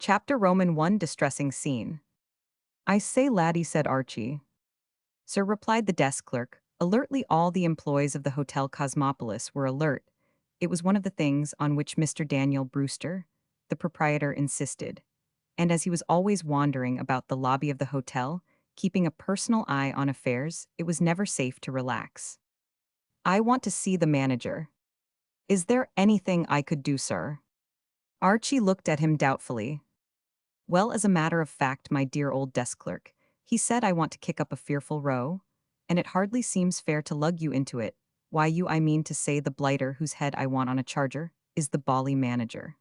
Chapter Roman 1 Distressing Scene. "I say, laddie," said Archie. "Sir," replied the desk clerk. Alertly, all the employees of the Hotel Cosmopolis were alert. It was one of the things on which Mr. Daniel Brewster, the proprietor, insisted. And as he was always wandering about the lobby of the hotel, keeping a personal eye on affairs, it was never safe to relax. "I want to see the manager. Is there anything I could do, sir?" Archie looked at him doubtfully. "Well, as a matter of fact, my dear old desk clerk, he said I want to kick up a fearful row, and it hardly seems fair to lug you into it. Why, you, I mean to say the blighter whose head I want on a charger, is the bally manager."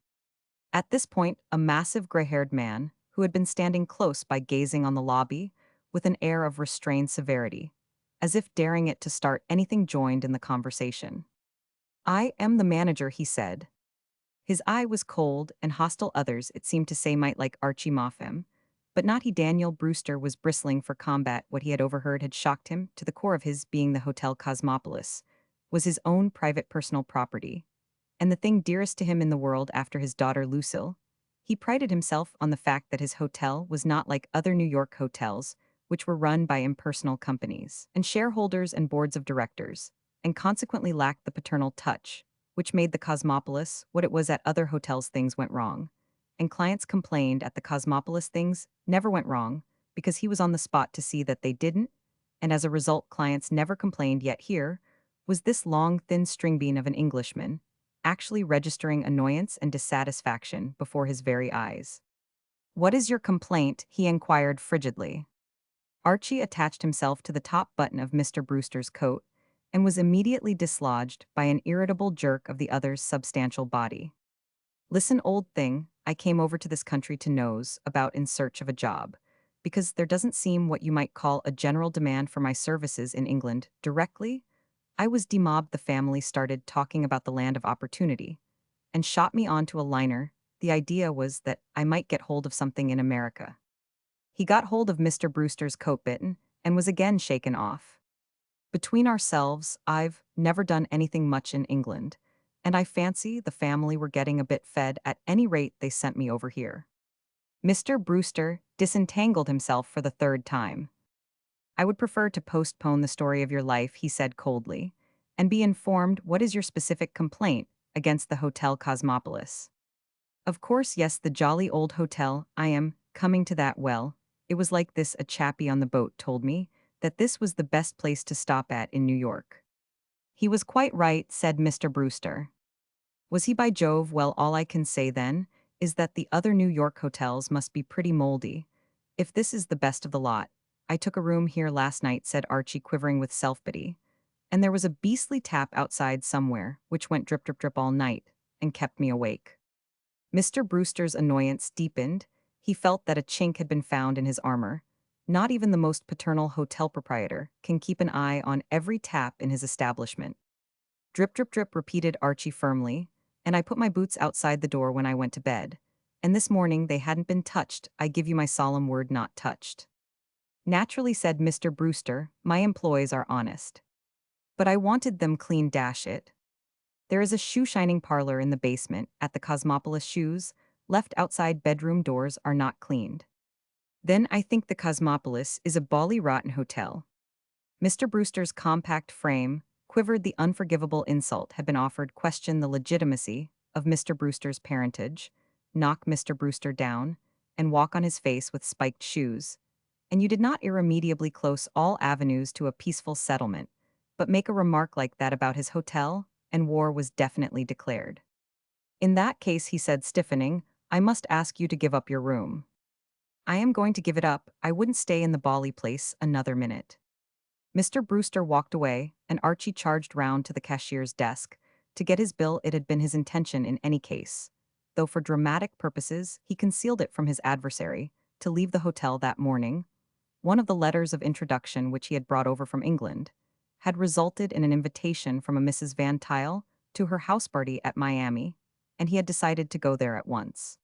At this point, a massive gray-haired man, who had been standing close by, gazing on the lobby, with an air of restrained severity, as if daring it to start anything, joined in the conversation. "I am the manager," he said. His eye was cold and hostile. Others, it seemed to say, might like Archie moff him, but not he. Daniel Brewster was bristling for combat. What he had overheard had shocked him to the core of his being. The Hotel Cosmopolis was his own private personal property, and the thing dearest to him in the world after his daughter Lucille. He prided himself on the fact that his hotel was not like other New York hotels, which were run by impersonal companies and shareholders and boards of directors, and consequently lacked the paternal touch which made the Cosmopolis what it was. At other hotels, things went wrong, and clients complained. At the Cosmopolis, things never went wrong because he was on the spot to see that they didn't, and as a result, clients never complained. Yet here was this long, thin string bean of an Englishman, actually registering annoyance and dissatisfaction before his very eyes. "What is your complaint?" he inquired frigidly. Archie attached himself to the top button of Mr. Brewster's coat and was immediately dislodged by an irritable jerk of the other's substantial body. "Listen, old thing, I came over to this country to nose about in search of a job, because there doesn't seem what you might call a general demand for my services in England. Directly I was demobbed, the family started talking about the land of opportunity and shot me onto a liner. The idea was that I might get hold of something in America." He got hold of Mr. Brewster's coat button and was again shaken off. "Between ourselves, I've never done anything much in England, and I fancy the family were getting a bit fed. At any rate, they sent me over here." Mr. Brewster disentangled himself for the third time. "I would prefer to postpone the story of your life," he said coldly, "and be informed what is your specific complaint against the Hotel Cosmopolis." "Of course, yes, the jolly old hotel. I am coming to that. Well, it was like this. A chappie on the boat told me that this was the best place to stop at in New York." "He was quite right," said Mr. Brewster. "Was he, by Jove? Well, all I can say then is that the other New York hotels must be pretty moldy, if this is the best of the lot. I took a room here last night," said Archie, quivering with self-pity, "and there was a beastly tap outside somewhere, which went drip drip drip all night, and kept me awake." Mr. Brewster's annoyance deepened. He felt that a chink had been found in his armor. Not even the most paternal hotel proprietor can keep an eye on every tap in his establishment. "Drip, drip, drip," repeated Archie firmly, "and I put my boots outside the door when I went to bed. And this morning they hadn't been touched. I give you my solemn word, not touched." "Naturally," said Mr. Brewster, "my employees are honest. But I wanted them clean, dash it. There is a shoe-shining parlor in the basement at the Cosmopolis. Shoes left outside bedroom doors are not cleaned. Then I think the Cosmopolis is a bally rotten hotel." Mr. Brewster's compact frame quivered. The unforgivable insult had been offered. Question the legitimacy of Mr. Brewster's parentage, knock Mr. Brewster down, and walk on his face with spiked shoes. And you did not irremediably close all avenues to a peaceful settlement, but make a remark like that about his hotel, and war was definitely declared. "In that case," he said, stiffening, "I must ask you to give up your room." "I am going to give it up. I wouldn't stay in the bally place another minute." Mr. Brewster walked away, and Archie charged round to the cashier's desk to get his bill. It had been his intention in any case, though for dramatic purposes he concealed it from his adversary, to leave the hotel that morning. One of the letters of introduction which he had brought over from England had resulted in an invitation from a Mrs. Van Tile to her house party at Miami, and he had decided to go there at once.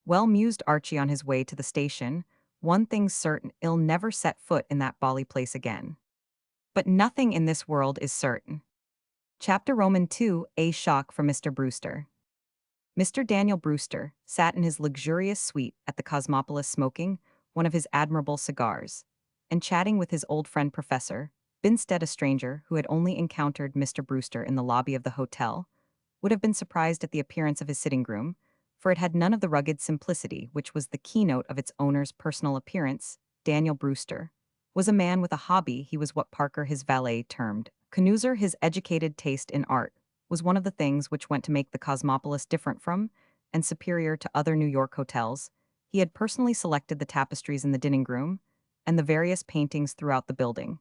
"Well," mused Archie on his way to the station, "one thing's certain, I'll never set foot in that bally place again." But nothing in this world is certain. Chapter Roman 2: A shock for Mr. Brewster. Mr. Daniel Brewster sat in his luxurious suite at the Cosmopolis smoking one of his admirable cigars and chatting with his old friend Professor Binstead, a stranger who had only encountered Mr. Brewster in the lobby of the hotel, would have been surprised at the appearance of his sitting room, for it had none of the rugged simplicity which was the keynote of its owner's personal appearance. Daniel Brewster was a man with a hobby. He was what Parker, his valet, termed connoisseur. His educated taste in art was one of the things which went to make the Cosmopolis different from and superior to other New York hotels. He had personally selected the tapestries in the dining room and the various paintings throughout the building,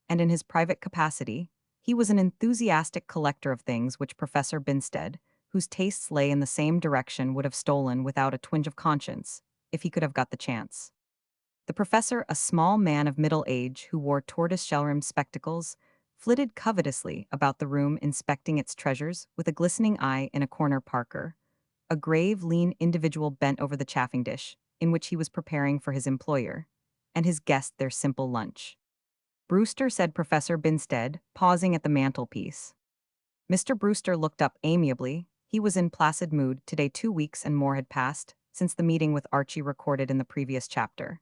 and in his private capacity, he was an enthusiastic collector of things which Professor Binstead, whose tastes lay in the same direction, would have stolen without a twinge of conscience, if he could have got the chance. The professor, a small man of middle age who wore tortoise-shell-rimmed spectacles, flitted covetously about the room inspecting its treasures with a glistening eye in a corner. Parker, a grave, lean individual, bent over the chafing dish, in which he was preparing for his employer and his guest their simple lunch. Brewster, said Professor Binstead, pausing at the mantelpiece. Mr. Brewster looked up amiably. He was in placid mood today. 2 weeks and more had passed since the meeting with Archie recorded in the previous chapter,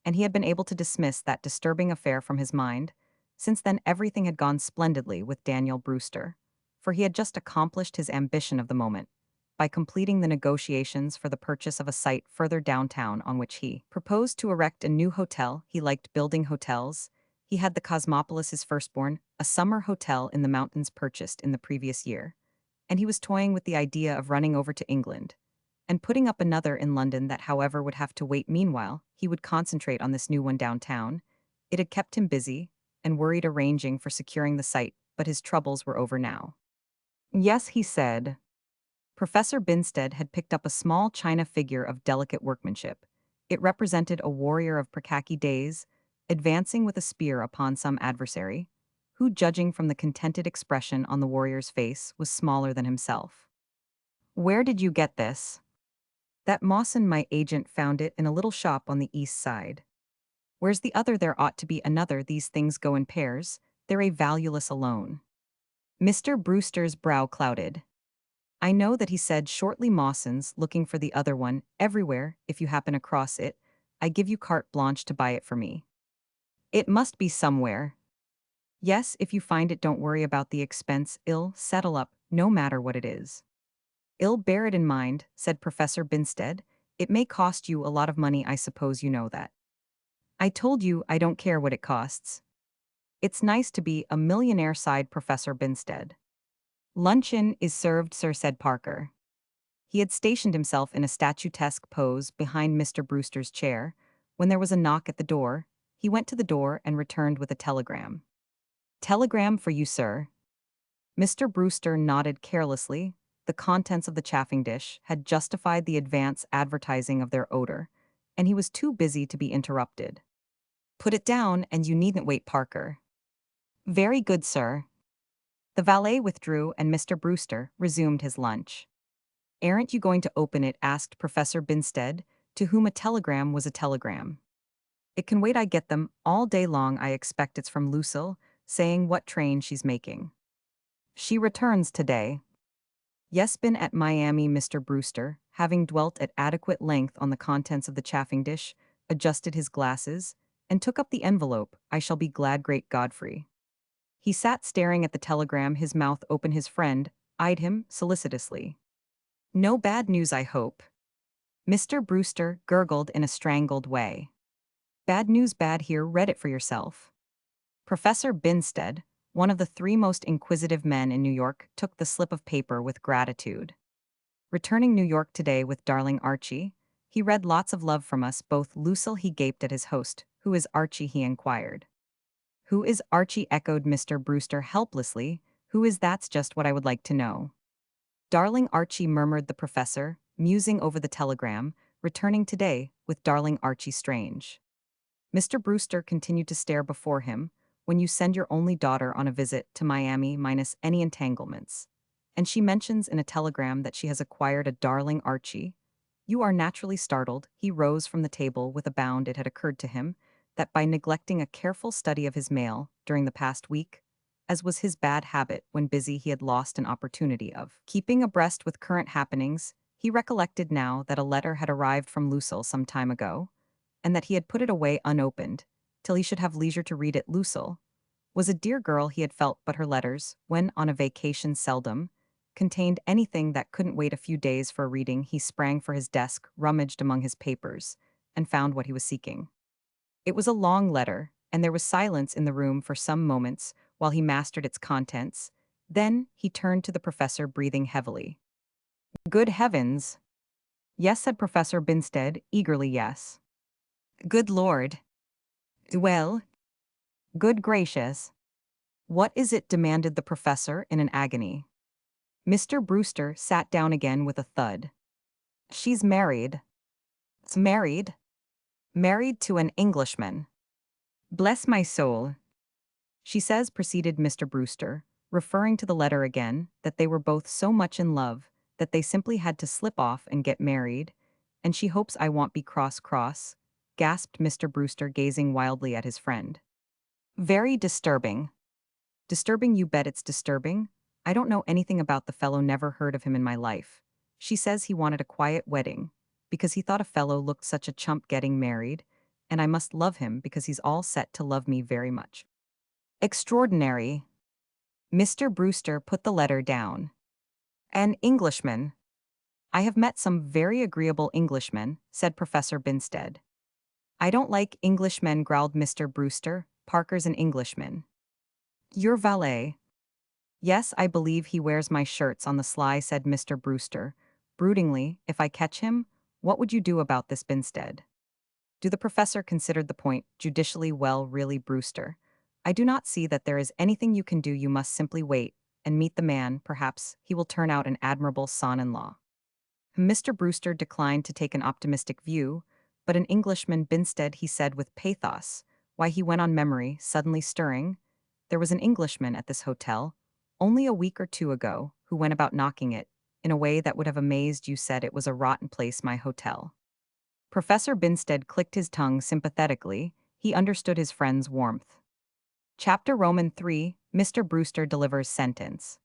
and he had been able to dismiss that disturbing affair from his mind. Since then, everything had gone splendidly with Daniel Brewster, for he had just accomplished his ambition of the moment by completing the negotiations for the purchase of a site further downtown on which he proposed to erect a new hotel. He liked building hotels. He had the Cosmopolis, his firstborn, a summer hotel in the mountains purchased in the previous year, and he was toying with the idea of running over to England and putting up another in London that, however, would have to wait. Meanwhile, he would concentrate on this new one downtown. It had kept him busy and worried, arranging for securing the site, but his troubles were over now. Yes, he said. Professor Binstead had picked up a small china figure of delicate workmanship. It represented a warrior of Prakaki days, advancing with a spear upon some adversary, who, judging from the contented expression on the warrior's face, was smaller than himself. Where did you get this? That Mawson, my agent, found it in a little shop on the east side. Where's the other? There ought to be another. These things go in pairs. They're a valueless alone. Mr. Brewster's brow clouded. I know that, he said shortly. Mawson's looking for the other one everywhere. If you happen across it, I give you carte blanche to buy it for me. It must be somewhere. Yes, if you find it, don't worry about the expense. I'll settle up, no matter what it is. I'll bear it in mind, said Professor Binstead. It may cost you a lot of money, I suppose you know that. I told you I don't care what it costs. It's nice to be a millionaire, sighed Professor Binstead. Luncheon is served, sir, said Parker. He had stationed himself in a statuesque pose behind Mr. Brewster's chair. When there was a knock at the door, he went to the door and returned with a telegram. Telegram for you, sir. Mr. Brewster nodded carelessly. The contents of the chafing dish had justified the advance advertising of their odor, and he was too busy to be interrupted. Put it down, and you needn't wait, Parker. Very good, sir. The valet withdrew, and Mr. Brewster resumed his lunch. Aren't you going to open it? Asked Professor Binstead, to whom a telegram was a telegram. It can wait. I get them all day long. I expect it's from Lucille, saying what train she's making. She returns today. Yes, been at Miami. Mr. Brewster, having dwelt at adequate length on the contents of the chafing dish, adjusted his glasses and took up the envelope. I shall be glad. Great Godfrey. He sat staring at the telegram, his mouth open. His friend eyed him solicitously. No bad news, I hope. Mr. Brewster gurgled in a strangled way. Bad news, bad. Here, read it for yourself. Professor Binstead, one of the three most inquisitive men in New York, took the slip of paper with gratitude. Returning New York today with darling Archie, he read lots of love from us both. Lucille, he gaped at his host. Who is Archie? He inquired. Who is Archie? Echoed Mr. Brewster helplessly. Who is? That's just what I would like to know. Darling Archie, murmured the professor, musing over the telegram. Returning today with darling Archie. Strange. Mr. Brewster continued to stare before him. When you send your only daughter on a visit to Miami minus any entanglements, and she mentions in a telegram that she has acquired a darling Archie, you are naturally startled. He rose from the table with a bound. It had occurred to him that by neglecting a careful study of his mail during the past week, as was his bad habit when busy, he had lost an opportunity of keeping abreast with current happenings, He recollected now that a letter had arrived from Lucille some time ago, and that he had put it away unopened, till he should have leisure to read it. Lucille was a dear girl he had felt, but her letters, when on a vacation seldom, contained anything that couldn't wait a few days for a reading. He sprang for his desk, rummaged among his papers, and found what he was seeking. It was a long letter, and there was silence in the room for some moments while he mastered its contents. Then he turned to the professor, breathing heavily. Good heavens! Yes, said Professor Binstead, eagerly. Yes. Good Lord. Well, good gracious. What is it? Demanded the professor in an agony. Mr. Brewster sat down again with a thud. She's married. Married? Married to an Englishman. Bless my soul. She says, proceeded Mr. Brewster, referring to the letter again, that they were both so much in love that they simply had to slip off and get married, and she hopes I won't be cross, gasped Mr. Brewster, gazing wildly at his friend. Very disturbing. Disturbing, you bet it's disturbing. I don't know anything about the fellow, never heard of him in my life. She says he wanted a quiet wedding, because he thought a fellow looked such a chump getting married, and I must love him because he's all set to love me very much. Extraordinary. Mr. Brewster put the letter down. An Englishman. I have met some very agreeable Englishmen, said Professor Binstead. I don't like Englishmen, growled Mr. Brewster. Parker's an Englishman. Your valet. Yes, I believe he wears my shirts on the sly, said Mr. Brewster. Broodingly, if I catch him, what would you do about this, Binstead? The professor considered the point judicially. Well, really, Brewster, I do not see that there is anything you can do. You must simply wait and meet the man. Perhaps he will turn out an admirable son-in-law. Mr. Brewster declined to take an optimistic view, but an Englishman, Binstead, he said with pathos. Why, he went on, memory suddenly stirring. There was an Englishman at this hotel, only a week or two ago, who went about knocking it, in a way that would have amazed you. Said it was a rotten place, my hotel. Professor Binstead clicked his tongue sympathetically. He understood his friend's warmth. Chapter Roman 3, Mr. Brewster delivers sentence.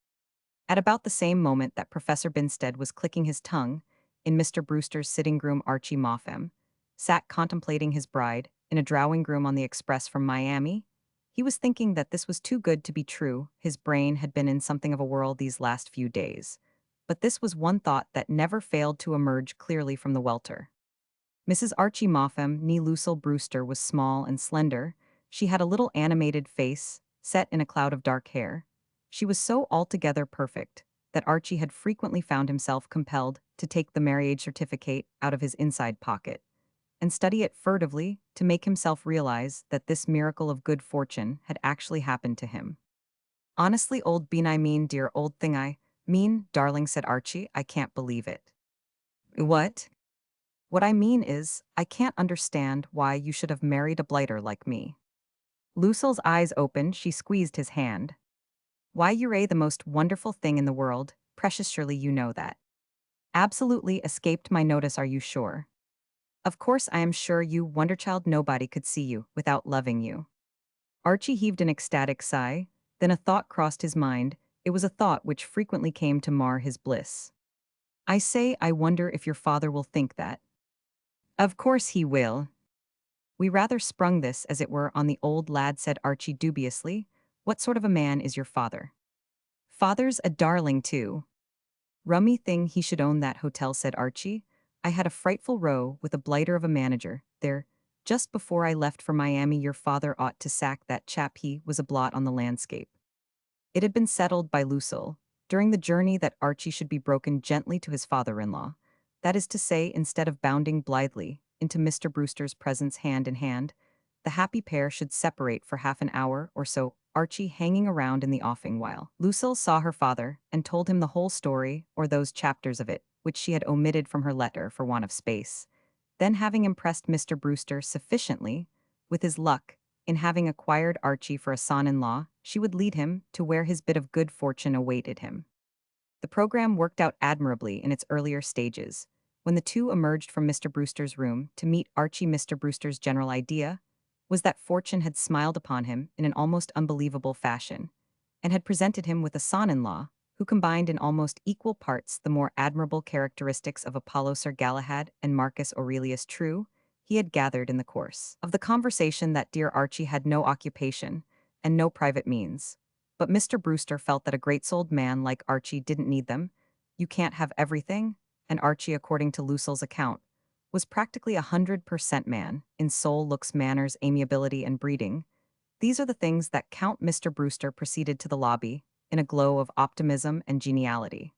At about the same moment that Professor Binstead was clicking his tongue, in Mr. Brewster's sitting room, Archie Moffam sat contemplating his bride in a drawing room on the express from Miami. He was thinking that this was too good to be true. His brain had been in something of a whirl these last few days. But this was one thought that never failed to emerge clearly from the welter. Mrs. Archie Moffam, nee Lucille Brewster, was small and slender. She had a little animated face, set in a cloud of dark hair. She was so altogether perfect that Archie had frequently found himself compelled to take the marriage certificate out of his inside pocket and study it furtively to make himself realize that this miracle of good fortune had actually happened to him. Honestly, old bean, I mean, dear old thing, I mean, darling, said Archie, I can't believe it. What? What I mean is, I can't understand why you should have married a blighter like me. Lucille's eyes opened, she squeezed his hand. Why, you're the most wonderful thing in the world, precious, surely you know that. Absolutely escaped my notice, are you sure? Of course I am sure, you wonderchild, nobody could see you without loving you. Archie heaved an ecstatic sigh, then a thought crossed his mind. It was a thought which frequently came to mar his bliss. I say, I wonder if your father will think that. Of course he will. We rather sprung this, as it were, on the old lad, said Archie dubiously. What sort of a man is your father? Father's a darling too. Rummy thing he should own that hotel, said Archie. I had a frightful row with a blighter of a manager there just before I left for Miami. Your father ought to sack that chap. He was a blot on the landscape. It had been settled by Lucille during the journey that Archie should be broken gently to his father-in-law. That is to say, instead of bounding blithely into Mr. Brewster's presence hand in hand, the happy pair should separate for half an hour or so, Archie hanging around in the offing while Lucille saw her father and told him the whole story, or those chapters of it which she had omitted from her letter for want of space. Then, having impressed Mr. Brewster sufficiently with his luck in having acquired Archie for a son-in-law, she would lead him to where his bit of good fortune awaited him. The program worked out admirably in its earlier stages. When the two emerged from Mr. Brewster's room to meet Archie, Mr. Brewster's general idea was that fortune had smiled upon him in an almost unbelievable fashion, and had presented him with a son-in-law who combined in almost equal parts the more admirable characteristics of Apollo Sir Galahad and Marcus Aurelius True, he had gathered in the course of the conversation that dear Archie had no occupation and no private means. But Mr. Brewster felt that a great-souled man like Archie didn't need them. You can't have everything, and Archie, according to Lucille's account, was practically 100% man in soul, looks, manners, amiability, and breeding. These are the things that Count Mr. Brewster proceeded to the lobby in a glow of optimism and geniality.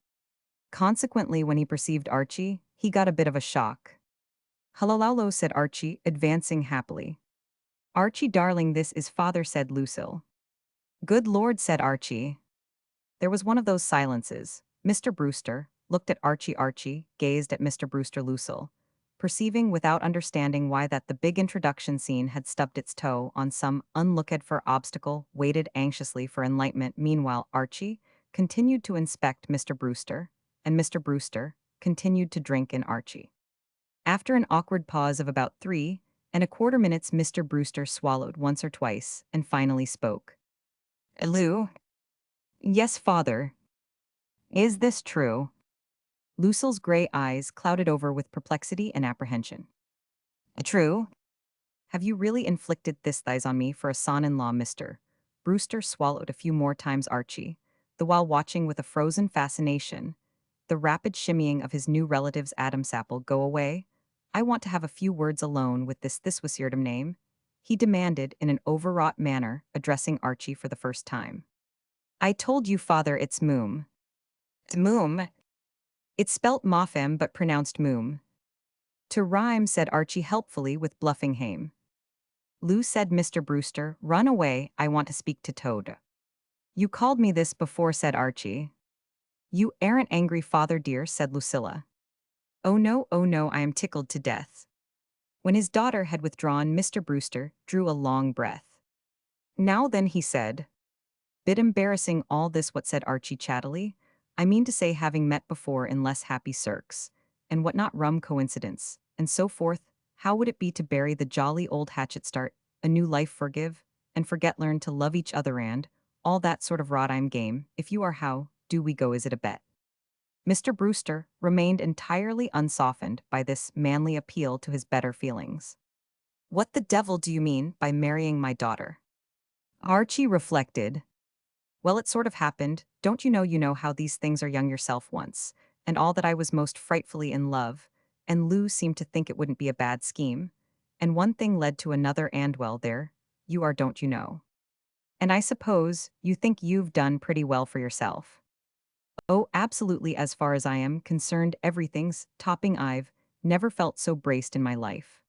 Consequently, when he perceived Archie, he got a bit of a shock. "Hello," said Archie, advancing happily. "Archie, darling, this is father," said Lucille. "Good Lord," said Archie. There was one of those silences. Mr. Brewster looked at Archie. Archie gazed at Mr. Brewster. Lucille, perceiving without understanding why that the big introduction scene had stubbed its toe on some unlooked-for obstacle, waited anxiously for enlightenment. Meanwhile, Archie continued to inspect Mr. Brewster, and Mr. Brewster continued to drink in Archie. After an awkward pause of about 3.25 minutes, Mr. Brewster swallowed once or twice and finally spoke. "Lou?" "Yes, father." "Is this true?" Lucille's gray eyes clouded over with perplexity and apprehension. "True? Have you really inflicted this thighs on me for a son-in-law?" Mr. Brewster swallowed a few more times. Archie, the while watching with a frozen fascination the rapid shimmying of his new relative's Adam's apple. "Go away. I want to have a few words alone with this was your name?" he demanded in an overwrought manner, addressing Archie for the first time. "I told you, father, it's Moom." "Moom?" "It's spelt Moffam but pronounced Moom." "To rhyme," said Archie helpfully with bluffing hame. "Lou," said Mr. Brewster, "run away, I want to speak to Toad." "You called me this before," said Archie. "You aren't angry, father dear," said Lucilla. Oh no, I am tickled to death." When his daughter had withdrawn, Mr. Brewster drew a long breath. "Now then," he said. "Bit embarrassing all this, what?" said Archie chattily. "I mean to say, having met before in less happy circs, and what not rum coincidence, and so forth, how would it be to bury the jolly old hatchet, start a new life, forgive and forget, learn to love each other, and all that sort of rot? I'm game. If you are, how do we go? Is it a bet?" Mr. Brewster remained entirely unsoftened by this manly appeal to his better feelings. "What the devil do you mean by marrying my daughter?" Archie reflected. "Well, it sort of happened. Don't you know how these things are young yourself once, and all that I was most frightfully in love, and Lou seemed to think it wouldn't be a bad scheme, and one thing led to another, and well, there you are, don't you know? And I suppose you think you've done pretty well for yourself." "Oh, absolutely, as far as I am concerned, everything's topping. I've never felt so braced in my life."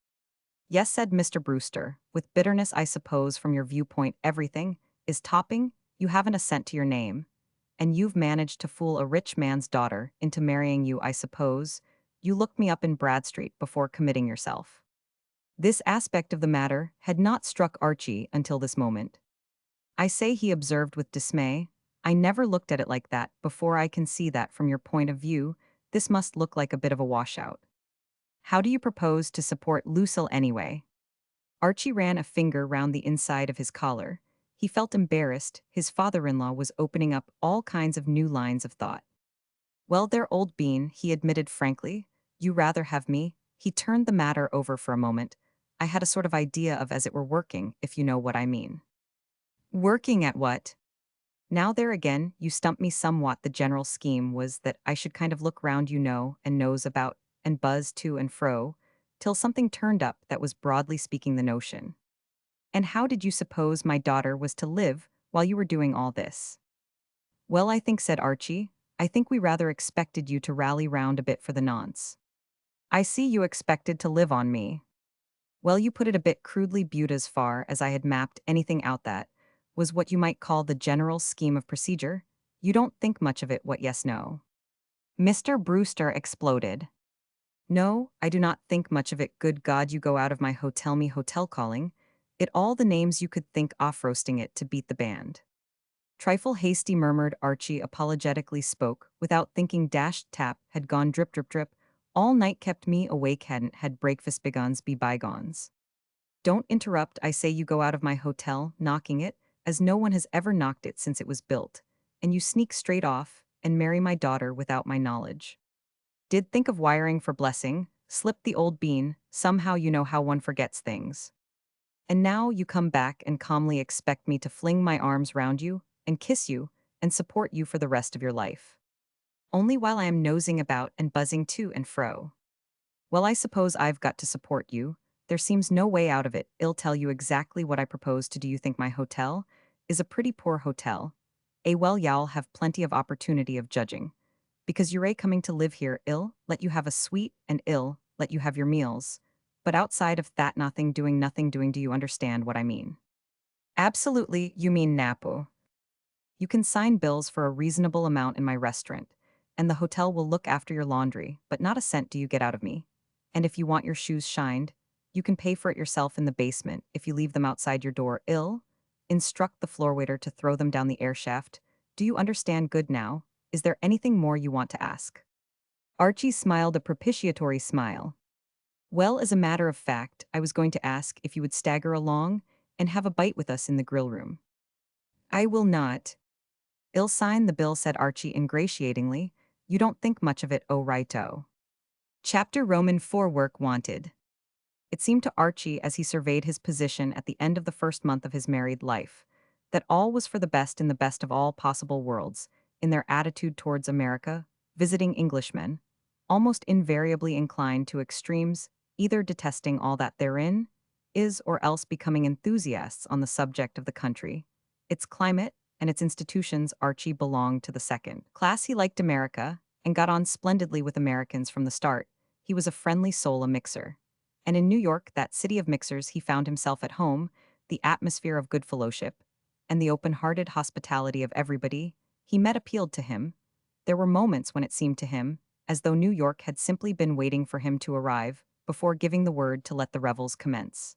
"Yes," said Mr. Brewster, with bitterness. "I suppose from your viewpoint everything is topping. You haven't a cent to your name, and you've managed to fool a rich man's daughter into marrying you. I suppose you looked me up in Bradstreet before committing yourself." This aspect of the matter had not struck Archie until this moment. "I say," he observed with dismay, "I never looked at it like that before. I can see that from your point of view, this must look like a bit of a washout. How do you propose to support Lucille anyway?" Archie ran a finger round the inside of his collar. He felt embarrassed. His father-in-law was opening up all kinds of new lines of thought. "Well, there, old bean," he admitted frankly, "you rather have me." He turned the matter over for a moment. "I had a sort of idea of, as it were, working, if you know what I mean." "Working at what?" "Now there again, you stump me somewhat. The general scheme was that I should kind of look round, and nose about, and buzz to and fro, till something turned up that was, broadly speaking, the notion." "And how did you suppose my daughter was to live while you were doing all this?" "Well, I think," said Archie, "I think we rather expected you to rally round a bit for the nonce." "I see, you expected to live on me." "Well, you put it a bit crudely, Butte. As far as I had mapped anything out, that was what you might call the general scheme of procedure. You don't think much of it, what? Yes, no?" Mr. Brewster exploded. "No, I do not think much of it. Good God, you go out of my hotel, me hotel, calling it all the names you could think, off roasting it to beat the band." "Trifle hasty," murmured Archie, apologetically spoke without thinking. Dash tap had gone drip drip drip all night, kept me awake, hadn't had breakfast. Bygones be bygones. Don't interrupt, I say. You go out of my hotel, knocking it as no one has ever knocked it since it was built, and you sneak straight off and marry my daughter without my knowledge. Did think of wiring for blessing, slipped the old bean, somehow you know how one forgets things. And now you come back and calmly expect me to fling my arms round you, and kiss you, and support you for the rest of your life. Only while I am nosing about and buzzing to and fro. Well, I suppose I've got to support you. There seems no way out of it. I'll tell you exactly what I propose to do. You think my hotel is a pretty poor hotel? Well, y'all have plenty of opportunity of judging. Because you're coming to live here, I'll let you have a suite and I'll let you have your meals. But outside of that, nothing doing, do you understand what I mean? Absolutely, you mean Napo. You can sign bills for a reasonable amount in my restaurant, and the hotel will look after your laundry, but not a cent do you get out of me. And if you want your shoes shined, you can pay for it yourself in the basement if you leave them outside your door. I'll instruct the floor waiter to throw them down the air shaft. Do you understand good now? Is there anything more you want to ask? Archie smiled a propitiatory smile. Well, as a matter of fact, I was going to ask if you would stagger along and have a bite with us in the grill room. I will not. I'll sign the bill, said Archie ingratiatingly. You don't think much of it, oh righto. Chapter Roman 4 Work Wanted. It seemed to Archie as he surveyed his position at the end of the first month of his married life, that all was for the best in the best of all possible worlds, in their attitude towards America, visiting Englishmen, almost invariably inclined to extremes, either detesting all that therein is or else becoming enthusiasts on the subject of the country, its climate, and its institutions. Archie belonged to the second class. He liked America, and got on splendidly with Americans from the start. He was a friendly soul, a mixer. And in New York, that city of mixers, he found himself at home, the atmosphere of good fellowship, and the open-hearted hospitality of everybody he met appealed to him. There were moments when it seemed to him as though New York had simply been waiting for him to arrive before giving the word to let the revels commence.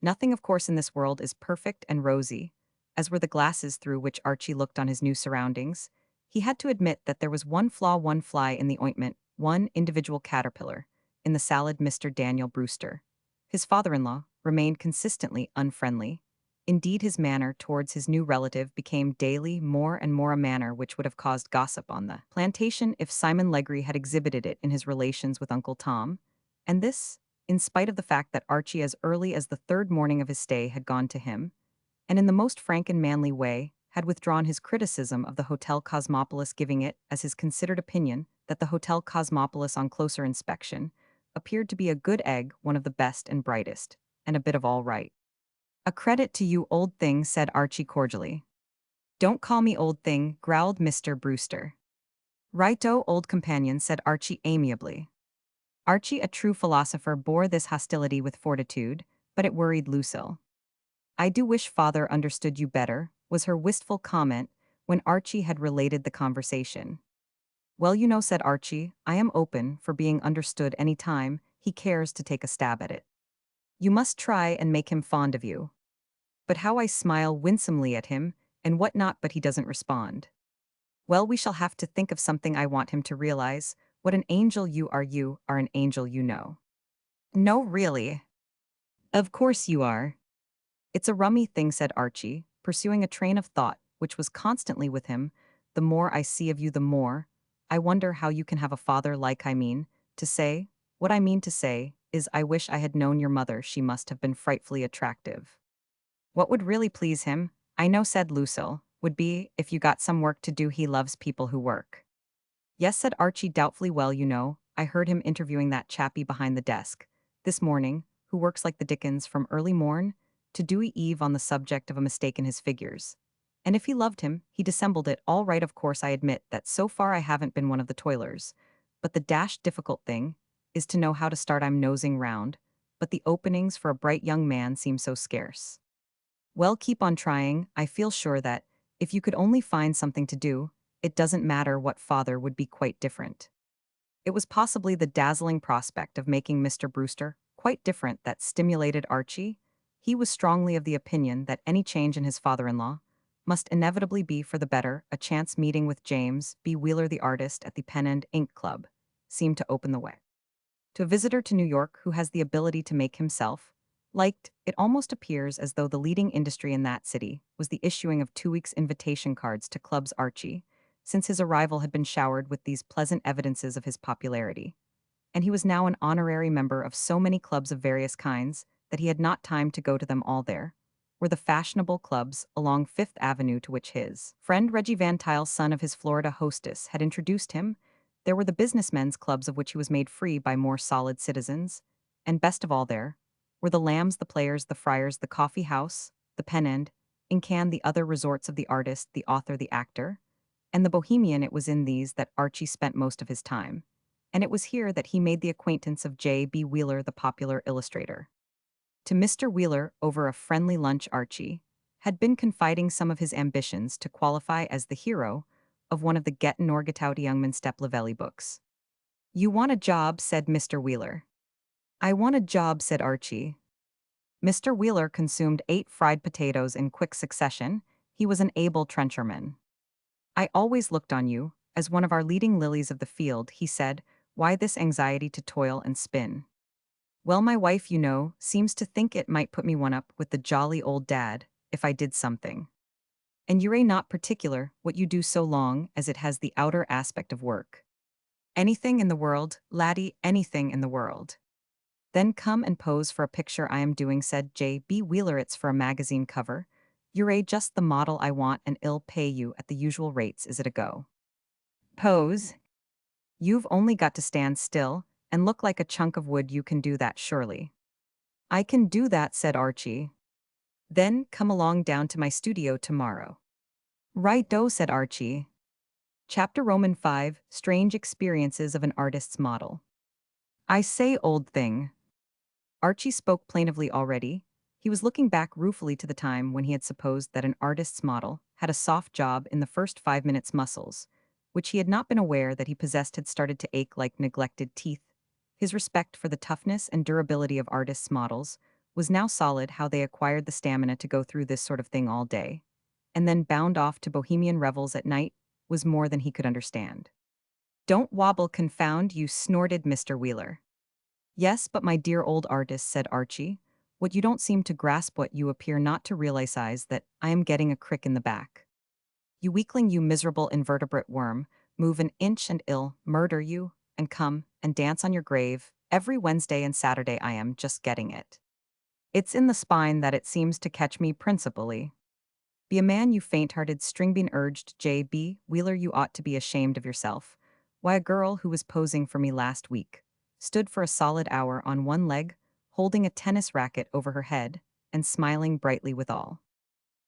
Nothing, of course, in this world is perfect and rosy, as were the glasses through which Archie looked on his new surroundings. He had to admit that there was one flaw, one fly in the ointment, one individual caterpillar in the salad. Mr. Daniel Brewster, his father-in-law, remained consistently unfriendly. Indeed, his manner towards his new relative became daily more and more a manner which would have caused gossip on the plantation if Simon Legree had exhibited it in his relations with Uncle Tom. And this, in spite of the fact that Archie, as early as the third morning of his stay, had gone to him, and in the most frank and manly way, had withdrawn his criticism of the Hotel Cosmopolis, giving it as his considered opinion that the Hotel Cosmopolis, on closer inspection, appeared to be a good egg, one of the best and brightest, and a bit of all right. A credit to you, old thing, said Archie cordially. Don't call me old thing, growled Mr. Brewster. Righto, old companion, said Archie amiably. Archie, a true philosopher, bore this hostility with fortitude, but it worried Lucille. I do wish father understood you better, was her wistful comment when Archie had related the conversation. Well, you know, said Archie, I am open for being understood any time he cares to take a stab at it. You must try and make him fond of you. But how I smile winsomely at him, and what not, but he doesn't respond. Well, we shall have to think of something. I want him to realize what an angel you are an angel, you know. No, really. Of course you are. It's a rummy thing, said Archie, pursuing a train of thought which was constantly with him. The more I see of you, the more I wonder how you can have a father like. To say, what I mean to say is I wish I had known your mother. She must have been frightfully attractive. What would really please him, I know, said Lucille, would be if you got some work to do. He loves people who work. Yes, said Archie doubtfully. Well, you know, I heard him interviewing that chappie behind the desk this morning, who works like the dickens from early morn to dewy eve on the subject of a mistake in his figures. And if he loved him, he dissembled it all right. Of course, I admit that so far I haven't been one of the toilers. But the dashed difficult thing is to know how to start. I'm nosing round, but the openings for a bright young man seem so scarce. Well, keep on trying. I feel sure that, if you could only find something to do, it doesn't matter what father would be quite different. It was possibly the dazzling prospect of making Mr. Brewster quite different that stimulated Archie. He was strongly of the opinion that any change in his father-in-law must inevitably be for the better. A chance meeting with James B. Wheeler, the artist, at the Pen and Ink Club, seemed to open the way. To a visitor to New York who has the ability to make himself liked, it almost appears as though the leading industry in that city was the issuing of 2 weeks' invitation cards to clubs. Archie since his arrival had been showered with these pleasant evidences of his popularity. And he was now an honorary member of so many clubs of various kinds that he had not time to go to them all. There were the fashionable clubs along Fifth Avenue to which his friend Reggie Van Tile, son of his Florida hostess, had introduced him. There were the businessmen's clubs of which he was made free by more solid citizens. And best of all, there were the Lambs, the Players, the Friars, the Coffee House, the Pen End, in Cannes, the other resorts of the artist, the author, the actor, and the bohemian. It was in these that Archie spent most of his time. And it was here that he made the acquaintance of J.B. Wheeler, the popular illustrator. To Mr. Wheeler, over a friendly lunch, Archie had been confiding some of his ambitions to qualify as the hero of one of the Get Norgataut Youngman Steplevelli books. "You want a job," said Mr. Wheeler. "I want a job," said Archie. Mr. Wheeler consumed 8 fried potatoes in quick succession. He was an able trencherman. "I always looked on you as one of our leading lilies of the field," he said. "Why this anxiety to toil and spin?" "Well, my wife, you know, seems to think it might put me one up with the jolly old dad if I did something. And you're not particular what you do so long as it has the outer aspect of work." "Anything in the world, laddie, anything in the world." "Then come and pose for a picture I am doing," said J.B. Wheeler. "It's for a magazine cover. You're just the model I want, and I'll pay you at the usual rates. Is it a go?" "Pose? You've only got to stand still and look like a chunk of wood. You can do that, surely." "I can do that," said Archie. "Then come along down to my studio tomorrow." "Right-o," said Archie. Chapter Roman 5: Strange Experiences of an Artist's Model. "I say, old thing." Archie spoke plaintively already. He was looking back ruefully to the time when he had supposed that an artist's model had a soft job in the first 5 minutes. Muscles, which he had not been aware that he possessed, had started to ache like neglected teeth. His respect for the toughness and durability of artists' models was now solid. How they acquired the stamina to go through this sort of thing all day, and then bound off to bohemian revels at night, was more than he could understand. "Don't wobble, confound you," snorted Mr. Wheeler. "Yes, but my dear old artist," said Archie, "what you don't seem to grasp, what you appear not to realize, is that I am getting a crick in the back. You weakling, you miserable invertebrate worm, move an inch and I'll murder you, and come and dance on your grave every Wednesday and Saturday. I am just getting it. It's in the spine that it seems to catch me principally." "Be a man, you faint-hearted stringbean," urged J.B. Wheeler. "You ought to be ashamed of yourself. Why, a girl who was posing for me last week stood for a solid hour on one leg, holding a tennis racket over her head, and smiling brightly withal."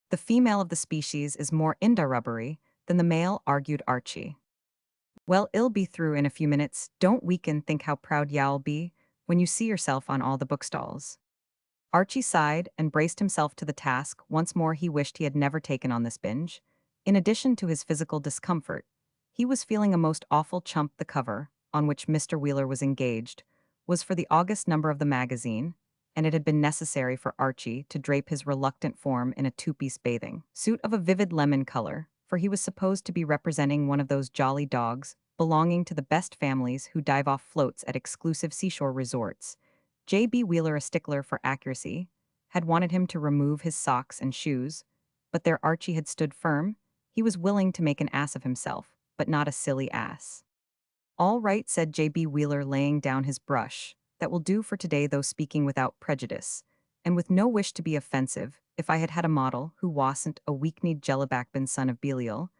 "The female of the species is more inda-rubbery than the male," argued Archie. "Well, it'll be through in a few minutes. Don't weaken. Think how proud y'all be when you see yourself on all the bookstalls." Archie sighed and braced himself to the task. Once more he wished he had never taken on this binge. In addition to his physical discomfort, he was feeling a most awful chump. The cover, on which Mr. Wheeler was engaged, was for the August number of the magazine, and it had been necessary for Archie to drape his reluctant form in a two-piece bathing suit of a vivid lemon color, for he was supposed to be representing one of those jolly dogs belonging to the best families who dive off floats at exclusive seashore resorts. J.B. Wheeler, a stickler for accuracy, had wanted him to remove his socks and shoes, but there Archie had stood firm. He was willing to make an ass of himself, but not a silly ass. "All right," said J.B. Wheeler, laying down his brush. "That will do for today, though speaking without prejudice, and with no wish to be offensive. If I had had a model who wasn't a weak-kneed jellyback-bin son of Belial,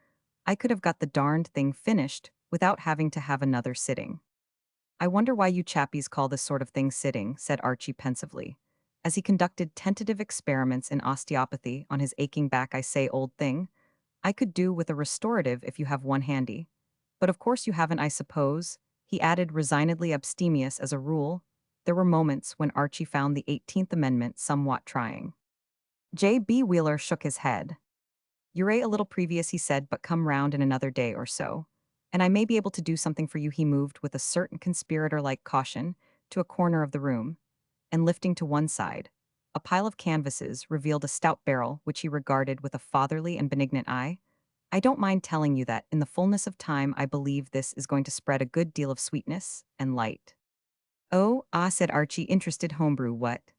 I could have got the darned thing finished without having to have another sitting." "I wonder why you chappies call this sort of thing sitting," said Archie pensively, as he conducted tentative experiments in osteopathy on his aching back. "I say, old thing, I could do with a restorative if you have one handy. But of course you haven't, I suppose," he added, resignedly abstemious as a rule. There were moments when Archie found the 18th Amendment somewhat trying. J.B. Wheeler shook his head. "You're a little previous," he said, "but come round in another day or so, and I may be able to do something for you." He moved with a certain conspirator-like caution to a corner of the room, and lifting to one side a pile of canvases, revealed a stout barrel which he regarded with a fatherly and benignant eye. "I don't mind telling you that, in the fullness of time, I believe this is going to spread a good deal of sweetness and light." "Oh, ah," said Archie, interested. "Homebrew, what?"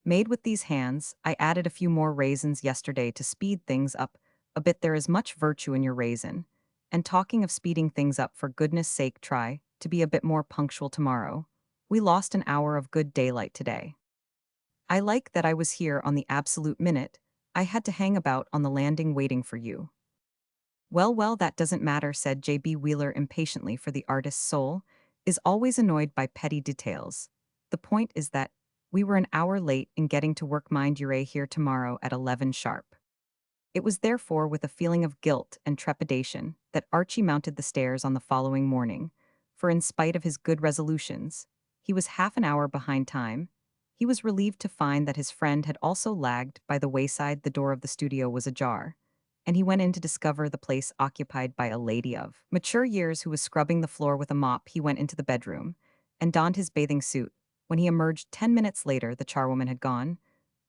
"Made with these hands. I added a few more raisins yesterday to speed things up a bit. There is much virtue in your raisin, And talking of speeding things up, for goodness sake, try to be a bit more punctual tomorrow. We lost an hour of good daylight today. I like that I was here on the absolute minute. I had to hang about on the landing waiting for you. Well, well, that doesn't matter, said J.B. Wheeler impatiently, for the artist's soul is always annoyed by petty details. The point is that we were an hour late in getting to work, mind you, here tomorrow at 11 sharp. It was therefore with a feeling of guilt and trepidation that Archie mounted the stairs on the following morning, for in spite of his good resolutions, he was half an hour behind time. He was relieved to find that his friend had also lagged. By the wayside, the door of the studio was ajar, and he went in to discover the place occupied by a lady of mature years who was scrubbing the floor with a mop. He went into the bedroom and donned his bathing suit. When he emerged 10 minutes later, the charwoman had gone,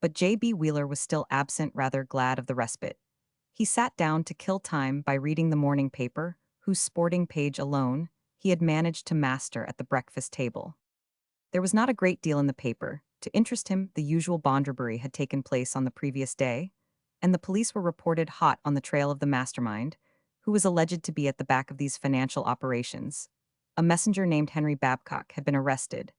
but J.B. Wheeler was still absent, rather glad of the respite. He sat down to kill time by reading the morning paper, whose sporting page alone he had managed to master at the breakfast table. There was not a great deal in the paper. To interest him, the usual bond robbery had taken place on the previous day, and the police were reported hot on the trail of the mastermind, who was alleged to be at the back of these financial operations. A messenger named Henry Babcock had been arrested,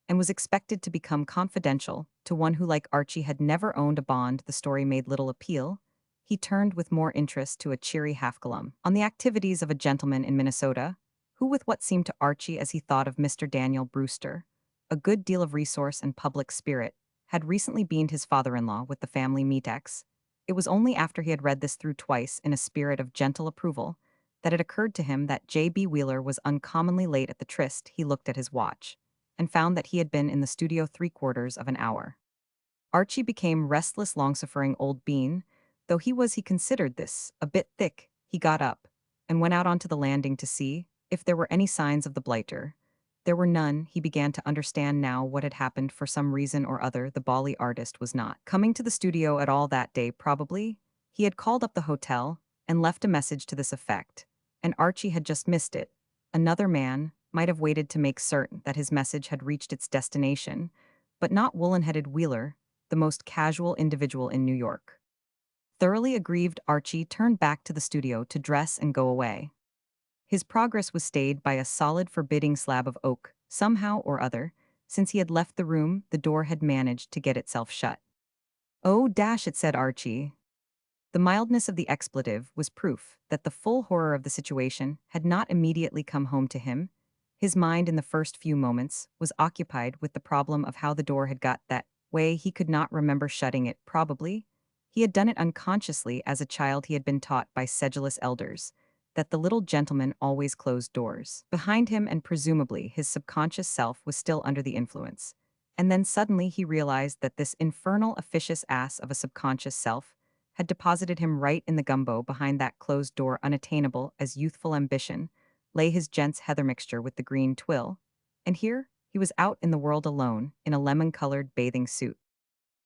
and was expected to become confidential to one who, like Archie, had never owned a bond. The story made little appeal. He turned with more interest to a cheery half-column on the activities of a gentleman in Minnesota, who, with what seemed to Archie as he thought of Mr. Daniel Brewster, a good deal of resource and public spirit, had recently beaned his father-in-law with the family meatex. It was only after he had read this through twice in a spirit of gentle approval that it occurred to him that J.B. Wheeler was uncommonly late at the tryst. He looked at his watch and found that he had been in the studio 3/4 of an hour. Archie became restless, long-suffering old bean. Though he considered this a bit thick. He got up and went out onto the landing to see if there were any signs of the blighter. There were none. He began to understand now what had happened. For some reason or other, the bally artist was not coming to the studio at all that day. Probably he had called up the hotel and left a message to this effect, and Archie had just missed it. Another man might have waited to make certain that his message had reached its destination, but not woolen-headed Wheeler, the most casual individual in New York. Thoroughly aggrieved, Archie turned back to the studio to dress and go away. His progress was stayed by a solid, forbidding slab of oak. Somehow or other, since he had left the room, the door had managed to get itself shut. "Oh, dash it," said Archie. The mildness of the expletive was proof that the full horror of the situation had not immediately come home to him. His mind, in the first few moments, was occupied with the problem of how the door had got that way. He could not remember shutting it, probably. He had done it unconsciously. As a child, he had been taught by sedulous elders that the little gentleman always closed doors behind him, and presumably his subconscious self was still under the influence. And then suddenly he realized that this infernal, officious ass of a subconscious self had deposited him right in the gumbo behind that closed door. Unattainable as youthful ambition lay his gent's heather mixture with the green twill, and here he was out in the world alone, in a lemon-colored bathing suit.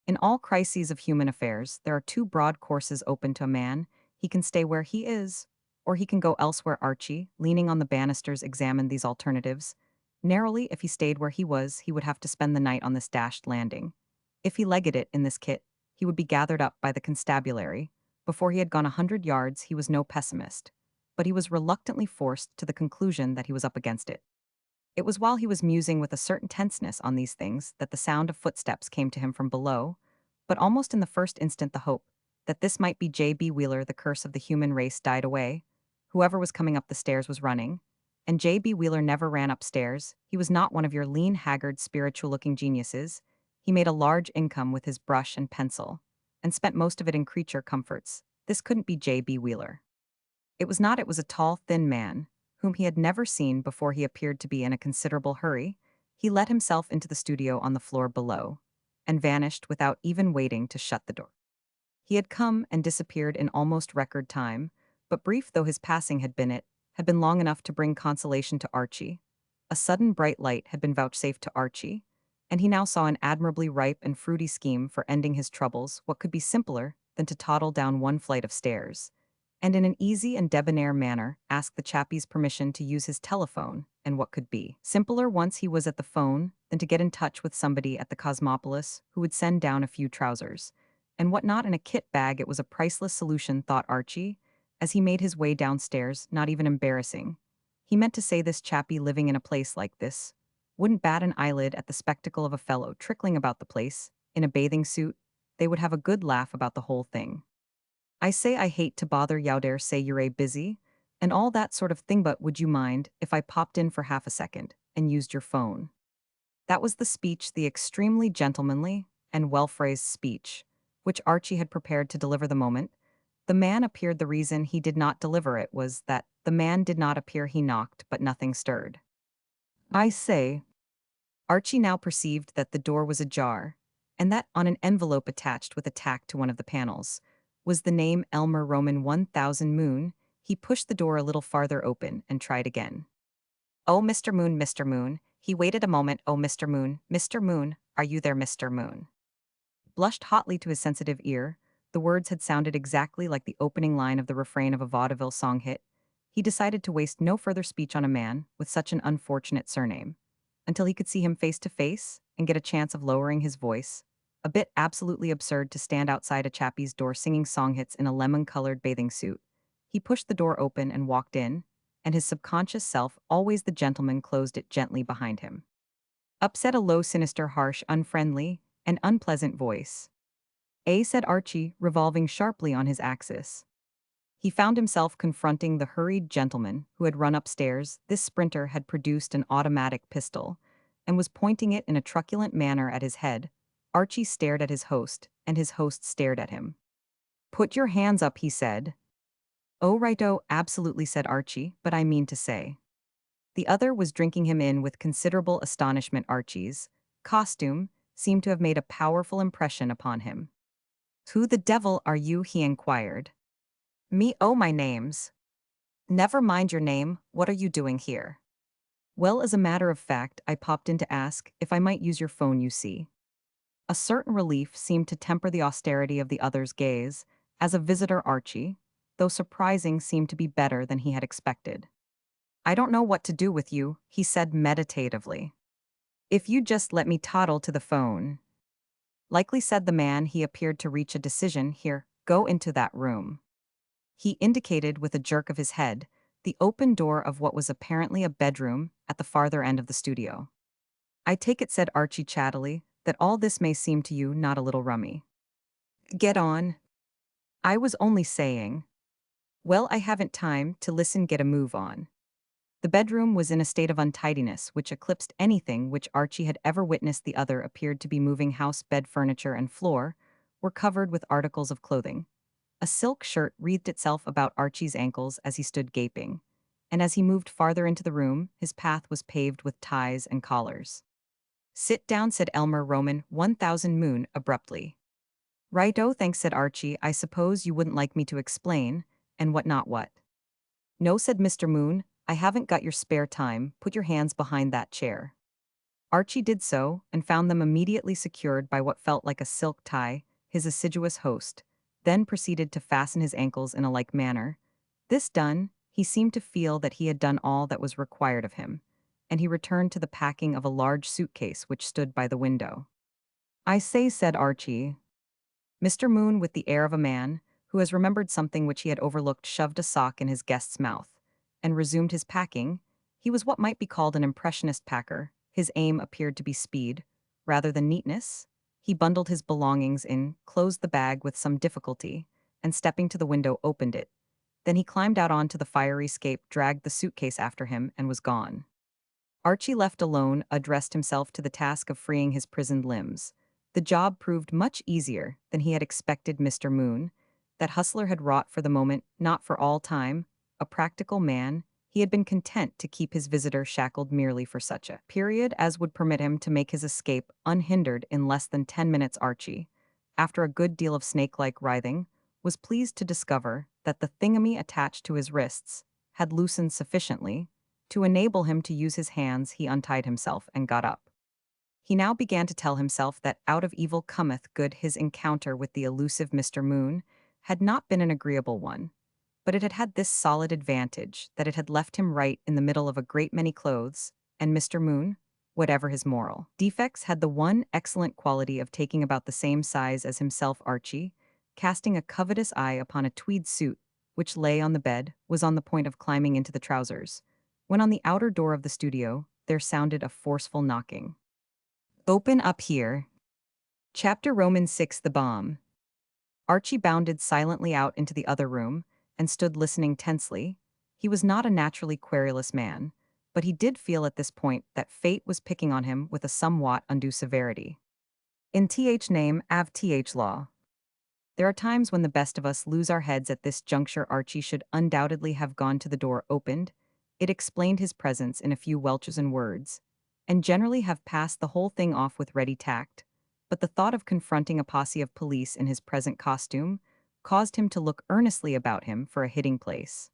In all crises of human affairs, there are two broad courses open to a man. He can stay where he is, or he can go elsewhere. Archie, leaning on the banisters, examined these alternatives. Narrowly, if he stayed where he was, he would have to spend the night on this dashed landing. If he legged it in this kit, he would be gathered up by the constabulary. Before he had gone 100 yards, he was no pessimist, but he was reluctantly forced to the conclusion that he was up against it. It was while he was musing with a certain tenseness on these things that the sound of footsteps came to him from below, but almost in the first instant the hope that this might be J.B. Wheeler, the curse of the human race, died away. Whoever was coming up the stairs was running, and J.B. Wheeler never ran upstairs. He was not one of your lean, haggard, spiritual-looking geniuses. He made a large income with his brush and pencil, and spent most of it in creature comforts. This couldn't be J.B. Wheeler. It was not. It was a tall, thin man, whom he had never seen before. He appeared to be in a considerable hurry. He let himself into the studio on the floor below, and vanished without even waiting to shut the door. He had come and disappeared in almost record time, but brief though his passing had been, it had been long enough to bring consolation to Archie. A sudden bright light had been vouchsafed to Archie, and he now saw an admirably ripe and fruity scheme for ending his troubles. What could be simpler than to toddle down one flight of stairs, and in an easy and debonair manner ask the chappie's permission to use his telephone? And what could be simpler, once he was at the phone, than to get in touch with somebody at the Cosmopolis who would send down a few trousers and what not in a kit bag? It was a priceless solution, thought Archie, as he made his way downstairs, not even embarrassing. He meant to say this chappie living in a place like this wouldn't bat an eyelid at the spectacle of a fellow trickling about the place, in a bathing suit. They would have a good laugh about the whole thing. I say I hate to bother Yowdare say you're a busy, and all that sort of thing, but would you mind if I popped in for half a second and used your phone? That was the speech, the extremely gentlemanly and well-phrased speech, which Archie had prepared to deliver the moment. The man appeared. The reason he did not deliver it was that the man did not appear. He knocked, but nothing stirred. I say, Archie now perceived that the door was ajar, and that on an envelope attached with a tack to one of the panels was the name Elmer Roman 1000 Moon. He pushed the door a little farther open and tried again. Oh, Mr. Moon, Mr. Moon. He waited a moment. Oh, Mr. Moon, are you there, Mr. Moon? Blushed hotly to his sensitive ear, the words had sounded exactly like the opening line of the refrain of a vaudeville song hit. He decided to waste no further speech on a man with such an unfortunate surname, until he could see him face to face and get a chance of lowering his voice. A bit absolutely absurd to stand outside a chappie's door singing song hits in a lemon-colored bathing suit. He pushed the door open and walked in, and his subconscious self, always the gentleman, closed it gently behind him. Up said a low, sinister, harsh, unfriendly, and unpleasant voice. Said Archie, revolving sharply on his axis. He found himself confronting the hurried gentleman who had run upstairs. This sprinter had produced an automatic pistol and was pointing it in a truculent manner at his head. Archie stared at his host, and his host stared at him. "Put your hands up," he said. "Oh, righto, absolutely," said Archie, "but I mean to say." The other was drinking him in with considerable astonishment. Archie's costume seemed to have made a powerful impression upon him. "Who the devil are you?" he inquired. "Me, oh, my name's—" "Never mind your name, what are you doing here?" "Well, as a matter of fact, I popped in to ask if I might use your phone, you see." A certain relief seemed to temper the austerity of the other's gaze. As a visitor, Archie, though surprising, seemed to be better than he had expected. "I don't know what to do with you," he said meditatively. "If you just let me toddle to the phone." "Likely," said the man. He appeared to reach a decision. "Here, go into that room." He indicated with a jerk of his head the open door of what was apparently a bedroom at the farther end of the studio. "I take it," said Archie chattily, "that all this may seem to you not a little rummy." "Get on." "I was only saying—" "Well, I haven't time to listen, get a move on." The bedroom was in a state of untidiness which eclipsed anything which Archie had ever witnessed. The other appeared to be moving house. Bed furniture and floor were covered with articles of clothing. A silk shirt wreathed itself about Archie's ankles as he stood gaping, and as he moved farther into the room, his path was paved with ties and collars. "Sit down," said Elmer Roman 1000 Moon abruptly. "Right-o, thanks," said Archie. "I suppose you wouldn't like me to explain, and what not what." "No," said Mr. Moon, "I haven't got your spare time. Put your hands behind that chair." Archie did so, and found them immediately secured by what felt like a silk tie. His assiduous host then proceeded to fasten his ankles in a like manner. This done, he seemed to feel that he had done all that was required of him, and he returned to the packing of a large suitcase which stood by the window. "I say," said Archie. Mr. Moon, with the air of a man who has remembered something which he had overlooked, shoved a sock in his guest's mouth and resumed his packing. He was what might be called an impressionist packer. His aim appeared to be speed, rather than neatness. He bundled his belongings in, closed the bag with some difficulty, and stepping to the window, opened it. Then he climbed out onto the fiery escape, dragged the suitcase after him, and was gone. Archie, left alone, addressed himself to the task of freeing his prisoned limbs. The job proved much easier than he had expected. Mr. Moon, that hustler, had wrought for the moment, not for all time. A practical man, he had been content to keep his visitor shackled merely for such a period as would permit him to make his escape unhindered in less than 10 minutes. Archie, after a good deal of snake-like writhing, was pleased to discover that the thingamy attached to his wrists had loosened sufficiently to enable him to use his hands. He untied himself and got up. He now began to tell himself that out of evil cometh good. His encounter with the elusive Mr. Moon had not been an agreeable one, but it had had this solid advantage, that it had left him right in the middle of a great many clothes, and Mr. Moon, whatever his moral defects, had the one excellent quality of taking about the same size as himself. Archie, casting a covetous eye upon a tweed suit which lay on the bed, was on the point of climbing into the trousers, when on the outer door of the studio, there sounded a forceful knocking. Open up here. Chapter Roman 6 The Bomb. Archie bounded silently out into the other room and stood listening tensely. He was not a naturally querulous man, but he did feel at this point that fate was picking on him with a somewhat undue severity. In th name av th law. There are times when the best of us lose our heads. At this juncture Archie should undoubtedly have gone to the door opened. It explained his presence in a few Welchesian words, and generally have passed the whole thing off with ready tact. But the thought of confronting a posse of police in his present costume caused him to look earnestly about him for a hiding place.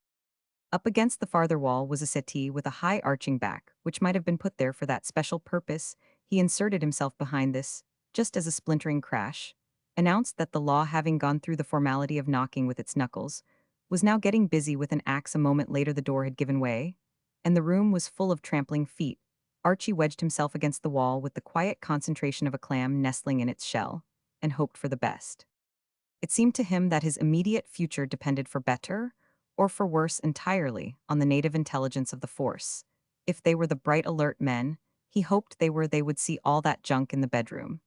Up against the farther wall was a settee with a high arching back, which might have been put there for that special purpose. He inserted himself behind this, just as a splintering crash announced that the law, having gone through the formality of knocking with its knuckles, was now getting busy with an axe. A moment later the door had given way, and the room was full of trampling feet. Archie wedged himself against the wall with the quiet concentration of a clam nestling in its shell, and hoped for the best. It seemed to him that his immediate future depended for better, or for worse entirely, on the native intelligence of the force. If they were the bright alert men, he hoped they would see all that junk in the bedroom,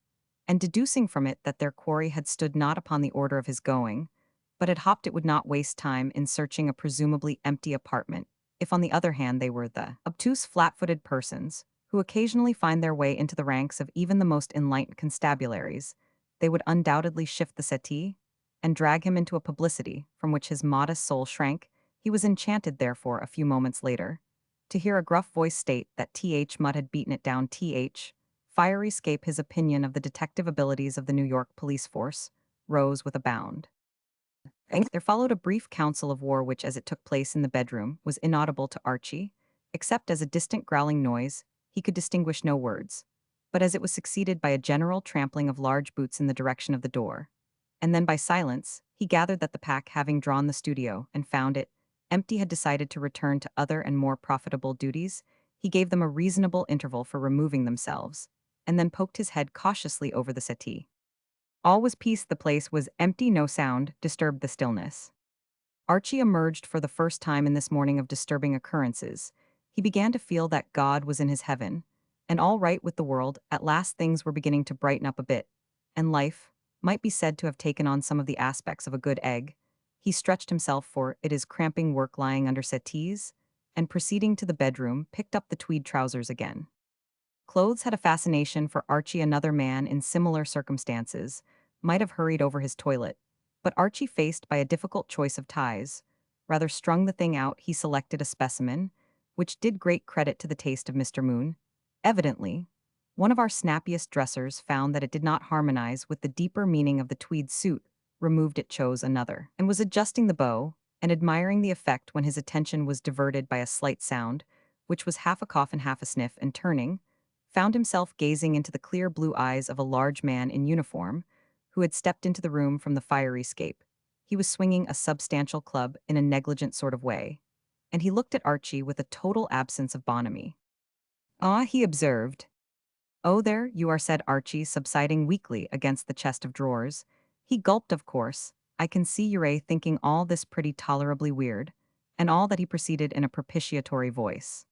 and deducing from it that their quarry had stood not upon the order of his going, but had hopped, it would not waste time in searching a presumably empty apartment. If on the other hand they were the obtuse flat-footed persons, who occasionally find their way into the ranks of even the most enlightened constabularies, they would undoubtedly shift the settee, and drag him into a publicity from which his modest soul shrank. He was enchanted, therefore, a few moments later, to hear a gruff voice state that Th. Mudd had beaten it down. Th. Fiery scape his opinion of the detective abilities of the New York police force, rose with a bound. There followed a brief council of war which, as it took place in the bedroom, was inaudible to Archie, except as a distant growling noise. He could distinguish no words, but as it was succeeded by a general trampling of large boots in the direction of the door, and then by silence, he gathered that the pack, having drawn the studio and found it empty, had decided to return to other and more profitable duties. He gave them a reasonable interval for removing themselves, and then poked his head cautiously over the settee. All was peace. The place was empty. No sound disturbed the stillness. Archie emerged for the first time in this morning of disturbing occurrences. He began to feel that God was in his heaven, and all right with the world. At last things were beginning to brighten up a bit, and life might be said to have taken on some of the aspects of a good egg. He stretched himself, for it is cramping work lying under settees, and proceeding to the bedroom, picked up the tweed trousers again. Clothes had a fascination for Archie. Another man in similar circumstances might have hurried over his toilet, but Archie, faced by a difficult choice of ties, rather strung the thing out. He selected a specimen, which did great credit to the taste of Mr. Moon. Evidently, one of our snappiest dressers found that it did not harmonize with the deeper meaning of the tweed suit, removed it, chose another, and was adjusting the bow and admiring the effect when his attention was diverted by a slight sound, which was half a cough and half a sniff, and turning, found himself gazing into the clear blue eyes of a large man in uniform, who had stepped into the room from the fiery scape. He was swinging a substantial club in a negligent sort of way, and he looked at Archie with a total absence of bonhomie. "Ah," he observed. "Oh, there you are," said Archie, subsiding weakly against the chest of drawers. He gulped. "Of course, I can see you're thinking all this pretty tolerably weird," and all that he proceeded in a propitiatory voice.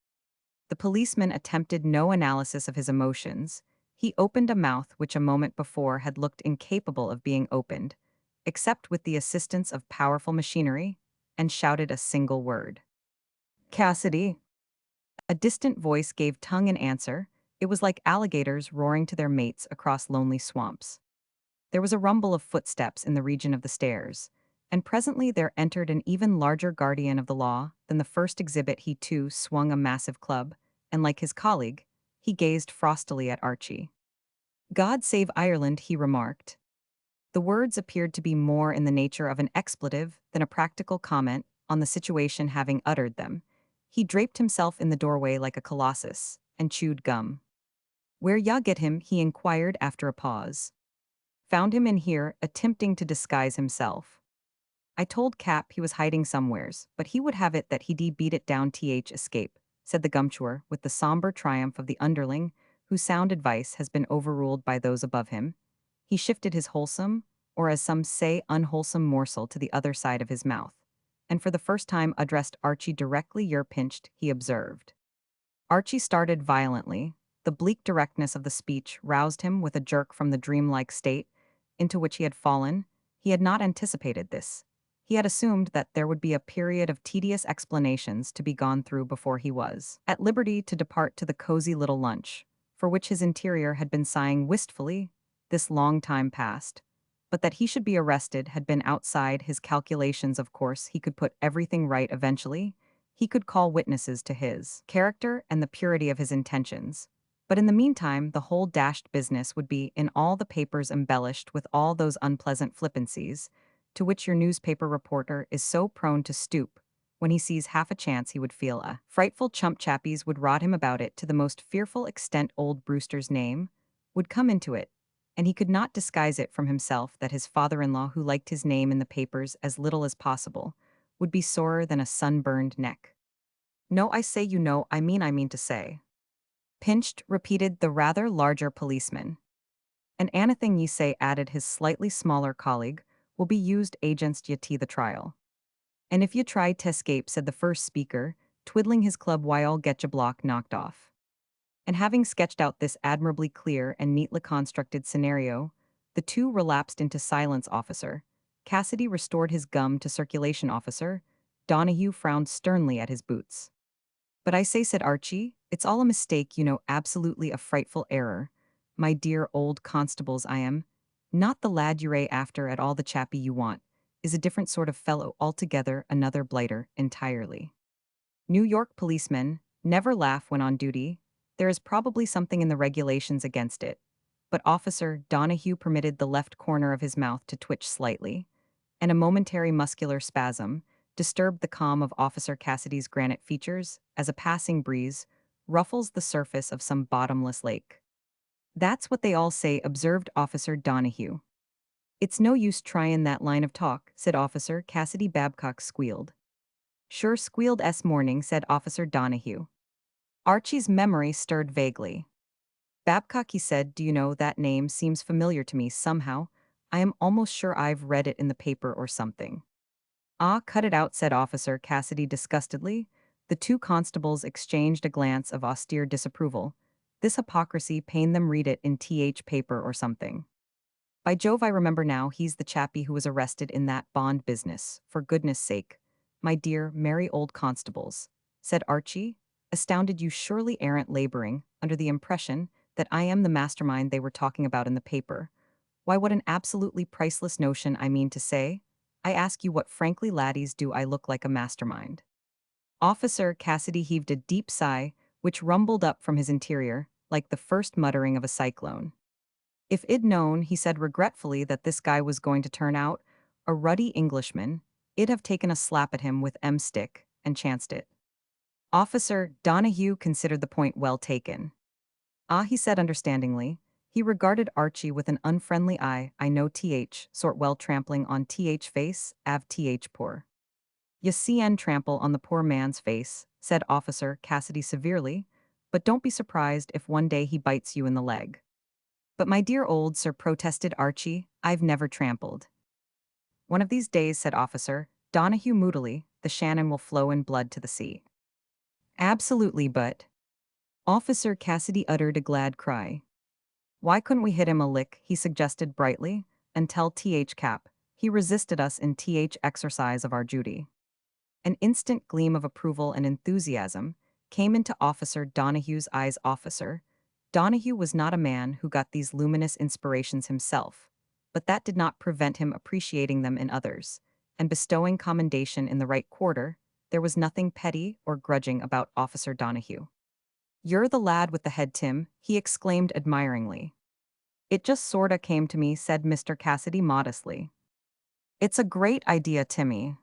The policeman attempted no analysis of his emotions. He opened a mouth which a moment before had looked incapable of being opened, except with the assistance of powerful machinery, and shouted a single word. "Cassidy." A distant voice gave tongue in answer. It was like alligators roaring to their mates across lonely swamps. There was a rumble of footsteps in the region of the stairs, and presently there entered an even larger guardian of the law than the first exhibit. He too swung a massive club, and like his colleague, he gazed frostily at Archie. "God save Ireland," he remarked. The words appeared to be more in the nature of an expletive than a practical comment on the situation. Having uttered them, he draped himself in the doorway like a colossus, and chewed gum. "Where ya get him?" he inquired after a pause. "Found him in here, attempting to disguise himself. I told Cap he was hiding somewheres, but he would have it that he'd beat it down. Th. Escape," said the gumshoer with the somber triumph of the underling, whose sound advice has been overruled by those above him. He shifted his wholesome, or as some say unwholesome morsel, to the other side of his mouth, and for the first time addressed Archie directly. "You're pinched," he observed. Archie started violently. The bleak directness of the speech roused him with a jerk from the dreamlike state into which he had fallen. He had not anticipated this. He had assumed that there would be a period of tedious explanations to be gone through before he was at liberty to depart to the cozy little lunch, for which his interior had been sighing wistfully this long time past. But that he should be arrested had been outside his calculations. Of course, he could put everything right eventually. He could call witnesses to his character and the purity of his intentions. But in the meantime, the whole dashed business would be in all the papers embellished with all those unpleasant flippancies to which your newspaper reporter is so prone to stoop. When he sees half a chance, he would feel a frightful chump. Chappies would rod him about it to the most fearful extent. Old Brewster's name would come into it, and he could not disguise it from himself that his father-in-law, who liked his name in the papers as little as possible, would be sorer than a sunburned neck. "No, I say, I mean to say." "Pinched," repeated the rather larger policeman. "And anything ye say," added his slightly smaller colleague, "will be used against ye to the trial. And if ye try to escape," said the first speaker, twiddling his club, "why, I'll get ye block knocked off." And having sketched out this admirably clear and neatly constructed scenario, the two relapsed into silence. Officer Cassidy restored his gum to circulation. Officer Donahue frowned sternly at his boots. "But I say," said Archie, "it's all a mistake, absolutely a frightful error. My dear old constables, I am not the lad you're after at all. The chappie you want is a different sort of fellow altogether, another blighter entirely. New York policemen never laugh when on duty. There is probably something in the regulations against it." But Officer Donahue permitted the left corner of his mouth to twitch slightly, and a momentary muscular spasm disturbed the calm of Officer Cassidy's granite features as a passing breeze ruffles the surface of some bottomless lake. "That's what they all say," observed Officer Donahue. "It's no use tryin' that line of talk," said Officer Cassidy. Babcock squealed. "Sure squealed s morning," said Officer Donahue. Archie's memory stirred vaguely. "Babcock," he said, "do you know, that name seems familiar to me somehow. I am almost sure I've read it in the paper or something." "Ah, cut it out," said Officer Cassidy disgustedly. The two constables exchanged a glance of austere disapproval. This hypocrisy pained them. "Read it in th paper or something. By Jove, I remember now, he's the chappie who was arrested in that bond business. For goodness sake, my dear, merry old constables," said Archie, astounded. "You surely aren't laboring under the impression that I am the mastermind they were talking about in the paper. Why, what an absolutely priceless notion. I mean to say, I ask you, what, frankly, laddies, do I look like a mastermind?" Officer Cassidy heaved a deep sigh, which rumbled up from his interior, like the first muttering of a cyclone. "If I'd known," he said regretfully, "that this guy was going to turn out a ruddy Englishman, I'd have taken a slap at him with stick and chanced it." Officer Donahue considered the point well taken. "Ah," he said understandingly. He regarded Archie with an unfriendly eye. "I know sort well trampling on face, poor." "You see and trample on the poor man's face," said Officer Cassidy severely, "but don't be surprised if one day he bites you in the leg." "But my dear old sir," protested Archie, "I've never trampled." "One of these days," said Officer Donahue moodily, "the Shannon will flow in blood to the sea." "Absolutely, but—" Officer Cassidy uttered a glad cry. "Why couldn't we hit him a lick?" he suggested brightly, "and tell Cap he resisted us in exercise of our duty." An instant gleam of approval and enthusiasm came into Officer Donahue's eyes. Officer Donahue was not a man who got these luminous inspirations himself, but that did not prevent him appreciating them in others, and bestowing commendation in the right quarter. There was nothing petty or grudging about Officer Donahue. "You're the lad with the head, Tim," he exclaimed admiringly. "It just sorta came to me," said Mr. Cassidy modestly. "It's a great idea, Timmy.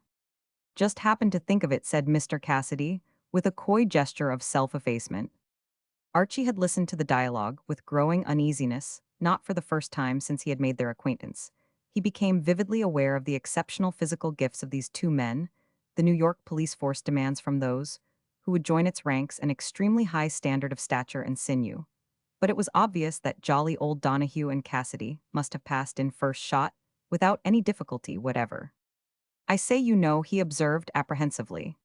Just happened to think of it," said Mr. Cassidy, with a coy gesture of self-effacement. Archie had listened to the dialogue with growing uneasiness, not for the first time since he had made their acquaintance. He became vividly aware of the exceptional physical gifts of these two men. The New York police force demands from those who would join its ranks an extremely high standard of stature and sinew. But it was obvious that jolly old Donahue and Cassidy must have passed in first shot without any difficulty whatever. I say you know, he observed apprehensively.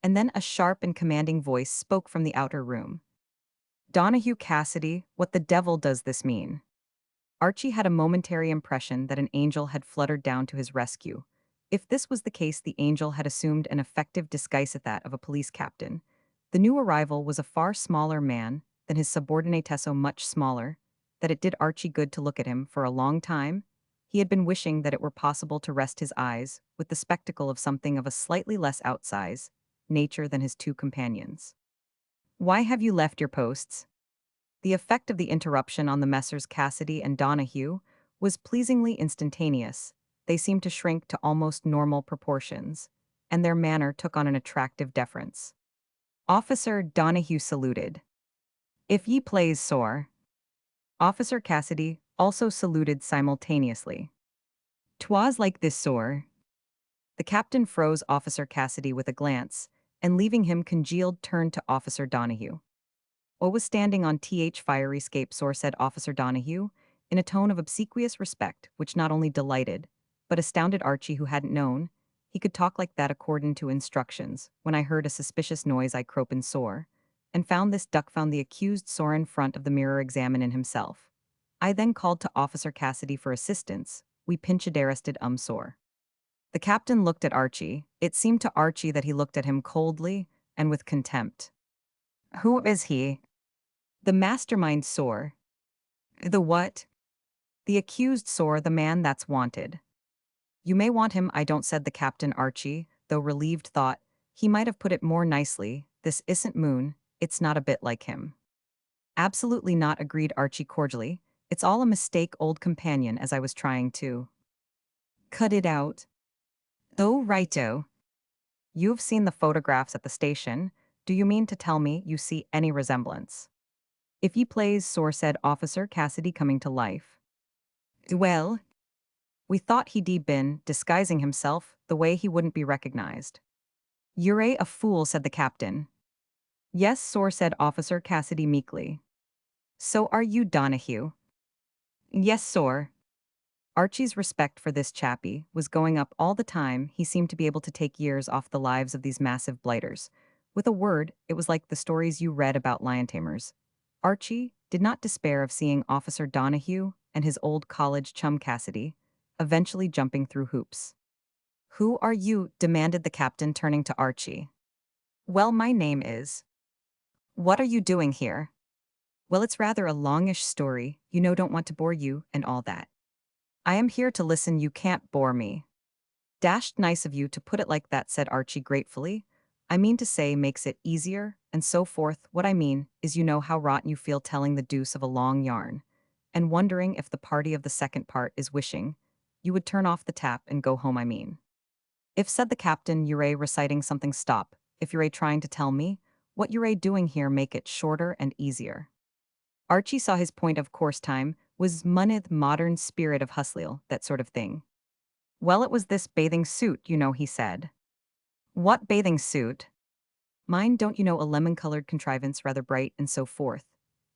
And then a sharp and commanding voice spoke from the outer room. Donahue Cassidy, what the devil does this mean? Archie had a momentary impression that an angel had fluttered down to his rescue. If this was the case, the angel had assumed an effective disguise at that of a police captain. The new arrival was a far smaller man than his subordinate, so much smaller that it did Archie good to look at him for a long time. He had been wishing that it were possible to rest his eyes with the spectacle of something of a slightly less outsize nature than his two companions. Why have you left your posts? The effect of the interruption on the Messrs. Cassidy and Donahue was pleasingly instantaneous. They seemed to shrink to almost normal proportions, and their manner took on an attractive deference. Officer Donahue saluted. If ye plaze, sor. Officer Cassidy also saluted simultaneously. 'Twas like this, sor. The captain froze Officer Cassidy with a glance, and leaving him congealed turned to Officer Donahue. "O was standing on fiery scape, sor," said Officer Donahue, in a tone of obsequious respect which not only delighted, but astounded Archie, who hadn't known he could talk like that according to instructions. When I heard a suspicious noise, I crope and sor, and found this duck found the accused sor in front of the mirror examinin' himself. I then called to Officer Cassidy for assistance. We pinchadarested sor. The captain looked at Archie. It seemed to Archie that he looked at him coldly and with contempt. Who is he? The mastermind, sor. The what? The accused, sor, the man that's wanted. You may want him, I don't, said the captain. Archie, though relieved, thought he might have put it more nicely. This isn't Moon, it's not a bit like him. Absolutely not, agreed Archie cordially. It's all a mistake, old companion, as I was trying to cut it out. Oh, righto. You've seen the photographs at the station. Do you mean to tell me you see any resemblance? If ye plaze, sor, said Officer Cassidy, coming to life. Well, we thought he'd been disguising himself the way he wouldn't be recognized. You're a fool, said the captain. Yes, sor, said Officer Cassidy meekly. So are you, Donahue? Yes, sor. Archie's respect for this chappie was going up all the time. He seemed to be able to take years off the lives of these massive blighters. With a word, it was like the stories you read about lion tamers. Archie did not despair of seeing Officer Donahue and his old college chum Cassidy eventually jumping through hoops. Who are you? Demanded the captain, turning to Archie. Well, my name is. What are you doing here? Well, it's rather a longish story, you know, don't want to bore you and all that. I am here to listen, you can't bore me. Dashed nice of you to put it like that, said Archie gratefully. I mean to say makes it easier, and so forth. What I mean is, you know how rotten you feel telling the deuce of a long yarn, and wondering if the party of the second part is wishing you would turn off the tap and go home, I mean. If, said the captain, you're reciting something, stop. If you're trying to tell me what you're doing here, make it shorter and easier. Archie saw his point. Of course, time was moneyth, modern spirit of hustle, that sort of thing. Well, it was this bathing suit, you know, he said. What bathing suit? Mine, don't you know, a lemon-colored contrivance, rather bright and so forth.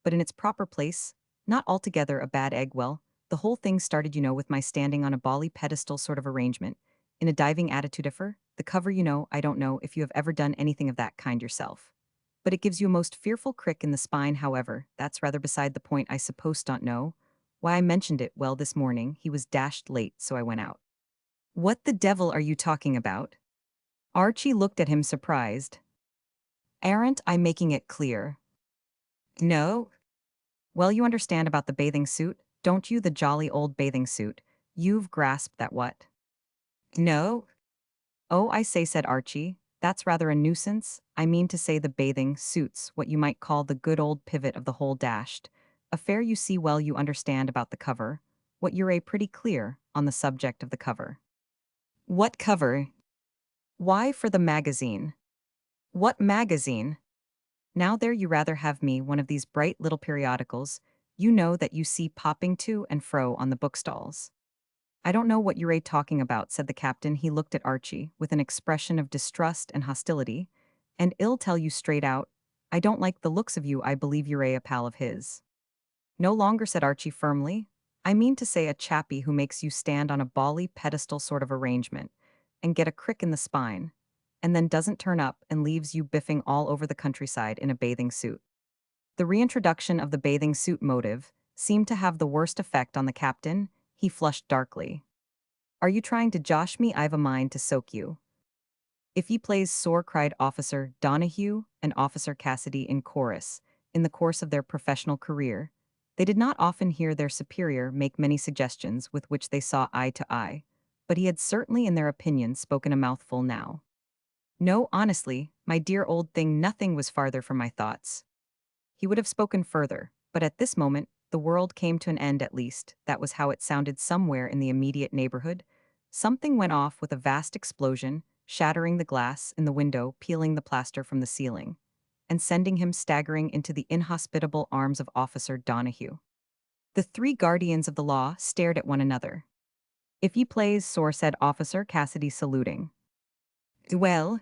But in its proper place, not altogether a bad egg. Well, the whole thing started, you know, with my standing on a bally pedestal sort of arrangement, in a diving attitude. The cover, you know, I don't know if you have ever done anything of that kind yourself. But it gives you a most fearful crick in the spine. However, that's rather beside the point. I suppose don't know why I mentioned it. Well, this morning he was dashed late, so I went out. What the devil are you talking about? Archie looked at him surprised. Aren't I making it clear? No? Well, you understand about the bathing suit, don't you? The jolly old bathing suit. You've grasped that, what? No? Oh, I say, said Archie. That's rather a nuisance. I mean to say the bathing suit's what you might call the good old pivot of the whole dashed affair. You see, well, you understand about the cover. What you're pretty clear on the subject of the cover. What cover? Why, for the magazine. What magazine? Now there you rather have me one of these bright little periodicals, you know, that you see popping to and fro on the bookstalls. I don't know what you're talking about, said the captain. He looked at Archie with an expression of distrust and hostility, and I'll tell you straight out, I don't like the looks of you. I believe you're a pal of his. No longer, said Archie firmly. I mean to say a chappie who makes you stand on a bally pedestal sort of arrangement. and get a crick in the spine, and then doesn't turn up and leaves you biffing all over the countryside in a bathing suit. The reintroduction of the bathing suit motive seemed to have the worst effect on the captain. He flushed darkly. Are you trying to josh me? I've a mind to soak you. If he plays sore, cried Officer Donahue and Officer Cassidy in chorus. In the course of their professional career, they did not often hear their superior make many suggestions with which they saw eye to eye, but he had certainly, in their opinion, spoken a mouthful now. No, honestly, my dear old thing, nothing was farther from my thoughts. He would have spoken further, but at this moment, the world came to an end at least. That was how it sounded somewhere in the immediate neighborhood. Something went off with a vast explosion, shattering the glass in the window, peeling the plaster from the ceiling, and sending him staggering into the inhospitable arms of Officer Donahue. The three guardians of the law stared at one another. If he plays sore, said Officer Cassidy, saluting. Well,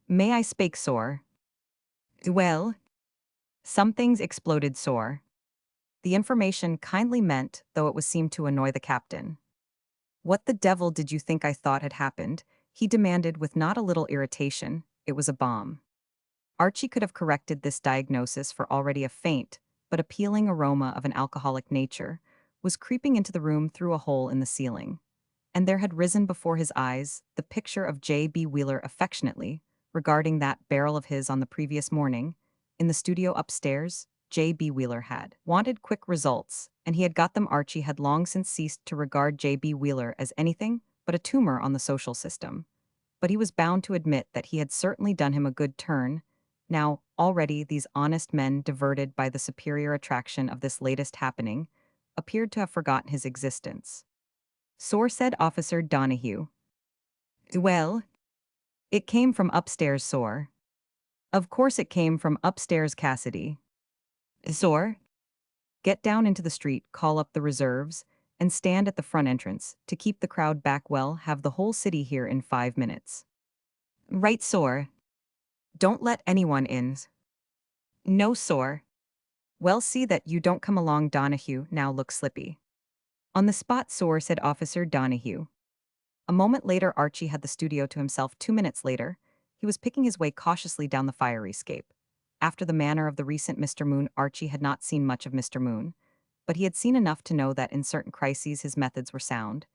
may I spake sore? Well, some things exploded sore. The information kindly meant, though it was seemed to annoy the captain. What the devil did you think I thought had happened? He demanded with not a little irritation. It was a bomb. Archie could have corrected this diagnosis, for already a faint, but appealing aroma of an alcoholic nature was creeping into the room through a hole in the ceiling. And there had risen before his eyes the picture of J.B. Wheeler affectionately regarding that barrel of his on the previous morning. In the studio upstairs, J.B. Wheeler had wanted quick results, and he had got them. Archie had long since ceased to regard J.B. Wheeler as anything but a tumor on the social system. But he was bound to admit that he had certainly done him a good turn. Now, already these honest men, diverted by the superior attraction of this latest happening, appeared to have forgotten his existence. Sore, said Officer Donahue. Well, it came from upstairs, Sore. Of course it came from upstairs, Cassidy. Sore, get down into the street, call up the reserves, and stand at the front entrance to keep the crowd back. Well, have the whole city here in 5 minutes. Right, Sore. Don't let anyone in. No, Sore. Well, see that you don't come along. Donahue now look slippy. On the spot, Sore, said Officer Donahue. A moment later, Archie had the studio to himself. 2 minutes later, he was picking his way cautiously down the fire escape. After the manner of the recent Mr. Moon, Archie had not seen much of Mr. Moon, but he had seen enough to know that in certain crises his methods were sound,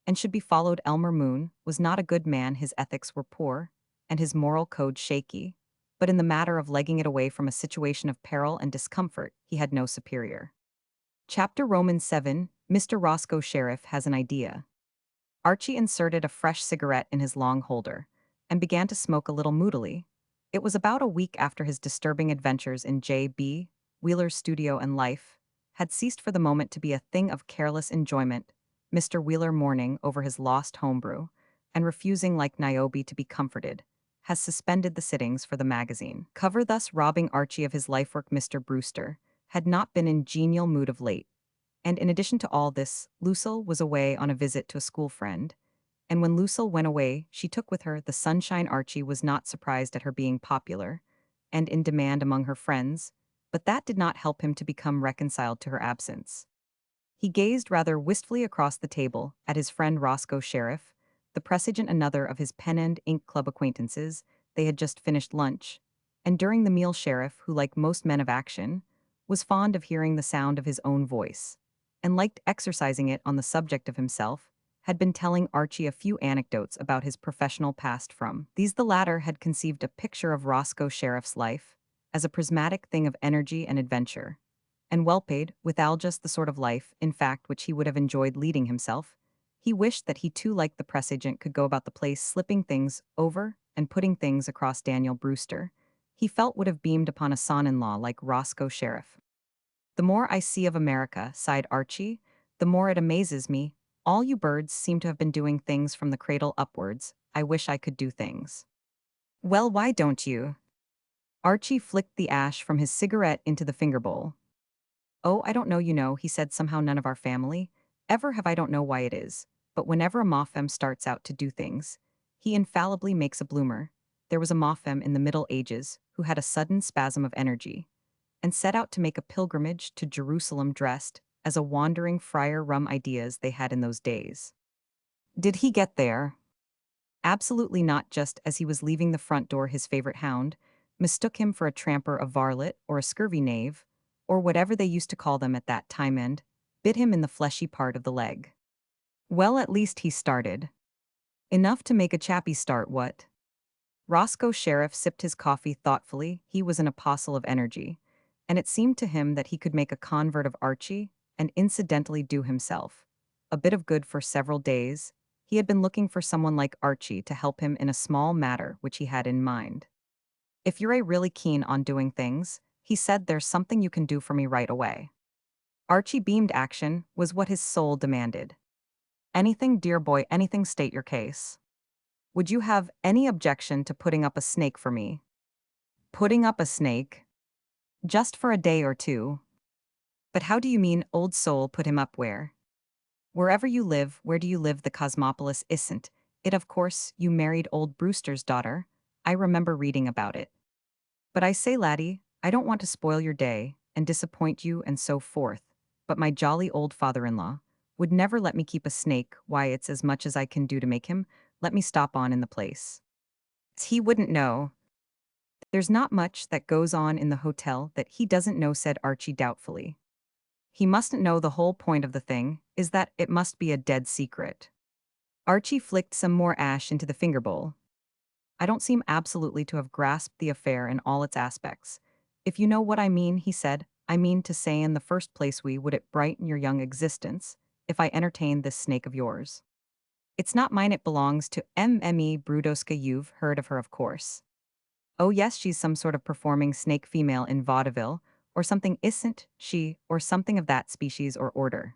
and should be followed. Elmer Moon was not a good man, his ethics were poor, and his moral code shaky, but in the matter of legging it away from a situation of peril and discomfort, he had no superior. Chapter Romans 7, Mr. Roscoe Sheriff has an idea. Archie inserted a fresh cigarette in his long holder and began to smoke a little moodily. It was about a week after his disturbing adventures in J.B. Wheeler's studio, and life had ceased for the moment to be a thing of careless enjoyment. Mr. Wheeler, mourning over his lost homebrew and refusing like Niobe to be comforted, has suspended the sittings for the magazine cover, thus robbing Archie of his lifework. Mr. Brewster had not been in genial mood of late, and in addition to all this, Lucille was away on a visit to a school friend, and when Lucille went away, she took with her the sunshine. Archie was not surprised at her being popular and in demand among her friends, but that did not help him to become reconciled to her absence. He gazed rather wistfully across the table at his friend Roscoe Sheriff, the presagient another of his pen and ink club acquaintances. They had just finished lunch, and during the meal Sheriff, who like most men of action, was fond of hearing the sound of his own voice, and liked exercising it on the subject of himself, had been telling Archie a few anecdotes about his professional past. From these the latter had conceived a picture of Roscoe Sheriff's life as a prismatic thing of energy and adventure, and well paid, withal just the sort of life, in fact, which he would have enjoyed leading himself. He wished that he too, like the press agent, could go about the place slipping things over and putting things across. Daniel Brewster, he felt, would have beamed upon a son-in-law like Roscoe Sheriff. The more I see of America, sighed Archie, the more it amazes me. All you birds seem to have been doing things from the cradle upwards. I wish I could do things. Well, why don't you? Archie flicked the ash from his cigarette into the finger bowl. Oh, I don't know, he said. Somehow none of our family ever have. I don't know why it is, but whenever a Moffem starts out to do things, he infallibly makes a bloomer. There was a Moffem in the Middle Ages who had a sudden spasm of energy and set out to make a pilgrimage to Jerusalem dressed as a wandering friar. Rum ideas they had in those days. Did he get there? Absolutely not. Just as he was leaving the front door, his favorite hound mistook him for a tramper, a varlet, or a scurvy knave, or whatever they used to call them at that time, and bit him in the fleshy part of the leg. Well, at least he started. Enough to make a chappie start, what? Roscoe Sheriff sipped his coffee thoughtfully. He was an apostle of energy, and it seemed to him that he could make a convert of Archie and incidentally do himself a bit of good for several days. He had been looking for someone like Archie to help him in a small matter which he had in mind. If you're really keen on doing things, he said, there's something you can do for me right away. Archie beamed. Action was what his soul demanded. Anything, dear boy, anything. State your case. Would you have any objection to putting up a snake for me? Putting up a snake? Just for a day or two? But how do you mean, old soul? Put him up where? Wherever you live. Where do you live? The Cosmopolis isn't it? Of course, you married old Brewster's daughter. I remember reading about it. But I say, laddie, I don't want to spoil your day and disappoint you and so forth, but my jolly old father-in-law would never let me keep a snake. Why, it's as much as I can do to make him let me stop on in the place. He wouldn't know. There's not much that goes on in the hotel that he doesn't know, said Archie doubtfully. He mustn't know. The whole point of the thing is that it must be a dead secret. Archie flicked some more ash into the finger bowl. I don't seem absolutely to have grasped the affair in all its aspects. If you know what I mean, he said, I mean to say, in the first place, would it brighten your young existence if I entertained this snake of yours? It's not mine, it belongs to Mme Brudoska. You've heard of her, of course. Oh yes, she's some sort of performing snake female in vaudeville, or something, isn't she, or something of that species or order.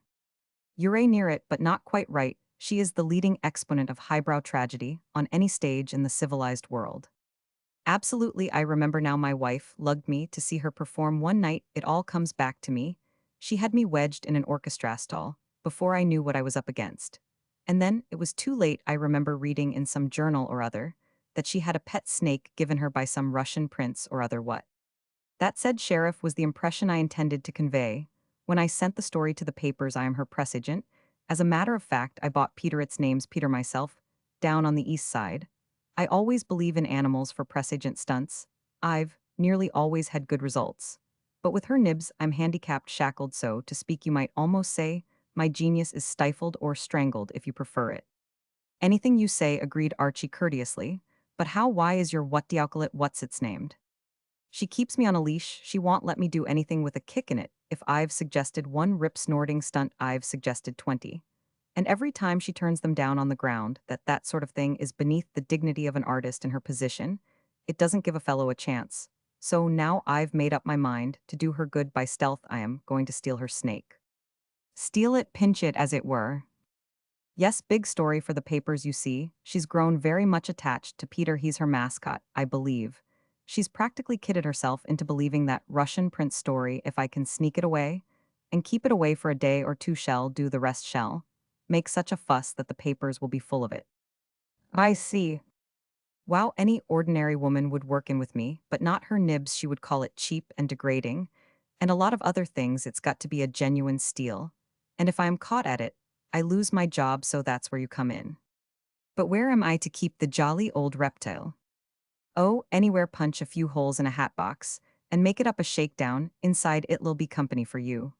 You're near it, but not quite right. She is the leading exponent of highbrow tragedy on any stage in the civilized world. Absolutely, I remember now. My wife lugged me to see her perform one night. It all comes back to me. She had me wedged in an orchestra stall before I knew what I was up against. And then it was too late. I remember reading in some journal or other that she had a pet snake given her by some Russian prince or other. What? That, said Sheriff, was the impression I intended to convey when I sent the story to the papers. I am her press agent. As a matter of fact, I bought Peter, its name's Peter myself, down on the east side. I always believe in animals for press agent stunts. I've nearly always had good results. But with her nibs, I'm handicapped, shackled, so to speak. You might almost say my genius is stifled or strangled, if you prefer it. Anything you say, agreed Archie courteously. But how? Why is your what dialculate what's it's named? She keeps me on a leash. She won't let me do anything with a kick in it. If I've suggested one rip snorting stunt, I've suggested 20. And every time she turns them down on the ground that sort of thing is beneath the dignity of an artist in her position. It doesn't give a fellow a chance. So now I've made up my mind to do her good by stealth. I am going to steal her snake. Steal it, pinch it, as it were. Yes, big story for the papers, you see. She's grown very much attached to Peter. He's her mascot, I believe. She's practically kidded herself into believing that Russian prince story. If I can sneak it away and keep it away for a day or two, shall do. The rest shall make such a fuss that the papers will be full of it. I see. Wow, any ordinary woman would work in with me, but not her nibs. She would call it cheap and degrading, and a lot of other things. It's got to be a genuine steal. And if I am caught at it, I lose my job, so that's where you come in. But where am I to keep the jolly old reptile? Oh, anywhere. Punch a few holes in a hat box and make it up a shakedown. Inside it'll be company for you.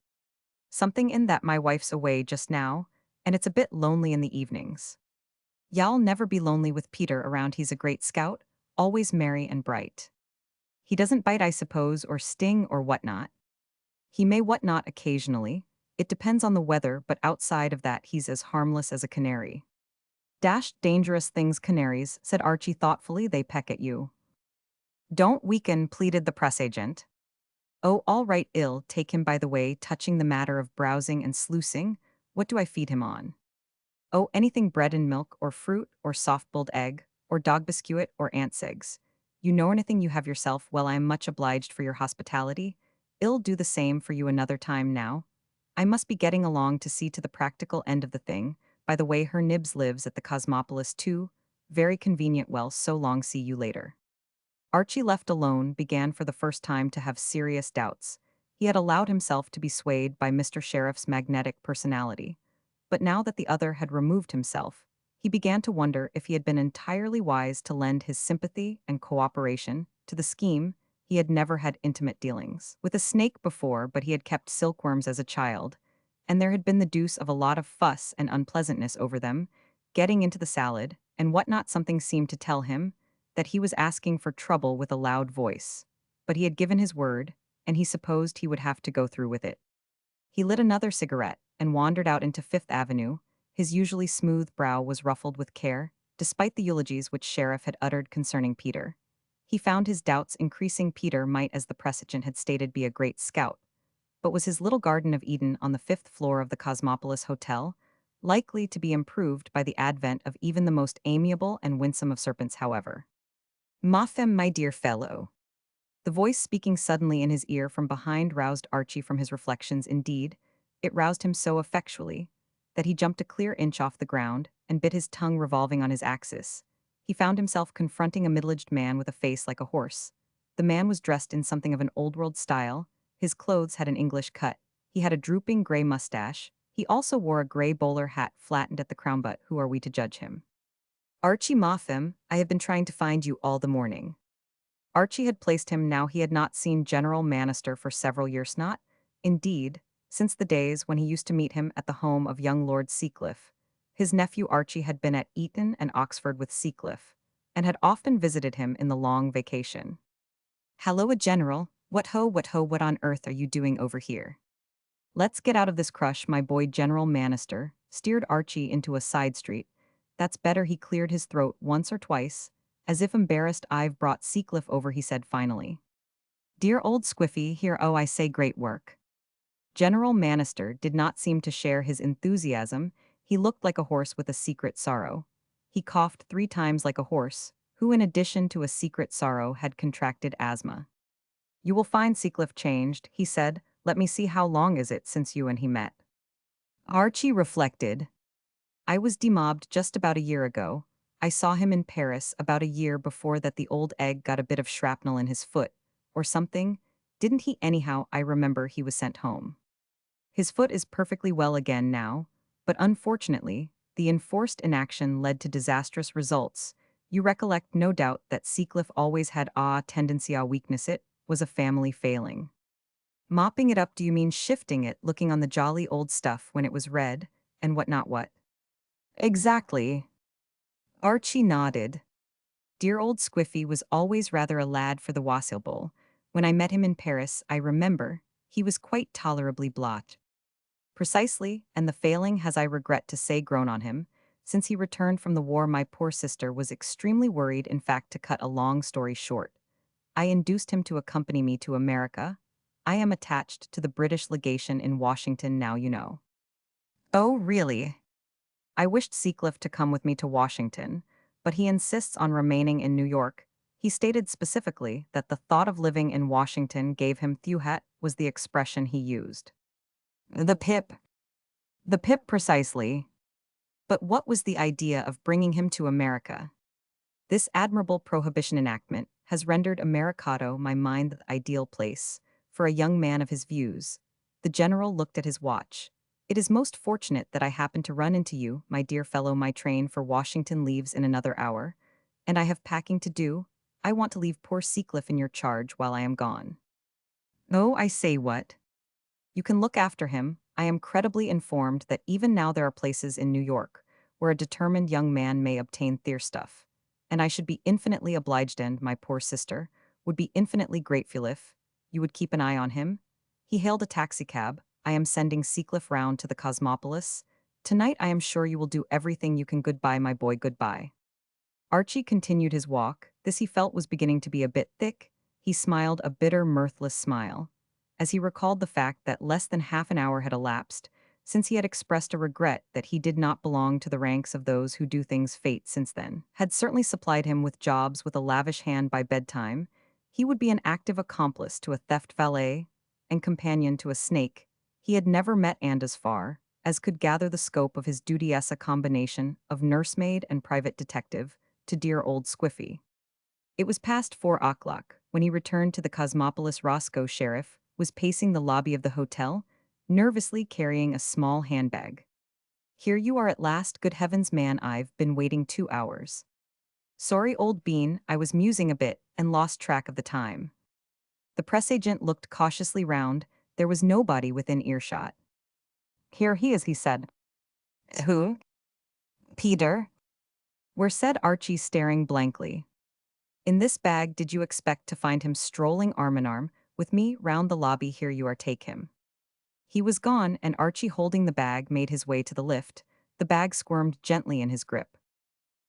Something in that. My wife's away just now, and it's a bit lonely in the evenings. Y'all never be lonely with Peter around. He's a great scout, always merry and bright. He doesn't bite, I suppose, or sting or whatnot. He may whatnot occasionally. It depends on the weather, but outside of that he's as harmless as a canary. Dashed dangerous things, canaries, said Archie thoughtfully. They peck at you. Don't weaken, pleaded the press agent. Oh, all right, ill take him. By the way, touching the matter of browsing and sluicing, what do I feed him on? Oh, anything, bread and milk, or fruit, or soft-boiled egg, or dog biscuit, or ants' eggs. You know anything you have yourself? Well, I am much obliged for your hospitality. I'll do the same for you another time now. I must be getting along to see to the practical end of the thing. By the way, her nibs lives at the Cosmopolis too. Very convenient. Well, so long, see you later. Archie, left alone, began for the first time to have serious doubts. He had allowed himself to be swayed by Mr. Sheriff's magnetic personality. But now that the other had removed himself, He began to wonder if he had been entirely wise to lend his sympathy and cooperation to the scheme. He had never had intimate dealings with a snake before, but he had kept silkworms as a child, and there had been the deuce of a lot of fuss and unpleasantness over them, getting into the salad, and whatnot. Something seemed to tell him that he was asking for trouble with a loud voice. But he had given his word, and he supposed he would have to go through with it. He lit another cigarette and wandered out into Fifth Avenue. His usually smooth brow was ruffled with care, despite the eulogies which Sheriff had uttered concerning Peter. He found his doubts increasing. Peter might, as the presagent had stated, be a great scout, but was his little Garden of Eden on the fifth floor of the Cosmopolis Hotel likely to be improved by the advent of even the most amiable and winsome of serpents, however? "Mafem, my dear fellow." The voice speaking suddenly in his ear from behind roused Archie from his reflections. Indeed, it roused him so effectually that he jumped a clear inch off the ground and bit his tongue revolving on his axis. He found himself confronting a middle-aged man with a face like a horse. The man was dressed in something of an old-world style. His clothes had an English cut. He had a drooping gray mustache. He also wore a gray bowler hat flattened at the crown. But who are we to judge him? "Archie Moffam, I have been trying to find you all the morning." Archie had placed him now. He had not seen General Manister for several years, not, indeed, since the days when he used to meet him at the home of young Lord Seacliff. His nephew Archie had been at Eton and Oxford with Seacliff, and had often visited him in the long vacation. "Halloa, General, what ho, what on earth are you doing over here?" "Let's get out of this crush, my boy." General Manister steered Archie into a side street. "That's better." He cleared his throat once or twice, as if embarrassed. "I've brought Seacliff over," he said finally. "Dear old Squiffy here. Oh, I say, great work." General Manister did not seem to share his enthusiasm. He looked like a horse with a secret sorrow. He coughed 3 times like a horse, who in addition to a secret sorrow had contracted asthma. "You will find Seacliff changed," he said. "Let me see, how long is it since you and he met?" Archie reflected. "I was demobbed just about a year ago. I saw him in Paris about a year before that. The old egg got a bit of shrapnel in his foot, or something, didn't he? Anyhow, I remember he was sent home. His foot is perfectly well again now, but unfortunately, the enforced inaction led to disastrous results. You recollect, no doubt, that Seacliff always had a tendency, a weakness. It was a family failing." "Mopping it up? Do you mean shifting it, looking on the jolly old stuff when it was red, and whatnot?" "What?" "Exactly." Archie nodded. "Dear old Squiffy was always rather a lad for the wassail bowl. When I met him in Paris, I remember, he was quite tolerably blot." "Precisely, and the failing has, I regret to say, grown on him. Since he returned from the war, my poor sister was extremely worried. In fact, to cut a long story short, I induced him to accompany me to America. I am attached to the British legation in Washington now, you know." "Oh, really?" "I wished Seacliff to come with me to Washington, but he insists on remaining in New York. He stated specifically that the thought of living in Washington gave him thuhat, was the expression he used." "The pip." "The pip, precisely. But what was the idea of bringing him to America? This admirable prohibition enactment has rendered Americado, my mind, the ideal place for a young man of his views." The general looked at his watch. "It is most fortunate that I happened to run into you, my dear fellow. My train for Washington leaves in another hour, and I have packing to do. I want to leave poor Seacliff in your charge while I am gone." "Oh, I say, what?" "You can look after him. I am credibly informed that even now there are places in New York where a determined young man may obtain their stuff, and I should be infinitely obliged, and my poor sister would be infinitely grateful if you would keep an eye on him." He hailed a taxicab. "I am sending Seacliff round to the Cosmopolis tonight. I am sure you will do everything you can. Goodbye, my boy, goodbye." Archie continued his walk. This, he felt, was beginning to be a bit thick. He smiled a bitter, mirthless smile, as he recalled the fact that less than half an hour had elapsed since he had expressed a regret that he did not belong to the ranks of those who do things. Fate, since then, had certainly supplied him with jobs with a lavish hand. By bedtime, he would be an active accomplice to a theft, valet, and companion to a snake. He had never met, and as far as could gather the scope of his duty as a combination of nursemaid and private detective to dear old Squiffy. It was past 4 o'clock when he returned to the Cosmopolis. Roscoe Sheriff was pacing the lobby of the hotel, nervously carrying a small handbag. Here you are at last, good heavens, man, I've been waiting 2 hours. Sorry, old bean, I was musing a bit and lost track of the time. The press agent looked cautiously round. There was nobody within earshot. Here he is, he said. Who? Peter? Where, said Archie, staring blankly. In this bag did you expect to find him strolling arm in arm with me round the lobby? Here you are, take him. He was gone, and Archie, holding the bag, made his way to the lift. The bag squirmed gently in his grip.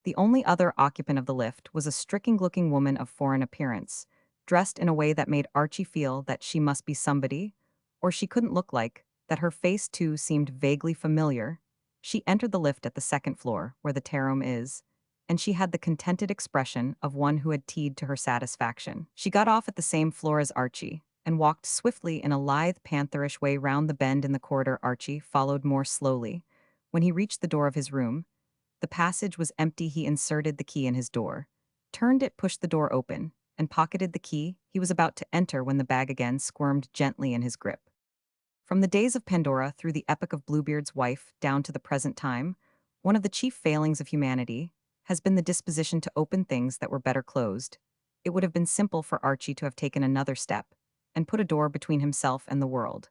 The only other occupant of the lift was a stricken-looking woman of foreign appearance, dressed in a way that made Archie feel that she must be somebody, or she couldn't look like, that her face too seemed vaguely familiar. She entered the lift at the second floor, where the tea room is, and she had the contented expression of one who had teed to her satisfaction. She got off at the same floor as Archie, and walked swiftly in a lithe, pantherish way round the bend in the corridor. Archie followed more slowly. When he reached the door of his room, the passage was empty. He inserted the key in his door, turned it, pushed the door open, and pocketed the key. He was about to enter when the bag again squirmed gently in his grip. From the days of Pandora through the epic of Bluebeard's wife down to the present time, one of the chief failings of humanity has been the disposition to open things that were better closed. It would have been simple for Archie to have taken another step and put a door between himself and the world.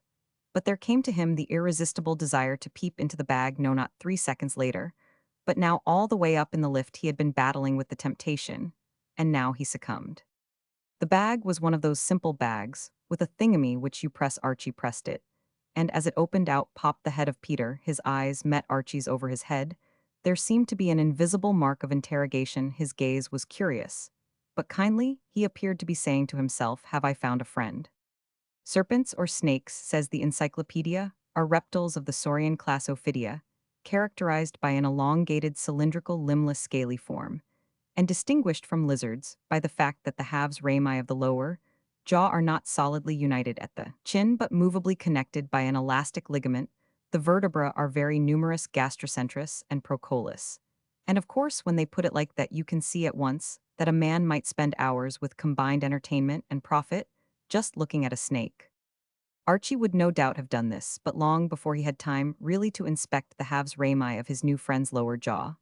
But there came to him the irresistible desire to peep into the bag. No, not 3 seconds later, but now all the way up in the lift he had been battling with the temptation, and now he succumbed. The bag was one of those simple bags, with a thingamy which you press. Archie pressed it, and as it opened out popped the head of Peter. His eyes met Archie's over his head. There seemed to be an invisible mark of interrogation. His gaze was curious, but kindly. He appeared to be saying to himself, have I found a friend? Serpents or snakes, says the encyclopedia, are reptiles of the saurian class Ophidia, characterized by an elongated cylindrical limbless scaly form, and distinguished from lizards by the fact that the halves rami of the lower jaw are not solidly united at the chin but movably connected by an elastic ligament. The vertebrae are very numerous, gastrocentris and procollis. And of course, when they put it like that, you can see at once that a man might spend hours with combined entertainment and profit just looking at a snake. Archie would no doubt have done this, but long before he had time really to inspect the halves rami of his new friend's lower jaw,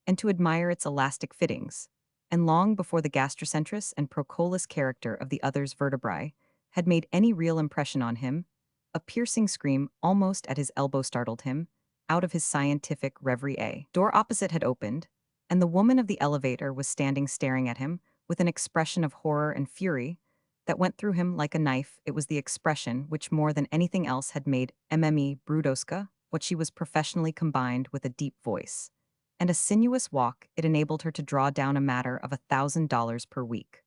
and to admire its elastic fittings, and long before the gastrocentris and procollis character of the other's vertebrae had made any real impression on him, a piercing scream almost at his elbow startled him out of his scientific reverie. A door opposite had opened, and the woman of the elevator was standing staring at him with an expression of horror and fury that went through him like a knife. It was the expression which more than anything else had made Mme Brudoska what she was professionally, combined with a deep voice and a sinuous walk. It enabled her to draw down a matter of $1,000 per week.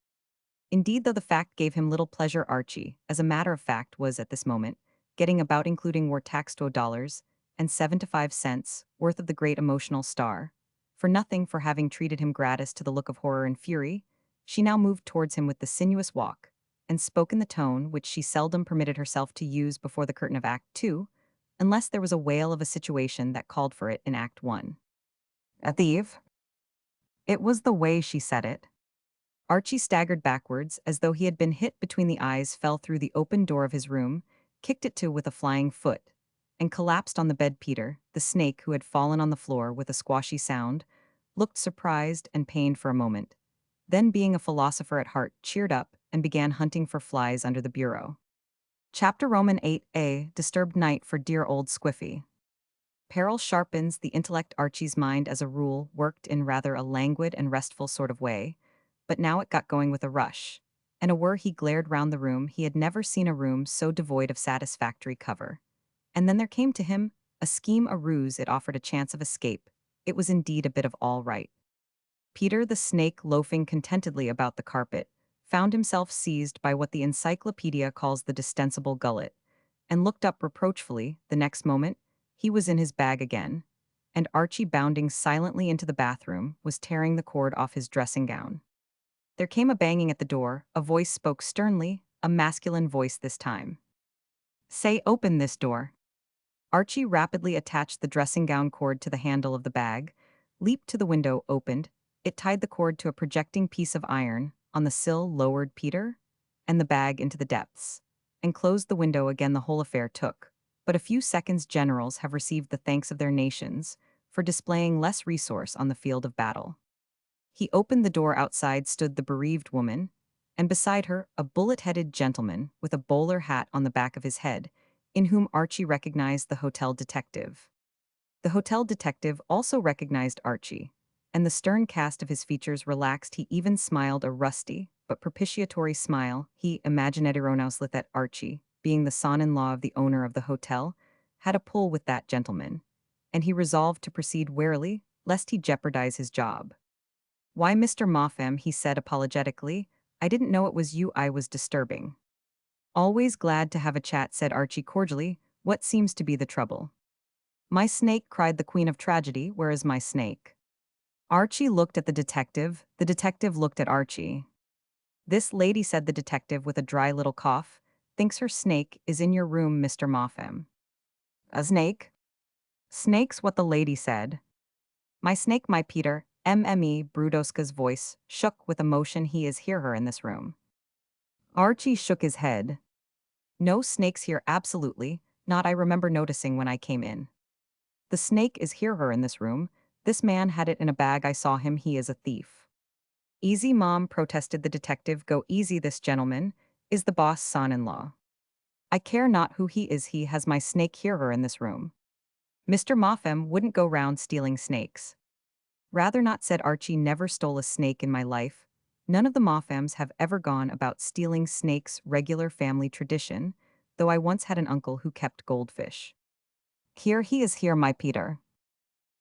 Indeed, though the fact gave him little pleasure, Archie, as a matter of fact, was at this moment getting about, including war tax, $2.75 worth of the great emotional star, for nothing for having treated him gratis. To the look of horror and fury, she now moved towards him with the sinuous walk, and spoke in the tone which she seldom permitted herself to use before the curtain of Act 2, unless there was a wail of a situation that called for it in Act 1. A thief? It was the way she said it. Archie staggered backwards as though he had been hit between the eyes, fell through the open door of his room, kicked it to with a flying foot, and collapsed on the bed. Peter, the snake who had fallen on the floor with a squashy sound, looked surprised and pained for a moment, then, being a philosopher at heart, cheered up and began hunting for flies under the bureau. Chapter Roman 8a, Disturbed Night for Dear Old Squiffy. Peril sharpens the intellect. Archie's mind, as a rule, worked in rather a languid and restful sort of way, but now it got going with a rush, and he glared round the room. He had never seen a room so devoid of satisfactory cover. And then there came to him a scheme, a ruse. It offered a chance of escape. It was indeed a bit of all right. Peter, the snake, loafing contentedly about the carpet, found himself seized by what the encyclopedia calls the distensible gullet, and looked up reproachfully. The next moment, he was in his bag again, and Archie, bounding silently into the bathroom, was tearing the cord off his dressing gown. There came a banging at the door. A voice spoke sternly, a masculine voice this time. Say, open this door. Archie rapidly attached the dressing gown cord to the handle of the bag, leaped to the window, opened it, tied the cord to a projecting piece of iron on the sill, lowered Peter and the bag into the depths, and closed the window again. The whole affair took but a few seconds generals have received the thanks of their nations for displaying less resource on the field of battle. He opened the door. Outside stood the bereaved woman, and beside her, a bullet-headed gentleman with a bowler hat on the back of his head, in whom Archie recognized the hotel detective. The hotel detective also recognized Archie, and the stern cast of his features relaxed. He even smiled a rusty, but propitiatory smile. He Wodehouse that Archie, being the son-in-law of the owner of the hotel, had a pull with that gentleman, and he resolved to proceed warily, lest he jeopardize his job. "Why, Mr. Moffam," he said apologetically, "I didn't know it was you I was disturbing." "Always glad to have a chat," said Archie cordially. "What seems to be the trouble?" "My snake," cried the Queen of Tragedy. "Where is my snake?" Archie looked at the detective looked at Archie. "This lady," said the detective with a dry little cough, "thinks her snake is in your room, Mr. Moffam." "A snake?" "Snake's what the lady said." "My snake, my Peter." Brudoska's voice shook with emotion. "He is her in this room." Archie shook his head. "No snakes here, absolutely not. I remember noticing when I came in. The snake is her in this room. This man had it in a bag. I saw him. He is a thief." "Easy, Mom," protested the detective. "Go easy. This gentleman is the boss' son-in-law. I care not who he is. He has my snake her in this room. Mr. Moffam wouldn't go round stealing snakes." "Rather not," said Archie. "Never stole a snake in my life. None of the Moffams have ever gone about stealing snakes, regular family tradition, though I once had an uncle who kept goldfish." He is here, my Peter."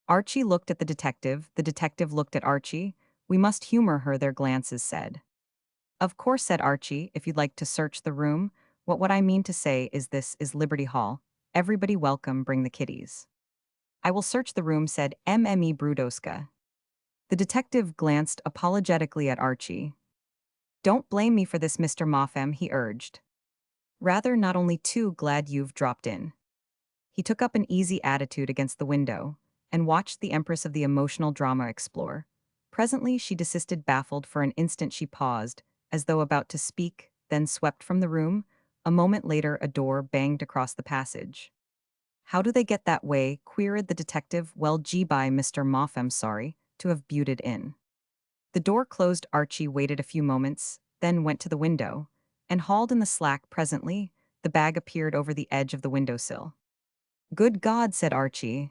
Archie looked at the detective looked at Archie. "We must humor her," their glances said. "Of course," said Archie, "if you'd like to search the room. What I mean to say is this is Liberty Hall. Everybody welcome, bring the kiddies." "I will search the room," said Brudoska. The detective glanced apologetically at Archie. "Don't blame me for this, Mr. Moffam," he urged. "Rather, not only too glad you've dropped in." He took up an easy attitude against the window and watched the empress of the emotional drama explore. Presently she desisted, baffled. For an instant she paused, as though about to speak, then swept from the room. A moment later a door banged across the passage. "How do they get that way?" queried the detective. "Well, gee, by Mr. Moffam, sorry to have butted in." The door closed. Archie waited a few moments, then went to the window, and hauled in the slack. Presently, the bag appeared over the edge of the windowsill. "Good God," said Archie.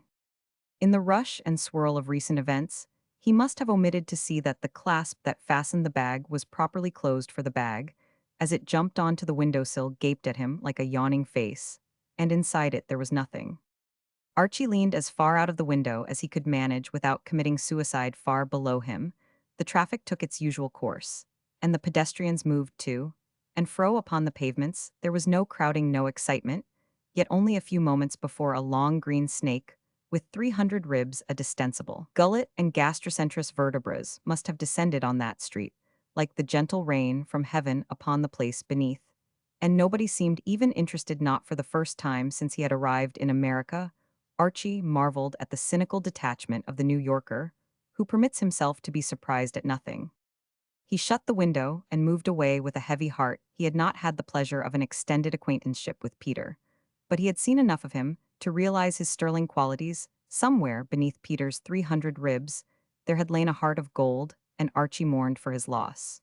In the rush and swirl of recent events, he must have omitted to see that the clasp that fastened the bag was properly closed, for the bag, as it jumped onto the windowsill, gaped at him like a yawning face, and inside it there was nothing. Archie leaned as far out of the window as he could manage without committing suicide. Far below him, the traffic took its usual course, and the pedestrians moved to and fro upon the pavements. There was no crowding, no excitement, yet only a few moments before a long green snake, with 300 ribs, a distensible gullet, and gastrocentrous vertebras, must have descended on that street, like the gentle rain from heaven upon the place beneath. And nobody seemed even interested. Not for the first time since he had arrived in America, Archie marveled at the cynical detachment of the New Yorker, who permits himself to be surprised at nothing. He shut the window and moved away with a heavy heart. He had not had the pleasure of an extended acquaintanceship with Peter, but he had seen enough of him to realize his sterling qualities. Somewhere beneath Peter's 300 ribs, there had lain a heart of gold, and Archie mourned for his loss.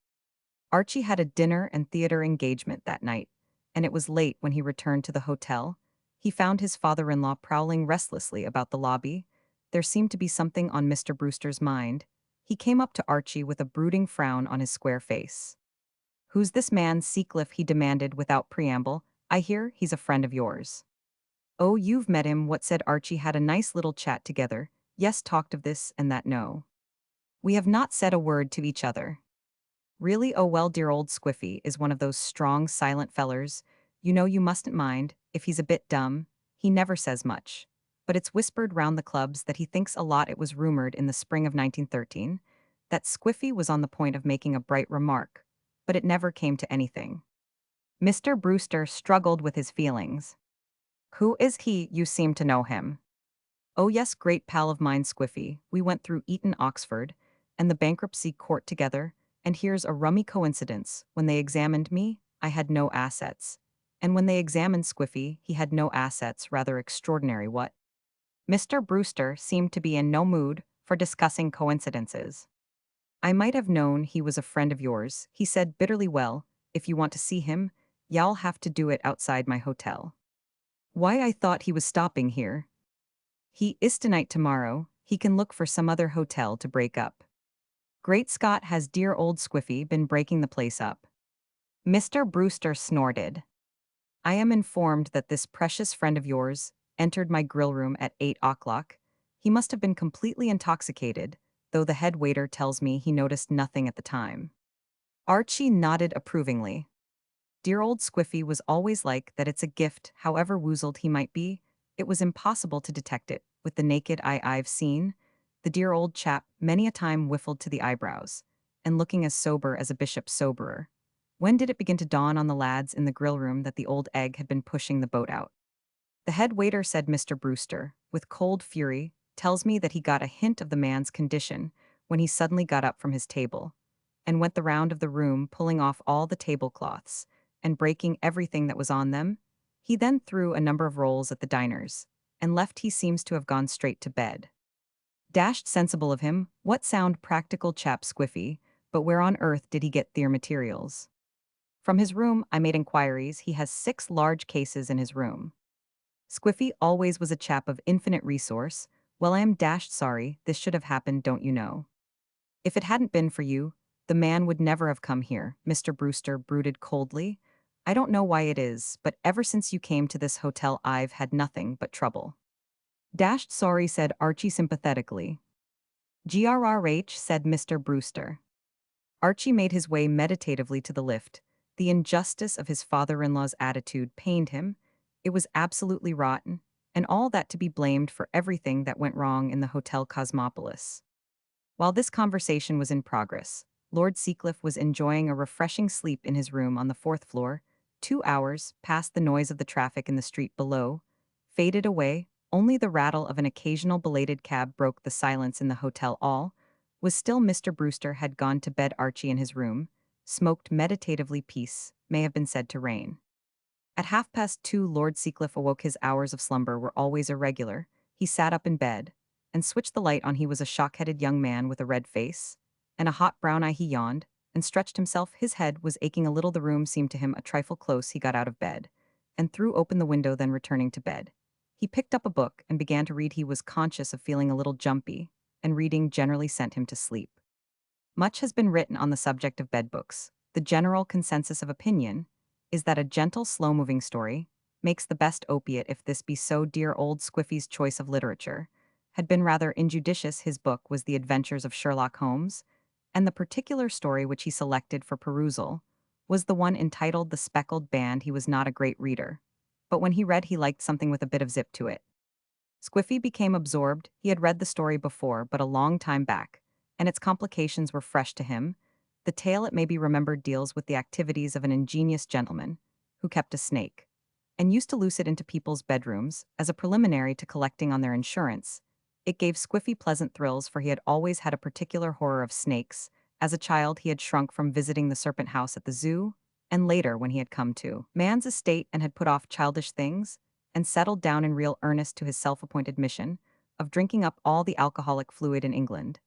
Archie had a dinner and theater engagement that night, and it was late when he returned to the hotel. He found his father-in-law prowling restlessly about the lobby. There seemed to be something on Mr. Brewster's mind. He came up to Archie with a brooding frown on his square face. "Who's this man, Seacliff?" he demanded without preamble. "I hear he's a friend of yours." "Oh, you've met him." What said Archie? "Had a nice little chat together. Yes, talked of this and that. No, we have not said a word to each other." "Really? Oh well, dear old Squiffy is one of those strong, silent fellers. You know, you mustn't mind if he's a bit dumb. He never says much. But it's whispered round the clubs that he thinks a lot." It was rumored in the spring of 1913 that Squiffy was on the point of making a bright remark, but it never came to anything. Mr. Brewster struggled with his feelings. "Who is he? You seem to know him." "Oh yes, great pal of mine, Squiffy. We went through Eton, Oxford, and the bankruptcy court together. And here's a rummy coincidence. When they examined me, I had no assets. And when they examined Squiffy, he had no assets, rather extraordinary what? Mr. Brewster seemed to be in no mood for discussing coincidences. I might have known he was a friend of yours, he said bitterly. Well, if you want to see him, y'all have to do it outside my hotel. Why, I thought he was stopping here. He is tonight tomorrow, he can look for some other hotel to break up. Great Scott, has dear old Squiffy been breaking the place up? Mr. Brewster snorted. I am informed that this precious friend of yours entered my grill room at 8 o'clock. He must have been completely intoxicated, though the head waiter tells me he noticed nothing at the time. Archie nodded approvingly. Dear old Squiffy was always like that. It's a gift, however woozled he might be. It was impossible to detect it with the naked eye. I've seen the dear old chap many a time whiffled to the eyebrows, and looking as sober as a bishop's soberer. When did it begin to dawn on the lads in the grill room that the old egg had been pushing the boat out? The head waiter, said Mr. Brewster, with cold fury, tells me that he got a hint of the man's condition when he suddenly got up from his table and went the round of the room, pulling off all the tablecloths and breaking everything that was on them. He then threw a number of rolls at the diners and left. He seems to have gone straight to bed. Dashed sensible of him, what sound practical chap Squiffy, but where on earth did he get their materials? From his room, I made inquiries. He has 6 large cases in his room. Squiffy always was a chap of infinite resource. Well, I am dashed sorry this should have happened, don't you know? If it hadn't been for you, the man would never have come here, Mr. Brewster brooded coldly. I don't know why it is, but ever since you came to this hotel, I've had nothing but trouble. Dashed sorry, said Archie sympathetically. GRRH, said Mr. Brewster. Archie made his way meditatively to the lift. The injustice of his father-in-law's attitude pained him. It was absolutely rotten, and all that to be blamed for everything that went wrong in the Hotel Cosmopolis. While this conversation was in progress, Lord Seacliff was enjoying a refreshing sleep in his room on the 4th floor. 2 hours past the noise of the traffic in the street below faded away. Only the rattle of an occasional belated cab broke the silence in the hotel. All was still. Mr. Brewster had gone to bed. Archie in his room smoked meditatively. Peace may have been said to reign. At 2:30, Lord Seacliff awoke. His hours of slumber were always irregular. He sat up in bed and switched the light on. He was a shock-headed young man with a red face and a hot brown eye. He yawned and stretched himself. His head was aching a little. The room seemed to him a trifle close. He got out of bed and threw open the window, then returning to bed, he picked up a book and began to read. He was conscious of feeling a little jumpy, and reading generally sent him to sleep. Much has been written on the subject of bed books. The general consensus of opinion is that a gentle, slow-moving story makes the best opiate. If this be so, dear old Squiffy's choice of literature had been rather injudicious. His book was The Adventures of Sherlock Holmes, and the particular story which he selected for perusal was the one entitled The Speckled Band. He was not a great reader, but when he read, he liked something with a bit of zip to it. Squiffy became absorbed. He had read the story before, but a long time back, and its complications were fresh to him. The tale, it may be remembered, deals with the activities of an ingenious gentleman who kept a snake and used to loose it into people's bedrooms as a preliminary to collecting on their insurance. It gave Squiffy pleasant thrills, for he had always had a particular horror of snakes. As a child, he had shrunk from visiting the serpent house at the zoo, and later, when he had come to man's estate and had put off childish things and settled down in real earnest to his self-appointed mission of drinking up all the alcoholic fluid in England,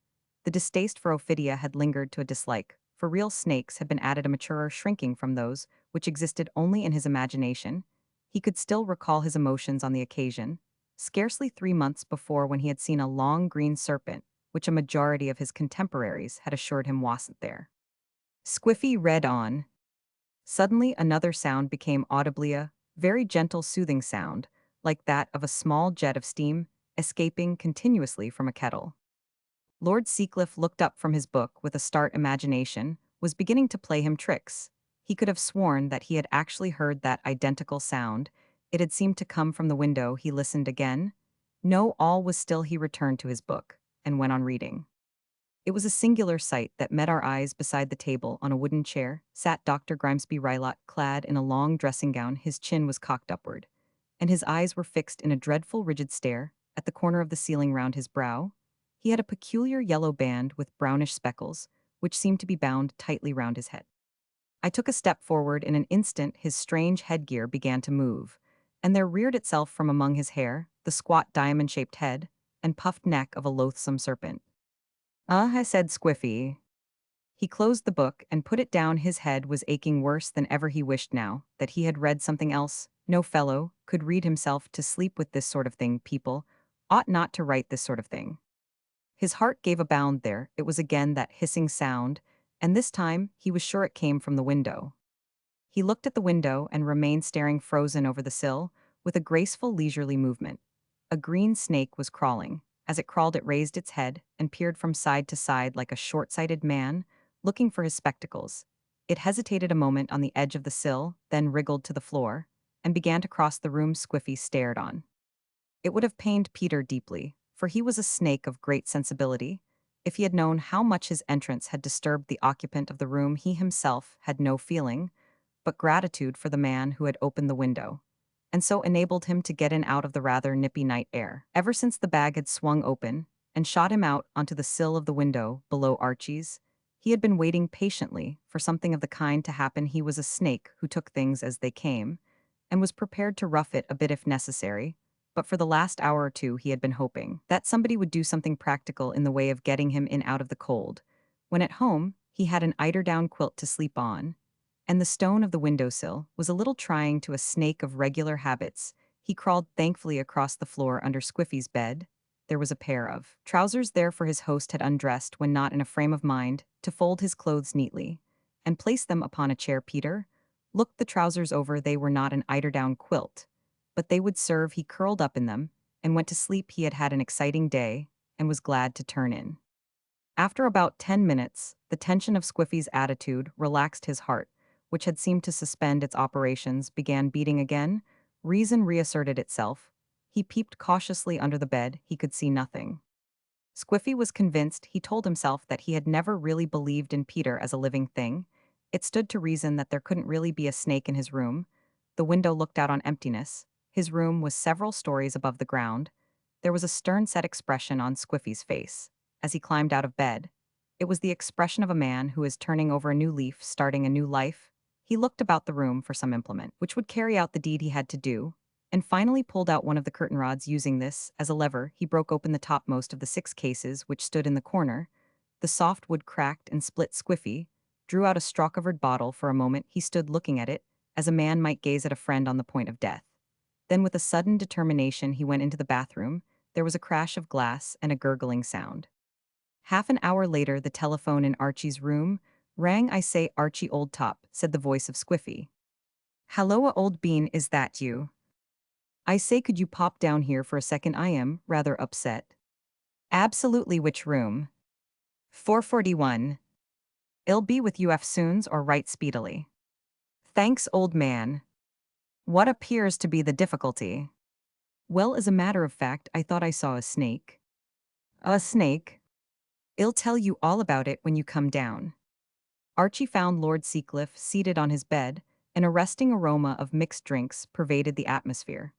the distaste for Ophidia had lingered to a dislike. For real snakes had been added a maturer shrinking from those which existed only in his imagination. He could still recall his emotions on the occasion, scarcely 3 months before, when he had seen a long green serpent, which a majority of his contemporaries had assured him wasn't there. Squiffy read on. Suddenly another sound became audibly a very gentle, soothing sound, like that of a small jet of steam escaping continuously from a kettle. Lord Seacliff looked up from his book with a start. Imagination was beginning to play him tricks. He could have sworn that he had actually heard that identical sound. It had seemed to come from the window. He listened again. No, all was still. He returned to his book and went on reading. It was a singular sight that met our eyes. Beside the table, on a wooden chair, sat Dr. Grimesby Rylott, clad in a long dressing gown. His chin was cocked upward, and his eyes were fixed in a dreadful rigid stare at the corner of the ceiling round his brow. He had a peculiar yellow band with brownish speckles, which seemed to be bound tightly round his head. I took a step forward. In an instant his strange headgear began to move, and there reared itself from among his hair the squat diamond-shaped head and puffed neck of a loathsome serpent. I said Squiffy. He closed the book and put it down. His head was aching worse than ever. He wished now that he had read something else. No fellow could read himself to sleep with this sort of thing. People ought not to write this sort of thing. His heart gave a bound there. It was again that hissing sound, and this time he was sure it came from the window. He looked at the window and remained staring frozen over the sill, with a graceful, leisurely movement. A green snake was crawling. As it crawled, it raised its head and peered from side to side like a short-sighted man looking for his spectacles. It hesitated a moment on the edge of the sill, then wriggled to the floor, and began to cross the room. Squiffy stared on. It would have pained Peter deeply, for he was a snake of great sensibility. If he had known how much his entrance had disturbed the occupant of the room, he himself had no feeling but gratitude for the man who had opened the window, and so enabled him to get in out of the rather nippy night air. Ever since the bag had swung open and shot him out onto the sill of the window below Archie's, he had been waiting patiently for something of the kind to happen. He was a snake who took things as they came, and was prepared to rough it a bit if necessary, but for the last hour or two he had been hoping that somebody would do something practical in the way of getting him in out of the cold. When at home, he had an eiderdown quilt to sleep on, and the stone of the windowsill was a little trying to a snake of regular habits. He crawled thankfully across the floor under Squiffy's bed. There was a pair of trousers there, for his host had undressed when not in a frame of mind to fold his clothes neatly and place them upon a chair. Peter looked the trousers over. They were not an eiderdown quilt, but they would serve. He curled up in them and went to sleep. He had had an exciting day and was glad to turn in. After about 10 minutes, the tension of Squiffy's attitude relaxed. His heart, which had seemed to suspend its operations, began beating again. Reason reasserted itself. He peeped cautiously under the bed. He could see nothing. Squiffy was convinced. He told himself that he had never really believed in Peter as a living thing. It stood to reason that there couldn't really be a snake in his room. The window looked out on emptiness. His room was several stories above the ground. There was a stern-set expression on Squiffy's face as he climbed out of bed. It was the expression of a man who is turning over a new leaf, starting a new life. He looked about the room for some implement which would carry out the deed he had to do, and finally pulled out one of the curtain rods. Using this as a lever, he broke open the topmost of the 6 cases which stood in the corner. The soft wood cracked and split. Squiffy drew out a straw-covered bottle. For a moment he stood looking at it, as a man might gaze at a friend on the point of death. Then with a sudden determination he went into the bathroom. There was a crash of glass and a gurgling sound. Half an hour later the telephone in Archie's room rang. "I say, Archie, old top," said the voice of Squiffy. "Halloa, old bean, is that you? I say, could you pop down here for a second? I am rather upset." "Absolutely. Which room?" "441. I'll be with you soons, or right speedily." "Thanks, old man. What appears to be the difficulty?" "Well, as a matter of fact, I thought I saw a snake." "A snake? I'll tell you all about it when you come down." Archie found Lord Seacliff seated on his bed. An arresting aroma of mixed drinks pervaded the atmosphere.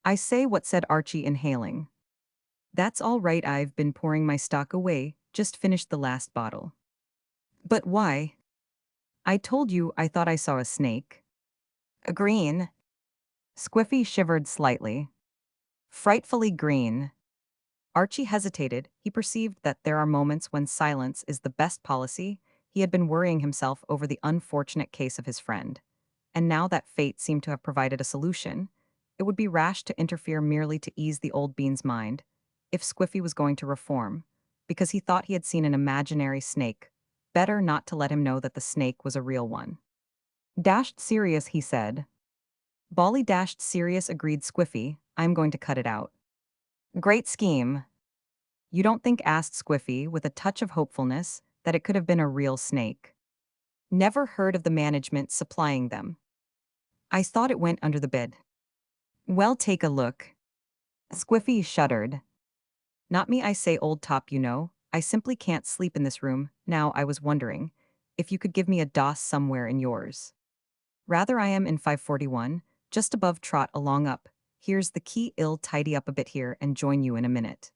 "I say, what?" said Archie, inhaling. "That's all right. I've been pouring my stock away, just finished the last bottle." "But why?" "I told you I thought I saw a snake." "A green?" Squiffy shivered slightly. "Frightfully green." Archie hesitated. He perceived that there are moments when silence is the best policy. He had been worrying himself over the unfortunate case of his friend, and now that fate seemed to have provided a solution, it would be rash to interfere merely to ease the old bean's mind. If Squiffy was going to reform, because he thought he had seen an imaginary snake, better not to let him know that the snake was a real one. "Dashed serious," he said. "Bally dashed serious," agreed Squiffy. "I'm going to cut it out." "Great scheme." "You don't think," asked Squiffy with a touch of hopefulness, "that it could have been a real snake?" "Never heard of the management supplying them. I thought it went under the bed." "Well, take a look." Squiffy shuddered. "Not me, I say, old top, you know. I simply can't sleep in this room. Now, I was wondering if you could give me a doss somewhere in yours." "Rather, I am in 541, just above. Trot along up. Here's the key. I'll tidy up a bit here and join you in a minute."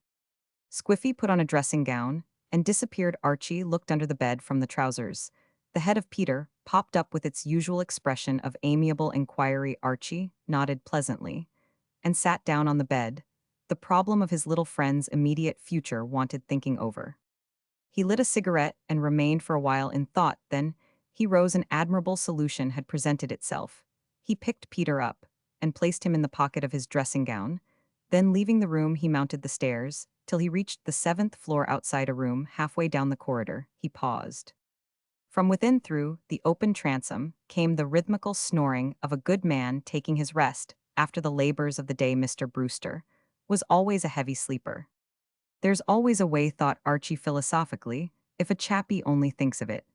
Squiffy put on a dressing gown and disappeared. Archie looked under the bed from the trousers. The head of Peter popped up with its usual expression of amiable inquiry. Archie nodded pleasantly and sat down on the bed. The problem of his little friend's immediate future wanted thinking over. He lit a cigarette and remained for a while in thought, then he rose. An admirable solution had presented itself. He picked Peter up and placed him in the pocket of his dressing gown. Then, leaving the room, he mounted the stairs till he reached the seventh floor. Outside a room, halfway down the corridor, he paused. From within, through the open transom, came the rhythmical snoring of a good man taking his rest after the labors of the day. Mr. Brewster was always a heavy sleeper. There's always a way, thought Archie philosophically, if a chappie only thinks of it.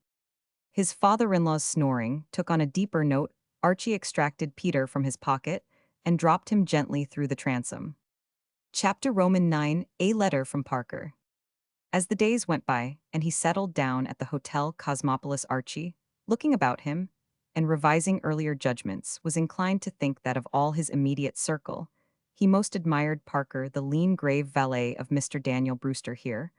His father-in-law's snoring took on a deeper note. Archie extracted Peter from his pocket and dropped him gently through the transom. Chapter Roman 9, A Letter from Parker. As the days went by and he settled down at the Hotel Cosmopolis, Archie, looking about him and revising earlier judgments, was inclined to think that of all his immediate circle, he most admired Parker. The lean, grave valet of Mr. Daniel Brewster here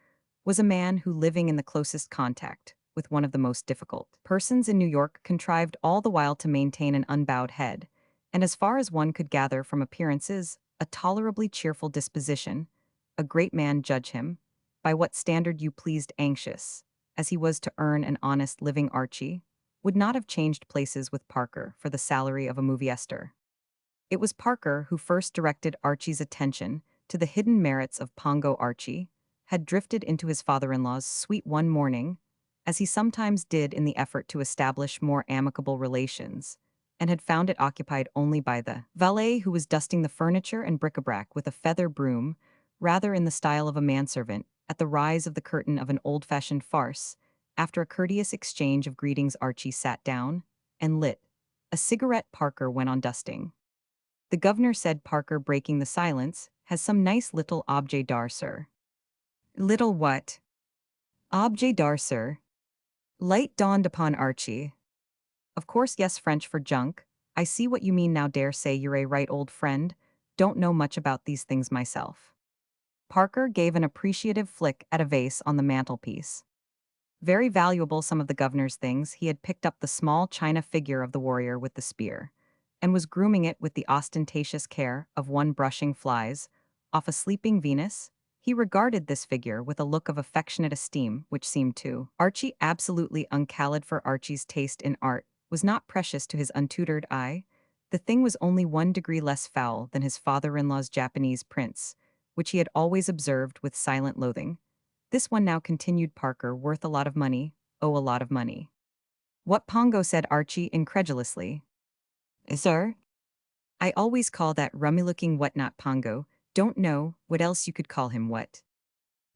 was a man who, living in the closest contact with one of the most difficult persons in New York, contrived all the while to maintain an unbowed head, and, as far as one could gather from appearances, a tolerably cheerful disposition. A great man, judge him by what standard you pleased. Anxious as he was to earn an honest living, Archie would not have changed places with Parker for the salary of a movie-ester. It was Parker who first directed Archie's attention to the hidden merits of Pongo. Archie had drifted into his father-in-law's suite one morning, as he sometimes did in the effort to establish more amicable relations, and had found it occupied only by the valet who was dusting the furniture and bric-a-brac with a feather broom, rather in the style of a manservant. At the rise of the curtain of an old-fashioned farce, after a courteous exchange of greetings, Archie sat down and lit a cigarette. Parker went on dusting. The governor, said Parker, breaking the silence, has some nice little objet d'art, sir. Little what? Objet d'art, sir. Light dawned upon Archie. Of course, yes, French for junk. I see what you mean now. Dare say you're a right old friend. Don't know much about these things myself. Parker gave an appreciative flick at a vase on the mantelpiece. Very valuable, some of the governor's things. He had picked up the small china figure of the warrior with the spear, and was grooming it with the ostentatious care of one brushing flies off a sleeping Venus. He regarded this figure with a look of affectionate esteem, which seemed to Archie absolutely uncallid, for Archie's taste in art was not precious to his untutored eye. The thing was only 1 degree less foul than his father-in-law's Japanese prints, which he had always observed with silent loathing. This one now, continued Parker, worth a lot of money. Oh, a lot of money. What, Pongo? Said Archie incredulously. Sir? I always call that rummy-looking whatnot Pongo. Don't know what else you could call him. What?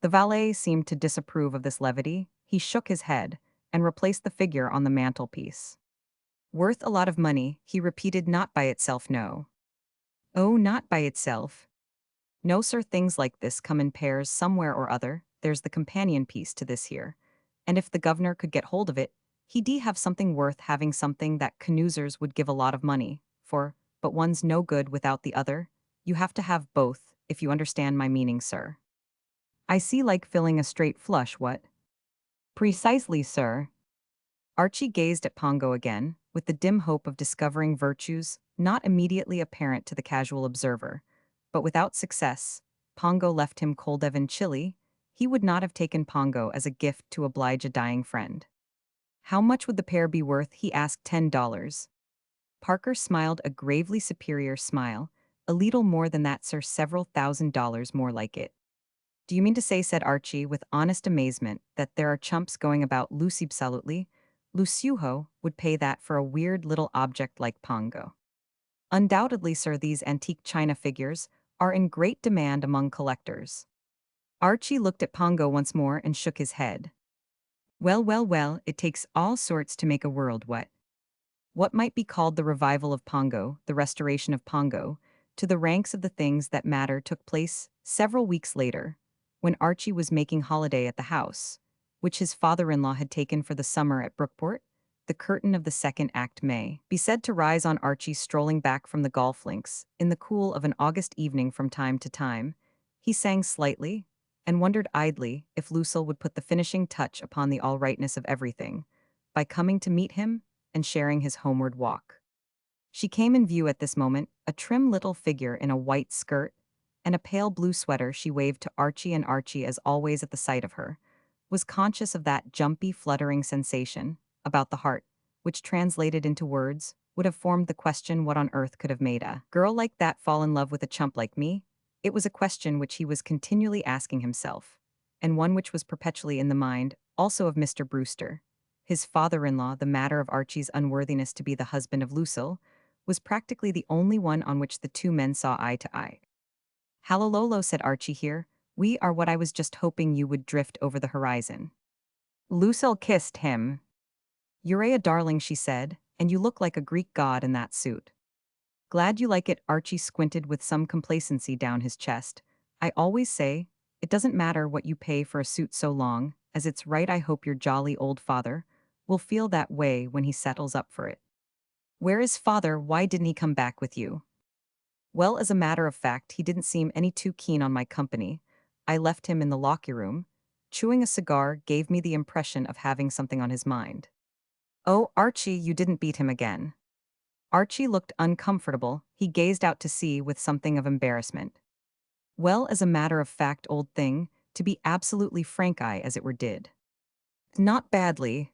The valet seemed to disapprove of this levity. He shook his head and replaced the figure on the mantelpiece. Worth a lot of money, he repeated. Not by itself, no. Oh, not by itself. No, sir, things like this come in pairs somewhere or other. There's the companion piece to this here. And if the governor could get hold of it, he'd have something worth having, something that canoozers would give a lot of money for, but one's no good without the other. You have to have both, if you understand my meaning, sir. I see, like filling a straight flush. What? Precisely, sir. Archie gazed at Pongo again, with the dim hope of discovering virtues not immediately apparent to the casual observer. But without success, Pongo left him cold and chilly. He would not have taken Pongo as a gift to oblige a dying friend. How much would the pair be worth? He asked. $10. Parker smiled a gravely superior smile. A little more than that, sir. Several $1,000s more like it. Do you mean to say, said Archie with honest amazement, that there are chumps going about? Lucy, absolutely. Luciuho would pay that for a weird little object like Pongo. Undoubtedly, sir. These antique china figures are in great demand among collectors. Archie looked at Pongo once more and shook his head. Well, well, well, it takes all sorts to make a world. What might be called the revival of Pongo, the restoration of Pongo, to the ranks of the things that matter, took place several weeks later, when Archie was making holiday at the house, which his father-in-law had taken for the summer at Brookport. The curtain of the second act may be said to rise on Archie strolling back from the golf links in the cool of an August evening. From time to time, he sang slightly and wondered idly if Lucille would put the finishing touch upon the all-rightness of everything by coming to meet him and sharing his homeward walk. She came in view at this moment, a trim little figure in a white skirt and a pale blue sweater. She waved to Archie, and Archie, as always at the sight of her, was conscious of that jumpy, fluttering sensation about the heart, which translated into words would have formed the question what on earth could have made a girl like that fall in love with a chump like me? It was a question which he was continually asking himself, and one which was perpetually in the mind also of Mr. Brewster. His father-in-law, the matter of Archie's unworthiness to be the husband of Lucille, was practically the only one on which the two men saw eye to eye. Hallelolo, said Archie here, we are what I was just hoping you would drift over the horizon. Lucille kissed him. You're a darling, she said, and you look like a Greek god in that suit. Glad you like it, Archie squinted with some complacency down his chest. I always say, it doesn't matter what you pay for a suit so long as it's right. I hope your jolly old father will feel that way when he settles up for it. Where is father? Why didn't he come back with you? Well, as a matter of fact, he didn't seem any too keen on my company. I left him in the locker room. Chewing a cigar gave me the impression of having something on his mind. Oh, Archie, you didn't beat him again. Archie looked uncomfortable. He gazed out to sea with something of embarrassment. Well, as a matter of fact, old thing, to be absolutely frank, I, as it were, did. Not badly.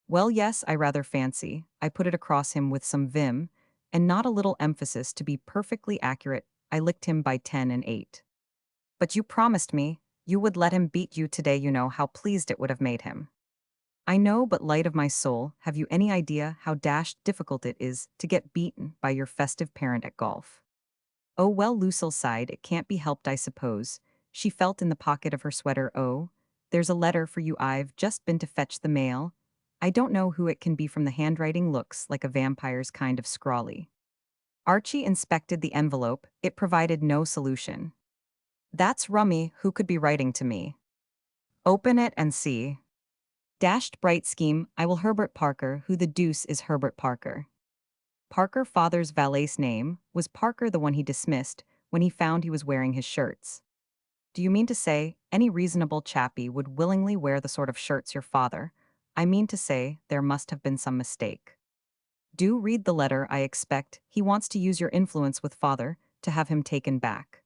Well, yes, I rather fancy. I put it across him with some vim, and not a little emphasis to be perfectly accurate. I licked him by 10 and 8. But you promised me you would let him beat you today. You know how pleased it would have made him. I know, but light of my soul, have you any idea how dashed difficult it is to get beaten by your festive parent at golf? Oh well, Lucille sighed, it can't be helped, I suppose. She felt in the pocket of her sweater. Oh, there's a letter for you. I've just been to fetch the mail. I don't know who it can be. From the handwriting looks like a vampire's kind of scrawly. Archie inspected the envelope. It provided no solution. That's rummy. Who could be writing to me? Open it and see. Dashed bright scheme. I will Herbert Parker. Who the deuce is Herbert Parker? Parker father's valet's name was Parker, the one he dismissed when he found he was wearing his shirts. Do you mean to say any reasonable chappie would willingly wear the sort of shirts your father? I mean to say there must have been some mistake. Do read the letter. I expect he wants to use your influence with father to have him taken back.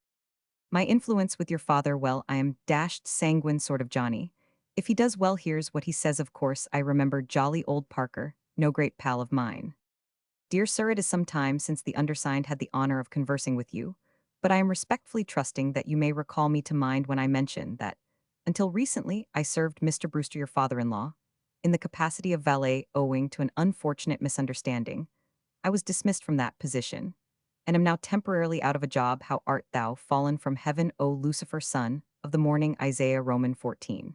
My influence with your father? Well, I am dashed sanguine sort of Johnny. If he does well, here's what he says. Of course, I remember jolly old Parker, no great pal of mine. Dear sir, it is some time since the undersigned had the honor of conversing with you, but I am respectfully trusting that you may recall me to mind when I mention that, until recently, I served Mr. Brewster, your father-in-law, in the capacity of valet. Owing to an unfortunate misunderstanding, I was dismissed from that position, and am now temporarily out of a job. How art thou fallen from heaven, O Lucifer, son of the morning? Isaiah Roman 14.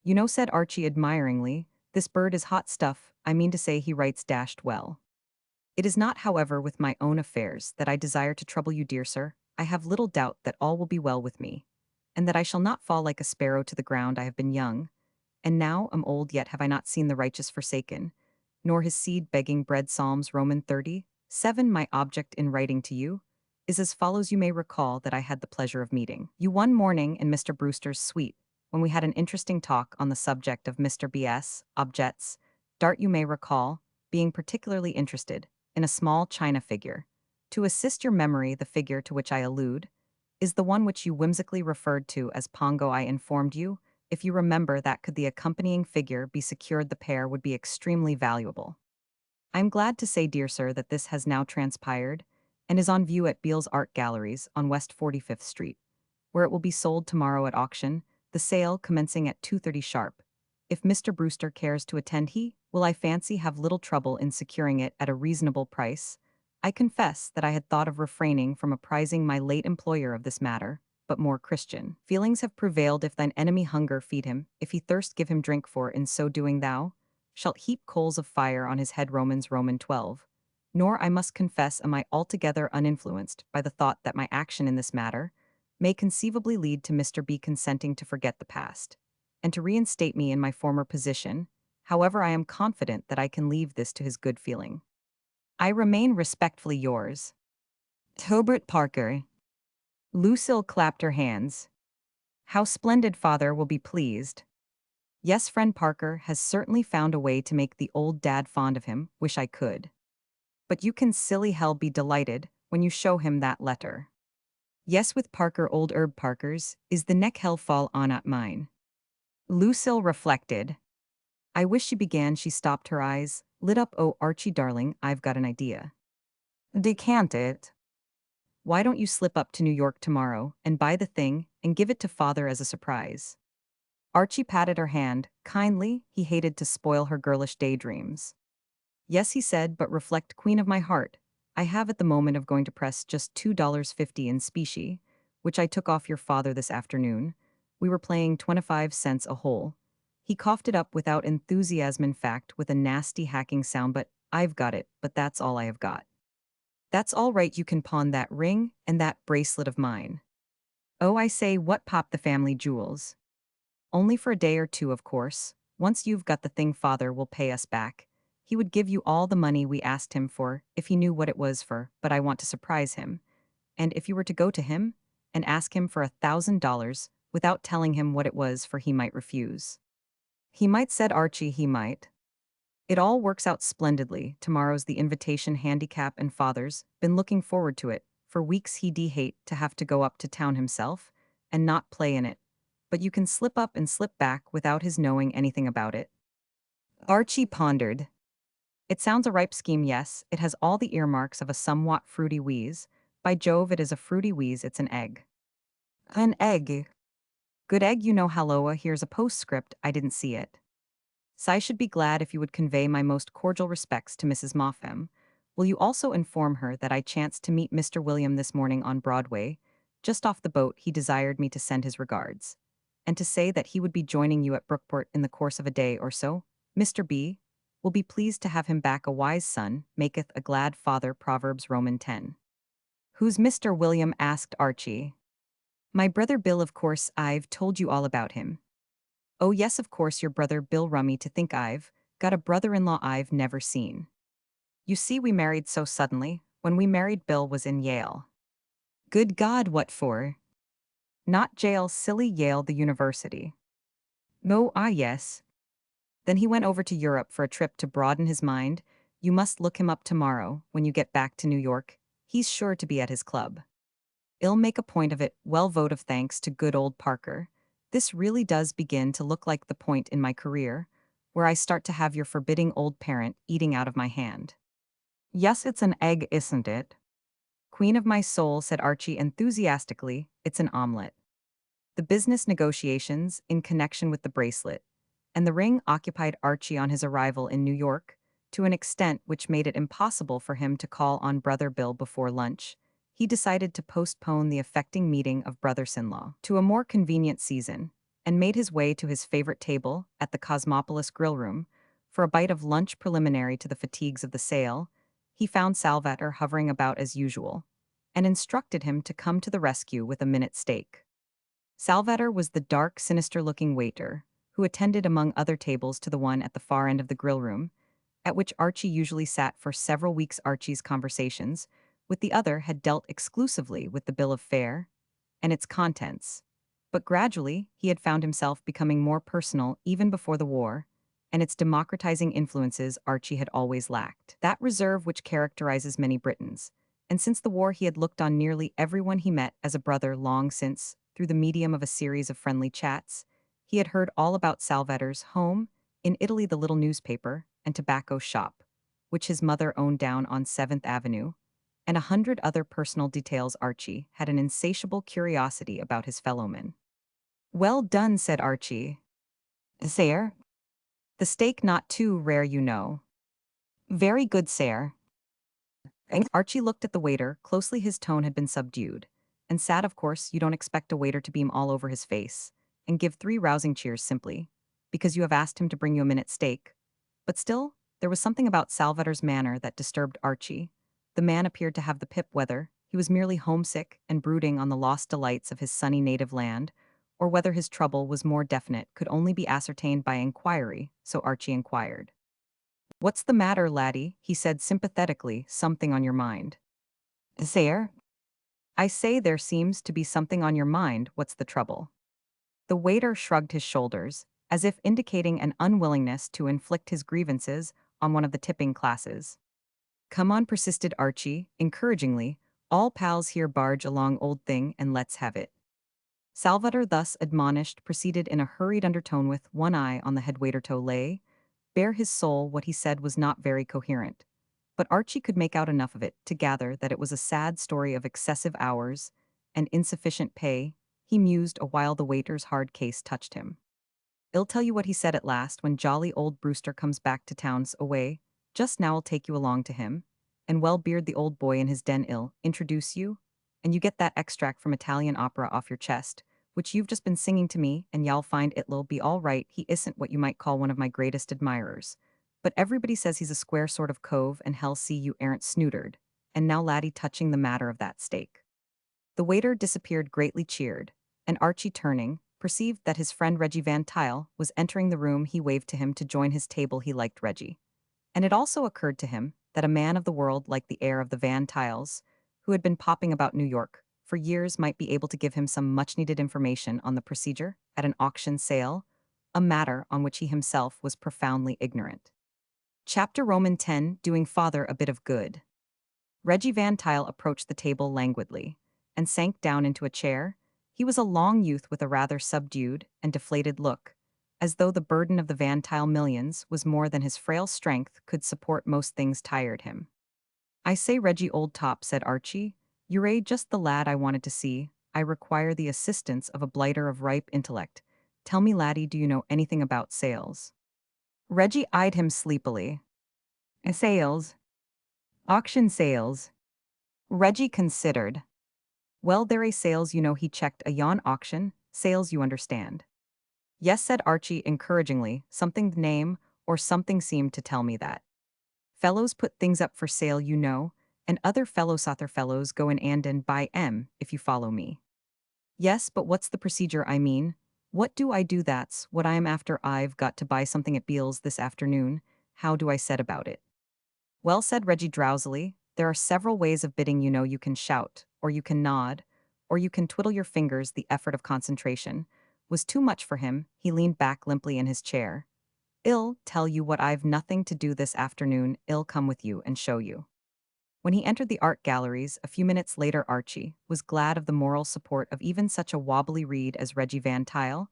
You know, said Archie admiringly, this bird is hot stuff. I mean to say he writes dashed well. It is not, however, with my own affairs that I desire to trouble you, dear sir. I have little doubt that all will be well with me, and that I shall not fall like a sparrow to the ground. I have been young, and now am old, yet have I not seen the righteous forsaken, nor his seed begging bread. Psalms Roman 30:7. My object in writing to you is as follows. You may recall that I had the pleasure of meeting you one morning in Mr. Brewster's suite, when we had an interesting talk on the subject of Mr. B.S. objects. Dart, you may recall, being particularly interested in a small china figure. To assist your memory, the figure to which I allude is the one which you whimsically referred to as Pongo. I informed you, if you remember, that could the accompanying figure be secured, the pair would be extremely valuable. I am glad to say, dear sir, that this has now transpired and is on view at Beale's Art Galleries on West 45th Street, where it will be sold tomorrow at auction, the sale commencing at 2:30 sharp. If Mr. Brewster cares to attend, he will, I fancy, have little trouble in securing it at a reasonable price. I confess that I had thought of refraining from apprising my late employer of this matter, but more Christian feelings have prevailed. If thine enemy hunger, feed him; if he thirst, give him drink, for in so doing thou shalt heap coals of fire on his head. Romans Roman 12. Nor, I must confess, am I altogether uninfluenced by the thought that my action in this matter may conceivably lead to Mr. B consenting to forget the past, and to reinstate me in my former position. However, I am confident that I can leave this to his good feeling. I remain respectfully yours, Herbert Parker. Lucille clapped her hands. How splendid! Father will be pleased. Yes, friend Parker has certainly found a way to make the old dad fond of him, wish I could. But you can silly hell be delighted when you show him that letter. Yes, with Parker old herb Parker's, is the neck hell fall on at mine. Lucille reflected. I wish she began, she stopped her eyes, lit up. Oh, Archie darling, I've got an idea. Decant it. Why don't you slip up to New York tomorrow and buy the thing and give it to father as a surprise? Archie patted her hand, kindly, he hated to spoil her girlish daydreams. Yes, he said, but reflect, queen of my heart. I have at the moment of going to press just $2.50 in specie, which I took off your father this afternoon. We were playing 25 cents a hole. He coughed it up without enthusiasm, in fact, with a nasty hacking sound, but I've got it, but that's all I have got. That's all right, you can pawn that ring and that bracelet of mine. Oh, I say, what popped the family jewels? Only for a day or two, of course. Once you've got the thing, father will pay us back. He would give you all the money we asked him for if he knew what it was for, but I want to surprise him. And if you were to go to him and ask him for $1,000 without telling him what it was for, he might refuse. He might, said Archie, he might. It all works out splendidly. Tomorrow's the invitation handicap and father's been looking forward to it. For weeks he'd hate to have to go up to town himself and not play in it. But you can slip up and slip back without his knowing anything about it. Archie pondered. It sounds a ripe scheme, yes. It has all the earmarks of a somewhat fruity wheeze. By Jove, it is a fruity wheeze, it's an egg. An egg. Good egg, you know. Halloa, here's a postscript, I didn't see it. Cy should be glad if you would convey my most cordial respects to Mrs. Moffam. Will you also inform her that I chanced to meet Mr. William this morning on Broadway? Just off the boat, he desired me to send his regards. And to say that he would be joining you at Brookport in the course of a day or so. Mr. B. will be pleased to have him back. A wise son maketh a glad father. Proverbs Roman 10. Who's Mr. William? Asked Archie. My brother Bill, of course. I've told you all about him. Oh yes, of course, your brother Bill. Rummy to think I've got a brother-in-law I've never seen. You see, we married so suddenly. When we married, Bill was in Yale. Good God, what for? Not jail, silly, Yale, the university. No, ah yes. Then he went over to Europe for a trip to broaden his mind. You must look him up tomorrow when you get back to New York. He's sure to be at his club. I'll make a point of it. Well, vote of thanks to good old Parker. This really does begin to look like the point in my career where I start to have your forbidding old parent eating out of my hand. Yes, it's an egg, isn't it? Queen of my soul, said Archie enthusiastically, it's an omelet. The business negotiations in connection with the bracelet and the ring occupied Archie on his arrival in New York to an extent which made it impossible for him to call on Brother Bill before lunch. He decided to postpone the affecting meeting of brothers-in-law to a more convenient season and made his way to his favorite table at the Cosmopolis Grill Room for a bite of lunch preliminary to the fatigues of the sale. He found Salvator hovering about as usual and instructed him to come to the rescue with a minute steak. Salvator was the dark, sinister-looking waiter who attended among other tables to the one at the far end of the grill room, at which Archie usually sat for several weeks. Archie's conversations with the other had dealt exclusively with the bill of fare and its contents. But gradually, he had found himself becoming more personal even before the war, and its democratizing influences Archie had always lacked. That reserve which characterizes many Britons. And since the war, he had looked on nearly everyone he met as a brother. Long since, through the medium of a series of friendly chats, he had heard all about Salvator's home, in Italy, the little newspaper and tobacco shop, which his mother owned down on 7th Avenue, and 100 other personal details. Archie had an insatiable curiosity about his fellowmen. Well done, said Archie. Sire? The steak not too rare, you know. Very good, sire. Archie looked at the waiter closely. His tone had been subdued. And sad, of course, you don't expect a waiter to beam all over his face and give 3 rousing cheers simply because you have asked him to bring you a minute steak. But still, there was something about Salvator's manner that disturbed Archie. The man appeared to have the pip, whether he was merely homesick and brooding on the lost delights of his sunny native land, or whether his trouble was more definite could only be ascertained by inquiry, so Archie inquired. What's the matter, laddie? He said sympathetically. Something on your mind. Sire? I say there seems to be something on your mind. What's the trouble? The waiter shrugged his shoulders. as if indicating an unwillingness to inflict his grievances on one of the tipping classes. "Come on," persisted Archie, encouragingly. "All pals here, barge along, old thing, and let's have it." Salvador, thus admonished, proceeded in a hurried undertone with one eye on the head waiter to lay bare his soul. What he said was not very coherent, but Archie could make out enough of it to gather that it was a sad story of excessive hours and insufficient pay. He mused a while. The waiter's hard case touched him. "I'll tell you what," he said at last, "when jolly old Brewster comes back to town's away. Just now I'll take you along to him, and well beard the old boy in his den. I'll introduce you, and you get that extract from Italian opera off your chest, which you've just been singing to me, and y'all find it'll be all right. He isn't what you might call one of my greatest admirers, but everybody says he's a square sort of cove, and hell see you aren't snootered. And now, laddie, touching the matter of that steak." The waiter disappeared greatly cheered, and Archie, turning, perceived that his friend Reggie Van Tile was entering the room. He waved to him to join his table. He liked Reggie. And it also occurred to him that a man of the world like the heir of the Van Tiles, who had been popping about New York for years, might be able to give him some much-needed information on the procedure at an auction sale, a matter on which he himself was profoundly ignorant. Chapter Roman 10, Doing Father a Bit of Good. Reggie Van Tile approached the table languidly and sank down into a chair. He was a long youth with a rather subdued and deflated look, as though the burden of the Van Tile millions was more than his frail strength could support. Most things tired him. "I say, Reggie, old top," said Archie, "you're just the lad I wanted to see. I require the assistance of a blighter of ripe intellect. Tell me, laddie, do you know anything about sales?" Reggie eyed him sleepily. "Sales? Auction sales?" Reggie considered. "Well, there are sales, you know." He checked. "A yawn auction, sales, you understand." "Yes," said Archie encouragingly. "Something the name, or something seemed to tell me that. Fellows put things up for sale, you know, and other fellows go in and buy 'em, if you follow me." "Yes, but what's the procedure? I mean, what do I do? That's what I am after. I've got to buy something at Beale's this afternoon. How do I set about it?" "Well," said Reggie drowsily, "there are several ways of bidding, you know. You can shout, or you can nod, or you can twiddle your fingers." The effort of concentration was too much for him. He leaned back limply in his chair. "I'll tell you what, I've nothing to do this afternoon. I'll come with you and show you." When he entered the art galleries a few minutes later, Archie was glad of the moral support of even such a wobbly reed as Reggie Van Tile.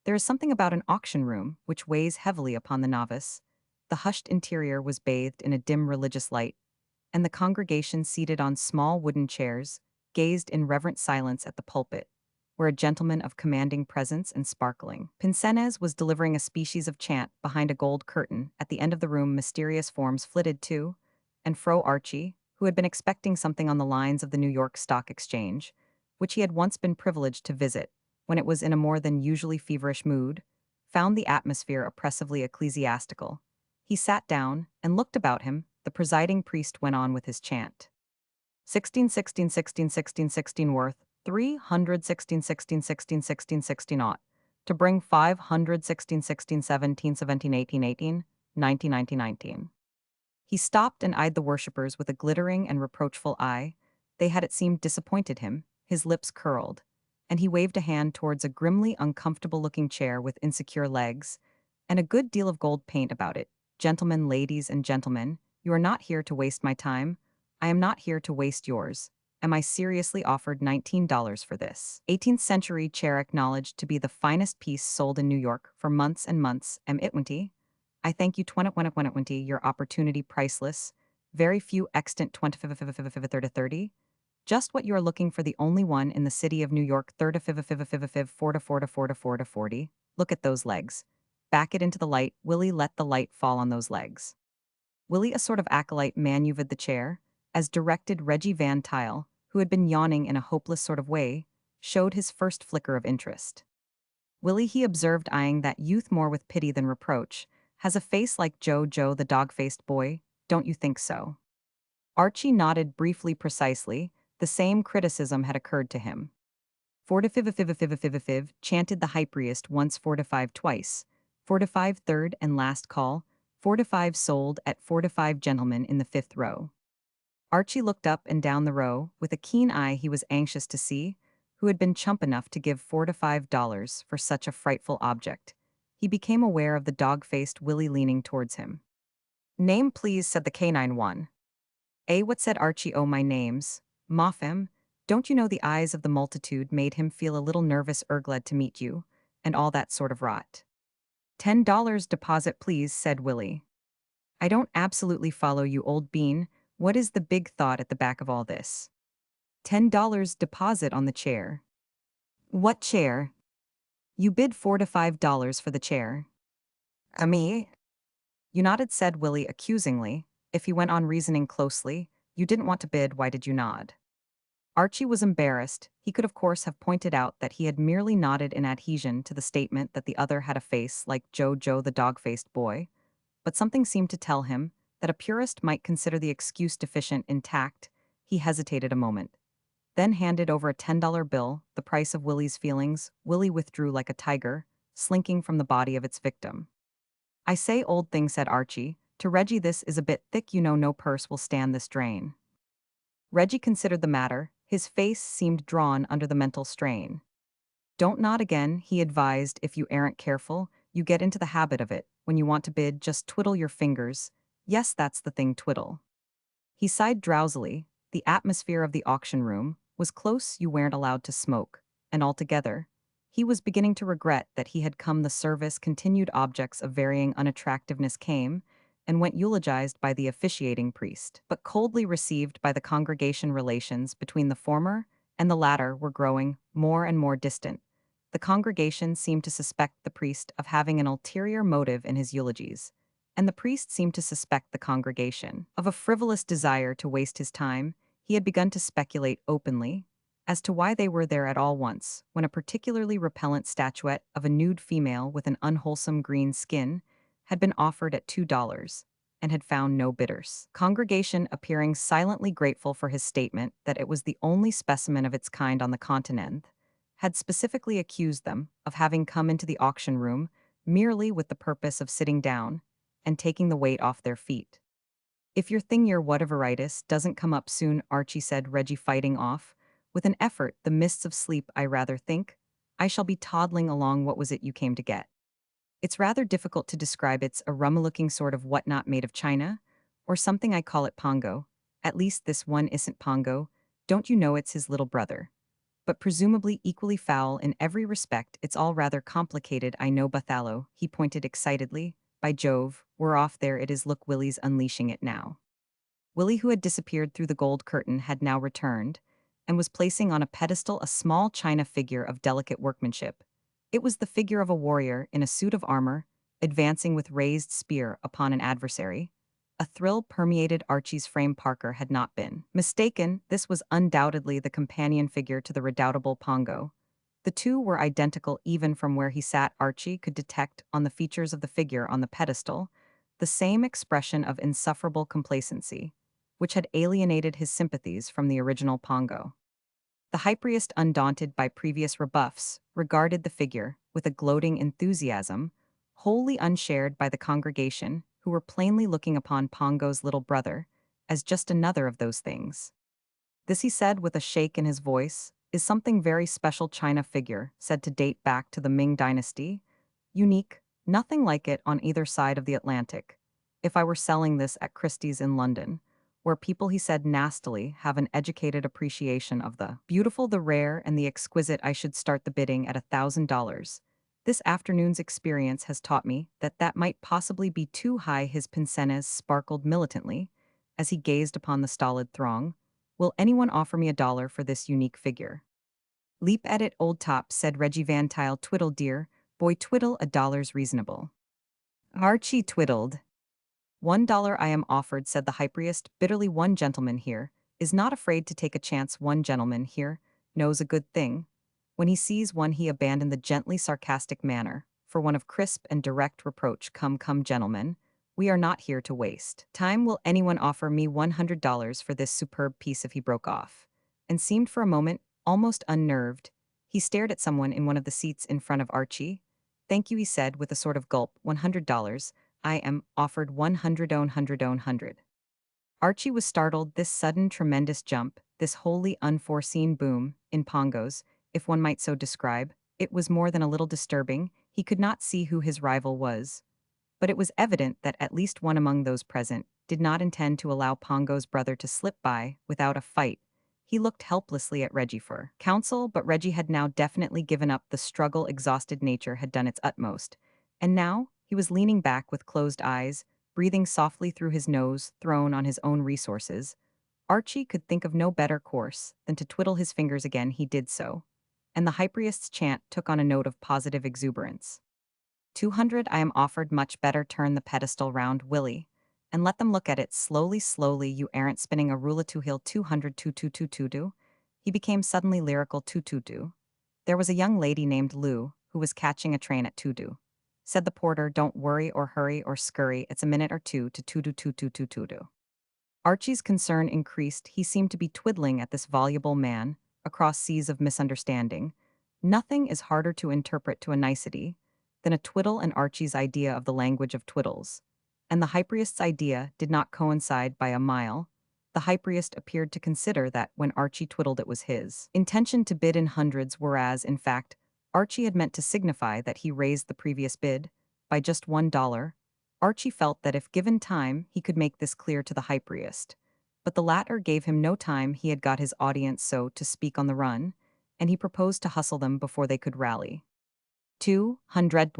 There is something about an auction room which weighs heavily upon the novice. The hushed interior was bathed in a dim religious light, and the congregation, seated on small wooden chairs, gazed in reverent silence at the pulpit, where a gentleman of commanding presence and sparkling pince-nez was delivering a species of chant behind a gold curtain. At the end of the room, mysterious forms flitted to and fro. Archie, who had been expecting something on the lines of the New York Stock Exchange, which he had once been privileged to visit when it was in a more than usually feverish mood, found the atmosphere oppressively ecclesiastical. He sat down and looked about him. The presiding priest went on with his chant. 16, 16, 16, 16, 16 worth, 300, 16, 16, 16, 16, 16 ought, to bring 500, 16, 16, 17, 17, 18, 18, 19, 19, 19. He stopped and eyed the worshippers with a glittering and reproachful eye. They had, it seemed, disappointed him. His lips curled, and he waved a hand towards a grimly uncomfortable-looking chair with insecure legs and a good deal of gold paint about it. "Gentlemen, ladies and gentlemen, you are not here to waste my time. I am not here to waste yours. Am I seriously offered $19 for this 18th century chair, acknowledged to be the finest piece sold in New York for months and months? Am it 20? I thank you 20, your opportunity priceless. Very few extant 20, 30. Just what you are looking for, the only one in the city of New York. 30, 40. Look at those legs. Back it into the light, Willie. Let the light fall on those legs." Willie, a sort of acolyte, maneuvered the chair, as directed. Reggie Van Tile, who had been yawning in a hopeless sort of way, showed his first flicker of interest. "Willie," he observed, eyeing that youth more with pity than reproach, "has a face like Joe the dog-faced boy, don't you think so?" Archie nodded briefly. Precisely the same criticism had occurred to him. 45, chanted the high priest once. 45 twice. 45 third and last call. 45 sold at 45. Gentlemen in the fifth row. Archie looked up and down the row with a keen eye. He was anxious to see who had been chump enough to give $45 for such a frightful object. he became aware of the dog-faced Willie leaning towards him. "Name, please," said the canine one. What said Archie? "Oh, my name's Moffem. Don't you know the eyes of the multitude made him feel a little nervous glad to meet you, and all that sort of rot." $10 deposit, please," said Willie. "I don't absolutely follow you, old bean. What is the big thought at the back of all this?" $10 deposit on the chair." "What chair?" "You bid $4 to $5 for the chair." Me?" "You nodded," said Willie accusingly. If he went on reasoning closely, "You didn't want to bid, why did you nod?" Archie was embarrassed. He could of course have pointed out that he had merely nodded in adhesion to the statement that the other had a face like Joe the dog-faced boy, but something seemed to tell him that a purist might consider the excuse deficient in tact. He hesitated a moment, then handed over a $10 bill, the price of Willie's feelings. Willie withdrew like a tiger, slinking from the body of its victim. "I say, old thing," said Archie, "to Reggie this is a bit thick, you know no purse will stand this drain." Reggie considered the matter. His face seemed drawn under the mental strain. "Don't nod again," he advised. "If you aren't careful, you get into the habit of it. When you want to bid, just twiddle your fingers. Yes, that's the thing, twiddle." He sighed drowsily. The atmosphere of the auction room was close. You weren't allowed to smoke, and altogether, he was beginning to regret that he had come the service. Continued objects of varying unattractiveness came and went, eulogized by the officiating priest, but coldly received by the congregation. Relations between the former and the latter were growing more and more distant. The congregation seemed to suspect the priest of having an ulterior motive in his eulogies, and the priest seemed to suspect the congregation of a frivolous desire to waste his time. He had begun to speculate openly as to why they were there at all once, when a particularly repellent statuette of a nude female with an unwholesome green skin had been offered at $2 and had found no bidders. Congregation, appearing silently grateful for his statement that it was the only specimen of its kind on the continent, had specifically accused them of having come into the auction room merely with the purpose of sitting down and taking the weight off their feet. "If your thing, your whateveritis, doesn't come up soon," Archie said, Reggie fighting off with an effort the mists of sleep, "I rather think I shall be toddling along. What was it you came to get?" "It's rather difficult to describe. It's a rummy-looking sort of whatnot made of china, or something. I call it Pongo. At least this one isn't Pongo. Don't you know it's his little brother? But presumably equally foul in every respect. It's all rather complicated, I know." "Bathalo," he pointed excitedly. "By Jove, we're off there. It is. Look, Willie's unleashing it now." Willie, who had disappeared through the gold curtain, had now returned and was placing on a pedestal a small china figure of delicate workmanship. It was the figure of a warrior in a suit of armor, advancing with raised spear upon an adversary. A thrill permeated Archie's frame. Parker had not been mistaken. This was undoubtedly the companion figure to the redoubtable Pongo. The two were identical. Even from where he sat, Archie could detect on the features of the figure on the pedestal the same expression of insufferable complacency, which had alienated his sympathies from the original Pongo. The high priest, undaunted by previous rebuffs, regarded the figure with a gloating enthusiasm, wholly unshared by the congregation, who were plainly looking upon Pongo's little brother as just another of those things. "This," he said with a shake in his voice, "is something very special. China figure, said to date back to the Ming Dynasty. Unique, nothing like it on either side of the Atlantic. If I were selling this at Christie's in London, where people," he said nastily, "have an educated appreciation of the beautiful, the rare, and the exquisite, I should start the bidding at $1,000. This afternoon's experience has taught me that that might possibly be too high." His pince-nez sparkled militantly as he gazed upon the stolid throng. "Will anyone offer me $1 for this unique figure?" "Leap at it, old top," said Reggie Van Tile. "Twiddle, dear boy, twiddle. $1's reasonable." Archie twiddled. $1 I am offered," said the high priest bitterly. "One gentleman here is not afraid to take a chance. One gentleman here knows a good thing. When he sees one," he abandoned the gently sarcastic manner for one of crisp and direct reproach. Come, gentlemen, we are not here to waste time. Will anyone offer me $100 for this superb piece?" If he broke off and seemed for a moment almost unnerved, he stared at someone in one of the seats in front of Archie. "Thank you," he said with a sort of gulp. $100. I am offered 100. Archie was startled. This sudden tremendous jump, this wholly unforeseen boom in Pongos, if one might so describe, it was more than a little disturbing. He could not see who his rival was, but it was evident that at least one among those present did not intend to allow Pongo's brother to slip by without a fight. He looked helplessly at Reggie for counsel, but Reggie had now definitely given up the struggle. Exhausted nature had done its utmost. And now, he was leaning back with closed eyes, breathing softly through his nose, thrown on his own resources. Archie could think of no better course than to twiddle his fingers again. He did so, and the hypriest's chant took on a note of positive exuberance. 200 I am offered much better turn the pedestal round Willie, and let them look at it slowly slowly you aren't spinning a rula to hill 200 do. He became suddenly lyrical do. There was a young lady named Lou who was catching a train at Tudu. Said the porter, don't worry or hurry or scurry, it's a minute or two to Tudu. Archie's concern increased. He seemed to be twiddling at this voluble man across seas of misunderstanding. Nothing is harder to interpret to a nicety than a twiddle, and Archie's idea of the language of twiddles. And the hypriest's idea did not coincide by a mile. The hypriest appeared to consider that when Archie twiddled it was his intention to bid in hundreds, whereas, in fact, Archie had meant to signify that he raised the previous bid by just $1. Archie felt that if given time, he could make this clear to the hypriest. But the latter gave him no time. He had got his audience, so to speak, on the run, and he proposed to hustle them before they could rally. 200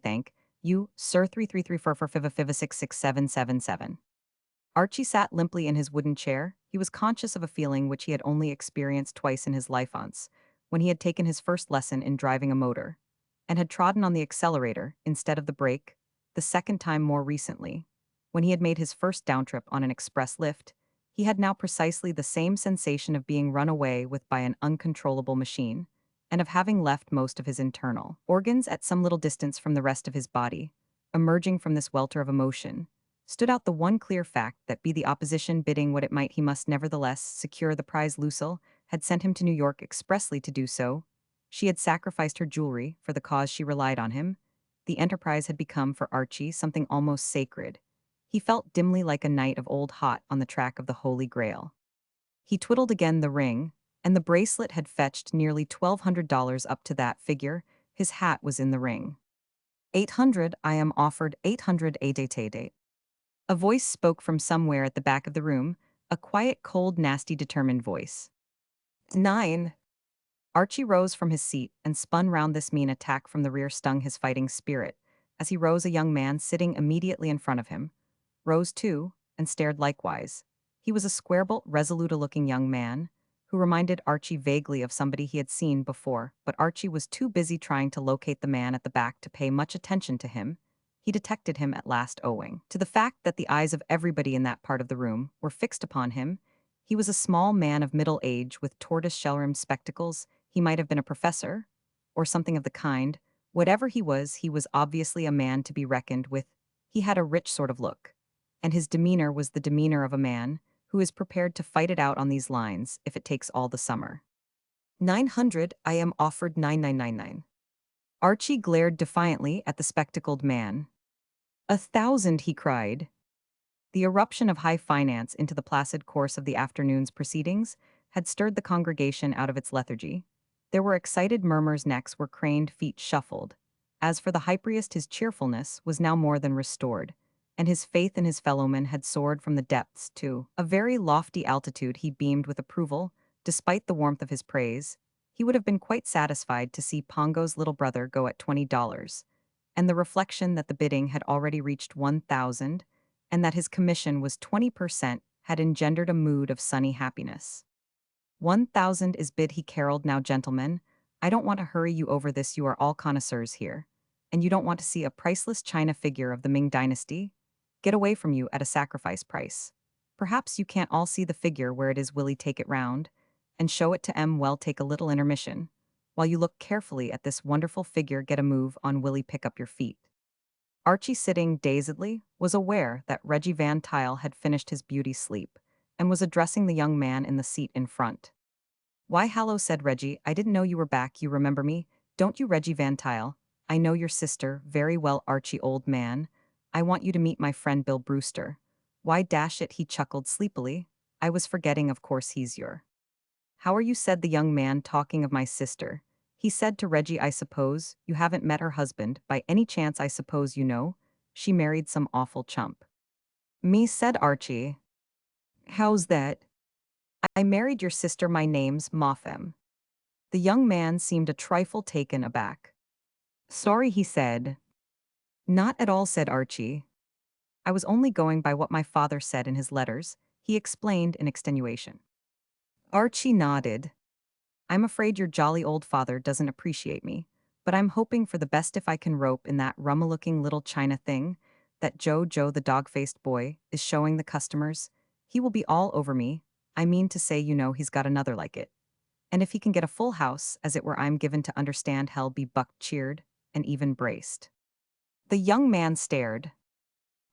thank you, sir 333 Archie sat limply in his wooden chair. He was conscious of a feeling which he had only experienced twice in his life once, when he had taken his first lesson in driving a motor, and had trodden on the accelerator instead of the brake, the second time more recently, when he had made his first downtrip on an express lift. He had now precisely the same sensation of being run away with by an uncontrollable machine, and of having left most of his internal organs at some little distance from the rest of his body. Emerging from this welter of emotion, stood out the one clear fact that, be the opposition bidding what it might, he must nevertheless secure the prize. Lucille had sent him to New York expressly to do so. She had sacrificed her jewelry for the cause. She relied on him. The enterprise had become for Archie something almost sacred. He felt dimly like a knight of old hot on the track of the Holy Grail. He twiddled again the ring, and the bracelet had fetched nearly $1,200 up to that figure. His hat was in the ring. 800 I am offered 800 888. A voice spoke from somewhere at the back of the room, a quiet, cold, nasty, determined voice. 9. Archie rose from his seat and spun round. This mean attack from the rear stung his fighting spirit. As he rose, a young man sitting immediately in front of him rose too, and stared likewise. He was a square-built, resolute-looking young man, who reminded Archie vaguely of somebody he had seen before, but Archie was too busy trying to locate the man at the back to pay much attention to him. He detected him at last owing to the fact that the eyes of everybody in that part of the room were fixed upon him. He was a small man of middle age with tortoise-shell-rimmed spectacles. He might have been a professor, or something of the kind. Whatever he was obviously a man to be reckoned with. He had a rich sort of look, and his demeanor was the demeanor of a man who is prepared to fight it out on these lines if it takes all the summer. 900 I am offered 9999. Archie glared defiantly at the spectacled man. 1,000, he cried. The eruption of high finance into the placid course of the afternoon's proceedings had stirred the congregation out of its lethargy. There were excited murmurs, necks were craned, feet shuffled. As for the hypriest, his cheerfulness was now more than restored, and his faith in his fellowmen had soared from the depths to a very lofty altitude. He beamed with approval, despite the warmth of his praise. He would have been quite satisfied to see Pongo's little brother go at $20, and the reflection that the bidding had already reached 1,000, and that his commission was 20%, had engendered a mood of sunny happiness. 1,000 is bid, he caroled. Now, gentlemen, I don't want to hurry you over this. You are all connoisseurs here, and you don't want to see a priceless china figure of the Ming Dynasty get away from you at a sacrifice price. Perhaps you can't all see the figure where it is. Willie, take it round and show it to M. Well, take a little intermission. While you look carefully at this wonderful figure, get a move on. Willie, pick up your feet. Archie, sitting dazedly, was aware that Reggie Van Tile had finished his beauty sleep and was addressing the young man in the seat in front. Why, hello, said Reggie. I didn't know you were back. You remember me, don't you, Reggie Van Tile? I know your sister very well, Archie, old man. I want you to meet my friend Bill Brewster. Why, dash it, he chuckled sleepily. I was forgetting, of course he's your. How are you, said the young man, talking of my sister? He said to Reggie, I suppose you haven't met her husband, by any chance I suppose you know? She married some awful chump. Me, said Archie. How's that? I married your sister, my name's Moffem. The young man seemed a trifle taken aback. Sorry, he said. Not at all, said Archie. I was only going by what my father said in his letters, he explained in extenuation. Archie nodded. I'm afraid your jolly old father doesn't appreciate me, but I'm hoping for the best if I can rope in that rummy-looking little China thing that Joe the dog-faced boy is showing the customers. He will be all over me. I mean to say, he's got another like it. And if he can get a full house, as it were, I'm given to understand he'll be buck-cheered and even braced. The young man stared.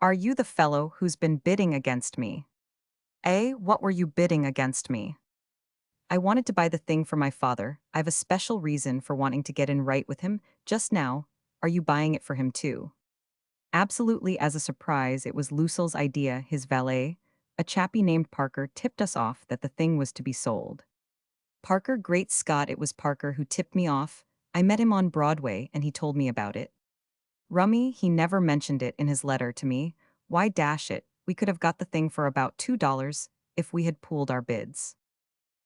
Are you the fellow who's been bidding against me? What were you bidding against me? I wanted to buy the thing for my father. I've a special reason for wanting to get in right with him. Just now, are you buying it for him too? Absolutely as a surprise, it was Lucille's idea, his valet, a chappie named Parker, tipped us off that the thing was to be sold. Parker, great Scott, it was Parker who tipped me off. I met him on Broadway and he told me about it. Rummy, he never mentioned it in his letter to me. Why dash it, we could have got the thing for about $2 if we had pooled our bids.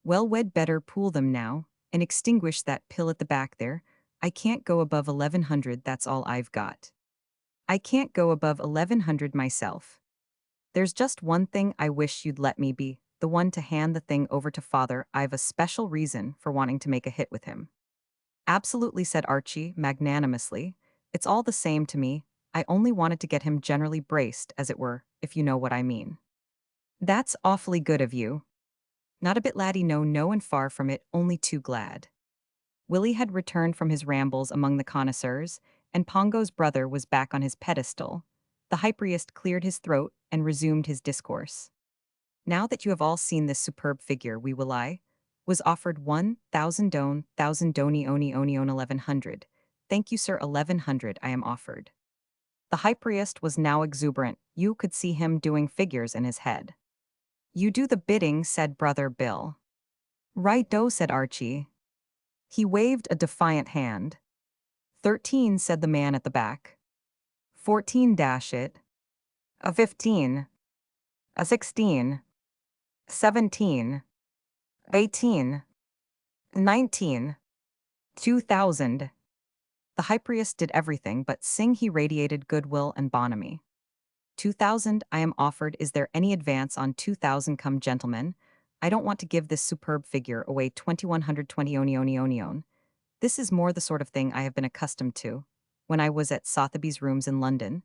Well, we'd better pool them now and extinguish that pill at the back there. I can't go above 1100, that's all I've got. I can't go above 1100 myself. There's just one thing I wish you'd let me be, the one to hand the thing over to father. I've a special reason for wanting to make a hit with him. Absolutely, said Archie magnanimously. It's all the same to me. I only wanted to get him generally braced, as it were, if you know what I mean. That's awfully good of you. Not a bit, laddie, no and far from it, only too glad. Willie had returned from his rambles among the connoisseurs, and Pongo's brother was back on his pedestal. The hypriest cleared his throat and resumed his discourse. Now that you have all seen this superb figure, we will I, was offered 1,000 thousand doni oni 1100. Thank you, sir, 1100 I am offered. The hypriest was now exuberant. You could see him doing figures in his head. You do the bidding, said Brother Bill. Right-o, said Archie. He waved a defiant hand. 13, said the man at the back. 14, dash it. A 15. A 16. 17. 18. 19. 2000. The hypriest did everything but sing. He radiated goodwill and bonhomie. 2000 I am offered. Is there any advance on 2000? Come, gentlemen. I don't want to give this superb figure away. 2120 oni. This is more the sort of thing I have been accustomed to when I was at Sotheby's rooms in London.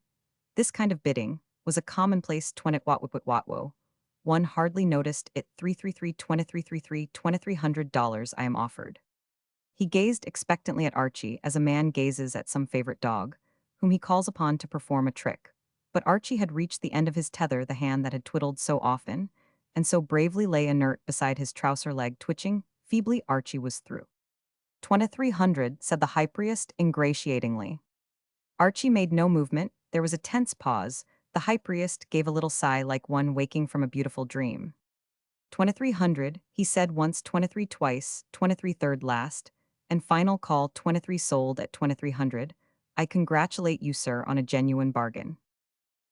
This kind of bidding was a commonplace. 20 watwo. One hardly noticed it. 333 $2,300 I am offered. He gazed expectantly at Archie as a man gazes at some favorite dog, whom he calls upon to perform a trick. But Archie had reached the end of his tether, the hand that had twiddled so often, and so bravely lay inert beside his trouser leg, twitching. Feebly, Archie was through. 2300, said the hypriest ingratiatingly. Archie made no movement. There was a tense pause. The hypriest gave a little sigh like one waking from a beautiful dream. 2300, he said once, 23 twice, 23 third last, and final call. 23 sold at 2300. I congratulate you, sir, on a genuine bargain.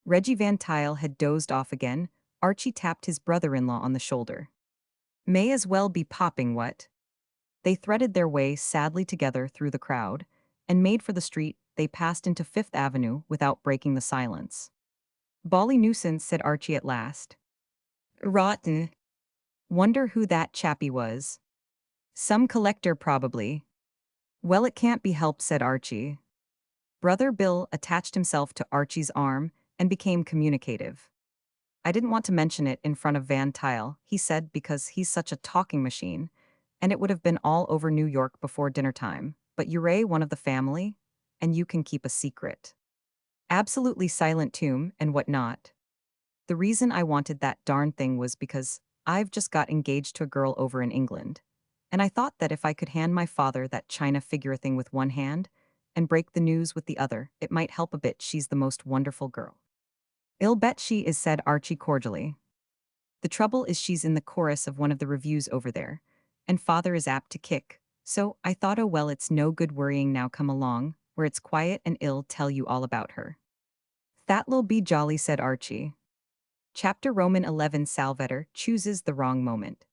Reggie Van Tile had dozed off again. Archie tapped his brother-in-law on the shoulder. May as well be popping, what? They threaded their way sadly together through the crowd, and made for the street. They passed into Fifth Avenue without breaking the silence. Bally nuisance, said Archie at last. Rotten. Wonder who that chappie was. Some collector, probably. Well, it can't be helped, said Archie. Brother Bill attached himself to Archie's arm and became communicative. I didn't want to mention it in front of Van Tile, he said, because he's such a talking machine, and it would have been all over New York before dinner time, but you're one of the family, and you can keep a secret. Absolutely silent tomb and whatnot. The reason I wanted that darn thing was because I've just got engaged to a girl over in England, and I thought that if I could hand my father that china figure thing with one hand and break the news with the other, it might help a bit. She's the most wonderful girl. I'll bet she is, said Archie cordially. The trouble is she's in the chorus of one of the revues over there, and father is apt to kick So I thought, oh well, it's no good worrying now, come along, where it's quiet and I'll tell you all about her. That'll be jolly, said Archie. Chapter Roman 11 Salvator chooses the wrong moment.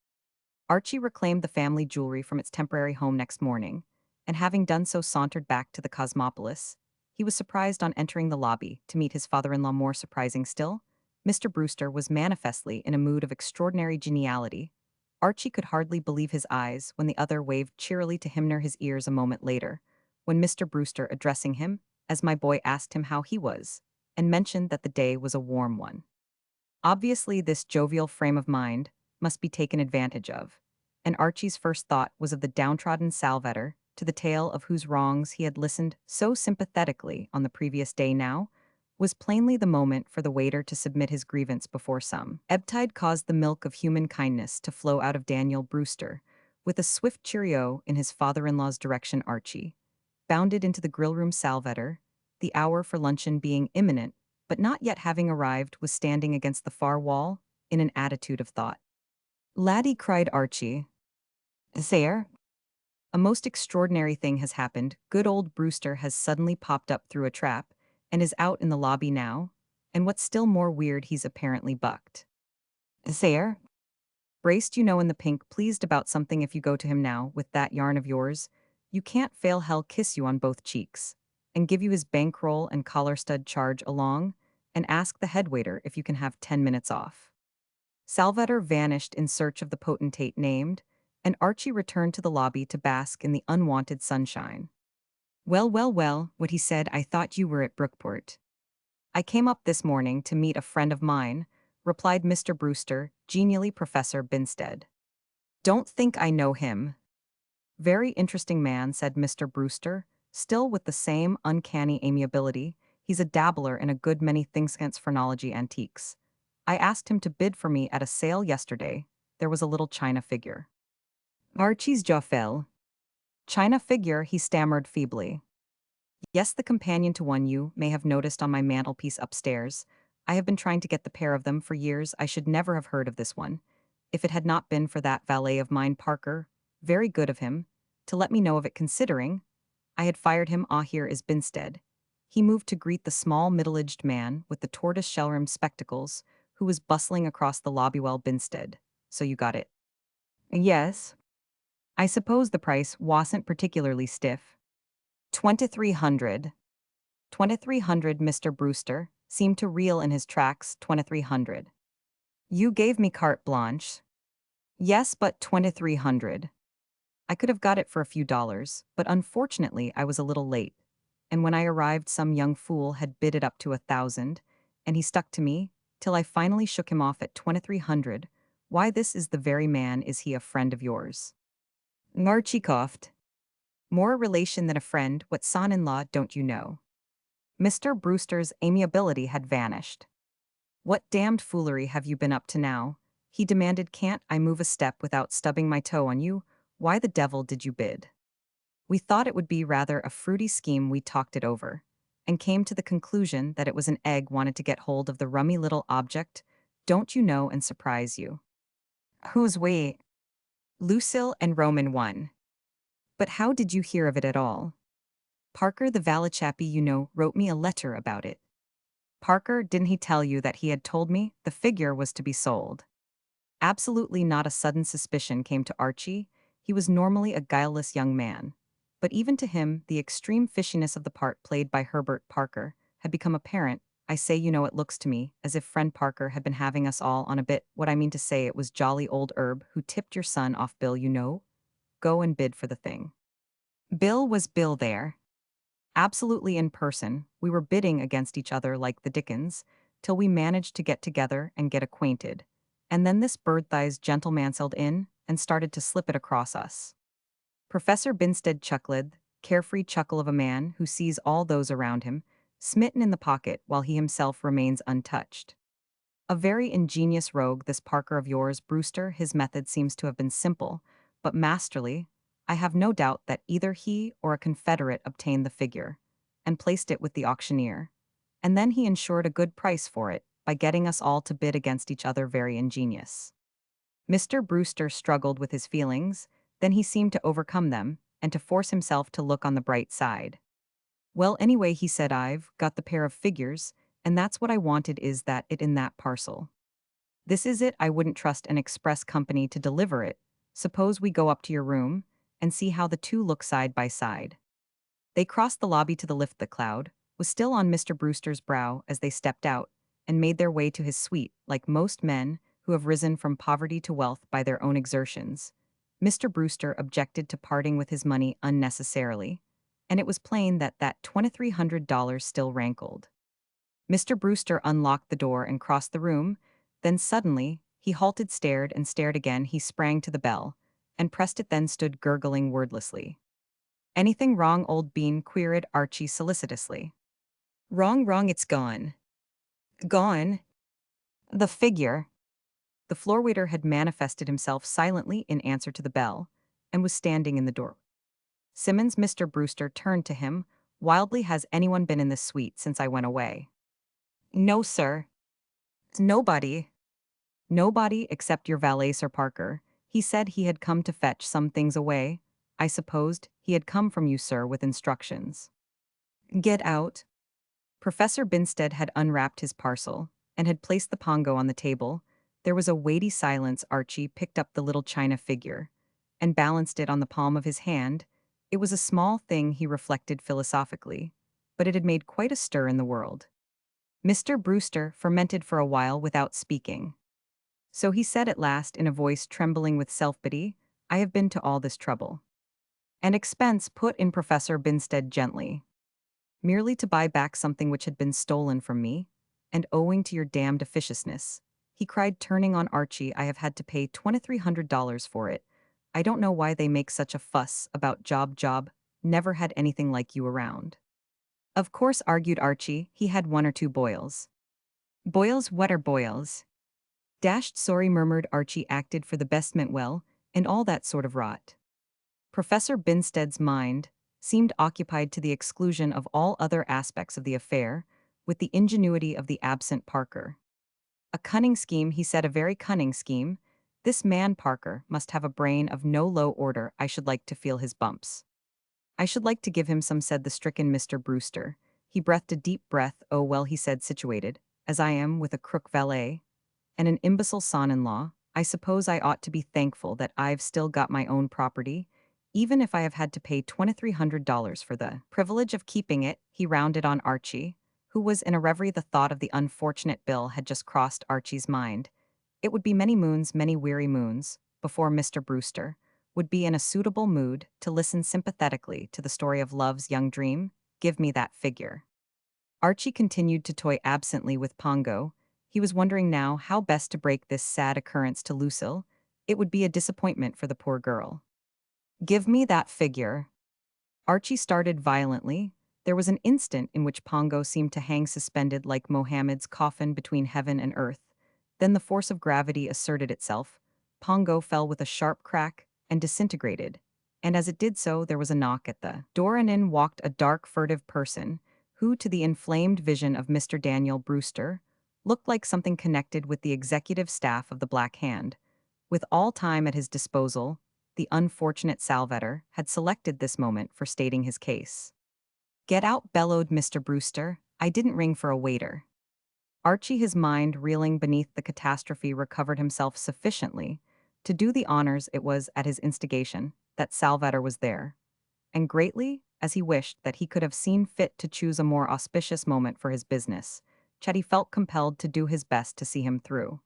Archie reclaimed the family jewelry from its temporary home next morning, and having done so sauntered back to the Cosmopolis. He was surprised on entering the lobby to meet his father-in-law. More surprising still, Mr. Brewster was manifestly in a mood of extraordinary geniality. Archie could hardly believe his eyes when the other waved cheerily to him near his ears a moment later, when Mr. Brewster, addressing him, as my boy, asked him how he was, and mentioned that the day was a warm one. Obviously, this jovial frame of mind must be taken advantage of, and Archie's first thought was of the downtrodden Salvator, to the tale of whose wrongs he had listened so sympathetically on the previous day. Now was plainly the moment for the waiter to submit his grievance before some ebb tide caused the milk of human kindness to flow out of Daniel Brewster. With a swift cheerio in his father-in-law's direction, Archie bounded into the grill room. Salvator, the hour for luncheon being imminent, but not yet having arrived, was standing against the far wall, in an attitude of thought. Laddie, cried Archie. There? A most extraordinary thing has happened. Good old Brewster has suddenly popped up through a trap, and is out in the lobby now, and what's still more weird, he's apparently bucked. There? Braced, you know, in the pink, pleased about something. If you go to him now, with that yarn of yours, you can't fail he'll kiss you on both cheeks, and give you his bankroll and collar stud charge along, and ask the head waiter if you can have 10 minutes off. Salvator vanished in search of the potentate named, and Archie returned to the lobby to bask in the unwanted sunshine. Well, well, well, what he said, I thought you were at Brookport. I came up this morning to meet a friend of mine, replied Mr. Brewster, genially. Professor Binstead. Don't think I know him. Very interesting man, said Mr. Brewster, still with the same uncanny amiability. He's a dabbler in a good many things against phrenology antiques. I asked him to bid for me at a sale yesterday. There was a little china figure. Archie's jaw fell. China figure, he stammered feebly. Yes, the companion to one you may have noticed on my mantelpiece upstairs. I have been trying to get the pair of them for years. I should never have heard of this one, if it had not been for that valet of mine, Parker. Very good of him to let me know of it, considering I had fired him. Ah, here is Binstead. He moved to greet the small, middle-aged man with the tortoise-shell-rimmed spectacles, who was bustling across the lobby. Well, Binstead, so you got it. Yes. I suppose the price wasn't particularly stiff. 2,300. 2,300, Mr. Brewster seemed to reel in his tracks. 2,300. You gave me carte blanche. Yes, but 2,300. I could have got it for a few dollars, but unfortunately I was a little late, and when I arrived some young fool had bid it up to 1,000, and he stuck to me, till I finally shook him off at 2,300. Why, this is the very man. Is he a friend of yours? Archie coughed. More a relation than a friend. What son-in-law don't you know? Mr. Brewster's amiability had vanished. What damned foolery have you been up to now? He demanded. Can't I move a step without stubbing my toe on you? Why the devil did you bid? We thought it would be rather a fruity scheme. We talked it over, and came to the conclusion that it was an egg wanted to get hold of the rummy little object, don't you know, and surprise you. Who's we? Lucille and Roman 1. But how did you hear of it at all? Parker, the valet chappie you know, wrote me a letter about it. Parker, didn't he tell you that he had told me the figure was to be sold? Absolutely not. A sudden suspicion came to Archie. He was normally a guileless young man, but even to him the extreme fishiness of the part played by Herbert Parker had become apparent. I say, you know, it looks to me as if friend Parker had been having us all on a bit. What I mean to say, it was jolly old Herb who tipped your son off. Bill, you know? Go and bid for the thing. Bill, was Bill there? Absolutely, in person. We were bidding against each other like the Dickens, till we managed to get together and get acquainted. And then this bird-thighs gentleman sailed in and started to slip it across us. Professor Binstead chuckled, carefree chuckle of a man who sees all those around him smitten in the pocket while he himself remains untouched. A very ingenious rogue, this Parker of yours, Brewster. His method seems to have been simple, but masterly. I have no doubt that either he or a confederate obtained the figure, and placed it with the auctioneer, and then he ensured a good price for it by getting us all to bid against each other. Very ingenious. Mr. Brewster struggled with his feelings. Then he seemed to overcome them and to force himself to look on the bright side. Well, anyway, he said, I've got the pair of figures, and that's what I wanted is that it in that parcel. This is it. I wouldn't trust an express company to deliver it. Suppose we go up to your room and see how the two look side by side. They crossed the lobby to the lift. The cloud was still on Mr. Brewster's brow as they stepped out and made their way to his suite, like most men who have risen from poverty to wealth by their own exertions. Mr. Brewster objected to parting with his money unnecessarily, and it was plain that that $2,300 still rankled. Mr. Brewster unlocked the door and crossed the room. Then suddenly, he halted, stared, and stared again. He sprang to the bell and pressed it, then stood gurgling wordlessly. Anything wrong, old bean? Queried Archie solicitously. Wrong, wrong, it's gone. Gone? The figure. The floor waiter had manifested himself silently in answer to the bell and was standing in the door. Simmons, Mr. Brewster turned to him wildly. Has anyone been in this suite since I went away? No, sir. Nobody. Nobody except your valet, Sir Parker. He said he had come to fetch some things away. I supposed he had come from you, sir, with instructions. Get out. Professor Binstead had unwrapped his parcel and had placed the pongo on the table. There was a weighty silence. Archie picked up the little china figure and balanced it on the palm of his hand. It was a small thing, he reflected philosophically, but it had made quite a stir in the world. Mr. Brewster fermented for a while without speaking. So he said at last in a voice trembling with self-pity, I have been to all this trouble and expense, put in Professor Binstead gently, merely to buy back something which had been stolen from me, and owing to your damned officiousness, he cried, turning on Archie, I have had to pay $2,300 for it. I don't know why they make such a fuss about job. Never had anything like you around. Of course, argued Archie, he had one or two boils. Boils? What are boils? Dashed sorry, murmured Archie, acted for the best, meant well, and all that sort of rot. Professor Binstead's mind seemed occupied to the exclusion of all other aspects of the affair with the ingenuity of the absent Parker. A cunning scheme, he said, a very cunning scheme. This man Parker must have a brain of no low order. I should like to feel his bumps. I should like to give him some, said the stricken Mr. Brewster. He breathed a deep breath. Oh, well, he said, situated as I am with a crook valet and an imbecile son-in-law, I suppose I ought to be thankful that I've still got my own property, even if I have had to pay $2,300 for the privilege of keeping it. He rounded on Archie, who was in a reverie. The thought of the unfortunate bill had just crossed Archie's mind. It would be many moons, many weary moons, before Mr. Brewster would be in a suitable mood to listen sympathetically to the story of love's young dream. Give me that figure. Archie continued to toy absently with Pongo. He was wondering now how best to break this sad occurrence to Lucille. It would be a disappointment for the poor girl. Give me that figure. Archie started violently. There was an instant in which Pongo seemed to hang suspended like Mohammed's coffin between heaven and earth. Then the force of gravity asserted itself. Pongo fell with a sharp crack and disintegrated. And as it did so, there was a knock at the door, and in walked a dark, furtive person who, to the inflamed vision of Mr. Daniel Brewster, looked like something connected with the executive staff of the Black Hand. With all time at his disposal, the unfortunate Salvator had selected this moment for stating his case. Get out, bellowed Mr. Brewster. I didn't ring for a waiter. Archie, his mind reeling beneath the catastrophe, recovered himself sufficiently to do the honors. It was at his instigation that Salvator was there, and greatly as he wished that he could have seen fit to choose a more auspicious moment for his business, Chetty felt compelled to do his best to see him through.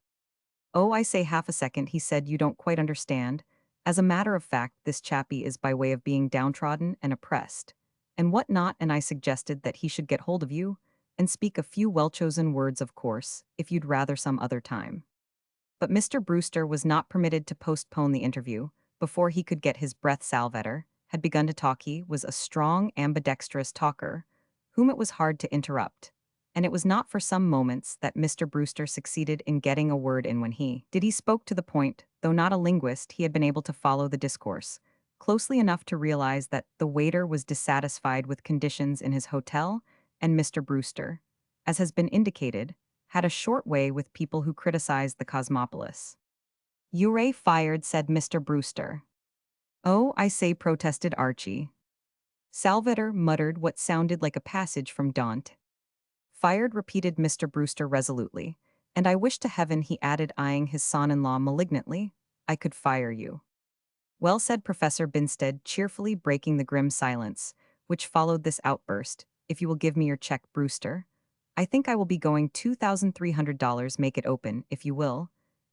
Oh, I say, half a second, he said, you don't quite understand. As a matter of fact, this chappie is by way of being downtrodden and oppressed, and what not, and I suggested that he should get hold of you and speak a few well-chosen words, of course, if you'd rather some other time. But Mr. Brewster was not permitted to postpone the interview. Before he could get his breath, Salvator had begun to talk. He was a strong, ambidextrous talker, whom it was hard to interrupt, and it was not for some moments that Mr. Brewster succeeded in getting a word in. When he did, he spoke to the point. Though not a linguist, he had been able to follow the discourse closely enough to realize that the waiter was dissatisfied with conditions in his hotel, and Mr. Brewster, as has been indicated, had a short way with people who criticized the cosmopolis. You're fired, said Mr. Brewster. Oh, I say, protested Archie. Salvator muttered what sounded like a passage from Dante. Fired, repeated Mr. Brewster resolutely. And I wish to heaven, he added, eyeing his son-in-law malignantly, I could fire you. Well said, Professor Binstead, cheerfully breaking the grim silence, which followed this outburst. If you will give me your check, Brewster. I think I will be going $2,300, make it open, if you will.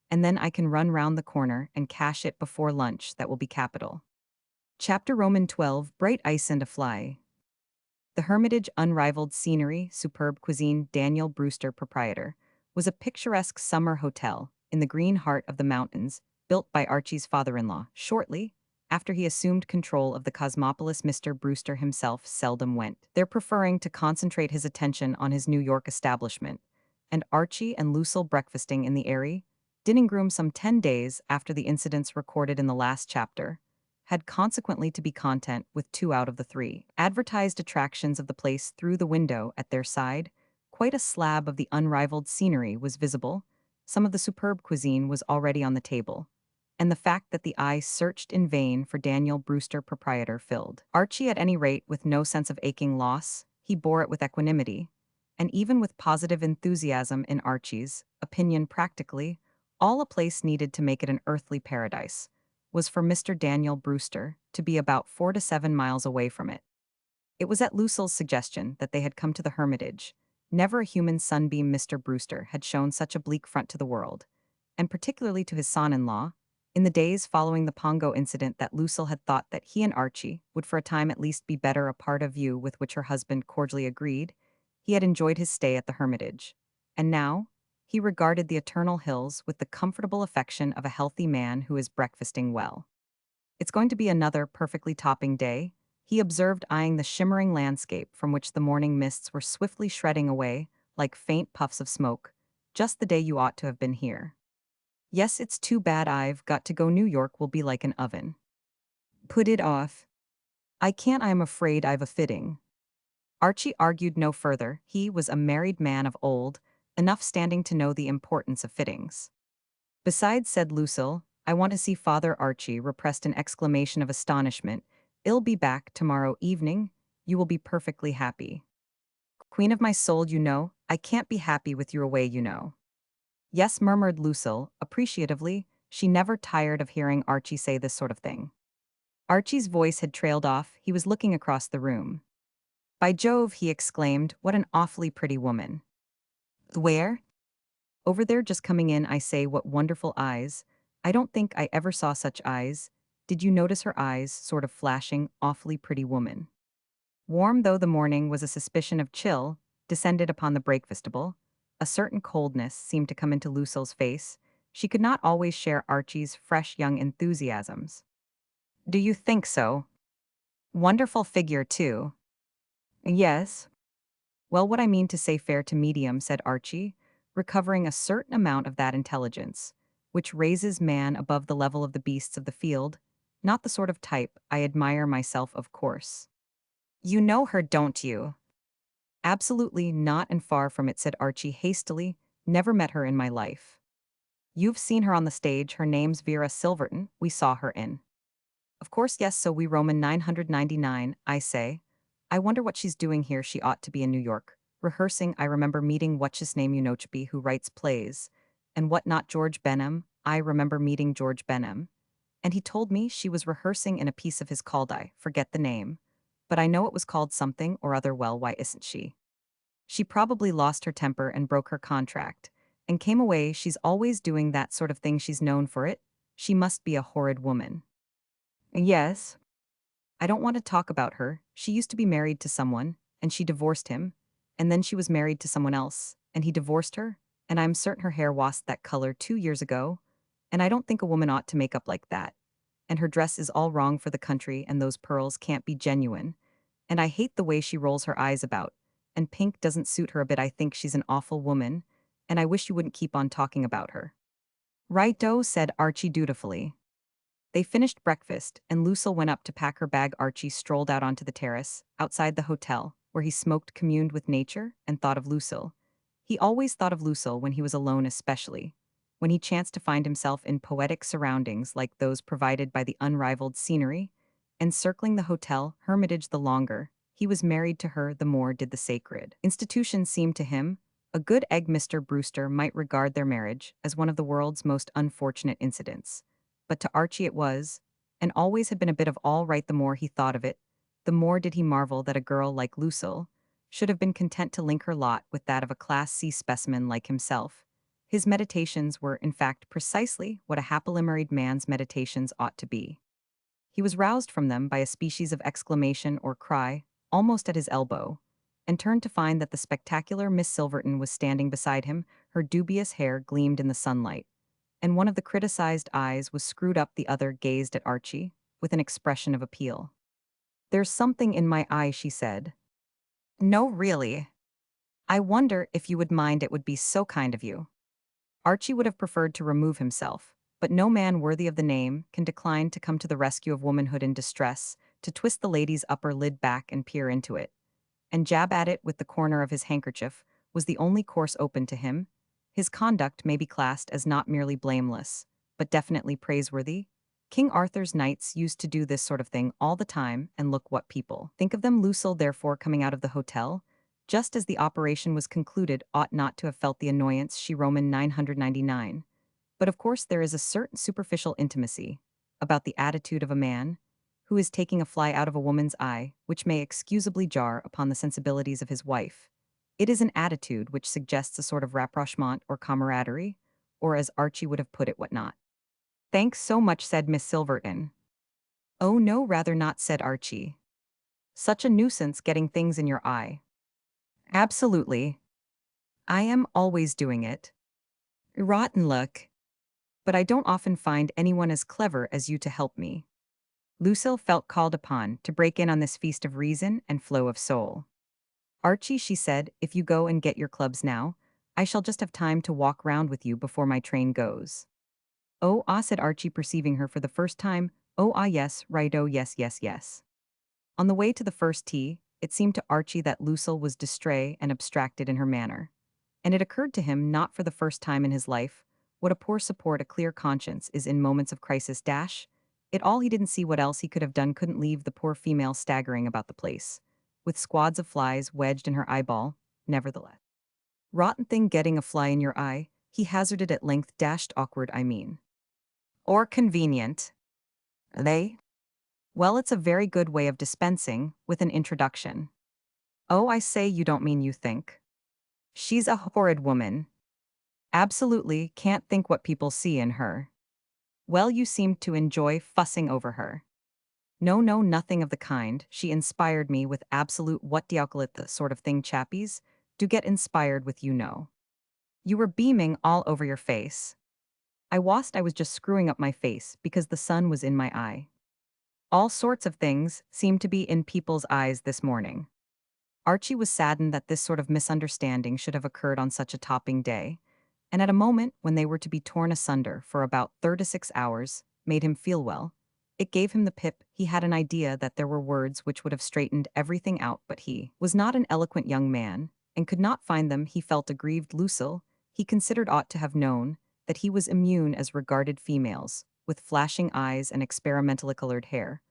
And then I can run round the corner and cash it before lunch, that will be capital. Chapter Roman 12, Bright Ice and a Fly. The Hermitage, unrivaled scenery, superb cuisine, Daniel Brewster, proprietor, was a picturesque summer hotel in the green heart of the mountains, built by Archie's father-in-law. Shortly after he assumed control of the cosmopolis, Mr. Brewster himself seldom went there, preferring to concentrate his attention on his New York establishment, and Archie and Lucille breakfasting in the airy dining room some 10 days after the incidents recorded in the last chapter had consequently to be content with 2 out of the 3 advertised attractions of the place. Through the window at their side, quite a slab of the unrivaled scenery was visible, some of the superb cuisine was already on the table, and the fact that the eye searched in vain for Daniel Brewster, proprietor, filled Archie at any rate with no sense of aching loss. He bore it with equanimity, and even with positive enthusiasm. In Archie's opinion, practically all a place needed to make it an earthly paradise was for Mr. Daniel Brewster to be about 4 to 7 miles away from it. It was at Lucille's suggestion that they had come to the Hermitage. Never a human sunbeam Mr. Brewster had shown such a bleak front to the world, and particularly to his son-in-law. In the days following the Pongo incident, that Lucille had thought that he and Archie would for a time at least be better apart, of view with which her husband cordially agreed. He had enjoyed his stay at the Hermitage, and now he regarded the eternal hills with the comfortable affection of a healthy man who is breakfasting well. It's going to be another perfectly topping day, he observed, eyeing the shimmering landscape from which the morning mists were swiftly shredding away like faint puffs of smoke. Just the day you ought to have been here. Yes, it's too bad I've got to go. New York will be like an oven. Put it off. I can't, I'm afraid I've a fitting. Archie argued no further. He was a married man of old, enough standing to know the importance of fittings. Besides, said Lucille, I want to see Father. Archie repressed an exclamation of astonishment. I'll be back tomorrow evening. You will be perfectly happy. Queen of my soul, you know, I can't be happy with you away, you know. Yes, murmured Lucille, appreciatively. She never tired of hearing Archie say this sort of thing. Archie's voice had trailed off. He was looking across the room. By Jove, he exclaimed, what an awfully pretty woman. Where? Over there, just coming in. I say, what wonderful eyes. I don't think I ever saw such eyes. Did you notice her eyes, sort of flashing, awfully pretty woman? Warm though the morning was, a suspicion of chill descended upon the breakfastable. A certain coldness seemed to come into Lucille's face. She could not always share Archie's fresh young enthusiasms. Do you think so? Wonderful figure, too. Yes. Well, what I mean to say, fair to medium, said Archie, recovering a certain amount of that intelligence, which raises man above the level of the beasts of the field, not the sort of type I admire myself, of course. You know her, don't you? Absolutely not, and far from it, said Archie hastily. Never met her in my life. You've seen her on the stage. Her name's Vera Silverton. We saw her in. Of course, yes, so we Roman 999, I say. I wonder what she's doing here. She ought to be in New York. Rehearsing. I remember meeting what's his name, Unochby, who writes plays. And what not, George Benham. I remember meeting George Benham. And he told me she was rehearsing in a piece of his called, I forget the name. But I know it was called something or other. Well, why isn't she? She probably lost her temper and broke her contract, and came away. She's always doing that sort of thing. She's known for it. She must be a horrid woman. Yes. I don't want to talk about her. She used to be married to someone, and she divorced him, and then she was married to someone else, and he divorced her, and I'm certain her hair was that color 2 years ago, and I don't think a woman ought to make up like that. And her dress is all wrong for the country, and those pearls can't be genuine, and I hate the way she rolls her eyes about, and pink doesn't suit her a bit. I think she's an awful woman, and I wish you wouldn't keep on talking about her. Righto, said Archie dutifully. They finished breakfast, and Lucille went up to pack her bag. Archie strolled out onto the terrace, outside the hotel, where he smoked, communed with nature, and thought of Lucille. He always thought of Lucille when he was alone, especially. when he chanced to find himself in poetic surroundings like those provided by the unrivaled scenery, encircling the hotel hermitage the longer he was married to her, the more did the sacred institution seem to him. A good egg Mr. Brewster might regard their marriage as one of the world's most unfortunate incidents. But to Archie it was, and always had been a bit of all right. The more he thought of it, the more did he marvel that a girl like Lucille should have been content to link her lot with that of a Class C specimen like himself. His meditations were, in fact, precisely what a happily married man's meditations ought to be. He was roused from them by a species of exclamation or cry, almost at his elbow, and turned to find that the spectacular Miss Silverton was standing beside him. Her dubious hair gleamed in the sunlight, and one of the criticized eyes was screwed up, the other gazed at Archie with an expression of appeal. "There's something in my eye," she said. "No, really. I wonder if you would mind, it would be so kind of you." Archie would have preferred to remove himself, but no man worthy of the name can decline to come to the rescue of womanhood in distress, to twist the lady's upper lid back and peer into it, and jab at it with the corner of his handkerchief, was the only course open to him. His conduct may be classed as not merely blameless, but definitely praiseworthy. King Arthur's knights used to do this sort of thing all the time, and look what people think of them. Lucille, therefore, coming out of the hotel, just as the operation was concluded, ought not to have felt the annoyance she Roman 999. But of course there is a certain superficial intimacy about the attitude of a man who is taking a fly out of a woman's eye, which may excusably jar upon the sensibilities of his wife. It is an attitude which suggests a sort of rapprochement or camaraderie, or as Archie would have put it, whatnot. "Thanks so much," said Miss Silverton. "Oh no, rather not," said Archie. "Such a nuisance getting things in your eye." "Absolutely. I am always doing it. Rotten luck. But I don't often find anyone as clever as you to help me." Lucille felt called upon to break in on this feast of reason and flow of soul. "Archie," she said, "if you go and get your clubs now, I shall just have time to walk round with you before my train goes." "Oh, ah," said Archie, perceiving her for the first time. "Oh, ah, yes, right-o, yes, yes, yes." On the way to the first tee, it seemed to Archie that Lucille was distrait and abstracted in her manner, and it occurred to him, not for the first time in his life, what a poor support a clear conscience is in moments of crisis. It all, he didn't see what else he could have done, couldn't leave the poor female staggering about the place, with squads of flies wedged in her eyeball. Nevertheless, "Rotten thing getting a fly in your eye," he hazarded at length. Awkward, I mean. "Or convenient. They? Well, it's a very good way of dispensing with an introduction." "Oh, I say, you don't mean you think she's a horrid woman?" "Absolutely, can't think what people see in her." "Well, you seem to enjoy fussing over her." "No, no, nothing of the kind. She inspired me with absolute, what do you call it, the sort of thing chappies do get inspired with, you know." "You were beaming all over your face." "I wasn't, I was just screwing up my face because the sun was in my eye." "All sorts of things seem to be in people's eyes this morning." Archie was saddened that this sort of misunderstanding should have occurred on such a topping day, and at a moment when they were to be torn asunder for about 36 hours, made him feel well. It gave him the pip. He had an idea that there were words which would have straightened everything out, but he was not an eloquent young man, and could not find them. He felt aggrieved. Lucille, he considered, ought to have known that he was immune as regarded females, with flashing eyes and experimentally colored hair.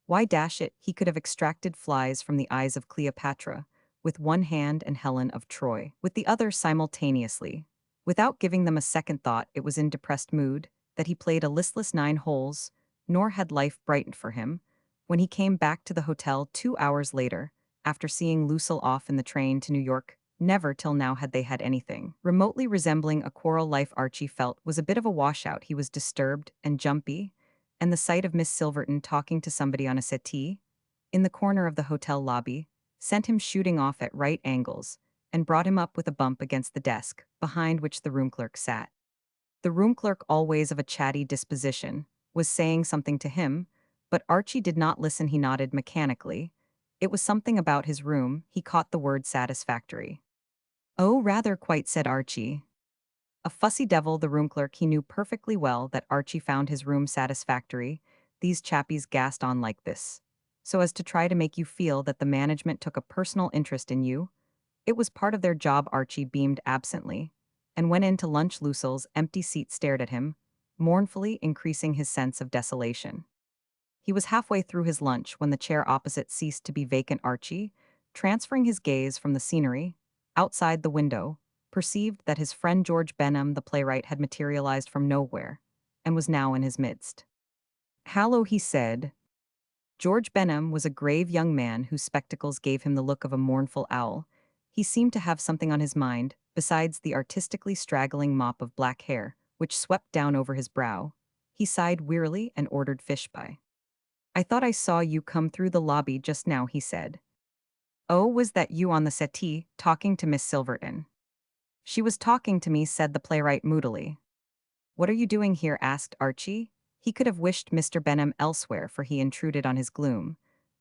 Why, dash it, he could have extracted flies from the eyes of Cleopatra with one hand and Helen of Troy with the other simultaneously. Without giving them a second thought, it was in depressed mood that he played a listless 9 holes, nor had life brightened for him when he came back to the hotel 2 hours later, after seeing Lucille off in the train to New York. Never till now had they had anything remotely resembling a quarrel. Life, Archie felt, was a bit of a washout. He was disturbed and jumpy, and the sight of Miss Silverton talking to somebody on a settee in the corner of the hotel lobby sent him shooting off at right angles and brought him up with a bump against the desk, behind which the room clerk sat. The room clerk, always of a chatty disposition, was saying something to him, but Archie did not listen. He nodded mechanically. It was something about his room. He caught the word satisfactory. "Oh, rather, quite," said Archie. A fussy devil, the room clerk. He knew perfectly well that Archie found his room satisfactory. These chappies gassed on like this, so as to try to make you feel that the management took a personal interest in you. It was part of their job. Archie beamed absently. and went into lunch. Lucille's empty seat stared at him, mournfully increasing his sense of desolation. He was halfway through his lunch when the chair opposite ceased to be vacant. Archie, transferring his gaze from the scenery, outside the window, perceived that his friend George Benham, the playwright, had materialized from nowhere and was now in his midst. "Hallo," he said. George Benham was a grave young man whose spectacles gave him the look of a mournful owl. He seemed to have something on his mind, besides the artistically straggling mop of black hair, which swept down over his brow. He sighed wearily and ordered fish pie. "I thought I saw you come through the lobby just now," he said. "Oh, was that you on the settee, talking to Miss Silverton?" "She was talking to me," said the playwright moodily. "What are you doing here?" asked Archie. He could have wished Mr. Benham elsewhere, for he intruded on his gloom.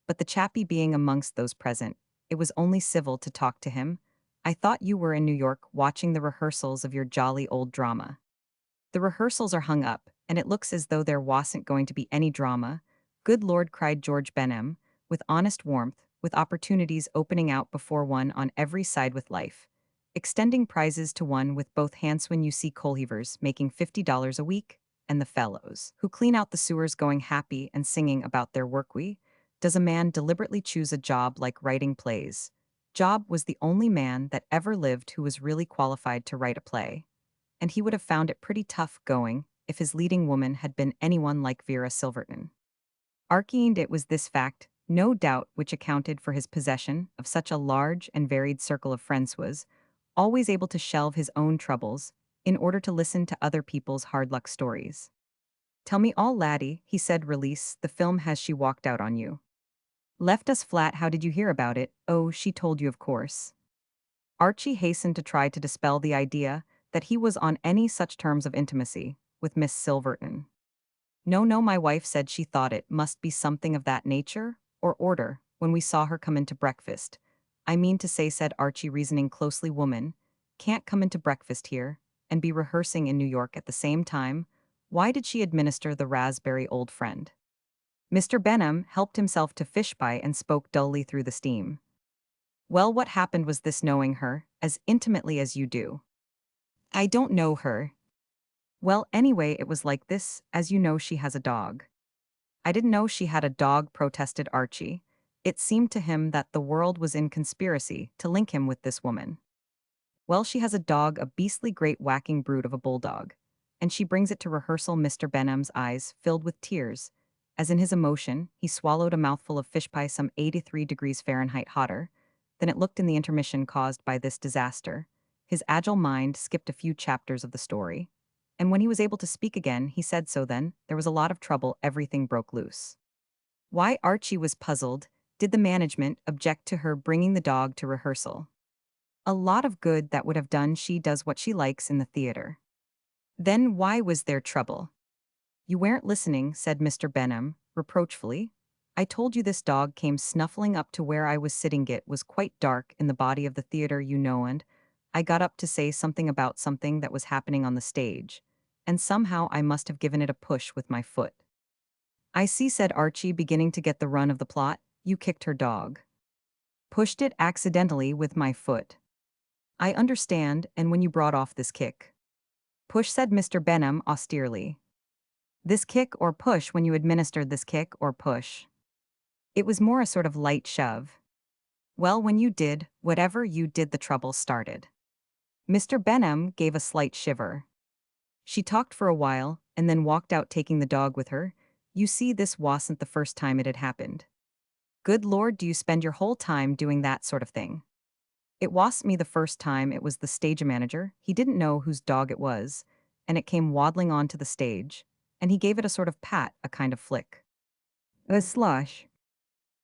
But the chappie being amongst those present, it was only civil to talk to him. "I thought you were in New York watching the rehearsals of your jolly old drama." "The rehearsals are hung up, and it looks as though there wasn't going to be any drama." "Good Lord," cried George Benham, with honest warmth, with opportunities opening out before one on every side with life, extending prizes to one with both hands. "When you see coalheavers making $50 a week, and the fellows who clean out the sewers going happy and singing about their work, does a man deliberately choose a job like writing plays?" Job was the only man that ever lived who was really qualified to write a play, and he would have found it pretty tough going if his leading woman had been anyone like Vera Silverton. Archie, it was this fact, no doubt, which accounted for his possession of such a large and varied circle of friends. Was always able to shelve his own troubles in order to listen to other people's hard luck stories. "Tell me all, laddie," he said. "Release the film. Has she walked out on you? Left us flat? How did you hear about it?" "Oh, she told you, of course." Archie hastened to try to dispel the idea that he was on any such terms of intimacy with Miss Silverton. "No, no, my wife said she thought it must be something of that nature or order when we saw her come into breakfast." "I mean to say," said Archie, reasoning closely, "woman can't come into breakfast here and be rehearsing in New York at the same time. Why did she administer the raspberry, old friend?" Mr. Benham helped himself to fish pie and spoke dully through the steam. "Well, what happened was this: knowing her as intimately as you do." "I don't know her." "Well, anyway, it was like this. As you know, she has a dog." "I didn't know she had a dog," protested Archie. It seemed to him that the world was in conspiracy to link him with this woman. "Well, she has a dog, a beastly great whacking brute of a bulldog. And she brings it to rehearsal." Mr. Benham's eyes filled with tears, as in his emotion he swallowed a mouthful of fish pie some 83 degrees Fahrenheit hotter than it looked in the intermission caused by this disaster. His agile mind skipped a few chapters of the story, and when he was able to speak again, he said, "So then, there was a lot of trouble, everything broke loose." Why? Archie was puzzled. Did the management object to her bringing the dog to rehearsal? A lot of good that would have done. She does what she likes in the theater. Then why was there trouble? "You weren't listening," said Mr. Benham, reproachfully. "I told you this dog came snuffling up to where I was sitting. It was quite dark in the body of the theater, you know, and I got up to say something about something that was happening on the stage, and somehow I must have given it a push with my foot." "I see," said Archie, beginning to get the run of the plot. "You kicked her dog." "Pushed it accidentally with my foot." "I understand, and when you brought off this kick." "Push," said Mr. Benham austerely. "This kick or push? When you administered this kick or push?" "It was more a sort of light shove." "Well, when you did, whatever you did, the trouble started." Mr. Benham gave a slight shiver. "She talked for a while, and then walked out taking the dog with her. You see, this wasn't the first time it had happened." "Good Lord, do you spend your whole time doing that sort of thing?" "It wasn't me the first time. It was the stage manager. He didn't know whose dog it was, and it came waddling onto the stage, and he gave it a sort of pat, a kind of flick." "A slosh."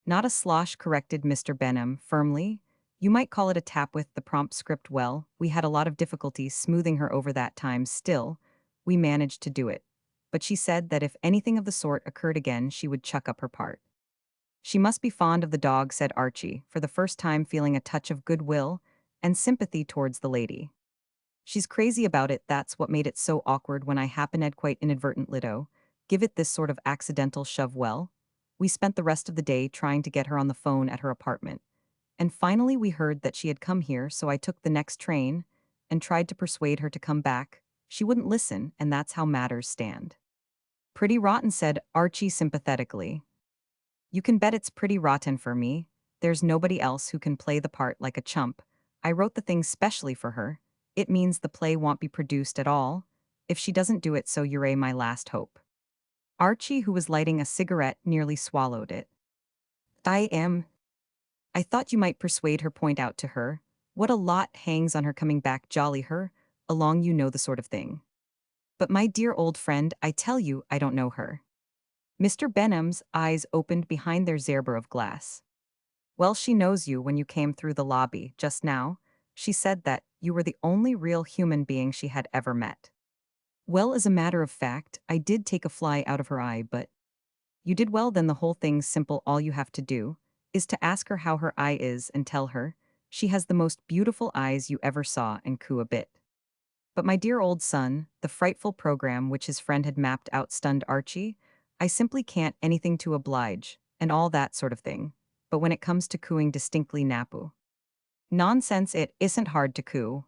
"Not a slosh," corrected Mr. Benham firmly. "You might call it a tap with the prompt script. Well, we had a lot of difficulty smoothing her over that time. Still, we managed to do it. But she said that if anything of the sort occurred again, she would chuck up her part." "She must be fond of the dog," said Archie, for the first time feeling a touch of goodwill and sympathy towards the lady. "She's crazy about it. That's what made it so awkward when I happened, quite inadvertently, to give it this sort of accidental shove. Well, we spent the rest of the day trying to get her on the phone at her apartment, and finally we heard that she had come here, so I took the next train, and tried to persuade her to come back. She wouldn't listen, and that's how matters stand. Pretty rotten, said Archie sympathetically. You can bet it's pretty rotten for me. There's nobody else who can play the part like a chump. I wrote the thing specially for her. It means the play won't be produced at all. If she doesn't do it, so you're my last hope. Archie, who was lighting a cigarette, nearly swallowed it. I thought you might persuade her, point out to her. What a lot hangs on her coming back, jolly her, along, you know the sort of thing. But my dear old friend, I tell you, I don't know her. Mr. Benham's eyes opened behind their zerber of glass. Well, she knows you when you came through the lobby just now. She said that you were the only real human being she had ever met. Well, as a matter of fact, I did take a fly out of her eye, but you did well. Then the whole thing's simple. All you have to do is to ask her how her eye is and tell her she has the most beautiful eyes you ever saw and coo a bit. But my dear old son, the frightful program which his friend had mapped out stunned Archie. I simply can't, anything to oblige, and all that sort of thing. But when it comes to cooing, distinctly napu. Nonsense, it isn't hard to coo.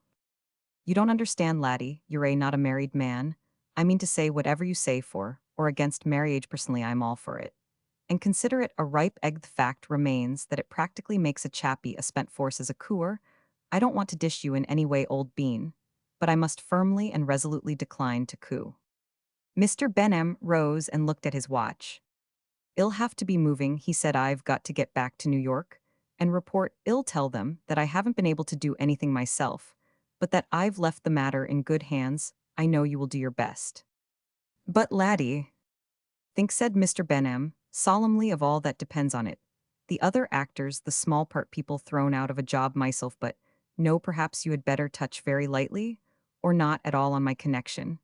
You don't understand, laddie, you're not a married man. I mean to say, whatever you say for or against marriage, personally I'm all for it. And consider it a ripe egg. The fact remains that it practically makes a chappie a spent force as a cooer. I don't want to dish you in any way, old bean, but I must firmly and resolutely decline to coo. Mr. Benham rose and looked at his watch. I'll have to be moving, he said. I've got to get back to New York and report. I'll tell them that I haven't been able to do anything myself, but that I've left the matter in good hands. I know you will do your best. But laddie, think, said Mr. Benham, solemnly, of all that depends on it. The other actors, the small part people thrown out of a job myself, but no, perhaps you had better touch very lightly, or not at all on my connection.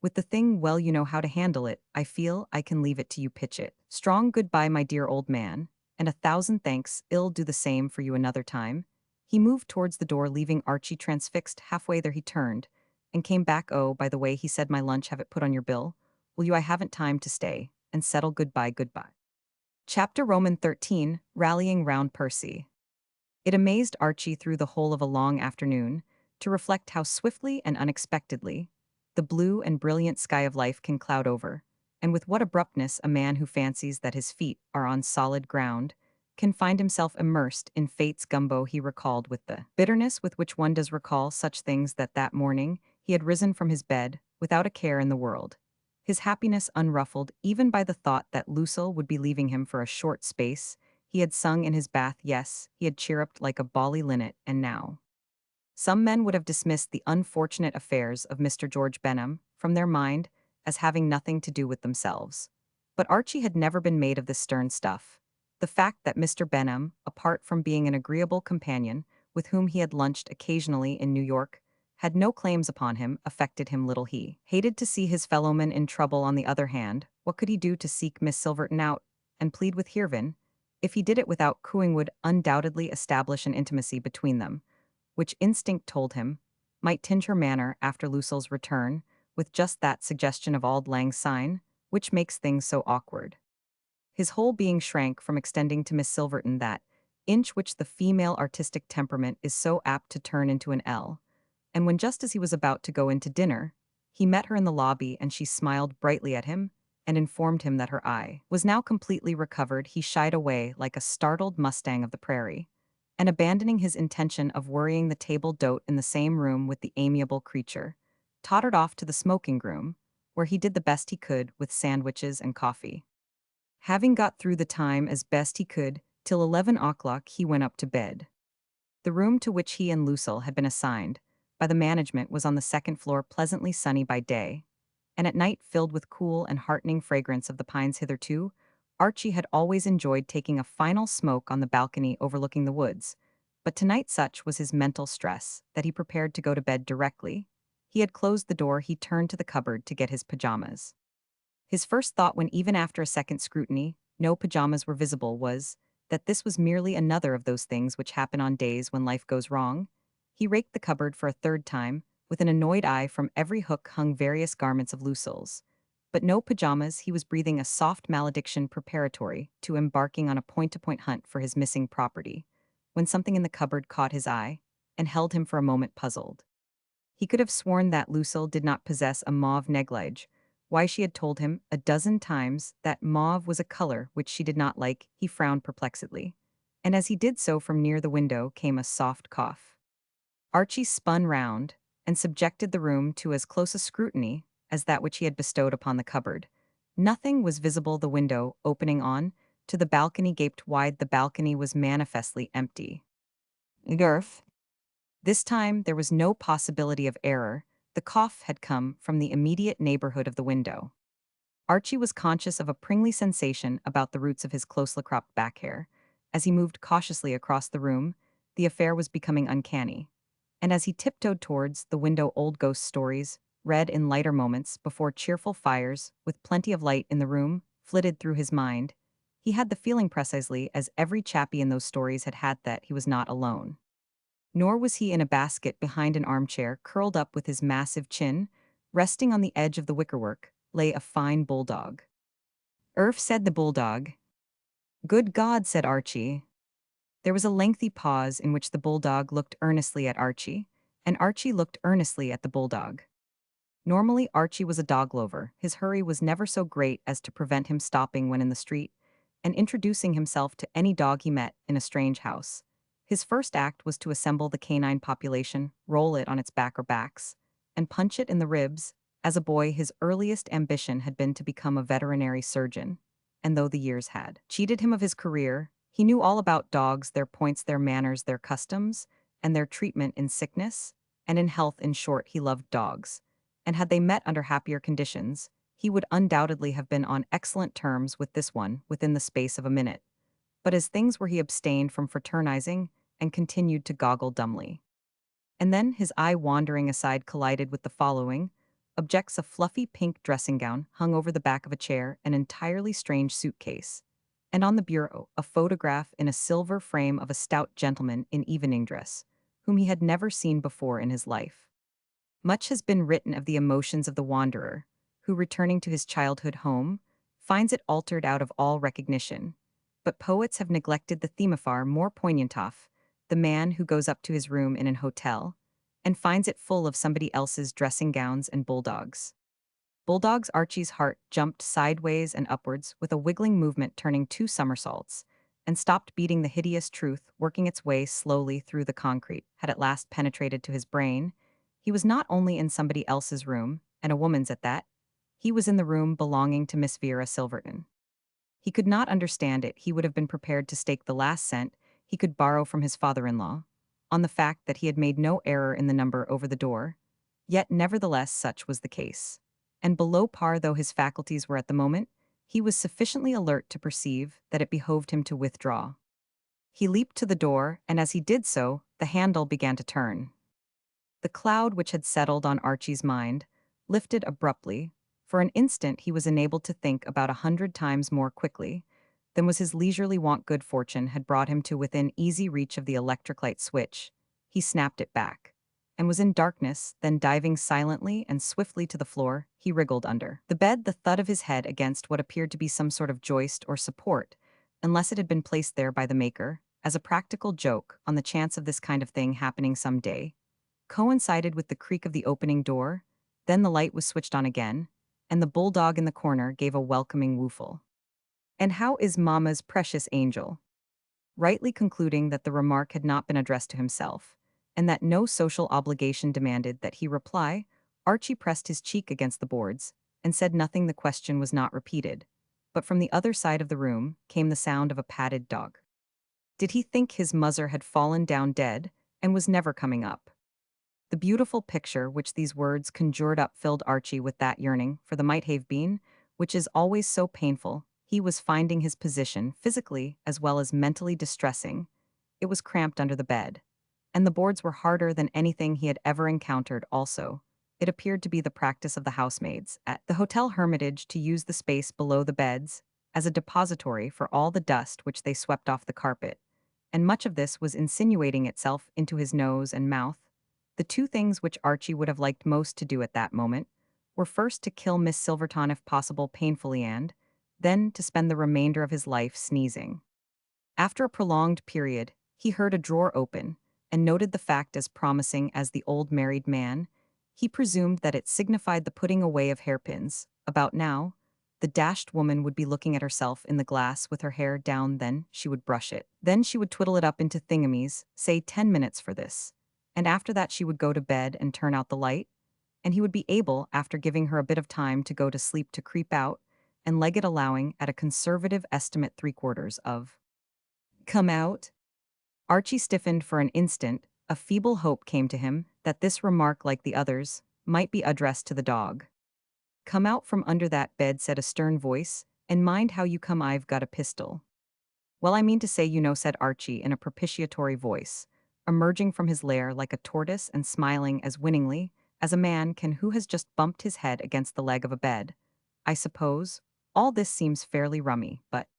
With the thing, well, you know how to handle it. I feel I can leave it to you, pitch it. Strong goodbye, my dear old man, and 1,000 thanks. I'll do the same for you another time. He moved towards the door, leaving Archie transfixed. Halfway there he turned, and came back. Oh, by the way, he said, my lunch, have it put on your bill. Will you? I haven't time to stay and settle. Goodbye, goodbye. Chapter Roman 13, Rallying Round Percy. It amazed Archie through the whole of a long afternoon to reflect how swiftly and unexpectedly the blue and brilliant sky of life can cloud over, and with what abruptness a man who fancies that his feet are on solid ground can find himself immersed in fate's gumbo. He recalled with the bitterness with which one does recall such things that morning he had risen from his bed without a care in the world, his happiness unruffled even by the thought that Lucille would be leaving him for a short space. He had sung in his bath, yes, he had chirruped like a bally linnet, and now. Some men would have dismissed the unfortunate affairs of Mr. George Benham from their mind as having nothing to do with themselves. But Archie had never been made of this stern stuff. The fact that Mr. Benham, apart from being an agreeable companion with whom he had lunched occasionally in New York, had no claims upon him, affected him little. He hated to see his fellowman in trouble. On the other hand, what could he do to seek Miss Silverton out and plead with Hervin? If he did it without cooing, would undoubtedly establish an intimacy between them, which instinct told him might tinge her manner after Lucille's return with just that suggestion of auld lang syne, which makes things so awkward. His whole being shrank from extending to Miss Silverton that inch which the female artistic temperament is so apt to turn into an L. And when, just as he was about to go into dinner, he met her in the lobby and she smiled brightly at him and informed him that her eye was now completely recovered, he shied away like a startled mustang of the prairie, and abandoning his intention of worrying the table d'hote in the same room with the amiable creature, tottered off to the smoking room, where he did the best he could with sandwiches and coffee. Having got through the time as best he could, till 11 o'clock he went up to bed. The room to which he and Lucille had been assigned by the management was on the second floor, pleasantly sunny by day, and at night filled with cool and heartening fragrance of the pines. Hitherto, Archie had always enjoyed taking a final smoke on the balcony overlooking the woods, but tonight such was his mental stress that he prepared to go to bed directly. He had closed the door, he turned to the cupboard to get his pajamas. His first thought, when even after a second scrutiny no pajamas were visible, was that this was merely another of those things which happen on days when life goes wrong. He raked the cupboard for a third time, with an annoyed eye. From every hook hung various garments of Lucille's, but no pajamas. He was breathing a soft malediction preparatory to embarking on a point-to-point hunt for his missing property, when something in the cupboard caught his eye and held him for a moment puzzled. He could have sworn that Lucille did not possess a mauve neglige. Why she had told him a dozen times that mauve was a color which she did not like, he frowned perplexedly. And as he did so from near the window came a soft cough. Archie spun round and subjected the room to as close a scrutiny as that which he had bestowed upon the cupboard. Nothing was visible. The window, opening on to the balcony, gaped wide. The balcony was manifestly empty. Gurf. This time there was no possibility of error. The cough had come from the immediate neighborhood of the window. Archie was conscious of a pringly sensation about the roots of his closely cropped back hair. As he moved cautiously across the room, the affair was becoming uncanny. And as he tiptoed towards the window, old ghost stories, read in lighter moments before cheerful fires, with plenty of light in the room, flitted through his mind, he had the feeling precisely as every chappie in those stories had had that he was not alone. Nor was he in a basket behind an armchair, curled up with his massive chin. Resting on the edge of the wickerwork lay a fine bulldog. "Irf," said the bulldog. "Good God," said Archie. There was a lengthy pause in which the bulldog looked earnestly at Archie, and Archie looked earnestly at the bulldog. Normally, Archie was a dog lover. His hurry was never so great as to prevent him stopping when in the street and introducing himself to any dog he met in a strange house. His first act was to assemble the canine population, roll it on its back or backs, and punch it in the ribs. As a boy, his earliest ambition had been to become a veterinary surgeon, and though the years had cheated him of his career, he knew all about dogs, their points, their manners, their customs, and their treatment in sickness and in health. In short, he loved dogs. And had they met under happier conditions, he would undoubtedly have been on excellent terms with this one within the space of a minute. But as things were, he abstained from fraternizing and continued to goggle dumbly. And then, his eye wandering aside, collided with the following objects: a fluffy pink dressing gown hung over the back of a chair, an entirely strange suitcase, and on the bureau, a photograph in a silver frame of a stout gentleman in evening dress, whom he had never seen before in his life. Much has been written of the emotions of the wanderer, who, returning to his childhood home, finds it altered out of all recognition. But poets have neglected the theme far more poignant of the man who goes up to his room in an hotel and finds it full of somebody else's dressing gowns and bulldogs. Bulldogs. Archie's heart jumped sideways and upwards with a wiggling movement, turning 2 somersaults, and stopped beating. The hideous truth, working its way slowly through the concrete, had at last penetrated to his brain. He was not only in somebody else's room, and a woman's at that, he was in the room belonging to Miss Vera Silverton. He could not understand it. He would have been prepared to stake the last cent he could borrow from his father-in-law on the fact that he had made no error in the number over the door. Yet nevertheless such was the case. And below par though his faculties were at the moment, he was sufficiently alert to perceive that it behoved him to withdraw. He leaped to the door, and as he did so, the handle began to turn. The cloud which had settled on Archie's mind lifted abruptly. For an instant he was enabled to think about 100 times more quickly than was his leisurely wont. Good fortune had brought him to within easy reach of the electric light switch. He snapped it back, and was in darkness. Then, diving silently and swiftly to the floor, he wriggled under the bed. The thud of his head against what appeared to be some sort of joist or support, unless it had been placed there by the maker, as a practical joke on the chance of this kind of thing happening some day, coincided with the creak of the opening door. Then the light was switched on again, and the bulldog in the corner gave a welcoming woofle. "And how is Mama's precious angel?" Rightly concluding that the remark had not been addressed to himself, and that no social obligation demanded that he reply, Archie pressed his cheek against the boards and said nothing. The question was not repeated, but from the other side of the room came the sound of a patted dog. Did he think his mother had fallen down dead and was never coming up? The beautiful picture which these words conjured up filled Archie with that yearning for the might have been, which is always so painful. He was finding his position, physically as well as mentally, distressing. It was cramped under the bed, and the boards were harder than anything he had ever encountered. Also, it appeared to be the practice of the housemaids at the Hotel Hermitage to use the space below the beds as a depository for all the dust which they swept off the carpet, and much of this was insinuating itself into his nose and mouth. The two things which Archie would have liked most to do at that moment were first to kill Miss Silverton if possible painfully, and then to spend the remainder of his life sneezing. After a prolonged period, he heard a drawer open and noted the fact as promising as the old married man He presumed that it signified the putting away of hairpins. About now, the dashed woman would be looking at herself in the glass with her hair down, then she would brush it. Then she would twiddle it up into thingamies, say 10 minutes for this. And after that she would go to bed and turn out the light, and he would be able, after giving her a bit of time to go to sleep, to creep out, and leg it, allowing, at a conservative estimate, 3/4 of come out. Archie stiffened for an instant. A feeble hope came to him that this remark, like the others, might be addressed to the dog. "Come out from under that bed," said a stern voice, "and mind how you come. I've got a pistol." "Well, I mean to say, you know," said Archie in a propitiatory voice, emerging from his lair like a tortoise and smiling as winningly as a man can who has just bumped his head against the leg of a bed. "I suppose all this seems fairly rummy, but—"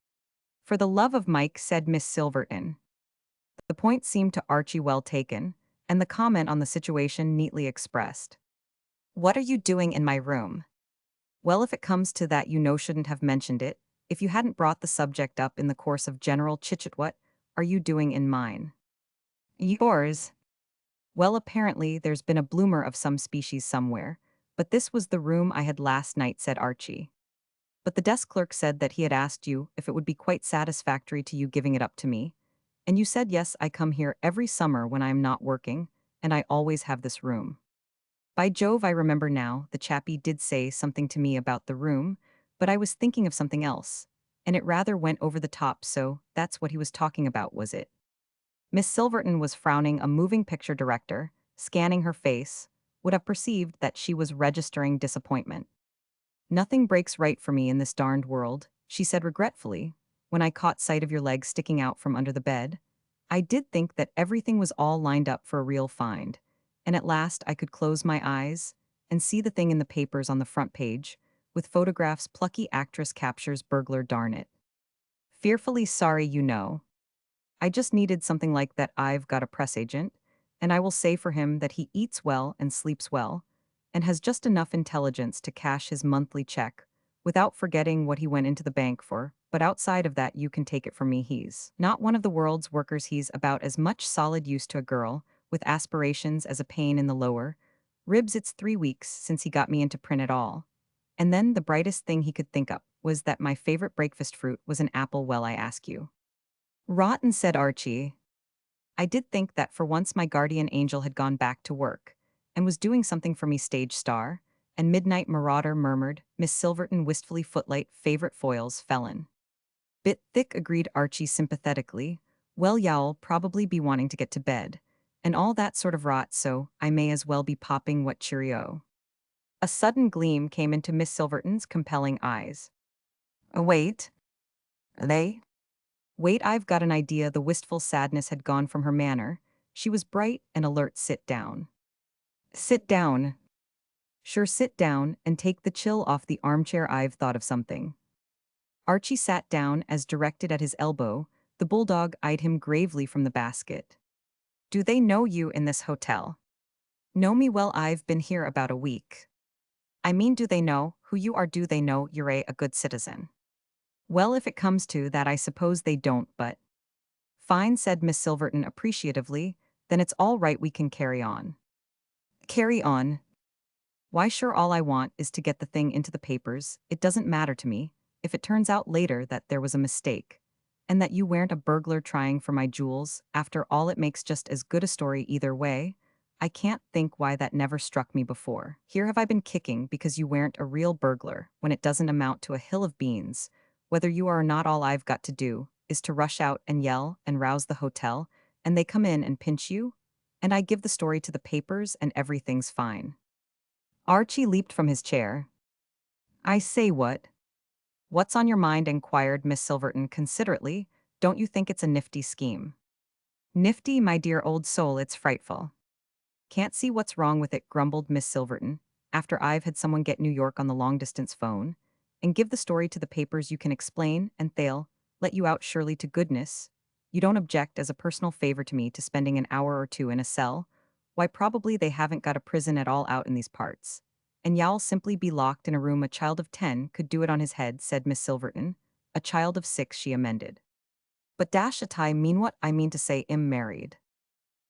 "For the love of Mike," said Miss Silverton. The point seemed to Archie well taken, and the comment on the situation neatly expressed. "What are you doing in my room?" "Well, if it comes to that, you know, shouldn't have mentioned it. If you hadn't brought the subject up in the course of general chit-chat, what are you doing in mine?" "Yours." "Well, apparently there's been a bloomer of some species somewhere, but this was the room I had last night," said Archie. "But the desk clerk said that he had asked you if it would be quite satisfactory to you giving it up to me. And you said, yes, I come here every summer when I am not working, and I always have this room." "By Jove, I remember now, the chappie did say something to me about the room, but I was thinking of something else, and it rather went over the top, so that's what he was talking about, was it?" Miss Silverton was frowning. A moving picture director, scanning her face, would have perceived that she was registering disappointment. "Nothing breaks right for me in this darned world," she said regretfully, "when I caught sight of your legs sticking out from under the bed. I did think that everything was all lined up for a real find, and at last I could close my eyes and see the thing in the papers on the front page, with photographs. Plucky actress captures burglar, darn it. Fearfully sorry, you know. I just needed something like that. I've got a press agent, and I will say for him that he eats well and sleeps well, and has just enough intelligence to cash his monthly check, without forgetting what he went into the bank for. But outside of that, you can take it from me, he's not one of the world's workers. He's about as much solid use to a girl with aspirations as a pain in the lower ribs. It's 3 weeks since he got me into print at all. And then the brightest thing he could think up was that my favorite breakfast fruit was an apple. Well, I ask you." "Rotten," said Archie. "I did think that for once my guardian angel had gone back to work, and was doing something for me." "Stage star and midnight marauder," murmured Miss Silverton wistfully. "Footlight, favorite foils, felon." "Bit thick," agreed Archie sympathetically. "Well, y'all probably be wanting to get to bed, and all that sort of rot, so I may as well be popping. What cheerio." A sudden gleam came into Miss Silverton's compelling eyes. Wait. They? Wait, I've got an idea." The wistful sadness had gone from her manner. She was bright and alert. "Sit down." "Sit down." "Sure, sit down and take the chill off the armchair. I've thought of something." Archie sat down as directed at his elbow. The bulldog eyed him gravely from the basket. "Do they know you in this hotel?" "Know me? Well, I've been here about a week." "I mean, do they know who you are? Do they know you're a good citizen?" "Well, if it comes to that, I suppose they don't, but—" "Fine," said Miss Silverton appreciatively, "then it's all right. We can carry on." "Carry on? Why, sure, all I want is to get the thing into the papers. It doesn't matter to me if it turns out later that there was a mistake, and that you weren't a burglar trying for my jewels. After all, it makes just as good a story either way. I can't think why that never struck me before. Here have I been kicking because you weren't a real burglar, when it doesn't amount to a hill of beans. Whether you are or not, all I've got to do is to rush out and yell and rouse the hotel, and they come in and pinch you, and I give the story to the papers, and everything's fine." Archie leaped from his chair. "I say, what? What's on your mind?" inquired Miss Silverton considerately. "Don't you think it's a nifty scheme?" "Nifty, my dear old soul, it's frightful." "Can't see what's wrong with it," grumbled Miss Silverton. "After I've had someone get New York on the long-distance phone and give the story to the papers, you can explain, and they'll let you out. Surely to goodness you don't object, as a personal favor to me, to spending an hour or two in a cell? Why, probably they haven't got a prison at all out in these parts, and y'all simply be locked in a room. A child of 10 could do it on his head," said Miss Silverton. "A child of 6, she amended. "But dash it, I mean what I mean to say, I'm married."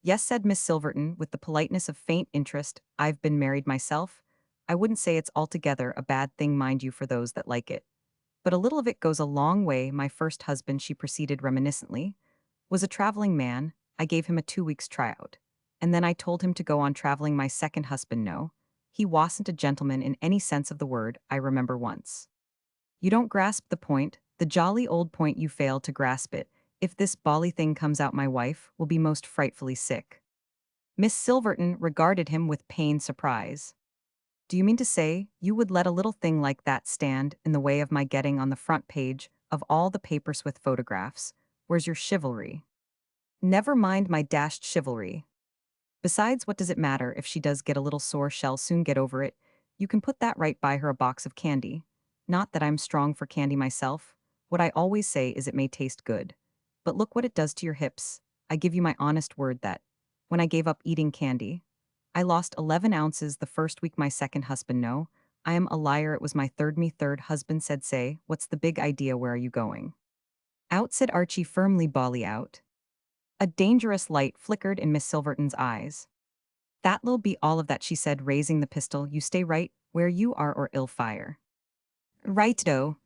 Yes, said Miss Silverton, with the politeness of faint interest. I've been married myself. I wouldn't say it's altogether a bad thing, mind you, for those that like it. But a little of it goes a long way. My first husband, she proceeded reminiscently, was a traveling man. I gave him a 2 weeks tryout. And then I told him to go on traveling. My second husband, no. He wasn't a gentleman in any sense of the word, I remember once. You don't grasp the point, the jolly old point. You fail to grasp it. If this bally thing comes out, my wife will be most frightfully sick. Miss Silverton regarded him with pained surprise. Do you mean to say you would let a little thing like that stand in the way of my getting on the front page of all the papers with photographs? Where's your chivalry? Never mind my dashed chivalry. Besides, what does it matter if she does get a little sore? She'll soon get over it. You can put that right by her, a box of candy. Not that I'm strong for candy myself. What I always say is it may taste good. But look what it does to your hips. I give you my honest word that, when I gave up eating candy, I lost 11 ounces the first week. My second husband, no. I am a liar. It was my third. Me third husband said, say, what's the big idea? Where are you going? Out, said Archie firmly. Bally out. A dangerous light flickered in Miss Silverton's eyes. That'll be all of that, she said, raising the pistol. You stay right where you are or ill fire. Righto.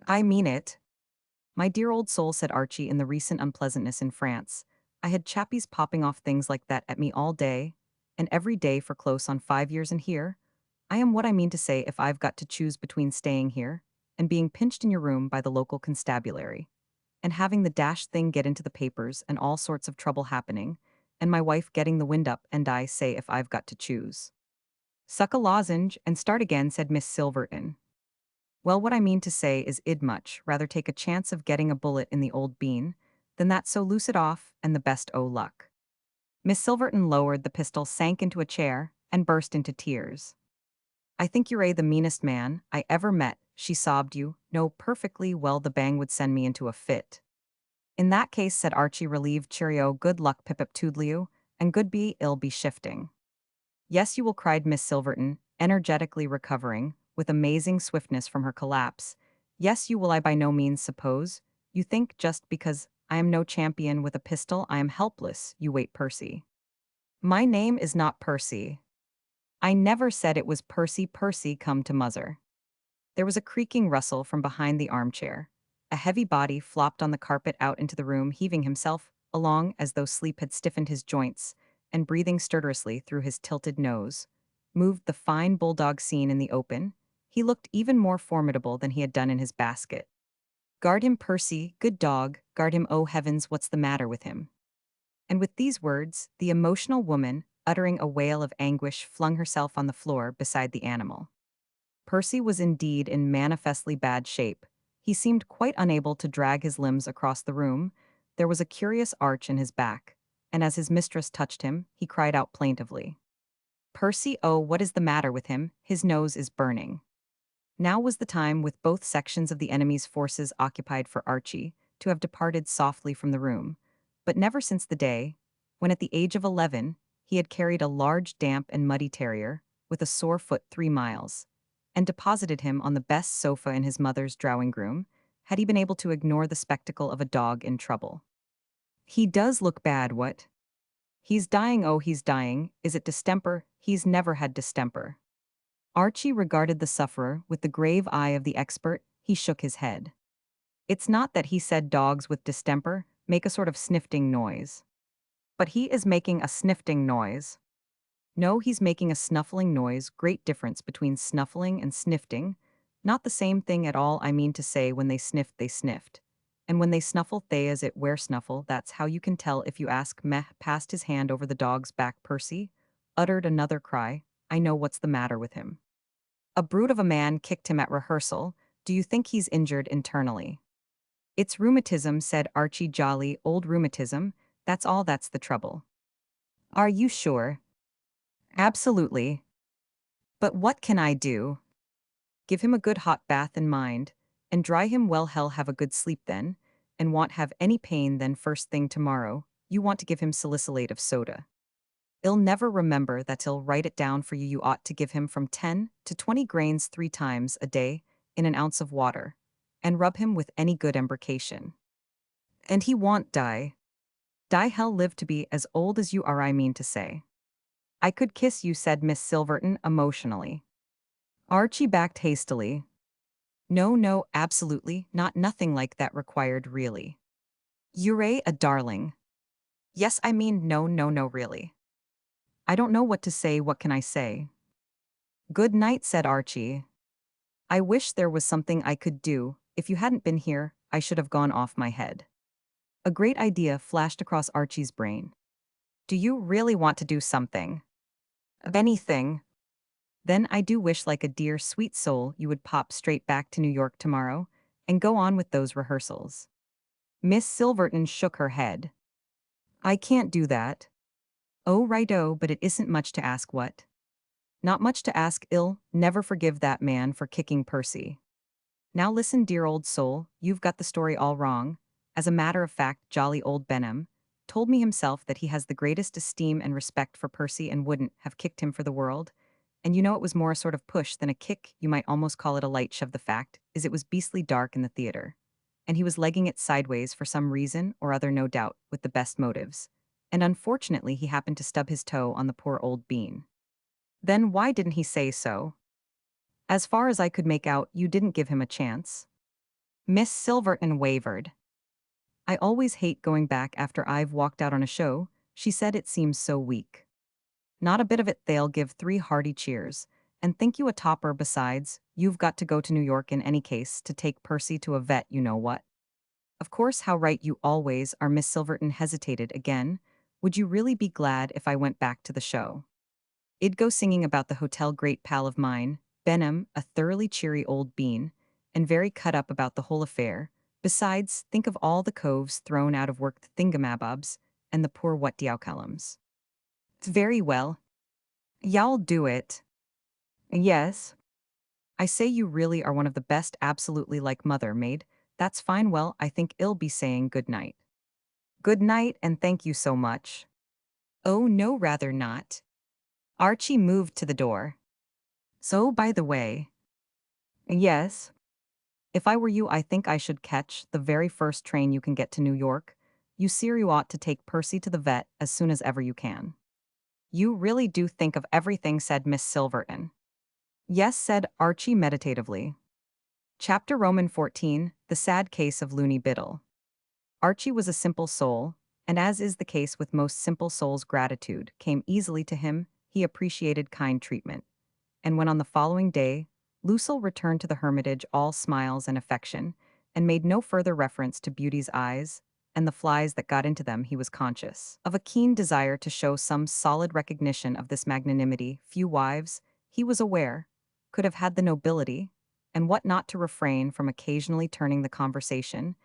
I mean it. My dear old soul, said Archie, in the recent unpleasantness in France, I had chappies popping off things like that at me all day, and every day for close on 5 years, and here I am. What I mean to say, if I've got to choose between staying here and being pinched in your room by the local constabulary, and having the dashed thing get into the papers and all sorts of trouble happening, and my wife getting the wind up, and I say if I've got to choose. Suck a lozenge and start again, said Miss Silverton. Well, what I mean to say is I'd much rather take a chance of getting a bullet in the old bean than that, so loose it off, and the best o' luck. Miss Silverton lowered the pistol, sank into a chair, and burst into tears. I think you're the meanest man I ever met, she sobbed. You know perfectly well the bang would send me into a fit. In that case, said Archie, relieved. Cheerio, good luck, pip toodle, and good be ill be shifting. Yes, you will, cried Miss Silverton, energetically recovering, with amazing swiftness from her collapse. Yes, you will. I by no means suppose you think just because I am no champion with a pistol I am helpless. You wait, Percy. My name is not Percy. I never said it was Percy. Percy, come to muzzer. There was a creaking rustle from behind the armchair. A heavy body flopped on the carpet out into the room, heaving himself along as though sleep had stiffened his joints, and breathing stertorously through his tilted nose. Moved the fine bulldog seen in the open, he looked even more formidable than he had done in his basket. Guard him, Percy, good dog, guard him, oh heavens, what's the matter with him? And with these words, the emotional woman, uttering a wail of anguish, flung herself on the floor beside the animal. Percy was indeed in manifestly bad shape. He seemed quite unable to drag his limbs across the room. There was a curious arch in his back, and as his mistress touched him, he cried out plaintively, Percy, oh, what is the matter with him? His nose is burning. Now was the time, with both sections of the enemy's forces occupied, for Archie to have departed softly from the room, but never since the day when, at the age of 11, he had carried a large, damp, and muddy terrier with a sore foot 3 miles, and deposited him on the best sofa in his mother's drawing-room, had he been able to ignore the spectacle of a dog in trouble. He does look bad, what? He's dying, oh, he's dying. Is it distemper? He's never had distemper. Archie regarded the sufferer with the grave eye of the expert. He shook his head. It's not that, he said. Dogs with distemper make a sort of sniffing noise. But he is making a sniffing noise. No, he's making a snuffling noise. Great difference between snuffling and sniffing. Not the same thing at all. I mean to say, when they sniffed, they sniffed. And when they snuffle, they as it were snuffle. That's how you can tell if you ask. Meh passed his hand over the dog's back. Percy uttered another cry. I know what's the matter with him. A brute of a man kicked him at rehearsal. Do you think he's injured internally? It's rheumatism, said Archie, jolly old rheumatism. That's all, that's the trouble. Are you sure? Absolutely. But what can I do? Give him a good hot bath and mind, and dry him well. Hell, have a good sleep then, and won't have any pain then. First thing tomorrow, you want to give him salicylate of soda. I'll never remember that. I'll write it down for you. You ought to give him from 10 to 20 grains 3 times a day in an ounce of water, and rub him with any good embrocation. And he won't die. Die hell live to be as old as you are, I mean to say. I could kiss you, said Miss Silverton emotionally. Archie backed hastily. No, no, absolutely, not nothing like that required really. You're a darling. Yes, I mean no, no, no, really. I don't know what to say, what can I say? Good night, said Archie. I wish there was something I could do. If you hadn't been here, I should have gone off my head. A great idea flashed across Archie's brain. Do you really want to do something? Of anything? Then I do wish, like a dear sweet soul, you would pop straight back to New York tomorrow and go on with those rehearsals. Miss Silverton shook her head. I can't do that. Oh, righto, but it isn't much to ask, what? Not much to ask, ill, never forgive that man for kicking Percy. Now listen, dear old soul, you've got the story all wrong. As a matter of fact, jolly old Benham told me himself that he has the greatest esteem and respect for Percy and wouldn't have kicked him for the world. And you know it was more a sort of push than a kick, you might almost call it a light shove. The fact is it was beastly dark in the theater. And he was legging it sideways for some reason or other, no doubt, with the best motives. And unfortunately he happened to stub his toe on the poor old bean. Then why didn't he say so? As far as I could make out, you didn't give him a chance. Miss Silverton wavered. I always hate going back after I've walked out on a show, she said. It seems so weak. Not a bit of it. They'll give 3 hearty cheers. And think you a topper. Besides, you've got to go to New York in any case to take Percy to a vet, you know what. Of course, how right you always are. Miss Silverton hesitated again. Would you really be glad if I went back to the show? I'd go singing about the hotel great pal of mine, Benham, a thoroughly cheery old bean, and very cut up about the whole affair. Besides, think of all the coves thrown out of work, the thingamabobs, and the poor whatdiaucallums. Very well. Y'all do it. Yes. I say you really are one of the best, absolutely, like mother maid. That's fine. Well, I think I'll be saying good night. Good night, and thank you so much. Oh, no, rather not. Archie moved to the door. So, by the way. Yes. If I were you, I think I should catch the very first train you can get to New York. You ought to take Percy to the vet as soon as ever you can. You really do think of everything, said Miss Silverton. Yes, said Archie meditatively. Chapter Roman 14, The Sad Case of Loony Biddle. Archie was a simple soul, and as is the case with most simple souls, gratitude came easily to him. He appreciated kind treatment. And when on the following day, Lucille returned to the hermitage all smiles and affection, and made no further reference to Beauty's eyes and the flies that got into them, he was conscious of a keen desire to show some solid recognition of this magnanimity. Few wives, he was aware, could have had the nobility, and what not to refrain from occasionally turning the conversation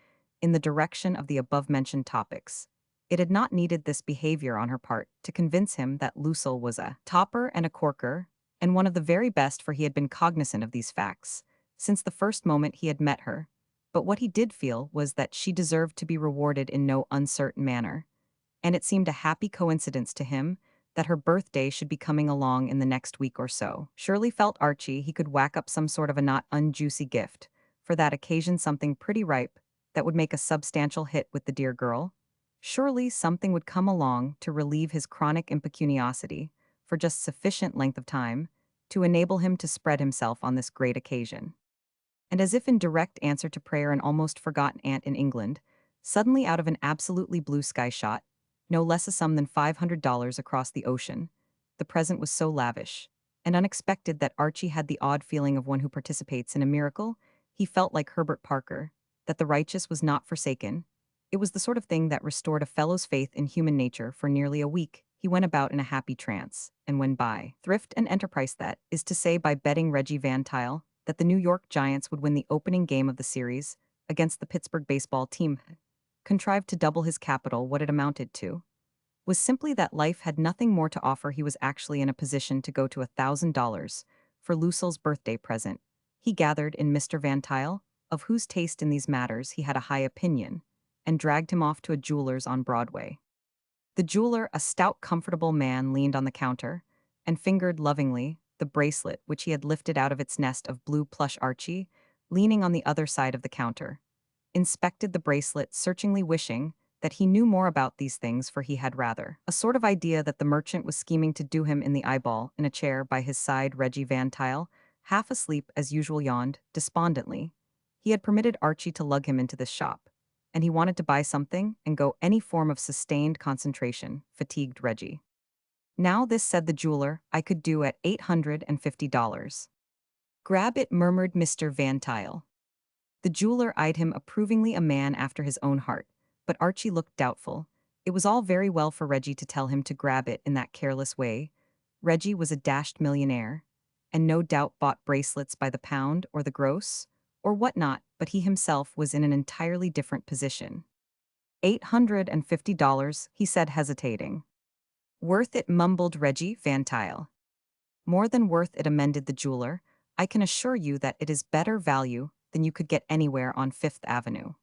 in the direction of the above-mentioned topics. It had not needed this behavior on her part to convince him that Lucille was a topper and a corker, and one of the very best, for he had been cognizant of these facts since the first moment he had met her. But what he did feel was that she deserved to be rewarded in no uncertain manner, and it seemed a happy coincidence to him that her birthday should be coming along in the next week or so. Surely, felt Archie, he could whack up some sort of a not unjuicy gift for that occasion, something pretty ripe that would make a substantial hit with the dear girl. Surely something would come along to relieve his chronic impecuniosity for just sufficient length of time to enable him to spread himself on this great occasion. And as if in direct answer to prayer, an almost forgotten aunt in England, suddenly out of an absolutely blue sky shot, no less a sum than $500 across the ocean. The present was so lavish and unexpected that Archie had the odd feeling of one who participates in a miracle. He felt like Herbert Parker, that the righteous was not forsaken. It was the sort of thing that restored a fellow's faith in human nature. For nearly a week, he went about in a happy trance, and when by thrift and enterprise, that is to say by betting Reggie Van Tile that the New York Giants would win the opening game of the series against the Pittsburgh baseball team, contrived to double his capital, what it amounted to was simply that life had nothing more to offer. He was actually in a position to go to $1,000 for Lucille's birthday present. He gathered in Mr. Van Tile, of whose taste in these matters he had a high opinion, and dragged him off to a jeweler's on Broadway. The jeweler, a stout, comfortable man, leaned on the counter and fingered lovingly the bracelet which he had lifted out of its nest of blue plush. Archie, leaning on the other side of the counter, inspected the bracelet searchingly, wishing that he knew more about these things for he had rather. A sort of idea that the merchant was scheming to do him in the eyeball. In a chair by his side, Reggie Van Tile, half asleep as usual, yawned despondently. He had permitted Archie to lug him into this shop, and he wanted to buy something and go any form of sustained concentration, fatigued Reggie. Now this, said the jeweler, I could do at $850. Grab it, murmured Mr. Van Tile. The jeweler eyed him approvingly, a man after his own heart, but Archie looked doubtful. It was all very well for Reggie to tell him to grab it in that careless way. Reggie was a dashed millionaire, and no doubt bought bracelets by the pound or the gross, or what not, but he himself was in an entirely different position. $850, he said, hesitating. Worth it, mumbled Reggie Van Tile. More than worth it, amended the jeweler. I can assure you that it is better value than you could get anywhere on Fifth Avenue.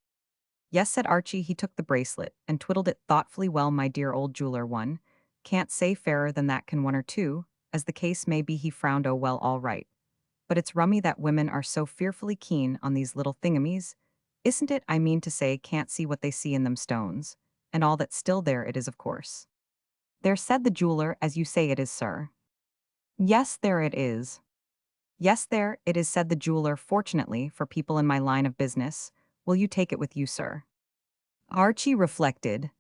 Yes, said Archie. He took the bracelet and twiddled it thoughtfully. Well, my dear old jeweler, one can't say fairer than that, can one, or two, as the case may be. He frowned. Oh, well, all right. But it's rummy that women are so fearfully keen on these little thingamies, isn't it? I mean to say, can't see what they see in them stones, and all that's still there it is, of course. There, said the jeweler, as you say it is, sir. Yes, there it is. Yes, there it is, said the jeweler. Fortunately for people in my line of business, will you take it with you, sir? Archie reflected.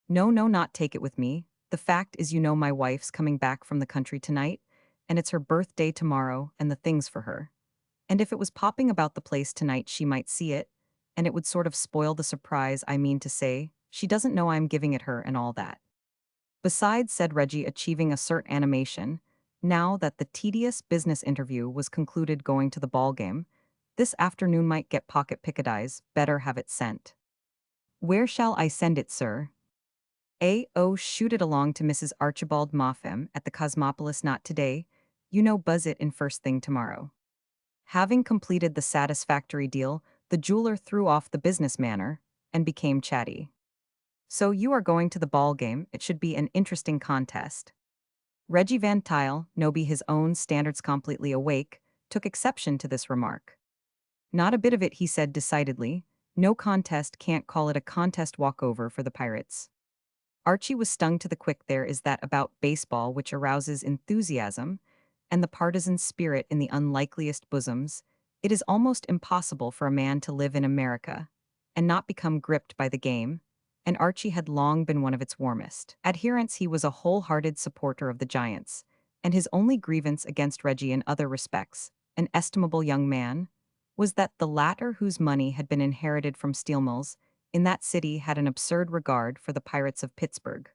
No, no, not take it with me. The fact is, you know, my wife's coming back from the country tonight, and it's her birthday tomorrow, and the things for her. And if it was popping about the place tonight, she might see it, and it would sort of spoil the surprise. I mean to say, she doesn't know I'm giving it her and all that. Besides, said Reggie, achieving a certain animation, now that the tedious business interview was concluded, going to the ballgame, this afternoon might get pocket pickadies, better have it sent. Where shall I send it, sir? Oh, shoot it along to Mrs. Archibald Moffam at the Cosmopolis. Not today, you know, buzz it in first thing tomorrow. Having completed the satisfactory deal, the jeweler threw off the business manner and became chatty. So you are going to the ball game? It should be an interesting contest. Reggie Van Tile, no be his own standards completely awake, took exception to this remark. Not a bit of it, he said decidedly. No contest, can't call it a contest. Walkover for the Pirates. Archie was stung to the quick. There is that about baseball which arouses enthusiasm and the partisan spirit in the unlikeliest bosoms. It is almost impossible for a man to live in America and not become gripped by the game, and Archie had long been one of its warmest adherents. He was a wholehearted supporter of the Giants, and his only grievance against Reggie, in other respects an estimable young man, was that the latter, whose money had been inherited from steel mills in that city, had an absurd regard for the Pirates of Pittsburgh.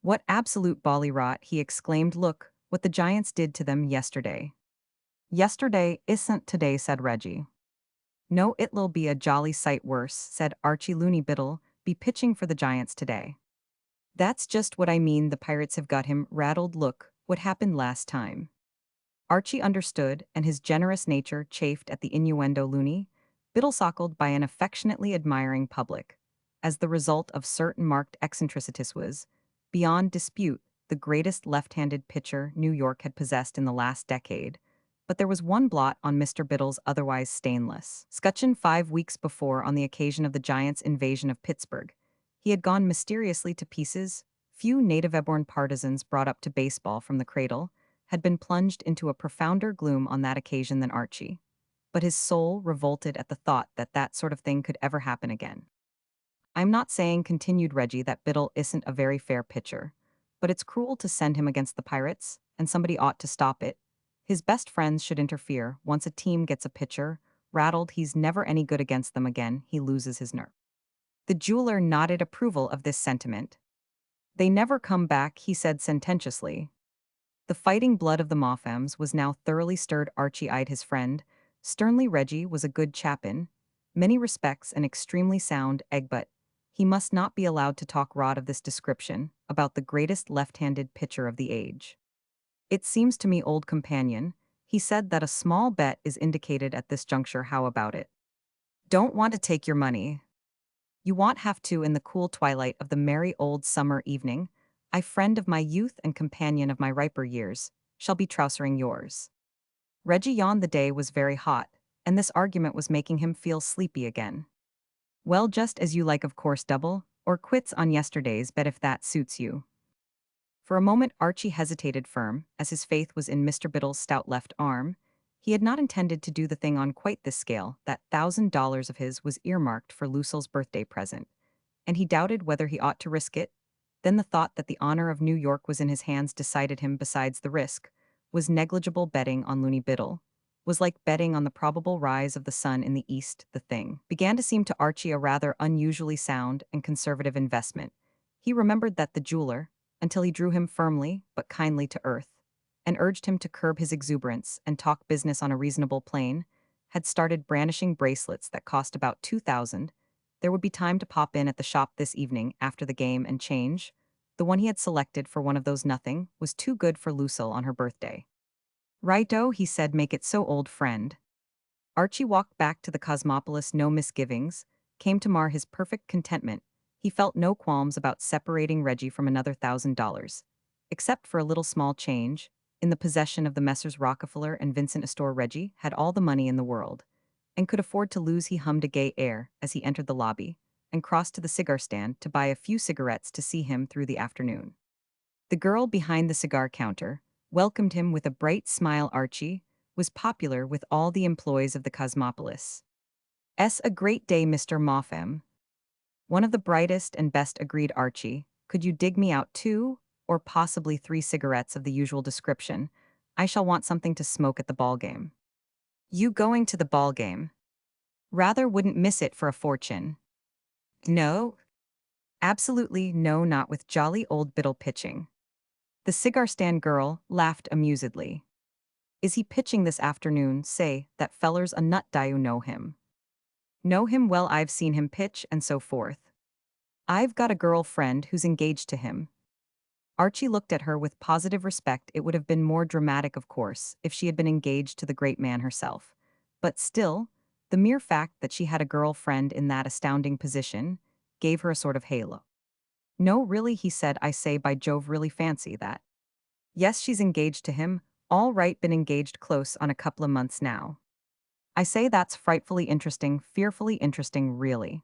What absolute ballyrot, he exclaimed. Look what the Giants did to them yesterday. Yesterday isn't today, said Reggie. No, it'll be a jolly sight worse, said Archie. Looney Biddle be pitching for the Giants today. That's just what I mean. The Pirates have got him rattled. Look what happened last time. Archie understood, and his generous nature chafed at the innuendo. Looney Biddle-sockled by an affectionately admiring public, as the result of certain marked eccentricities, was, beyond dispute, the greatest left-handed pitcher New York had possessed in the last decade. But there was one blot on Mr. Biddle's otherwise stainless scutcheon. 5 weeks before, on the occasion of the Giants' invasion of Pittsburgh, he had gone mysteriously to pieces. Few native-born partisans brought up to baseball from the cradle had been plunged into a profounder gloom on that occasion than Archie. But his soul revolted at the thought that that sort of thing could ever happen again. I'm not saying, continued Reggie, that Biddle isn't a very fair pitcher, but it's cruel to send him against the Pirates, and somebody ought to stop it. His best friends should interfere. Once a team gets a pitcher rattled, he's never any good against them again. He loses his nerve. The jeweler nodded approval of this sentiment. They never come back, he said sententiously. The fighting blood of the Moffams was now thoroughly stirred. Archie eyed his friend sternly. Reggie was a good chap in many respects, an extremely sound egg, but he must not be allowed to talk rot of this description about the greatest left-handed pitcher of the age. It seems to me, old companion, he said, that a small bet is indicated at this juncture. How about it? Don't want to take your money. You won't have to. In the cool twilight of the merry old summer evening, I, friend of my youth and companion of my riper years, shall be trousering yours. Reggie yawned. The day was very hot, and this argument was making him feel sleepy again. Well, just as you like, of course. Double or quits on yesterday's bet if that suits you. For a moment Archie hesitated firm, as his faith was in Mr. Biddle's stout left arm. He had not intended to do the thing on quite this scale. That $1,000 of his was earmarked for Lucille's birthday present, and he doubted whether he ought to risk it. Then the thought that the honor of New York was in his hands decided him. Besides, the risk was negligible. Betting on Looney Biddle was like betting on the probable rise of the sun in the east. The thing began to seem to Archie a rather unusually sound and conservative investment. He remembered that the jeweler, until he drew him firmly but kindly to earth, and urged him to curb his exuberance and talk business on a reasonable plane, had started brandishing bracelets that cost about 2,000. There would be time to pop in at the shop this evening after the game and change. The one he had selected for one of those nothing was too good for Lucille on her birthday. Righto, he said, make it so, old friend. Archie walked back to the Cosmopolis, no misgivings, came to mar his perfect contentment. He felt no qualms about separating Reggie from another $1,000, except for a little small change. In the possession of the Messrs. Rockefeller and Vincent Astor, Reggie had all the money in the world, and could afford to lose. He hummed a gay air as he entered the lobby, and crossed to the cigar stand to buy a few cigarettes to see him through the afternoon. The girl behind the cigar counter welcomed him with a bright smile. Archie was popular with all the employees of the Cosmopolis. A great day, Mr. Moffam. One of the brightest and best, agreed Archie. Could you dig me out 2, or possibly 3 cigarettes of the usual description? I shall want something to smoke at the ballgame. You going to the ballgame? Rather wouldn't miss it for a fortune. No? Absolutely no, not with jolly old Biddle pitching. The cigar stand girl laughed amusedly. Is he pitching this afternoon? Say, that feller's a nut. Do you know him? Know him well, I've seen him pitch and so forth. I've got a girl friend who's engaged to him. Archie looked at her with positive respect. It would have been more dramatic, of course, if she had been engaged to the great man herself. But still, the mere fact that she had a girl friend in that astounding position gave her a sort of halo. No, really, he said, I say, by Jove, really fancy that. Yes, she's engaged to him. All right, been engaged close on a couple of months now. I say, that's frightfully interesting, fearfully interesting, really.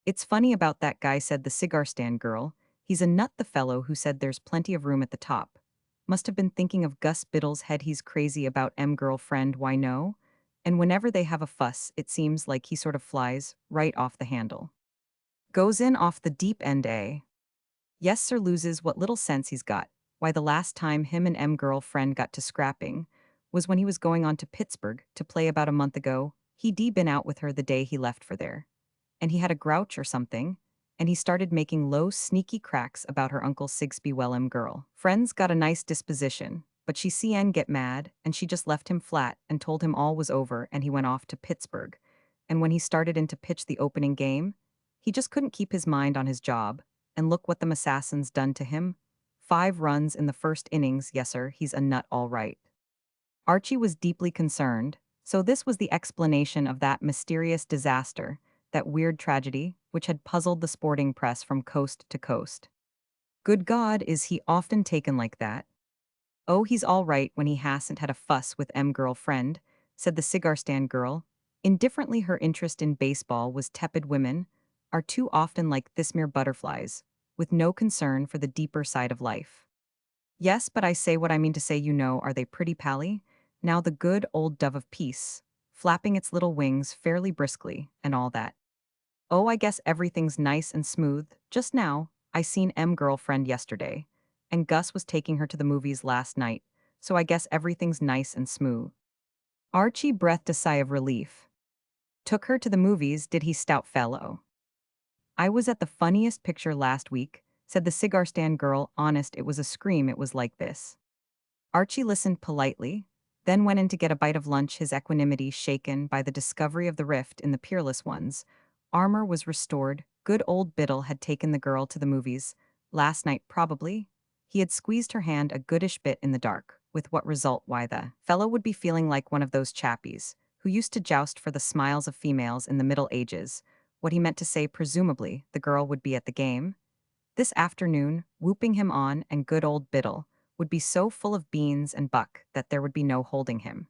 It's funny about that guy, said the cigar stand girl. He's a nut, the fellow who said there's plenty of room at the top. Must have been thinking of Gus Biddle's head. He's crazy about girlfriend, why no? And whenever they have a fuss, it seems like he sort of flies right off the handle. Goes in off the deep end, eh? Yes, sir, loses what little sense he's got. Why, the last time him and girlfriend got to scrapping was when he was going on to Pittsburgh to play about a month ago. He'd been out with her the day he left for there, and he had a grouch or something, and he started making low, sneaky cracks about her Uncle Sigsby. Well, girl friend's got a nice disposition, but she CN get mad, and she just left him flat and told him all was over, and he went off to Pittsburgh. And when he started in to pitch the opening game, he just couldn't keep his mind on his job, and look what them assassins done to him. 5 runs in the first innings. Yes, sir, he's a nut, all right. Archie was deeply concerned. So this was the explanation of that mysterious disaster, that weird tragedy, which had puzzled the sporting press from coast to coast. Good God, is he often taken like that? Oh, he's all right when he hasn't had a fuss with girlfriend, said the cigar stand girl. Indifferently, her interest in baseball was tepid. Women are too often like this, mere butterflies, with no concern for the deeper side of life. Yes, but I say what I mean to say, are they pretty pally? Now the good old dove of peace, flapping its little wings fairly briskly, and all that. Oh, I guess everything's nice and smooth. Just now, I seen girlfriend yesterday, and Gus was taking her to the movies last night, so I guess everything's nice and smooth. Archie breathed a sigh of relief. Took her to the movies, did he, stout fellow? I was at the funniest picture last week, said the cigar stand girl. Honest, it was a scream. It was like this. Archie listened politely, then went in to get a bite of lunch, his equanimity shaken by the discovery of the rift in the peerless one's armor was restored. Good old Biddle had taken the girl to the movies last night, probably. He had squeezed her hand a goodish bit in the dark, with what result? Why, the fellow would be feeling like one of those chappies who used to joust for the smiles of females in the Middle Ages. What he meant to say, presumably, the girl would be at the game this afternoon, whooping him on, and good old Biddle would be so full of beans and buck that there would be no holding him.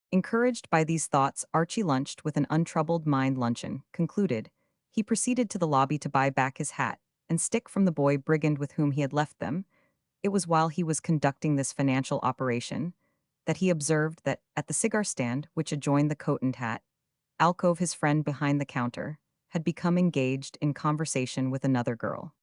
Encouraged by these thoughts, Archie lunched with an untroubled mind. Luncheon concluded, He proceeded to the lobby to buy back his hat and stick from the boy brigand with whom he had left them. It was while he was conducting this financial operation that he observed that at the cigar stand which adjoined the coat and hat, alcove his friend behind the counter, had become engaged in conversation with another girl.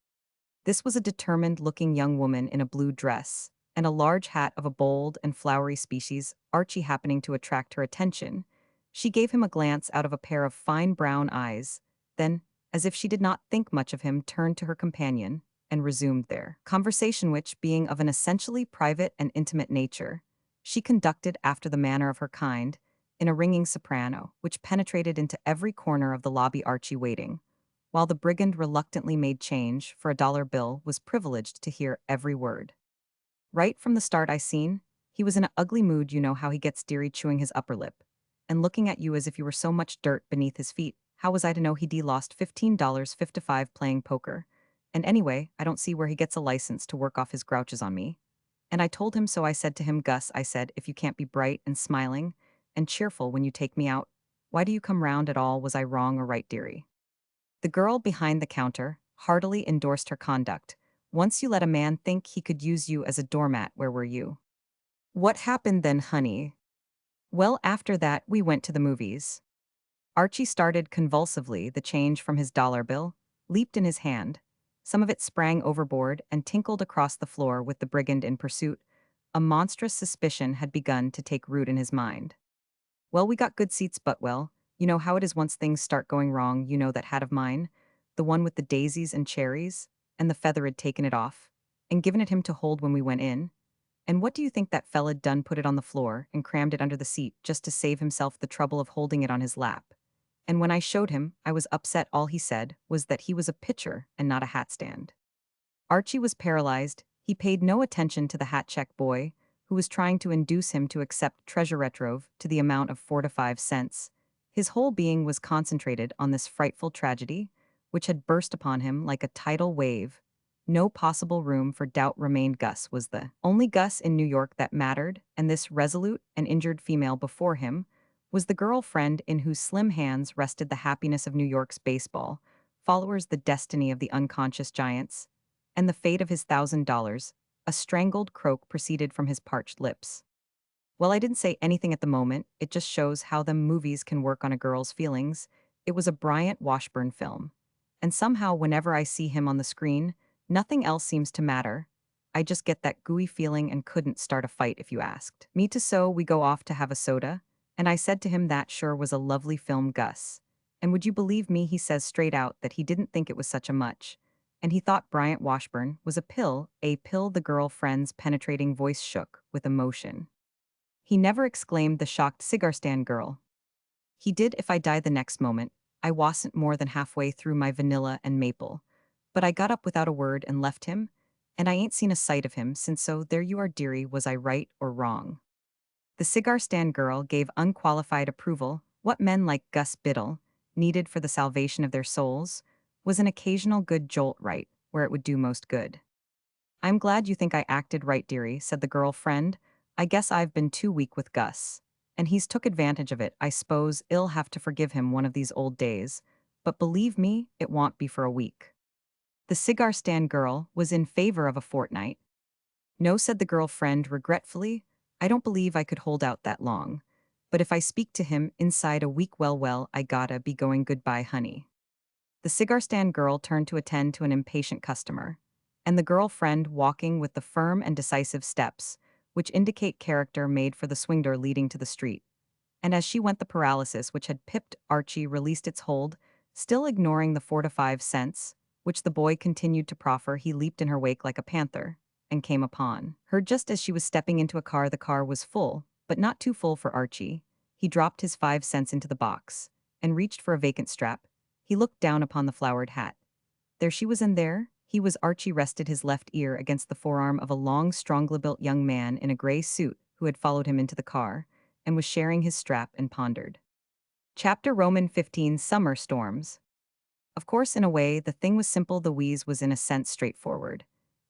This was a determined-looking young woman in a blue dress and a large hat of a bold and flowery species, Archie happening to attract her attention. She gave him a glance out of a pair of fine brown eyes, then, as if she did not think much of him, turned to her companion and resumed their conversation which, being of an essentially private and intimate nature, she conducted after the manner of her kind, in a ringing soprano, which penetrated into every corner of the lobby. Archie, waiting while the brigand reluctantly made change for a dollar bill, was privileged to hear every word. Right from the start I seen, he was in an ugly mood. You know how he gets, dearie, chewing his upper lip and looking at you as if you were so much dirt beneath his feet. How was I to know he'd lost $15.55 playing poker? And anyway, I don't see where he gets a license to work off his grouches on me. And I told him so. I said to him, Gus, I said, if you can't be bright and smiling and cheerful when you take me out, why do you come round at all? Was I wrong or right, dearie? The girl behind the counter heartily endorsed her conduct. Once you let a man think he could use you as a doormat, where were you? What happened then, honey? Well, after that, we went to the movies. Archie started convulsively. The change from his dollar bill leaped in his hand. Some of it sprang overboard and tinkled across the floor with the brigand in pursuit. A monstrous suspicion had begun to take root in his mind. Well, we got good seats, but well, you know how it is once things start going wrong. You know that hat of mine, the one with the daisies and cherries, and the feather had taken it off, and given it him to hold when we went in. And what do you think that fella'd done? Put it on the floor and crammed it under the seat just to save himself the trouble of holding it on his lap. And when I showed him, I was upset. All he said was that he was a pitcher and not a hat stand. Archie was paralyzed. He paid no attention to the hat check boy, who was trying to induce him to accept treasure retrove to the amount of 4 to 5 cents. His whole being was concentrated on this frightful tragedy, which had burst upon him like a tidal wave. No possible room for doubt remained. Gus was the only Gus in New York that mattered, and this resolute and injured female before him was the girl-friend in whose slim hands rested the happiness of New York's baseball followers, the destiny of the unconscious giants, and the fate of his $1,000. A strangled croak proceeded from his parched lips. Well, I didn't say anything at the moment. It just shows how them movies can work on a girl's feelings. It was a Bryant Washburn film. And somehow, whenever I see him on the screen, nothing else seems to matter. I just get that gooey feeling and couldn't start a fight if you asked me to. So we go off to have a soda, and I said to him that sure was a lovely film, Gus. And would you believe me, he says straight out that he didn't think it was such a much. And he thought Bryant Washburn was a pill. The girl-friend's penetrating voice shook with emotion. He never exclaimed, the shocked cigar stand girl. He did. If I die the next moment, I wasn't more than halfway through my vanilla and maple. But I got up without a word and left him, and I ain't seen a sight of him since. So there you are, dearie. Was I right or wrong? The cigar stand girl gave unqualified approval. What men like Gus Biddle needed for the salvation of their souls was an occasional good jolt right where it would do most good. I'm glad you think I acted right, dearie, said the girl-friend. I guess I've been too weak with Gus. And he's took advantage of it. I s'pose I'll have to forgive him one of these old days. But believe me, it won't be for a week. The cigar stand girl was in favor of a fortnight. No, said the girl-friend regretfully. I don't believe I could hold out that long. But if I speak to him inside a week, well, I gotta be going. Goodbye, honey. The cigar stand girl turned to attend to an impatient customer, and the girl-friend walking with the firm and decisive steps, which indicate character, made for the swing door leading to the street. And as she went, the paralysis which had pipped Archie released its hold, still ignoring the 4 to 5 cents, which the boy continued to proffer. He leaped in her wake like a panther, and came upon her just as she was stepping into a car. The car was full, but not too full for Archie. He dropped his 5 cents into the box, and reached for a vacant strap. He looked down upon the flowered hat. There she was, and there he was. Archie rested his left ear against the forearm of a long, strongly built young man in a gray suit who had followed him into the car, and was sharing his strap, and pondered. Chapter Roman 15 Summer Storms. Of course, in a way, the thing was simple. The wheeze was in a sense straightforward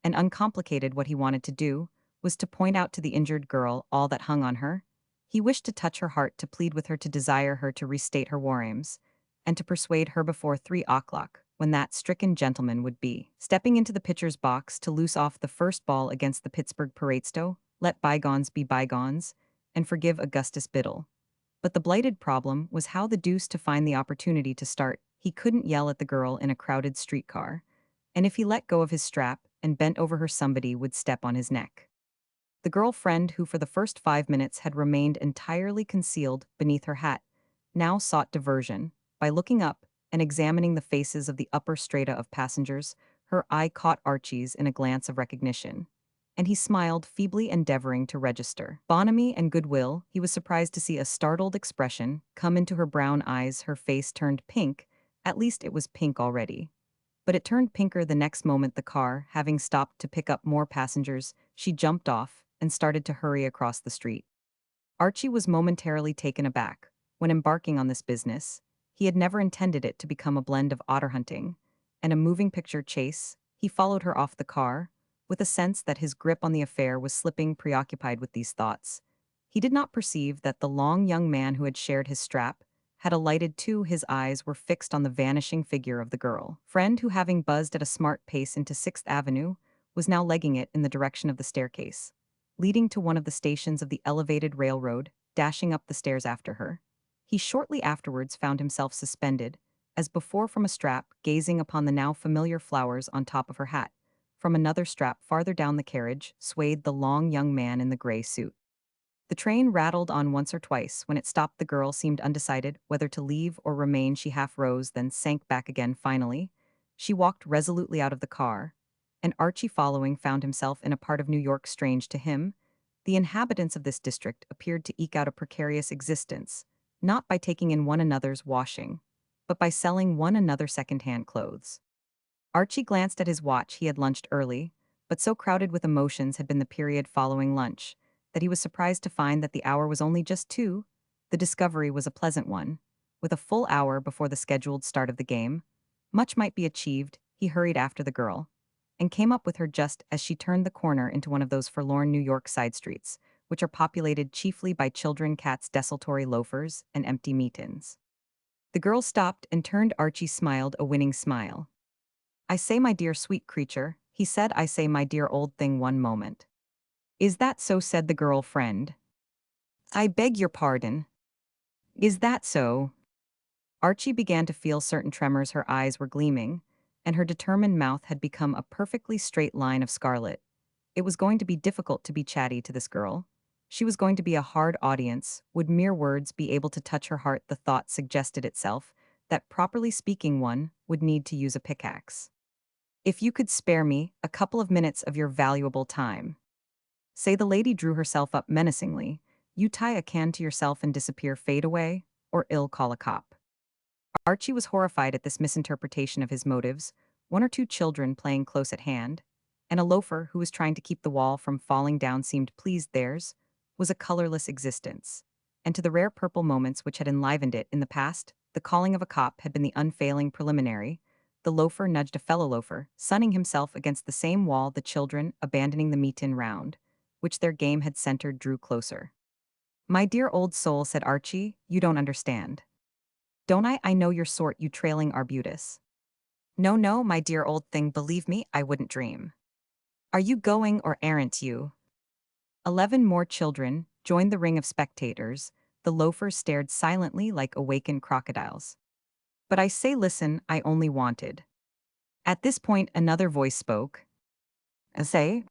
and uncomplicated. What he wanted to do was to point out to the injured girl all that hung on her. He wished to touch her heart, to plead with her, to desire her to restate her war aims, and to persuade her before 3 o'clock, when that stricken gentleman would be stepping into the pitcher's box to loose off the first ball against the Pittsburgh Pirates, let bygones be bygones, and forgive Augustus Biddle. But the blighted problem was how the deuce to find the opportunity to start. He couldn't yell at the girl in a crowded streetcar, and if he let go of his strap and bent over her, somebody would step on his neck. The girlfriend, who for the first 5 minutes had remained entirely concealed beneath her hat, now sought diversion. By looking up and examining the faces of the upper strata of passengers, her eye caught Archie's in a glance of recognition, and he smiled, feebly endeavoring to register bonhomie and goodwill. He was surprised to see a startled expression come into her brown eyes. Her face turned pink. At least it was pink already. But it turned pinker the next moment. The car, having stopped to pick up more passengers, she jumped off and started to hurry across the street. Archie was momentarily taken aback. When embarking on this business, he had never intended it to become a blend of otter hunting and a moving picture chase. He followed her off the car, with a sense that his grip on the affair was slipping. Preoccupied with these thoughts, he did not perceive that the long young man who had shared his strap had alighted too. His eyes were fixed on the vanishing figure of the girl friend who, having buzzed at a smart pace into 6th Avenue, was now legging it in the direction of the staircase leading to one of the stations of the elevated railroad, dashing up the stairs after her. He shortly afterwards found himself suspended, as before, from a strap, gazing upon the now familiar flowers on top of her hat. From another strap farther down the carriage swayed the long young man in the gray suit. The train rattled on once or twice. When it stopped, the girl seemed undecided whether to leave or remain. She half rose, then sank back again. Finally, she walked resolutely out of the car, and Archie, following, found himself in a part of New York strange to him. The inhabitants of this district appeared to eke out a precarious existence, not by taking in one another's washing, but by selling one another second-hand clothes. Archie glanced at his watch. He had lunched early, but so crowded with emotions had been the period following lunch that he was surprised to find that the hour was only just 2. The discovery was a pleasant one. With a full hour before the scheduled start of the game, much might be achieved. He hurried after the girl, and came up with her just as she turned the corner into one of those forlorn New York side streets, which are populated chiefly by children, cats, desultory loafers, and empty meet-ins. The girl stopped and turned. Archie smiled a winning smile. "I say, my dear sweet creature," he said. "I say, my dear old thing, one moment." "Is that so?" said the girl friend. "I beg your pardon. Is that so?" Archie began to feel certain tremors. Her eyes were gleaming, and her determined mouth had become a perfectly straight line of scarlet. It was going to be difficult to be chatty to this girl. She was going to be a hard audience. Would mere words be able to touch her heart? The thought suggested itself that, properly speaking, one would need to use a pickaxe. "If you could spare me a couple of minutes of your valuable time." Say, the lady drew herself up menacingly. "You tie a can to yourself and disappear, fade away, or ill call a cop." Archie was horrified at this misinterpretation of his motives. 1 or 2 children playing close at hand, and a loafer who was trying to keep the wall from falling down seemed pleased. Theirs was a colorless existence, and to the rare purple moments which had enlivened it in the past, the calling of a cop had been the unfailing preliminary. The loafer nudged a fellow loafer, sunning himself against the same wall. The children, abandoning the meet-in round, which their game had centered, drew closer. "My dear old soul," said Archie, "you don't understand." "Don't I? I know your sort, you trailing arbutus." "No, no, my dear old thing, believe me, I wouldn't dream." "Are you going or aren't you?" 11 more children joined the ring of spectators. The loafers stared silently like awakened crocodiles. "But I say, listen, I only wanted." At this point, another voice spoke. "Say?"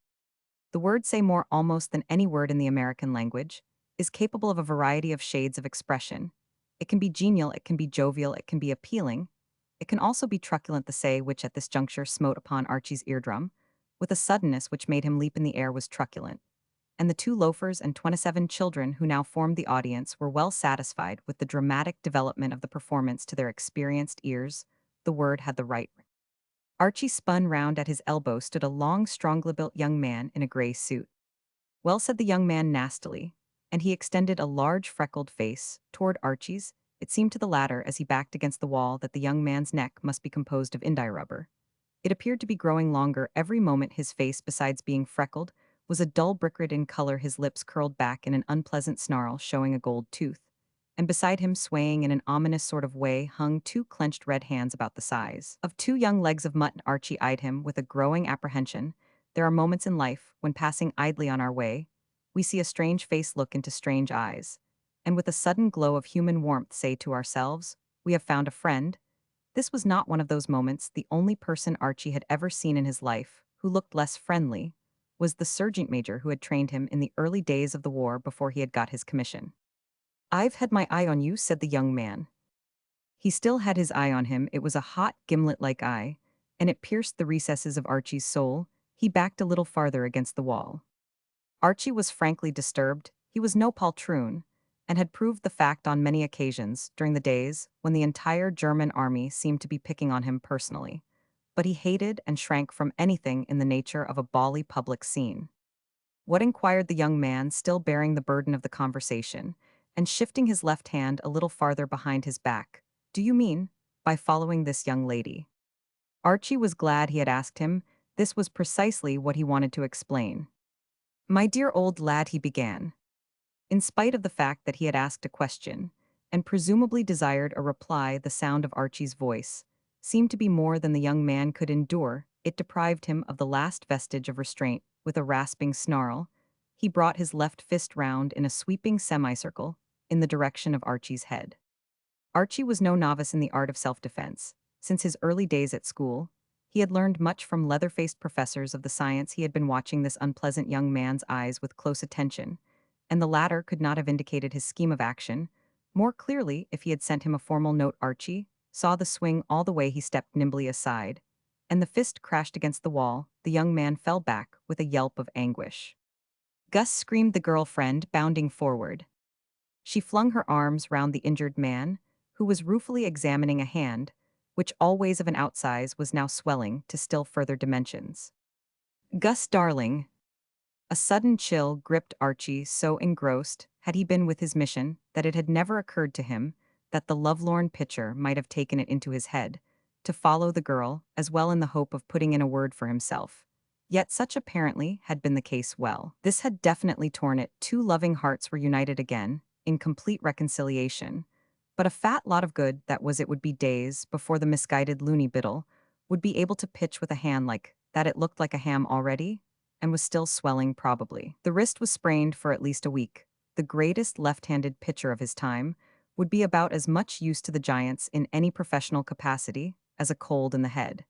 The word "say" more almost than any word in the American language is capable of a variety of shades of expression. It can be genial, it can be jovial, it can be appealing. It can also be truculent. The "say" which at this juncture smote upon Archie's eardrum, with a suddenness which made him leap in the air, was truculent. And the 2 loafers and 27 children who now formed the audience were well satisfied with the dramatic development of the performance. To their experienced ears, the word had the right. Archie spun round. At his elbow stood a long, strongly built young man in a gray suit. "Well," said the young man nastily, and he extended a large freckled face toward Archie's. It seemed to the latter, as he backed against the wall, that the young man's neck must be composed of india rubber. It appeared to be growing longer every moment. His face, besides being freckled, was a dull brick red in color. His lips curled back in an unpleasant snarl, showing a gold tooth, and beside him, swaying in an ominous sort of way, hung two clenched red hands about the size of two young legs of mutton. Archie eyed him with a growing apprehension. There are moments in life when, passing idly on our way, we see a strange face look into strange eyes, and with a sudden glow of human warmth say to ourselves, "We have found a friend." This was not one of those moments. The only person Archie had ever seen in his life who looked less friendly was the sergeant major who had trained him in the early days of the war before he had got his commission. "I've had my eye on you," said the young man. He still had his eye on him. It was a hot, gimlet-like eye, and it pierced the recesses of Archie's soul. He backed a little farther against the wall. Archie was frankly disturbed. He was no poltroon, and had proved the fact on many occasions during the days when the entire German army seemed to be picking on him personally. But he hated and shrank from anything in the nature of a bally public scene. "What?" inquired the young man, still bearing the burden of the conversation, and shifting his left hand a little farther behind his back. "Do you mean by following this young lady?" Archie was glad he had asked him. This was precisely what he wanted to explain. "My dear old lad," he began, in spite of the fact that he had asked a question, and presumably desired a reply. The sound of Archie's voice seemed to be more than the young man could endure. It deprived him of the last vestige of restraint. With a rasping snarl, he brought his left fist round in a sweeping semicircle in the direction of Archie's head. Archie was no novice in the art of self-defense. Since his early days at school, he had learned much from leather-faced professors of the science. He had been watching this unpleasant young man's eyes with close attention, and the latter could not have indicated his scheme of action more clearly if he had sent him a formal note. Archie saw the swing all the way. He stepped nimbly aside, and the fist crashed against the wall. The young man fell back with a yelp of anguish. "Gus!" screamed the girlfriend, bounding forward. She flung her arms round the injured man, who was ruefully examining a hand, which, always of an outsize, was now swelling to still further dimensions. "Gus, darling!" A sudden chill gripped Archie. So engrossed had he been with his mission that it had never occurred to him that the lovelorn pitcher might have taken it into his head to follow the girl, as well in the hope of putting in a word for himself. Yet such apparently had been the case. Well, this had definitely torn it. Two loving hearts were united again, in complete reconciliation. But a fat lot of good that was. It would be days before the misguided loony biddle would be able to pitch with a hand like that. It looked like a ham already, and was still swelling probably. The wrist was sprained for at least a week. The greatest left-handed pitcher of his time would be about as much use to the Giants in any professional capacity as a cold in the head.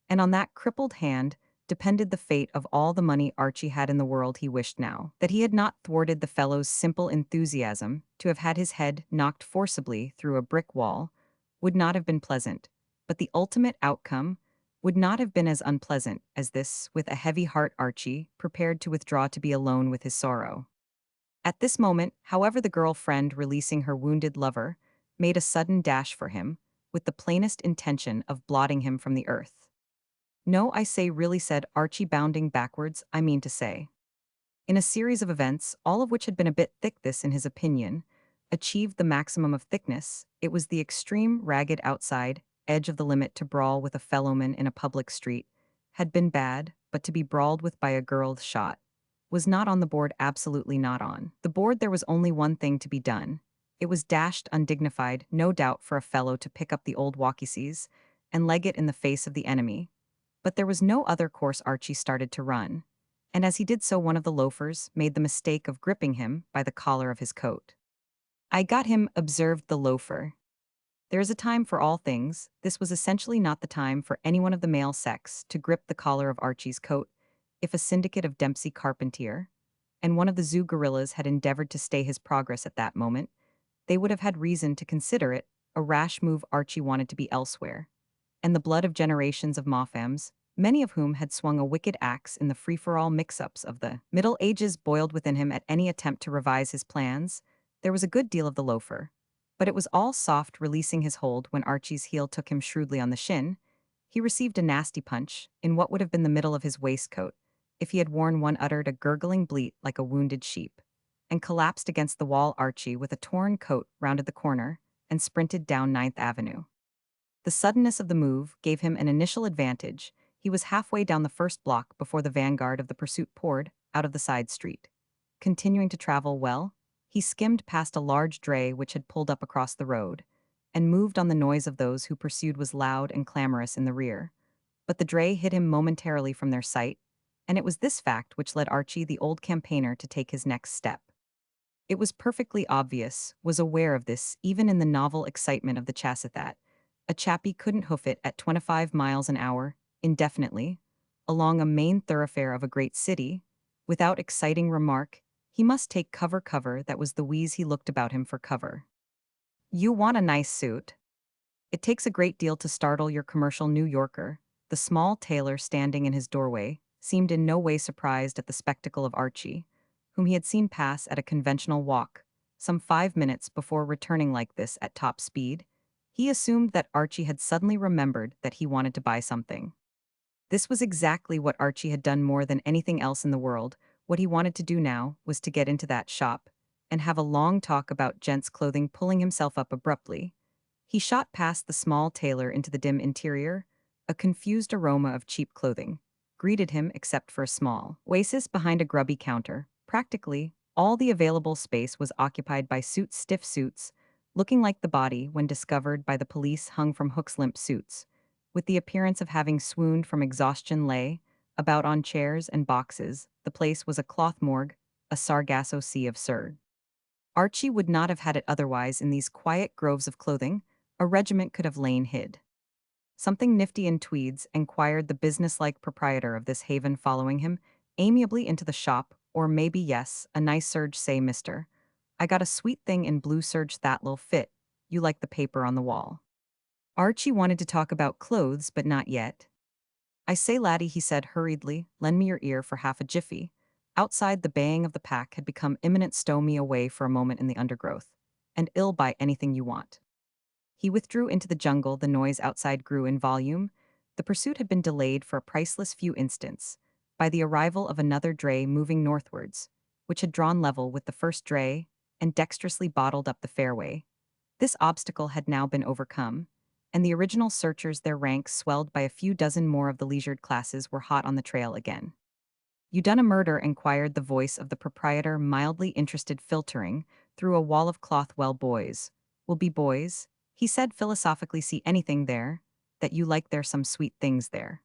And on that crippled hand depended the fate of all the money Archie had in the world. He wished now that he had not thwarted the fellow's simple enthusiasm. To have had his head knocked forcibly through a brick wall would not have been pleasant, but the ultimate outcome would not have been as unpleasant as this. With a heavy heart, Archie prepared to withdraw to be alone with his sorrow. At this moment, however, the girl-friend, releasing her wounded lover, made a sudden dash for him, with the plainest intention of blotting him from the earth. "No, I say, really," said Archie, bounding backwards. "I mean to say." In a series of events, all of which had been a bit thick, this, in his opinion, achieved the maximum of thickness. It was the extreme, ragged outside edge of the limit. To brawl with a fellowman in a public street had been bad, but to be brawled with by a girl shot was not on the board. Absolutely not on the board. There was only one thing to be done. It was dashed undignified, no doubt, for a fellow to pick up the old walkie-sees and leg it in the face of the enemy. But there was no other course. Archie started to run, and as he did so, one of the loafers made the mistake of gripping him by the collar of his coat. "I got him," observed the loafer. There is a time for all things. This was essentially not the time for anyone of the male sex to grip the collar of Archie's coat. If a syndicate of Dempsey Carpentier and one of the zoo gorillas had endeavored to stay his progress at that moment, they would have had reason to consider it a rash move. Archie wanted to be elsewhere, and the blood of generations of Moffams, many of whom had swung a wicked axe in the free-for-all mix-ups of the Middle Ages, boiled within him at any attempt to revise his plans. There was a good deal of the loafer, but it was all soft, releasing his hold when Archie's heel took him shrewdly on the shin. He received a nasty punch in what would have been the middle of his waistcoat if he had worn one, uttered a gurgling bleat like a wounded sheep, and collapsed against the wall. Archie, with a torn coat, rounded the corner and sprinted down 9th Avenue. The suddenness of the move gave him an initial advantage. He was halfway down the first block before the vanguard of the pursuit poured out of the side street. Continuing to travel well, He skimmed past a large dray which had pulled up across the road, and moved on the noise of those who pursued was loud and clamorous in the rear. But the dray hid him momentarily from their sight, and it was this fact which led Archie, the old campaigner, to take his next step. It was perfectly obvious, was aware of this, even in the novel excitement of the chase that a chappie couldn't hoof it at 25 miles an hour, indefinitely, along a main thoroughfare of a great city, without exciting remark. He must take cover, that was the wheeze he looked about him for cover. You want a nice suit? It takes a great deal to startle your commercial New Yorker. The small tailor standing in his doorway seemed in no way surprised at the spectacle of Archie, whom he had seen pass at a conventional walk, some 5 minutes before returning like this at top speed. He assumed that Archie had suddenly remembered that he wanted to buy something. This was exactly what Archie had done more than anything else in the world. What he wanted to do now was to get into that shop and have a long talk about gents' clothing. Pulling himself up abruptly, he shot past the small tailor into the dim interior. A confused aroma of cheap clothing greeted him except for a small oasis behind a grubby counter. Practically, all the available space was occupied by suits, stiff suits, looking like the body, when discovered by the police, hung from hooks. Limp suits, with the appearance of having swooned from exhaustion, lay about on chairs and boxes. The place was a cloth morgue, a Sargasso Sea of absurd. Archie would not have had it otherwise. In these quiet groves of clothing, a regiment could have lain hid. Something nifty in tweeds, inquired the businesslike proprietor of this haven, following him amiably into the shop. Or maybe yes, a nice serge, say, mister. I got a sweet thing in blue serge that'll fit. You like the paper on the wall. Archie wanted to talk about clothes, but not yet. I say, laddie, he said hurriedly, lend me your ear for half a jiffy. Outside, the baying of the pack had become imminent. Stow me away for a moment in the undergrowth, and I'll buy anything you want. He withdrew into the jungle. The noise outside grew in volume. The pursuit had been delayed for a priceless few instants by the arrival of another dray moving northwards, which had drawn level with the first dray and dexterously bottled up the fairway. This obstacle had now been overcome, and the original searchers, their ranks swelled by a few dozen more of the leisured classes, were hot on the trail again. You done a murder? Inquired the voice of the proprietor, mildly interested, filtering through a wall of cloth. Well, boys will be boys, he said philosophically. See anything there that you like? There's some sweet things there.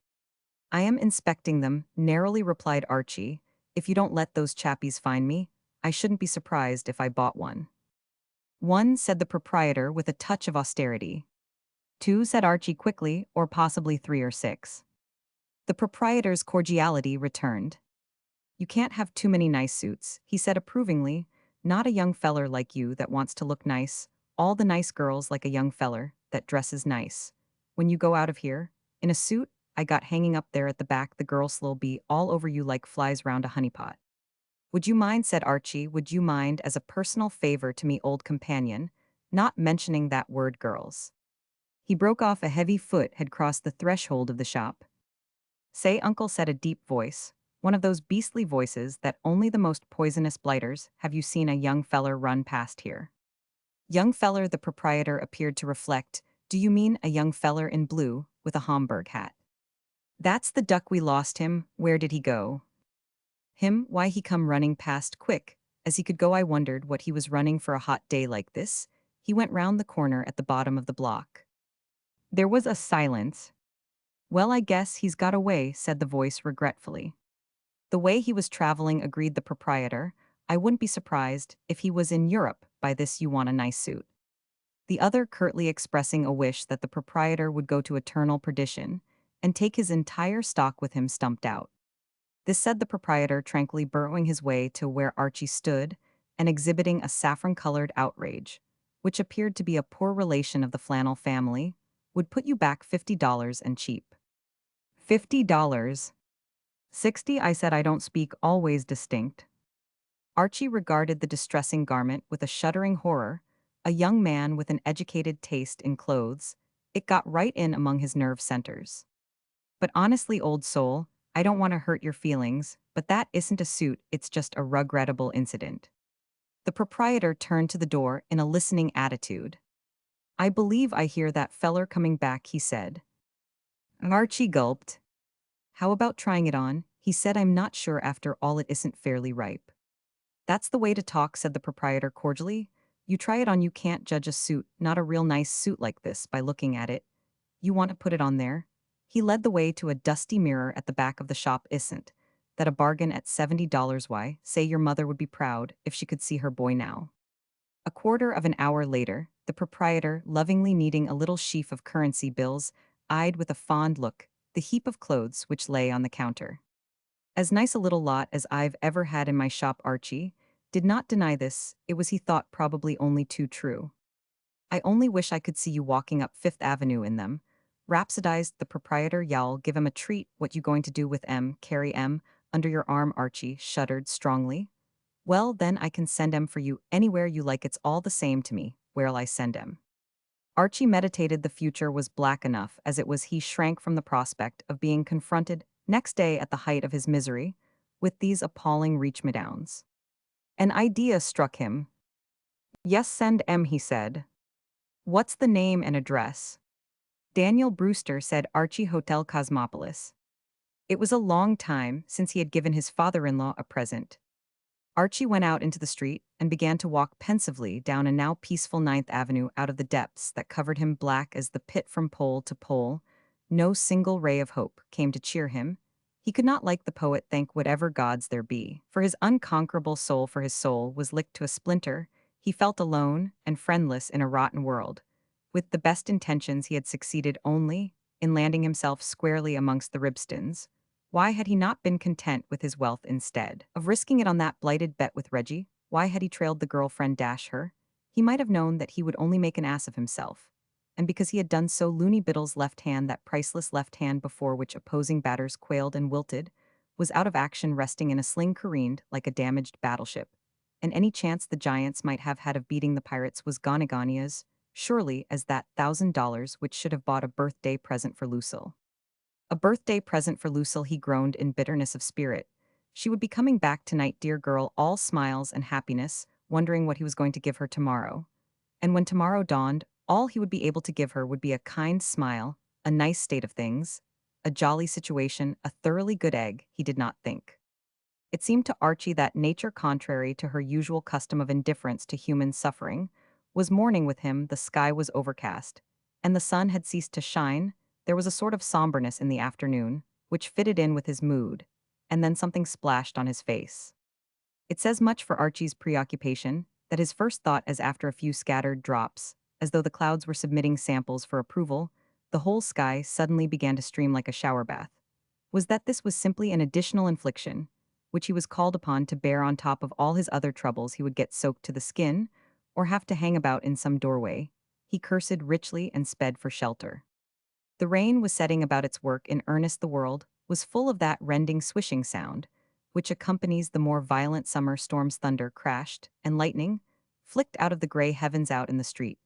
I am inspecting them, narrowly replied Archie. If you don't let those chappies find me, I shouldn't be surprised if I bought one. One, said the proprietor with a touch of austerity. Two, said Archie quickly, or possibly three or six. The proprietor's cordiality returned. You can't have too many nice suits, he said approvingly. Not a young feller like you that wants to look nice. All the nice girls like a young feller that dresses nice. When you go out of here, in a suit I got hanging up there at the back, the girls'll be all over you like flies round a honeypot. Would you mind, said Archie, would you mind, as a personal favor to me, old companion, not mentioning that word girls? He broke off. A heavy foot had crossed the threshold of the shop. Say, uncle, said a deep voice, one of those beastly voices that only the most poisonous blighters. Have you seen a young feller run past here? Young feller, the proprietor appeared to reflect. Do you mean a young feller in blue, with a Homburg hat? That's the duck we lost him. Where did he go? Him? Why, he come running past quick as he could go. I wondered what he was running for a hot day like this. He went round the corner at the bottom of the block. There was a silence. Well, I guess he's got away, said the voice regretfully. The way he was traveling, agreed the proprietor. I wouldn't be surprised if he was in Europe by this. You want a nice suit? The other, curtly expressing a wish that the proprietor would go to eternal perdition and take his entire stock with him, stumped out. This, said the proprietor, tranquilly burrowing his way to where Archie stood and exhibiting a saffron-colored outrage, which appeared to be a poor relation of the flannel family, would put you back $50 and cheap. $50. 60, I said. I don't speak always distinct. Archie regarded the distressing garment with a shuddering horror. A young man with an educated taste in clothes, it got right in among his nerve centers. But honestly, old soul, I don't want to hurt your feelings, but that isn't a suit, it's just a regrettable incident. The proprietor turned to the door in a listening attitude. I believe I hear that feller coming back, he said. Archie gulped. How about trying it on? He said. I'm not sure after all, it isn't fairly ripe. That's the way to talk, said the proprietor cordially. You try it on, you can't judge a suit, not a real nice suit like this, by looking at it. You want to put it on there? He led the way to a dusty mirror at the back of the shop. Isn't that a bargain at $70? Why, say your mother would be proud if she could see her boy now. A quarter of an hour later, the proprietor, lovingly kneading a little sheaf of currency bills, eyed with a fond look the heap of clothes which lay on the counter. As nice a little lot as I've ever had in my shop, Archie did not deny this. It was, he thought, probably only too true. I only wish I could see you walking up Fifth Avenue in them, rhapsodized the proprietor. Y'all give him a treat. What you going to do with M? Carry M under your arm? Archie shuddered strongly. Well, then I can send em for you anywhere you like. It's all the same to me. Where'll I send em? Archie meditated. The future was black enough as it was. He shrank from the prospect of being confronted next day at the height of his misery with these appalling reach-me-downs. An idea struck him. Yes, send em, he said. What's the name and address? Daniel Brewster, said Archie. Hotel Cosmopolis. It was a long time since he had given his father-in-law a present. Archie went out into the street and began to walk pensively down a now peaceful Ninth Avenue. Out of the depths that covered him black as the pit from pole to pole, no single ray of hope came to cheer him. He could not, like the poet, thank whatever gods there be, for his unconquerable soul, for his soul was licked to a splinter. He felt alone and friendless in a rotten world. With the best intentions, he had succeeded only in landing himself squarely amongst the Ribstons. Why had he not been content with his wealth instead of risking it on that blighted bet with Reggie? Why had he trailed the girlfriend? Her? He might have known that he would only make an ass of himself. And because he had done so, Looney Biddle's left hand, that priceless left hand before which opposing batters quailed and wilted, was out of action, resting in a sling, careened like a damaged battleship. And any chance the Giants might have had of beating the Pirates was gone as surely as that $1,000 which should have bought a birthday present for Lucille. A birthday present for Lucille, he groaned in bitterness of spirit. She would be coming back tonight, dear girl, all smiles and happiness, wondering what he was going to give her tomorrow. And when tomorrow dawned, all he would be able to give her would be a kind smile, a nice state of things, a jolly situation, a thoroughly good egg, he did not think. It seemed to Archie that nature, contrary to her usual custom of indifference to human suffering, was mourning with him. The sky was overcast, and the sun had ceased to shine. There was a sort of somberness in the afternoon, which fitted in with his mood, and then something splashed on his face. It says much for Archie's preoccupation that his first thought, as after a few scattered drops, as though the clouds were submitting samples for approval, the whole sky suddenly began to stream like a shower bath, was that this was simply an additional infliction, which he was called upon to bear on top of all his other troubles. He would get soaked to the skin, or have to hang about in some doorway. He cursed richly and sped for shelter. The rain was setting about its work in earnest. The world was full of that rending, swishing sound, which accompanies the more violent summer storms. Thunder crashed, and lightning flicked out of the gray heavens. Out in the street,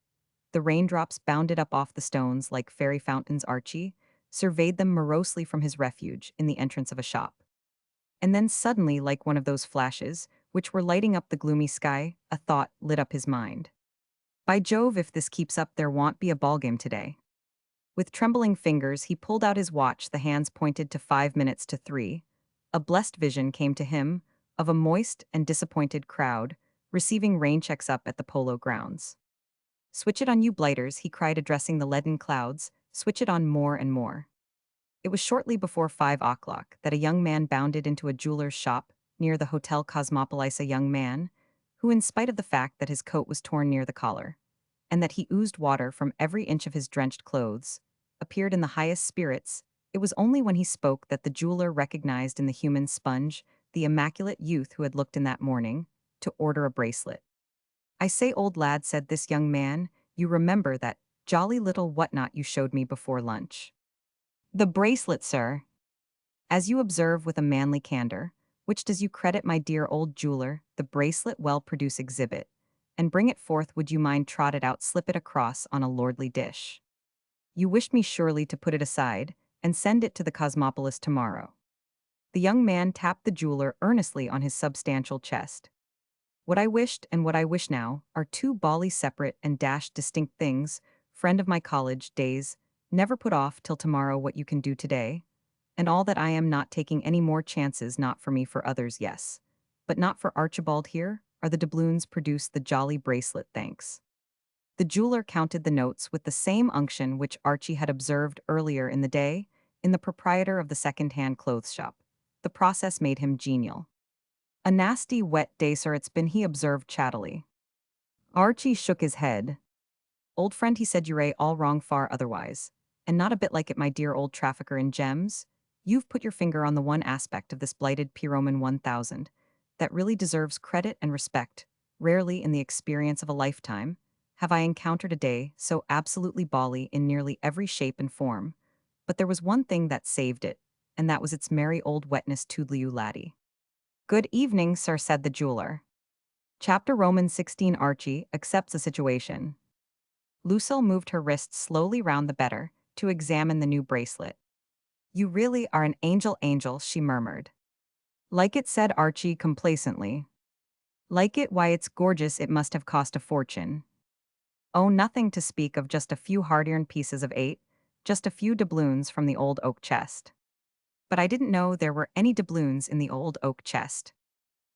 the raindrops bounded up off the stones like fairy fountains. Archie surveyed them morosely from his refuge in the entrance of a shop. And then suddenly, like one of those flashes which were lighting up the gloomy sky, a thought lit up his mind. By Jove, if this keeps up, there won't be a ballgame today. With trembling fingers, he pulled out his watch. The hands pointed to 5 minutes to 3. A blessed vision came to him of a moist and disappointed crowd receiving rain checks up at the polo grounds. Switch it on, you blighters, he cried, addressing the leaden clouds. Switch it on more and more. It was shortly before 5 o'clock that a young man bounded into a jeweler's shop near the Hotel Cosmopolis. A young man who, in spite of the fact that his coat was torn near the collar, and that he oozed water from every inch of his drenched clothes, appeared in the highest spirits. It was only when he spoke that the jeweler recognized in the human sponge the immaculate youth who had looked in that morning to order a bracelet. I say, old lad, said this young man, you remember that jolly little whatnot you showed me before lunch? The bracelet, sir. As you observe with a manly candor, which does you credit, my dear old jeweler, the bracelet. Well, produce exhibit, and bring it forth. Would you mind? Trot it out, slip it across on a lordly dish. You wished me surely to put it aside and send it to the Cosmopolis tomorrow. The young man tapped the jeweler earnestly on his substantial chest. What I wished and what I wish now are two bally separate and dashed distinct things. Friend of my college days, never put off till tomorrow what you can do today, and all that I am not taking any more chances, not for me, for others, yes. But not for Archibald here, are the doubloons produced the jolly bracelet, thanks. The jeweler counted the notes with the same unction which Archie had observed earlier in the day in the proprietor of the second-hand clothes shop. The process made him genial. "A nasty, wet day, sir, it's been," he observed chattily. Archie shook his head. "Old friend," he said, "you're all wrong, far otherwise. And not a bit like it, my dear old trafficker in gems. You've put your finger on the one aspect of this blighted Pyroman 1000 that really deserves credit and respect. Rarely in the experience of a lifetime have I encountered a day so absolutely bally in nearly every shape and form. But there was one thing that saved it, and that was its merry old wetness, toodleoo laddie." "Good evening, sir," said the jeweler. Chapter Roman 16. Archie accepts a situation. Lucille moved her wrist slowly round the better to examine the new bracelet. "You really are an angel, angel," she murmured. "Like it," said Archie complacently. "Like it? Why, it's gorgeous. It must have cost a fortune." "Oh, nothing to speak of, just a few hard-earned pieces of 8, just a few doubloons from the old oak chest." "But I didn't know there were any doubloons in the old oak chest."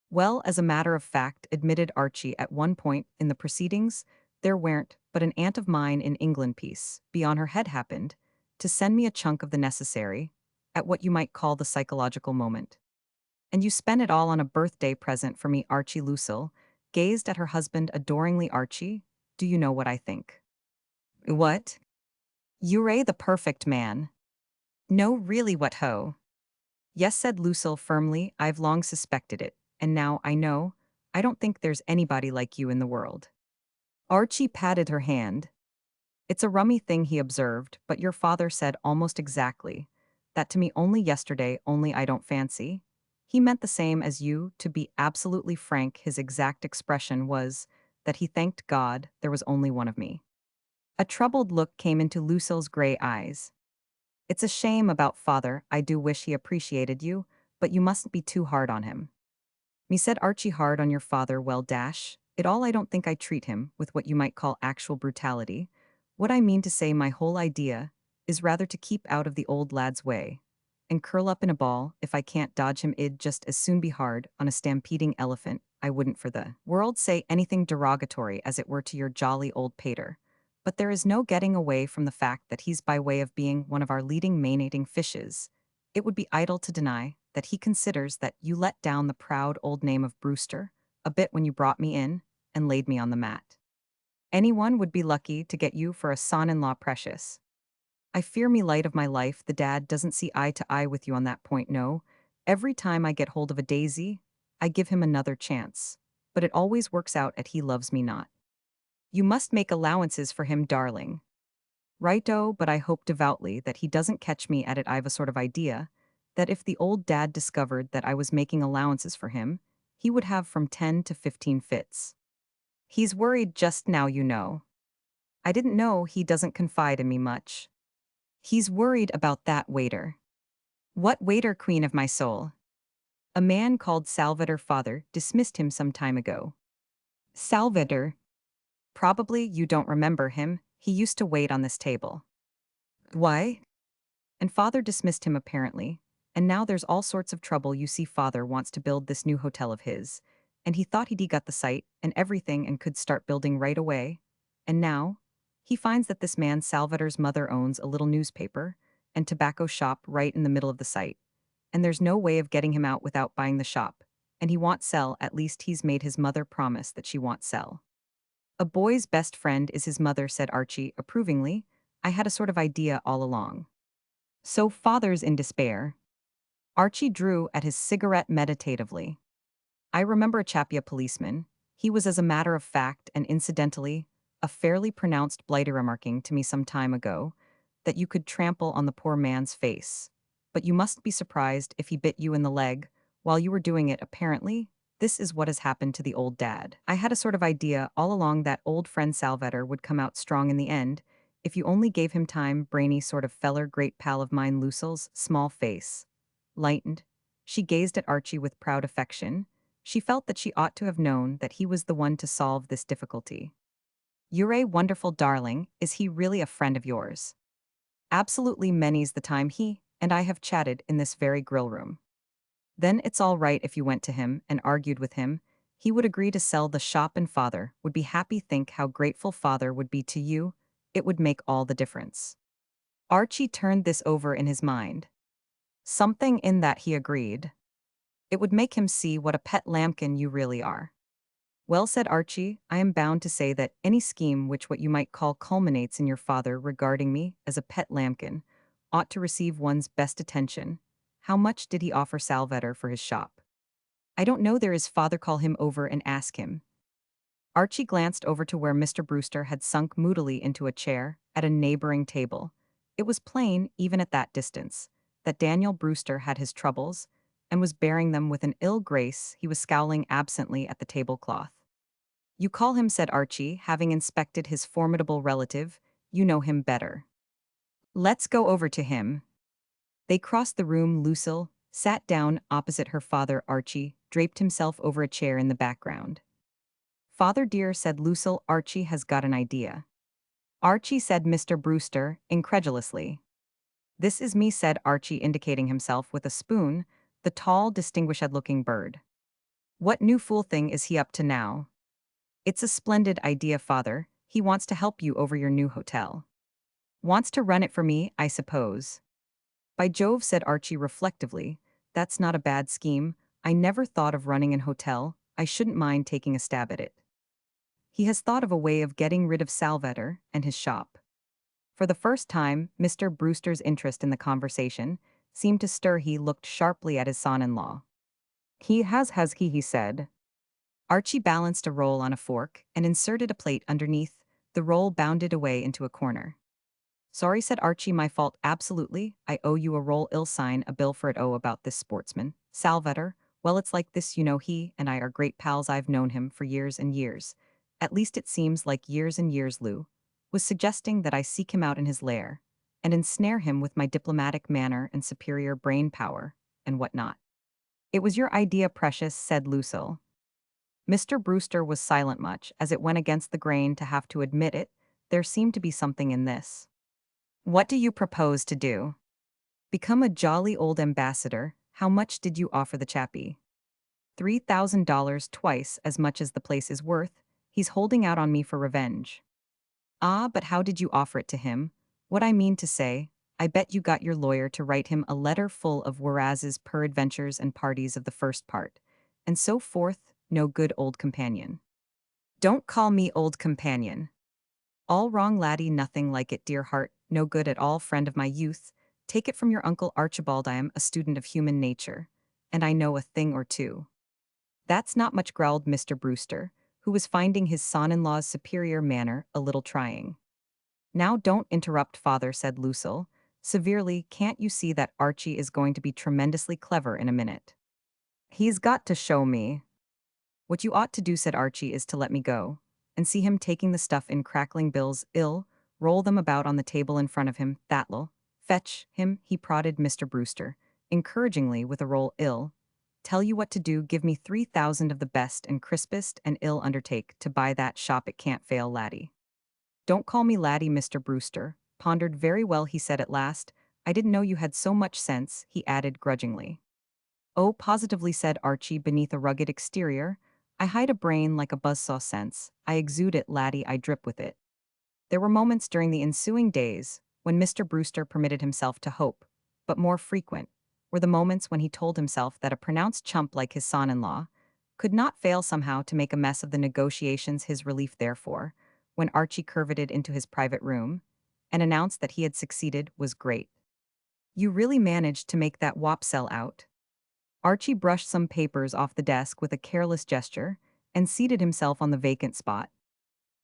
"Well, as a matter of fact," admitted Archie at one point in the proceedings, "there weren't, but an aunt of mine in England piece, be on her head, happened to send me a chunk of the necessary, at what you might call the psychological moment." "And you spent it all on a birthday present for me?" Archie. Lucille gazed at her husband adoringly. "Archie, do you know what I think?" "What?" "You're the perfect man." "No, really, what ho?" "Yes," said Lucille firmly, "I've long suspected it, and now I know. I don't think there's anybody like you in the world." Archie patted her hand. "It's a rummy thing," he observed, "but your father said almost exactly that to me only yesterday, only I don't fancy he meant the same as you. To be absolutely frank, his exact expression was that he thanked God there was only one of me." A troubled look came into Lucille's gray eyes. "It's a shame about father. I do wish he appreciated you, but you mustn't be too hard on him." "Me," said Archie, "hard on your father? Well, dash it all, I don't think I treat him with what you might call actual brutality. What I mean to say, my whole idea is rather to keep out of the old lad's way and curl up in a ball if I can't dodge him. I'd just as soon be hard on a stampeding elephant. I wouldn't for the world say anything derogatory, as it were, to your jolly old pater. But there is no getting away from the fact that he's by way of being one of our leading main-eating fishes. It would be idle to deny that he considers that you let down the proud old name of Brewster a bit when you brought me in and laid me on the mat. Anyone would be lucky to get you for a son-in-law, precious. I fear me, light of my life, the dad doesn't see eye to eye with you on that point. No, every time I get hold of a daisy, I give him another chance, but it always works out at he loves me not. You must make allowances for him, darling." "Righto, but I hope devoutly that he doesn't catch me at it. I've a sort of idea that if the old dad discovered that I was making allowances for him, he would have from 10 to 15 fits. He's worried just now, you know." "I didn't know. He doesn't confide in me much." "He's worried about that waiter." "What waiter, queen of my soul?" "A man called Salvator. Father dismissed him some time ago." "Salvator? Probably you don't remember him. He used to wait on this table." "Why?" "And father dismissed him apparently. And now there's all sorts of trouble. You see, father wants to build this new hotel of his, and he thought he'd got the site and everything and could start building right away. And now he finds that this man Salvator's mother owns a little newspaper and tobacco shop right in the middle of the site, and there's no way of getting him out without buying the shop, and he won't sell. At least he's made his mother promise that she won't sell." "A boy's best friend is his mother," said Archie approvingly. "I had a sort of idea all along." "So father's in despair?" Archie drew at his cigarette meditatively. "I remember a chappie, a policeman. He was, as a matter of fact and incidentally, a fairly pronounced blighter, remarking to me some time ago that you could trample on the poor man's face. But you must be surprised if he bit you in the leg while you were doing it. Apparently, this is what has happened to the old dad. I had a sort of idea all along that old friend Salvator would come out strong in the end, if you only gave him time. Brainy sort of feller, great pal of mine." Lucille's small face lightened. She gazed at Archie with proud affection. She felt that she ought to have known that he was the one to solve this difficulty. "You're a wonderful darling. Is he really a friend of yours?" "Absolutely. Many's the time he and I have chatted in this very grill room." Then it's all right if you went to him and argued with him. He would agree to sell the shop and father would be happy. Think how grateful father would be to you. It would make all the difference. Archie turned this over in his mind. Something in that he agreed. It would make him see what a pet lambkin you really are. Well said Archie, I am bound to say that any scheme which what you might call culminates in your father regarding me as a pet lambkin ought to receive one's best attention. How much did he offer Salvator for his shop? I don't know. There his father. Call him over and ask him. Archie glanced over to where Mr. Brewster had sunk moodily into a chair at a neighboring table. It was plain, even at that distance, that Daniel Brewster had his troubles, and was bearing them with an ill grace. He was scowling absently at the tablecloth. You call him, said Archie, having inspected his formidable relative. You know him better. Let's go over to him. They crossed the room. Lucille sat down opposite her father. Archie draped himself over a chair in the background. Father dear, said Lucille, Archie has got an idea. Archie, said Mr. Brewster, incredulously. This is me, said Archie, indicating himself with a spoon, the tall, distinguished-looking bird. What new fool thing is he up to now? It's a splendid idea, father. He wants to help you over your new hotel. Wants to run it for me, I suppose. By Jove, said Archie reflectively, that's not a bad scheme. I never thought of running an hotel. I shouldn't mind taking a stab at it. He has thought of a way of getting rid of Salvator and his shop. For the first time, Mr. Brewster's interest in the conversation seemed to stir. He looked sharply at his son-in-law. He said. Archie balanced a roll on a fork and inserted a plate underneath. The roll bounded away into a corner. Sorry, said Archie, my fault, absolutely. I owe you a roll. Ill sign a bill for it. Oh, about this sportsman, Salvator. Well, it's like this, you know, he and I are great pals. I've known him for years and years. At least it seems like years and years. Lou was suggesting that I seek him out in his lair and ensnare him with my diplomatic manner and superior brain power and whatnot. It was your idea, precious, said Lucille. Mr. Brewster was silent, much as it went against the grain to have to admit it. There seemed to be something in this. What do you propose to do? Become a jolly old ambassador. How much did you offer the chappie? $3,000, twice as much as the place is worth. He's holding out on me for revenge. Ah, but how did you offer it to him? What I mean to say, I bet you got your lawyer to write him a letter full of whereases, peradventures, and parties of the first part, and so forth. No good, old companion. Don't call me old companion. All wrong, laddie, nothing like it, dear heart, no good at all, friend of my youth. Take it from your Uncle Archibald, I am a student of human nature, and I know a thing or two. That's not much, growled Mr. Brewster, who was finding his son-in-law's superior manner a little trying. Now don't interrupt, father, said Lucille severely. Can't you see that Archie is going to be tremendously clever in a minute? He's got to show me. What you ought to do, said Archie, is to let me go and see him taking the stuff in crackling bills. Roll them about on the table in front of him. That'll fetch him, he prodded Mr. Brewster encouragingly with a roll. Tell you what to do, give me 3,000 of the best and crispest, and undertake to buy that shop. It can't fail, laddie. Don't call me laddie, Mr. Brewster pondered. Very well, he said at last. I didn't know you had so much sense, he added grudgingly. Oh, positively, said Archie beneath a rugged exterior. I hide a brain like a buzzsaw sense. I exude it, laddie, I drip with it. There were moments during the ensuing days when Mr. Brewster permitted himself to hope, but more frequent were the moments when he told himself that a pronounced chump like his son-in-law could not fail somehow to make a mess of the negotiations. His relief, therefore, when Archie curveted into his private room and announced that he had succeeded, was great. You really managed to make that wop sell out? Archie brushed some papers off the desk with a careless gesture and seated himself on the vacant spot.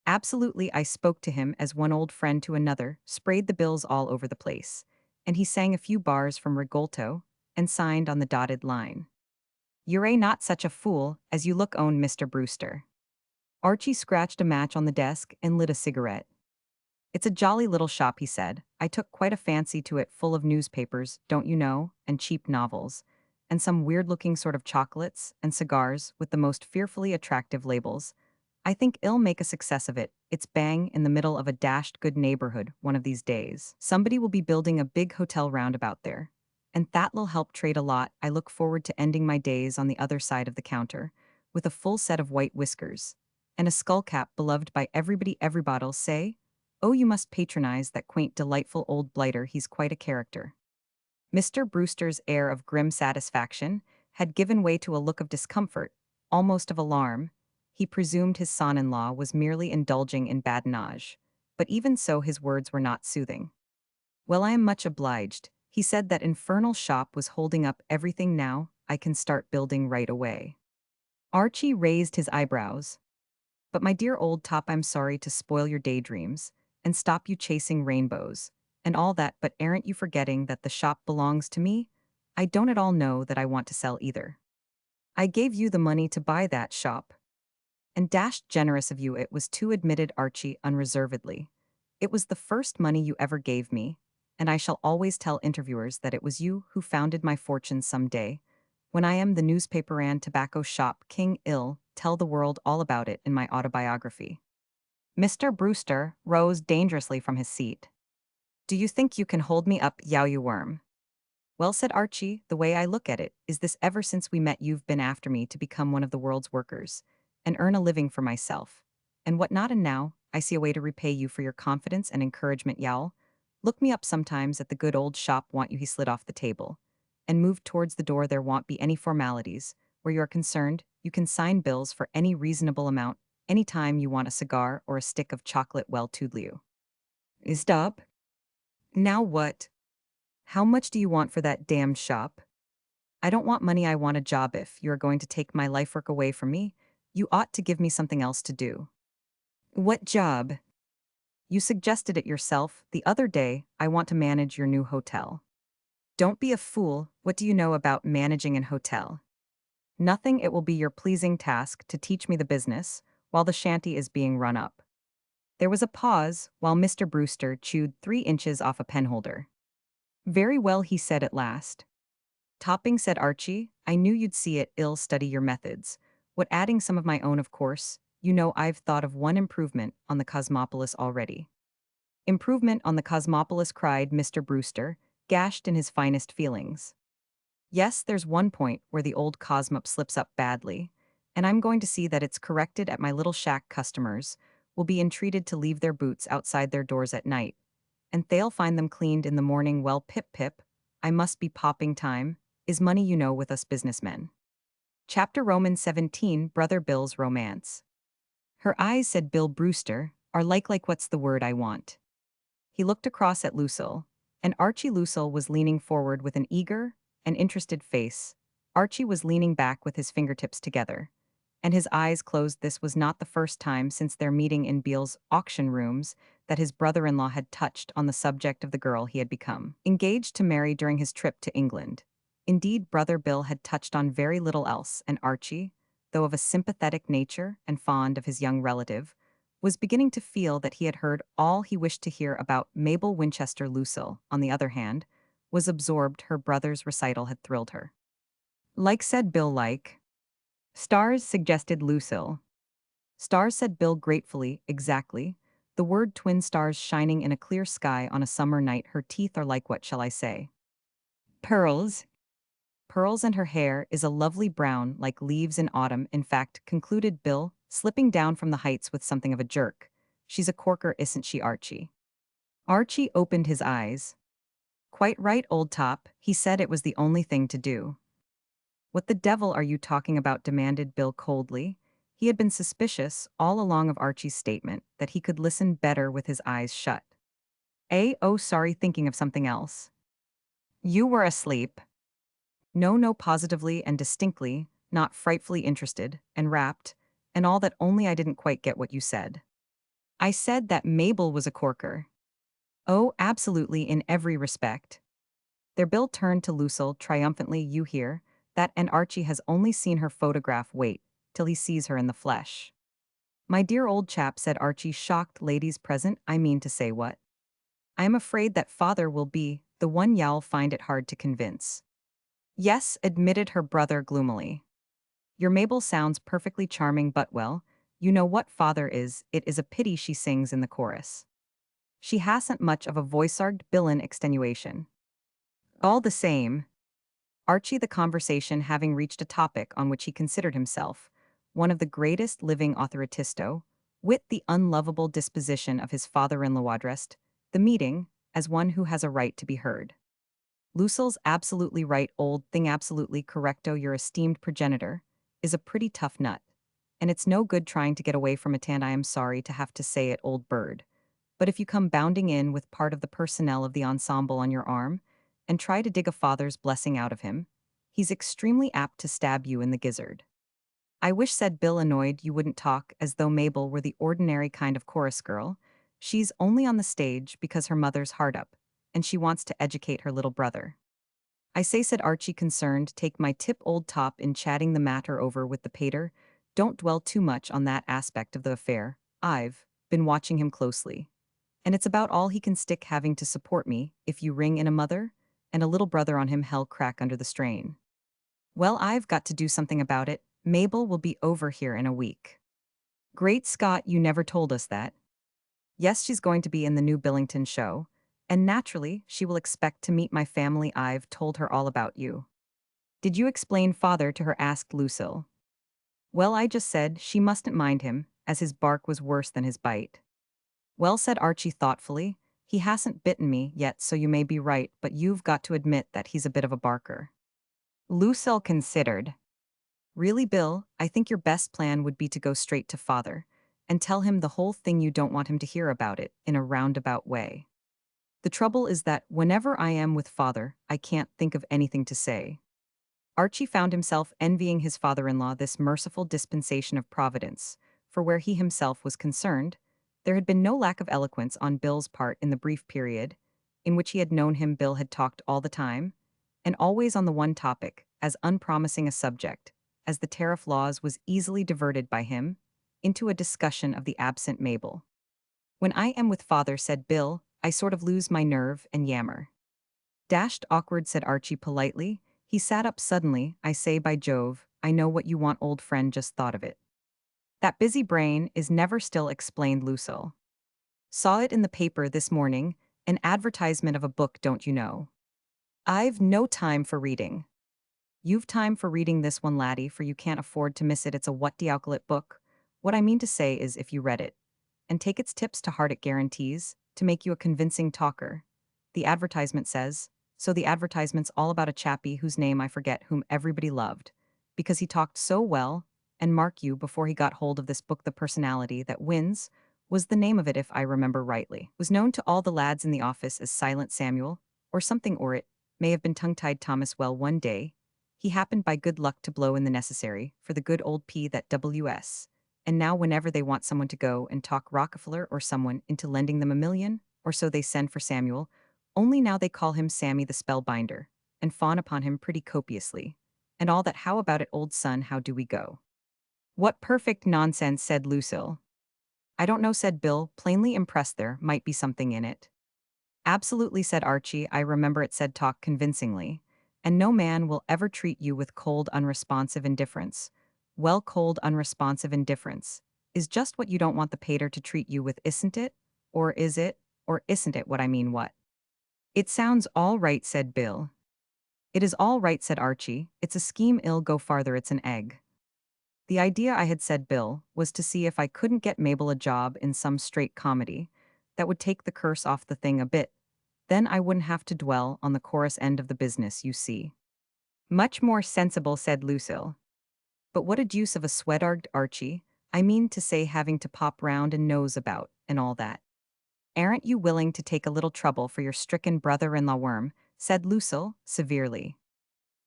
Absolutely, I spoke to him as one old friend to another, sprayed the bills all over the place, and he sang a few bars from Rigolto and signed on the dotted line. You're not such a fool as you look, owned Mr. Brewster. Archie scratched a match on the desk and lit a cigarette. It's a jolly little shop, he said. I took quite a fancy to it, full of newspapers, don't you know, and cheap novels, and some weird-looking sort of chocolates and cigars with the most fearfully attractive labels. I think I'll make a success of it. It's bang in the middle of a dashed good neighborhood one of these days. Somebody will be building a big hotel roundabout there, and that'll help trade a lot. I look forward to ending my days on the other side of the counter, with a full set of white whiskers, and a skull cap beloved by everybody. Everybody'll say, "Oh, you must patronize that quaint, delightful old blighter, he's quite a character." Mr. Brewster's air of grim satisfaction had given way to a look of discomfort, almost of alarm. He presumed his son-in-law was merely indulging in badinage, but even so his words were not soothing. "Well, I am much obliged. He said that infernal shop was holding up everything now. I can start building right away." Archie raised his eyebrows. "But my dear old top, I'm sorry to spoil your daydreams and stop you chasing rainbows and all that, but aren't you forgetting that the shop belongs to me? I don't at all know that I want to sell either. I gave you the money to buy that shop." "And dashed generous of you it was too," admitted Archie unreservedly. "It was the first money you ever gave me, and I shall always tell interviewers that it was you who founded my fortune some day. When I am the newspaper and tobacco shop king, I'll tell the world all about it in my autobiography." Mr. Brewster rose dangerously from his seat. "Do you think you can hold me up, you worm?" "Well," said Archie, "the way I look at it is this: ever since we met you've been after me to become one of the world's workers and earn a living for myself and whatnot, and now I see a way to repay you for your confidence and encouragement. Yowl, look me up sometimes at the good old shop, want you." He slid off the table and moved towards the door. "There won't be any formalities. Where you are concerned, you can sign bills for any reasonable amount any time you want a cigar or a stick of chocolate. Well, toodleau." "Stop. Now what? How much do you want for that damned shop?" "I don't want money, I want a job. If you are going to take my life work away from me, you ought to give me something else to do." "What job?" "You suggested it yourself the other day. I want to manage your new hotel." "Don't be a fool. What do you know about managing an hotel?" "Nothing. It will be your pleasing task to teach me the business while the shanty is being run up." There was a pause while Mr. Brewster chewed 3 inches off a penholder. "Very well," he said at last. "Topping," said Archie, "I knew you'd see it. I'll study your methods. What, adding some of my own, of course. You know I've thought of one improvement on the Cosmopolis already." "Improvement on the Cosmopolis?" cried Mr. Brewster, gashed in his finest feelings. "Yes, there's one point where the old Cosmop slips up badly, and I'm going to see that it's corrected at my little shack. Customers will be entreated to leave their boots outside their doors at night, and they'll find them cleaned in the morning. Well, pip pip, I must be popping. Time is money, you know, with us businessmen." Chapter Romans 17, Brother Bill's Romance. "Her eyes," said Bill Brewster, "are like what's the word I want." He looked across at Lucille, and Archie. Lucille was leaning forward with an eager and interested face. Archie was leaning back with his fingertips together, and his eyes closed. This was not the first time since their meeting in Beale's auction rooms that his brother-in-law had touched on the subject of the girl he had become engaged to marry during his trip to England. Indeed, Brother Bill had touched on very little else, and Archie, though of a sympathetic nature and fond of his young relative, was beginning to feel that he had heard all he wished to hear about Mabel Winchester. Lucille, on the other hand, was absorbed. Her brother's recital had thrilled her. "Like," said Bill. "Like stars," suggested Lucille. "Stars," said Bill gratefully. "Exactly. The word twin stars shining in a clear sky on a summer night. Her teeth are like, what shall I say? Pearls." "Pearls, and her hair is a lovely brown like leaves in autumn. In fact," concluded Bill, slipping down from the heights with something of a jerk, "she's a corker, isn't she, Archie?" Archie opened his eyes. "Quite right, old top," he said. "It was the only thing to do." "What the devil are you talking about?" demanded Bill coldly. He had been suspicious all along of Archie's statement that he could listen better with his eyes shut. Oh, sorry, thinking of something else." "You were asleep." No, no, positively and distinctly, not frightfully interested, and rapt, and all that, only I didn't quite get what you said." "I said that Mabel was a corker." "Oh, absolutely, in every respect." Their Bill turned to Lucille triumphantly. "You hear that, and Archie has only seen her photograph. Wait till he sees her in the flesh." "My dear old chap," said Archie, shocked. "Ladies present, I mean to say what? I am afraid that father will be the one. You'll find it hard to convince." "Yes," admitted her brother gloomily. "Your Mabel sounds perfectly charming, but, well, you know what father is. It is a pity she sings in the chorus. She hasn't much of a voice," argued Bill in extenuation. All the same, Archie the conversation having reached a topic on which he considered himself one of the greatest living authoritisto, wit the unlovable disposition of his father-in-law addressed the meeting as one who has a right to be heard. Lucille's absolutely right old thing absolutely correcto your esteemed progenitor is a pretty tough nut. And it's no good trying to get away from it and I am sorry to have to say it old bird. But if you come bounding in with part of the personnel of the ensemble on your arm and try to dig a father's blessing out of him, he's extremely apt to stab you in the gizzard. I wish, said Bill, annoyed, you wouldn't talk as though Mabel were the ordinary kind of chorus girl. She's only on the stage because her mother's hard up, and she wants to educate her little brother. I say, said Archie, concerned, take my tip, old top, in chatting the matter over with the pater. Don't dwell too much on that aspect of the affair. I've been watching him closely. And it's about all he can stick having to support me, if you ring in a mother, and a little brother on him hell crack under the strain. Well, I've got to do something about it. Mabel will be over here in a week. Great Scott, you never told us that. Yes, she's going to be in the new Billington show, and naturally, she will expect to meet my family. I've told her all about you. Did you explain father to her? Asked Lucille. Well, I just said she mustn't mind him, as his bark was worse than his bite. Well, said Archie thoughtfully, he hasn't bitten me yet, so you may be right, but you've got to admit that he's a bit of a barker. Lucille considered. Really, Bill, I think your best plan would be to go straight to father and tell him the whole thing. You don't want him to hear about it in a roundabout way. The trouble is that whenever I am with father, I can't think of anything to say. Archie found himself envying his father-in-law this merciful dispensation of providence, for where he himself was concerned, there had been no lack of eloquence on Bill's part in the brief period in which he had known him. Bill had talked all the time, and always on the one topic, as unpromising a subject as the tariff laws was easily diverted by him into a discussion of the absent Mabel. When I am with father, said Bill, I sort of lose my nerve and yammer. Dashed awkward, said Archie politely. He sat up suddenly. I say, by Jove, I know what you want, old friend, just thought of it. That busy brain is never still, explained Lucille. Saw it in the paper this morning, an advertisement of a book, don't you know? I've no time for reading. You've time for reading this one, laddie, for you can't afford to miss it. It's a whatty outlet book. What I mean to say is, if you read it, and take its tips to heart, it guarantees to make you a convincing talker. The advertisement says, so the advertisement's all about a chappie whose name I forget, whom everybody loved, because he talked so well, and mark you, before he got hold of this book, The Personality That Wins was the name of it, if I remember rightly, was known to all the lads in the office as Silent Samuel, or something, or it may have been tongue-tied Thomas. Well, one day, he happened by good luck to blow in the necessary for the good old P that WS. And now whenever they want someone to go and talk Rockefeller or someone into lending them $1 million, or so, they send for Samuel, only now they call him Sammy the Spellbinder, and fawn upon him pretty copiously. And all that. How about it, old son, how do we go? What perfect nonsense, said Lucille. I don't know, said Bill, plainly impressed. There might be something in it. Absolutely, said Archie, I remember it said talk convincingly. And no man will ever treat you with cold, unresponsive indifference. Well, cold, unresponsive indifference is just what you don't want the pater to treat you with, isn't it? Or is it? Or isn't it? What I mean, what? It sounds all right, said Bill. It is all right, said Archie. It's a scheme, ill go farther, it's an egg. The idea, I had said Bill, was to see if I couldn't get Mabel a job in some straight comedy that would take the curse off the thing a bit. Then I wouldn't have to dwell on the chorus end of the business, you see. Much more sensible, said Lucille. But what a deuce of a sweat, argued Archie. I mean to say, having to pop round and nose about, and all that. Aren't you willing to take a little trouble for your stricken brother-in-law worm? Said Lucille, severely.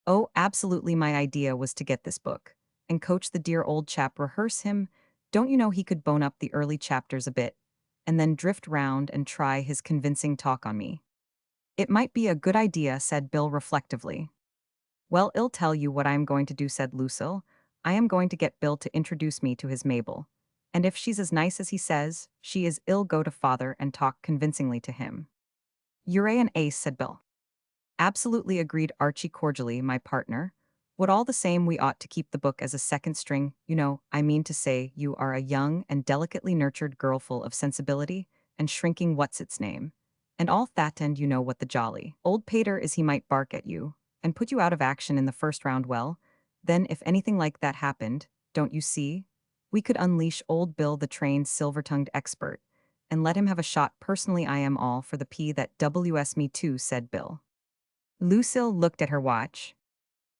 Oh, absolutely, my idea was to get this book, and coach the dear old chap, rehearse him. Don't you know he could bone up the early chapters a bit, and then drift round and try his convincing talk on me? It might be a good idea, said Bill reflectively. Well, I'll tell you what I am going to do, said Lucille. I am going to get Bill to introduce me to his Mabel. And if she's as nice as he says, she is, I'll go to father and talk convincingly to him. You're an ace, said Bill. Absolutely, agreed Archie cordially, my partner. What all the same, we ought to keep the book as a second string, you know. I mean to say, you are a young and delicately nurtured girl full of sensibility and shrinking what's its name. And all fattened you know what the jolly old pater is he might bark at you, and put you out of action in the first round well, then if anything like that happened, don't you see? We could unleash old Bill the trained silver-tongued expert, and let him have a shot personally I am all for the P that WS me too, said Bill. Lucille looked at her watch.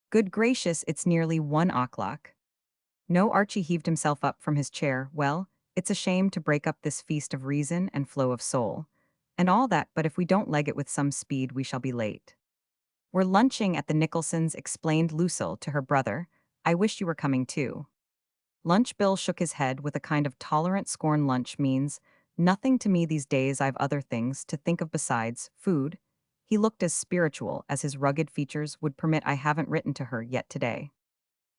Good gracious, it's nearly 1 o'clock. No, Archie heaved himself up from his chair. Well, it's a shame to break up this feast of reason and flow of soul. And all that, but if we don't leg it with some speed, we shall be late. We're lunching at the Nicholsons, explained Lucille to her brother. I wish you were coming too. Lunch Bill shook his head with a kind of tolerant scorn. Lunch means nothing to me these days. I've other things to think of besides food. He looked as spiritual as his rugged features would permit. I haven't written to her yet today.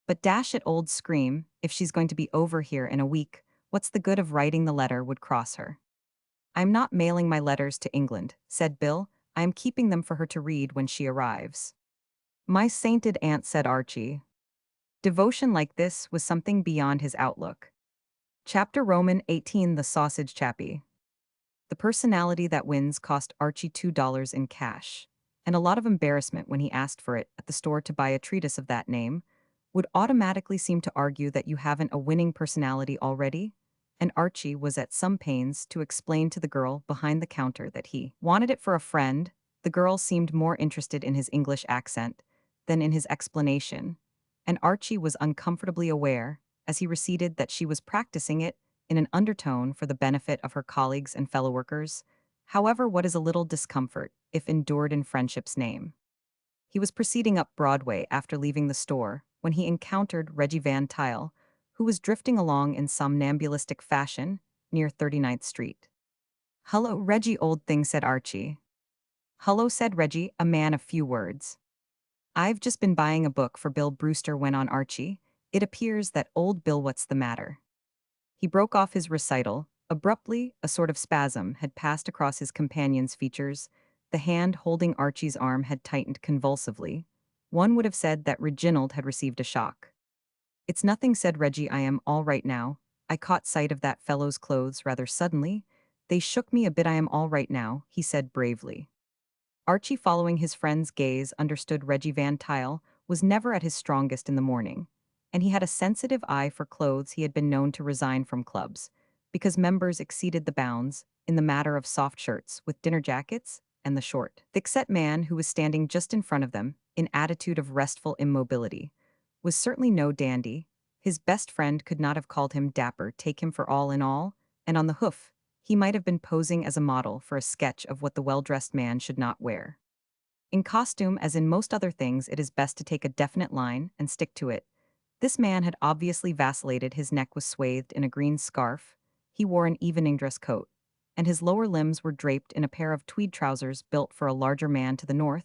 But dash it, old Scream, if she's going to be over here in a week, what's the good of writing the letter would cross her. I'm not mailing my letters to England, said Bill. I am keeping them for her to read when she arrives. My sainted aunt, said Archie. Devotion like this was something beyond his outlook. Chapter Roman 18, The Sausage Chappie. The personality that wins cost Archie $2 in cash, and a lot of embarrassment when he asked for it at the store to buy a treatise of that name, would automatically seem to argue that you haven't a winning personality already, and Archie was at some pains to explain to the girl behind the counter that he wanted it for a friend. The girl seemed more interested in his English accent than in his explanation, and Archie was uncomfortably aware, as he receded, that she was practicing it in an undertone for the benefit of her colleagues and fellow workers. However, what is a little discomfort, if endured in friendship's name? He was proceeding up Broadway after leaving the store when he encountered Reggie Van Tile, who was drifting along in somnambulistic fashion near 39th Street. Hello, Reggie, old thing, said Archie. Hello, said Reggie, a man of few words. I've just been buying a book for Bill Brewster, went on Archie. It appears that old Bill, what's the matter? He broke off his recital. Abruptly, a sort of spasm had passed across his companion's features. The hand holding Archie's arm had tightened convulsively. One would have said that Reginald had received a shock. It's nothing, said Reggie. I am all right now. I caught sight of that fellow's clothes rather suddenly. They shook me a bit. I am all right now, he said bravely. Archie, following his friend's gaze, understood Reggie Van Tile was never at his strongest in the morning, and he had a sensitive eye for clothes. He had been known to resign from clubs, because members exceeded the bounds in the matter of soft shirts with dinner jackets, and the short, thick-set man who was standing just in front of them, in attitude of restful immobility, was certainly no dandy. His best friend could not have called him dapper. Take him for all in all, and on the hoof, he might have been posing as a model for a sketch of what the well-dressed man should not wear. In costume, as in most other things, it is best to take a definite line and stick to it. This man had obviously vacillated. His neck was swathed in a green scarf. He wore an evening dress coat, and his lower limbs were draped in a pair of tweed trousers built for a larger man to the north.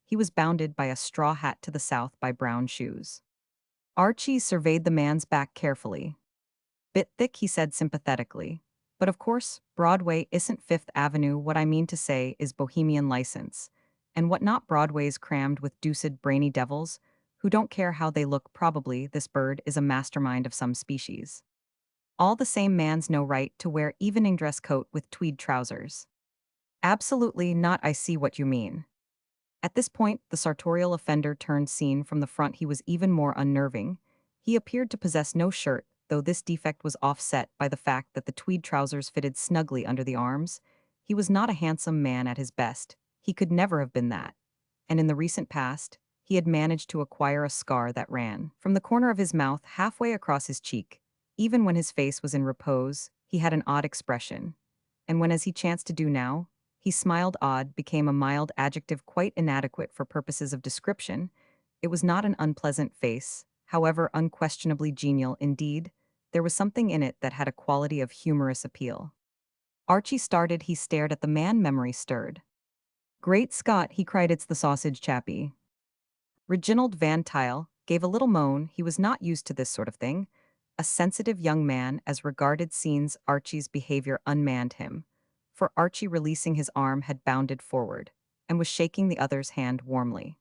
He was bounded by a straw hat to the south by brown shoes. Archie surveyed the man's back carefully. Bit thick, he said sympathetically. But of course, Broadway isn't Fifth Avenue. What I mean to say is Bohemian license. And what not, Broadway's crammed with deuced brainy devils who don't care how they look. Probably this bird is a mastermind of some species. All the same, man's no right to wear evening dress coat with tweed trousers. Absolutely not. I see what you mean. At this point, the sartorial offender turned. Seen from the front, he was even more unnerving. He appeared to possess no shirt, though this defect was offset by the fact that the tweed trousers fitted snugly under the arms. He was not a handsome man at his best. He could never have been that. And in the recent past, he had managed to acquire a scar that ran from the corner of his mouth halfway across his cheek. Even when his face was in repose, he had an odd expression. And when, as he chanced to do now, he smiled, odd became a mild adjective quite inadequate for purposes of description. It was not an unpleasant face, however unquestionably genial. Indeed, there was something in it that had a quality of humorous appeal. Archie started. He stared at the man. Memory stirred. Great Scott, he cried, it's the sausage chappie. Reginald Van Tile gave a little moan. He was not used to this sort of thing. A sensitive young man as regarded scenes. Archie's behavior unmanned him, for Archie, releasing his arm, had bounded forward and was shaking the other's hand warmly.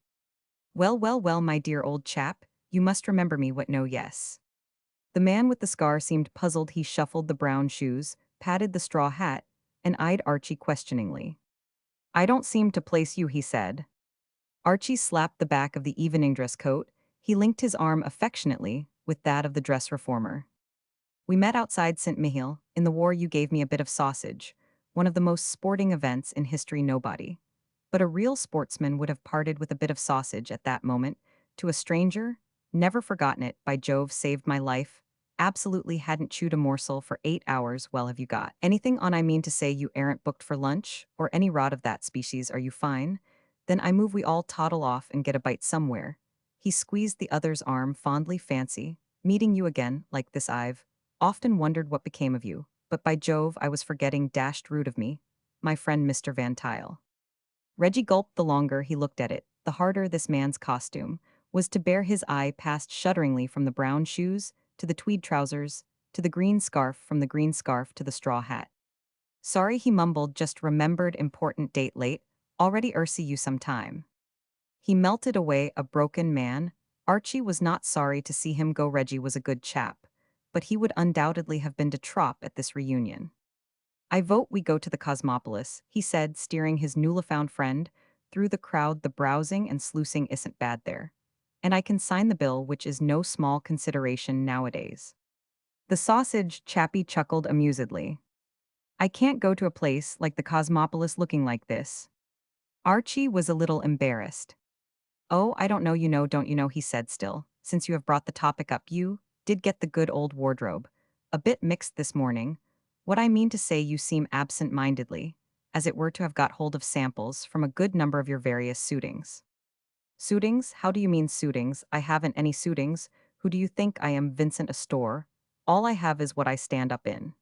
Well, well, well, my dear old chap, you must remember me. What, no, yes. The man with the scar seemed puzzled. He shuffled the brown shoes, patted the straw hat, and eyed Archie questioningly. I don't seem to place you, he said. Archie slapped the back of the evening dress coat. He linked his arm affectionately with that of the dress reformer. We met outside St. Mihiel. In the war you gave me a bit of sausage, one of the most sporting events in history nobody. But a real sportsman would have parted with a bit of sausage at that moment. To a stranger, never forgotten it, by Jove saved my life. Absolutely hadn't chewed a morsel for 8 hours. Well, have you got anything on? I mean to say, you aren't booked for lunch, or any rot of that species. Are you fine? Then I move we all toddle off and get a bite somewhere. He squeezed the other's arm fondly. Fancy meeting you again like this. I've often wondered what became of you, but by Jove, I was forgetting. Dashed rude of me. My friend Mr. Van Tile. Reggie gulped. The longer he looked at it, the harder this man's costume was to bear. His eye passed shudderingly from the brown shoes to the tweed trousers to the green scarf, from the green scarf to the straw hat. Sorry, he mumbled, just remembered important date late, already see you sometime. He melted away, a broken man. Archie was not sorry to see him go. Reggie was a good chap, but he would undoubtedly have been de trop at this reunion. I vote we go to the Cosmopolis, he said, steering his newly-found friend through the crowd. The browsing and sluicing isn't bad there. And I can sign the bill, which is no small consideration nowadays. The sausage chappie chuckled amusedly. I can't go to a place like the Cosmopolis looking like this. Archie was a little embarrassed. Oh, I don't know, don't you know, he said. Still, since you have brought the topic up, you did get the good old wardrobe. A bit mixed this morning. What I mean to say, you seem absent-mindedly, as it were to have got hold of samples from a good number of your various suitings. Suitings? How do you mean suitings? I haven't any suitings. Who do you think I am, Vincent, a store? All I have is what I stand up in.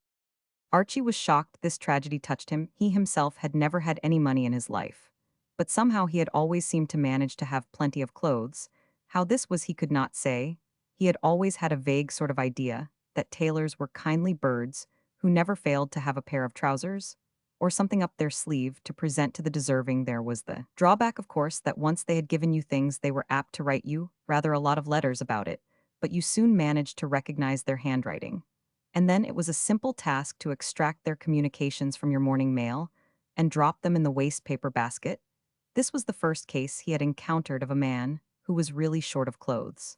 Archie was shocked. This tragedy touched him. He himself had never had any money in his life. But somehow he had always seemed to manage to have plenty of clothes. How this was he could not say. He had always had a vague sort of idea that tailors were kindly birds who never failed to have a pair of trousers or something up their sleeve to present to the deserving. There was the drawback, of course, that once they had given you things, they were apt to write you rather a lot of letters about it, but you soon managed to recognize their handwriting. And then it was a simple task to extract their communications from your morning mail and drop them in the waste paper basket. This was the first case he had encountered of a man who was really short of clothes.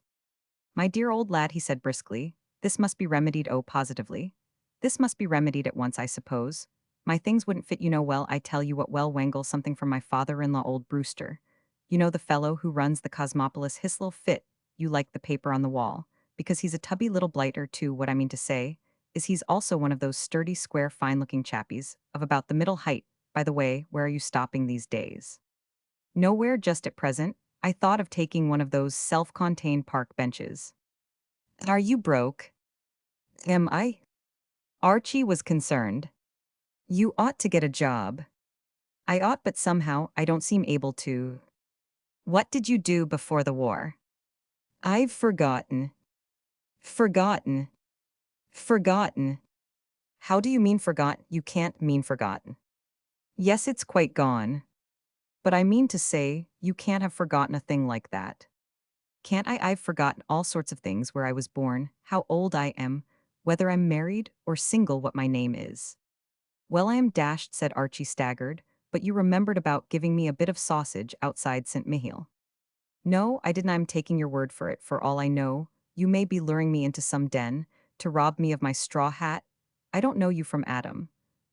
My dear old lad, he said briskly, this must be remedied. Oh, positively. This must be remedied at once, I suppose. My things wouldn't fit, well, I tell you what, well, wangle something from my father-in-law, old Brewster. You know, the fellow who runs the Cosmopolis. His'll fit, you like the paper on the wall, because he's a tubby little blighter too. What I mean to say is he's also one of those sturdy, square, fine-looking chappies, of about the middle height. By the way, where are you stopping these days? Nowhere just at present. I thought of taking one of those self-contained park benches. Are you broke? Am I? Archie was concerned. You ought to get a job. I ought, but somehow I don't seem able to. What did you do before the war? I've forgotten. Forgotten. Forgotten. How do you mean forgotten? You can't mean forgotten. Yes, it's quite gone. But I mean to say, you can't have forgotten a thing like that. Can't I? I've forgotten all sorts of things: where I was born, how old I am, whether I'm married or single, what my name is. Well, I am dashed, said Archie, staggered, but you remembered about giving me a bit of sausage outside St. Mihiel. No, I didn't. I'm taking your word for it. For all I know, you may be luring me into some den to rob me of my straw hat. I don't know you from Adam,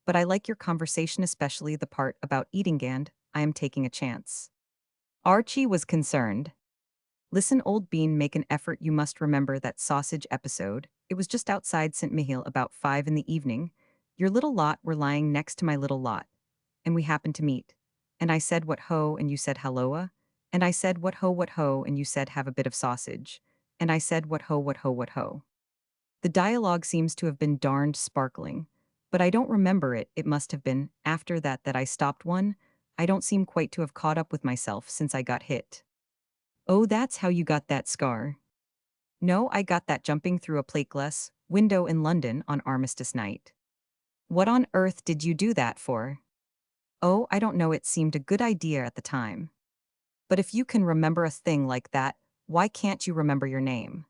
but I like your conversation, especially the part about eating, and I am taking a chance. Archie was concerned. Listen, old bean, make an effort. You must remember that sausage episode. It was just outside St. Mihiel about 5 in the evening. Your little lot were lying next to my little lot, and we happened to meet. And I said, what ho, and you said, halloa. And I said, what ho, and you said, have a bit of sausage. And I said, what ho, what ho, what ho. The dialogue seems to have been darned sparkling, but I don't remember it. It must have been after that I stopped one. I don't seem quite to have caught up with myself since I got hit. Oh, that's how you got that scar. No, I got that jumping through a plate glass window in London on Armistice night. What on earth did you do that for? Oh, I don't know, it seemed a good idea at the time. But if you can remember a thing like that, why can't you remember your name?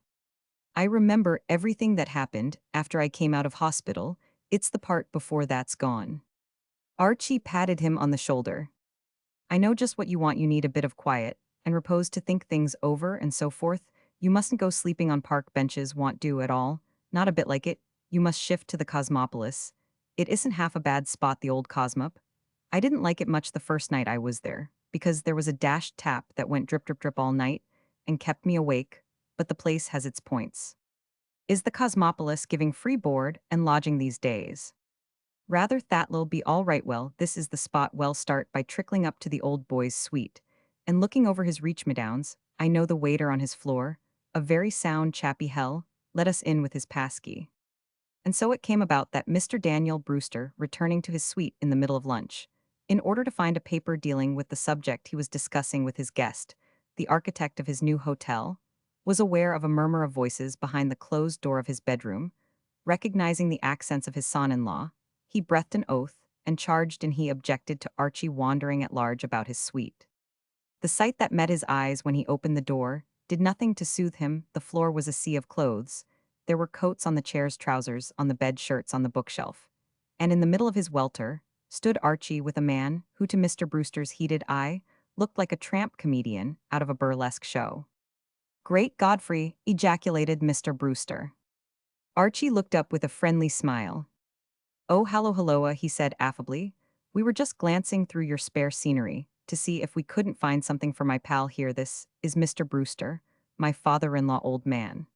I remember everything that happened after I came out of hospital. It's the part before that's gone. Archie patted him on the shoulder. I know just what you want. You need a bit of quiet and repose to think things over and so forth. You mustn't go sleeping on park benches, want do at all. Not a bit like it. You must shift to the Cosmopolis. It isn't half a bad spot, the old Cosmop. I didn't like it much the first night I was there, because there was a dashed tap that went drip drip drip all night and kept me awake, but the place has its points. Is the Cosmopolis giving free board and lodging these days? Rather that'll be all right. Well, this is the spot. Well, start by trickling up to the old boy's suite. And looking over his reach me downs, I know the waiter on his floor, a very sound chappy hell, let us in with his passkey. And so it came about that Mr. Daniel Brewster, returning to his suite in the middle of lunch, in order to find a paper dealing with the subject he was discussing with his guest, the architect of his new hotel, was aware of a murmur of voices behind the closed door of his bedroom. Recognizing the accents of his son-in-law, he breathed an oath and charged, and he objected to Archie wandering at large about his suite. The sight that met his eyes when he opened the door did nothing to soothe him. The floor was a sea of clothes. There were coats on the chairs, trousers on the bed, shirts on the bookshelf. And in the middle of his welter stood Archie with a man who, to Mr. Brewster's heated eye, looked like a tramp comedian out of a burlesque show. Great Godfrey! Ejaculated Mr. Brewster. Archie looked up with a friendly smile. Oh, hello, helloa, he said affably. We were just glancing through your spare scenery to see if we couldn't find something for my pal here. This is Mr. Brewster, my father-in-law, old man.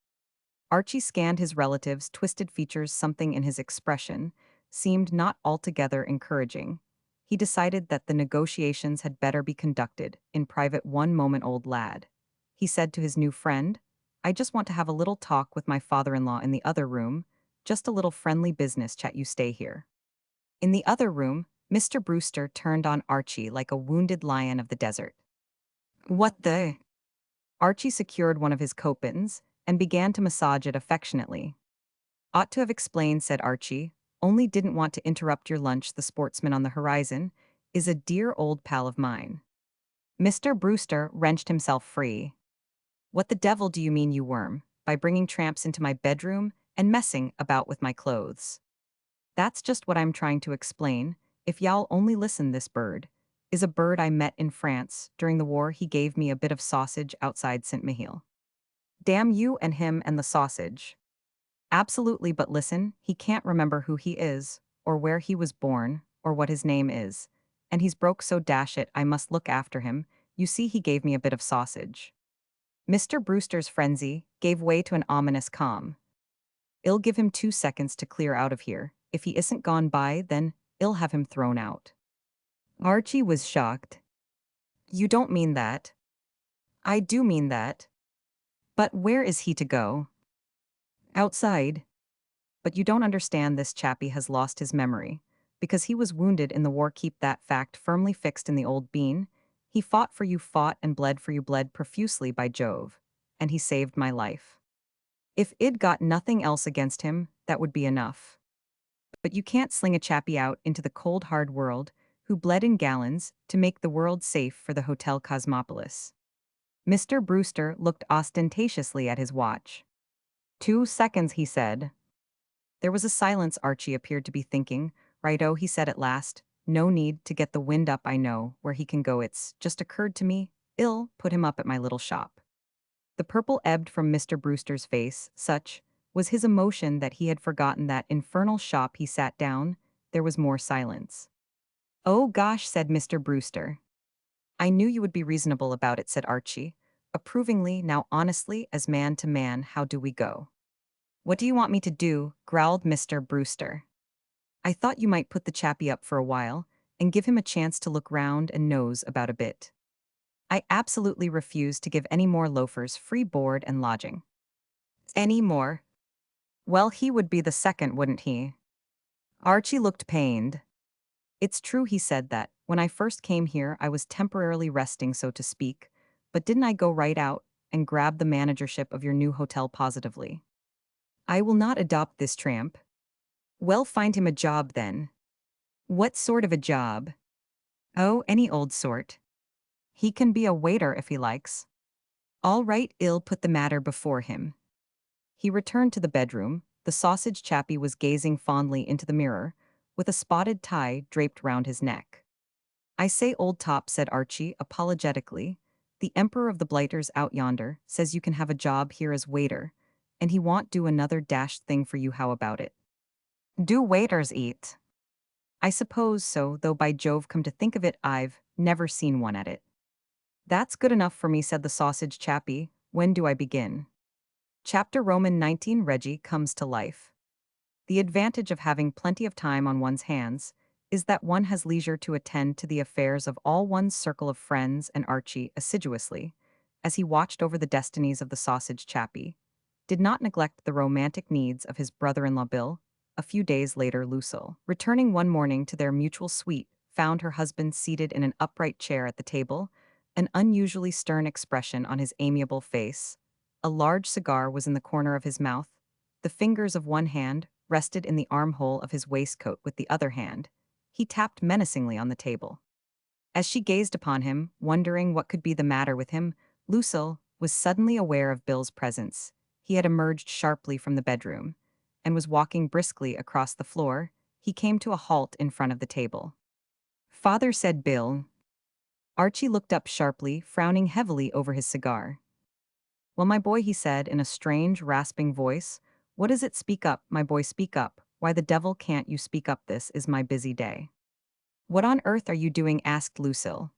Archie scanned his relative's twisted features. Something in his expression seemed not altogether encouraging. He decided that the negotiations had better be conducted in private. One moment, old lad, he said to his new friend. I just want to have a little talk with my father-in-law in the other room, just a little friendly business chat. You stay here. In the other room, Mr. Brewster turned on Archie like a wounded lion of the desert. What the? Archie secured one of his coat buttons and began to massage it affectionately. Ought to have explained, said Archie, only didn't want to interrupt your lunch. The sportsman on the horizon is a dear old pal of mine. Mr. Brewster wrenched himself free. What the devil do you mean, you worm, by bringing tramps into my bedroom and messing about with my clothes? That's just what I'm trying to explain. If y'all only listen, this bird is a bird I met in France during the war. He gave me a bit of sausage outside Saint-Mihiel. Damn you and him and the sausage. Absolutely, but listen, he can't remember who he is, or where he was born, or what his name is. And he's broke, so dash it, I must look after him. You see, he gave me a bit of sausage. Mr. Brewster's frenzy gave way to an ominous calm. I'll give him 2 seconds to clear out of here. If he isn't gone by, then I'll have him thrown out. Archie was shocked. You don't mean that? I do mean that. But where is he to go? Outside. But you don't understand, this chappie has lost his memory. Because he was wounded in the war. Keep that fact firmly fixed in the old bean. He fought for you, fought and bled for you, bled profusely, by Jove. And he saved my life. If I'd got nothing else against him, that would be enough. But you can't sling a chappie out into the cold hard world who bled in gallons to make the world safe for the Hotel Cosmopolis. Mr. Brewster looked ostentatiously at his watch. 2 seconds, he said. There was a silence. Archie appeared to be thinking. Righto, he said at last. No need to get the wind up. I know where he can go. It's just occurred to me. I'll put him up at my little shop. The purple ebbed from Mr. Brewster's face. Such was his emotion that he had forgotten that infernal shop. He sat down. There was more silence. Oh gosh, said Mr. Brewster. I knew you would be reasonable about it, said Archie, approvingly. Now honestly, as man to man, how do we go? What do you want me to do? Growled Mr. Brewster. I thought you might put the chappie up for a while and give him a chance to look round and nose about a bit. I absolutely refuse to give any more loafers free board and lodging. Any more? Well, he would be the second, wouldn't he? Archie looked pained. It's true, he said, that when I first came here I was temporarily resting, so to speak, but didn't I go right out and grab the managership of your new hotel positively? I will not adopt this tramp. Well, find him a job then. What sort of a job? Oh, any old sort. He can be a waiter if he likes. All right, I'll put the matter before him. He returned to the bedroom. The sausage chappie was gazing fondly into the mirror, with a spotted tie draped round his neck. I say, old top, said Archie apologetically. The emperor of the blighters out yonder says you can have a job here as waiter, and he won't do another dashed thing for you. How about it? Do waiters eat? I suppose so, though by Jove, come to think of it, I've never seen one at it. That's good enough for me, said the sausage chappie. When do I begin? Chapter Roman 19. Reggie comes to life. The advantage of having plenty of time on one's hands is that one has leisure to attend to the affairs of all one's circle of friends, and Archie assiduously, as he watched over the destinies of the sausage chappie, did not neglect the romantic needs of his brother-in-law Bill. A few days later, Lucille, returning one morning to their mutual suite, found her husband seated in an upright chair at the table, an unusually stern expression on his amiable face. A large cigar was in the corner of his mouth. The fingers of one hand rested in the armhole of his waistcoat. With the other hand, he tapped menacingly on the table. As she gazed upon him, wondering what could be the matter with him, Lucille was suddenly aware of Bill's presence. He had emerged sharply from the bedroom and was walking briskly across the floor. He came to a halt in front of the table. Father, said Bill. Archie looked up sharply, frowning heavily over his cigar. Well, my boy, he said in a strange, rasping voice. What is it? Speak up, my boy, speak up. Why the devil can't you speak up? This is my busy day. What on earth are you doing? Asked Lucille.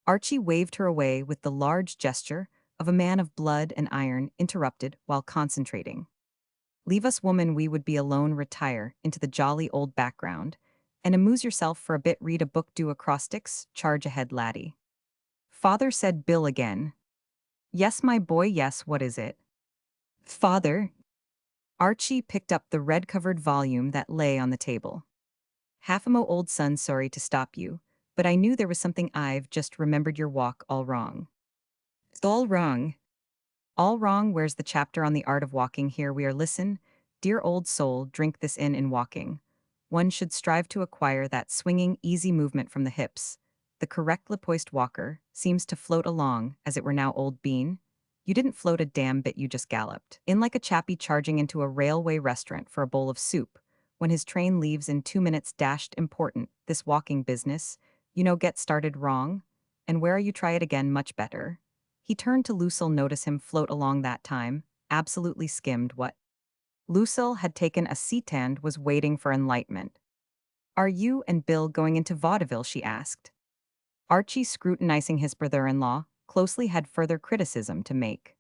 Archie waved her away with the large gesture of a man of blood and iron, interrupted while concentrating. Leave us, woman, we would be alone. Retire into the jolly old background and amuse yourself for a bit. Read a book, do acrostics, charge ahead, laddie. Father, said Bill again. Yes, my boy, yes, what is it? Father. Archie picked up the red-covered volume that lay on the table. Half-a-mo, old son, sorry to stop you, but I knew there was something. I've just remembered your walk all wrong. All wrong? All wrong? Where's the chapter on the art of walking? Here we are. Listen, dear old soul, drink this in walking. One should strive to acquire that swinging, easy movement from the hips. The correct poised walker seems to float along, as it were. Now, old bean, you didn't float a damn bit, you just galloped in like a chappie charging into a railway restaurant for a bowl of soup. When his train leaves in 2 minutes, dashed important, this walking business, get started wrong. And where are you? Try it again, much better. He turned to Lucille. Notice him float along that time, absolutely skimmed. What? Lucille had taken a seat and was waiting for enlightenment. Are you and Bill going into vaudeville? She asked. Archie, scrutinizing his brother-in-law closely, had further criticism to make.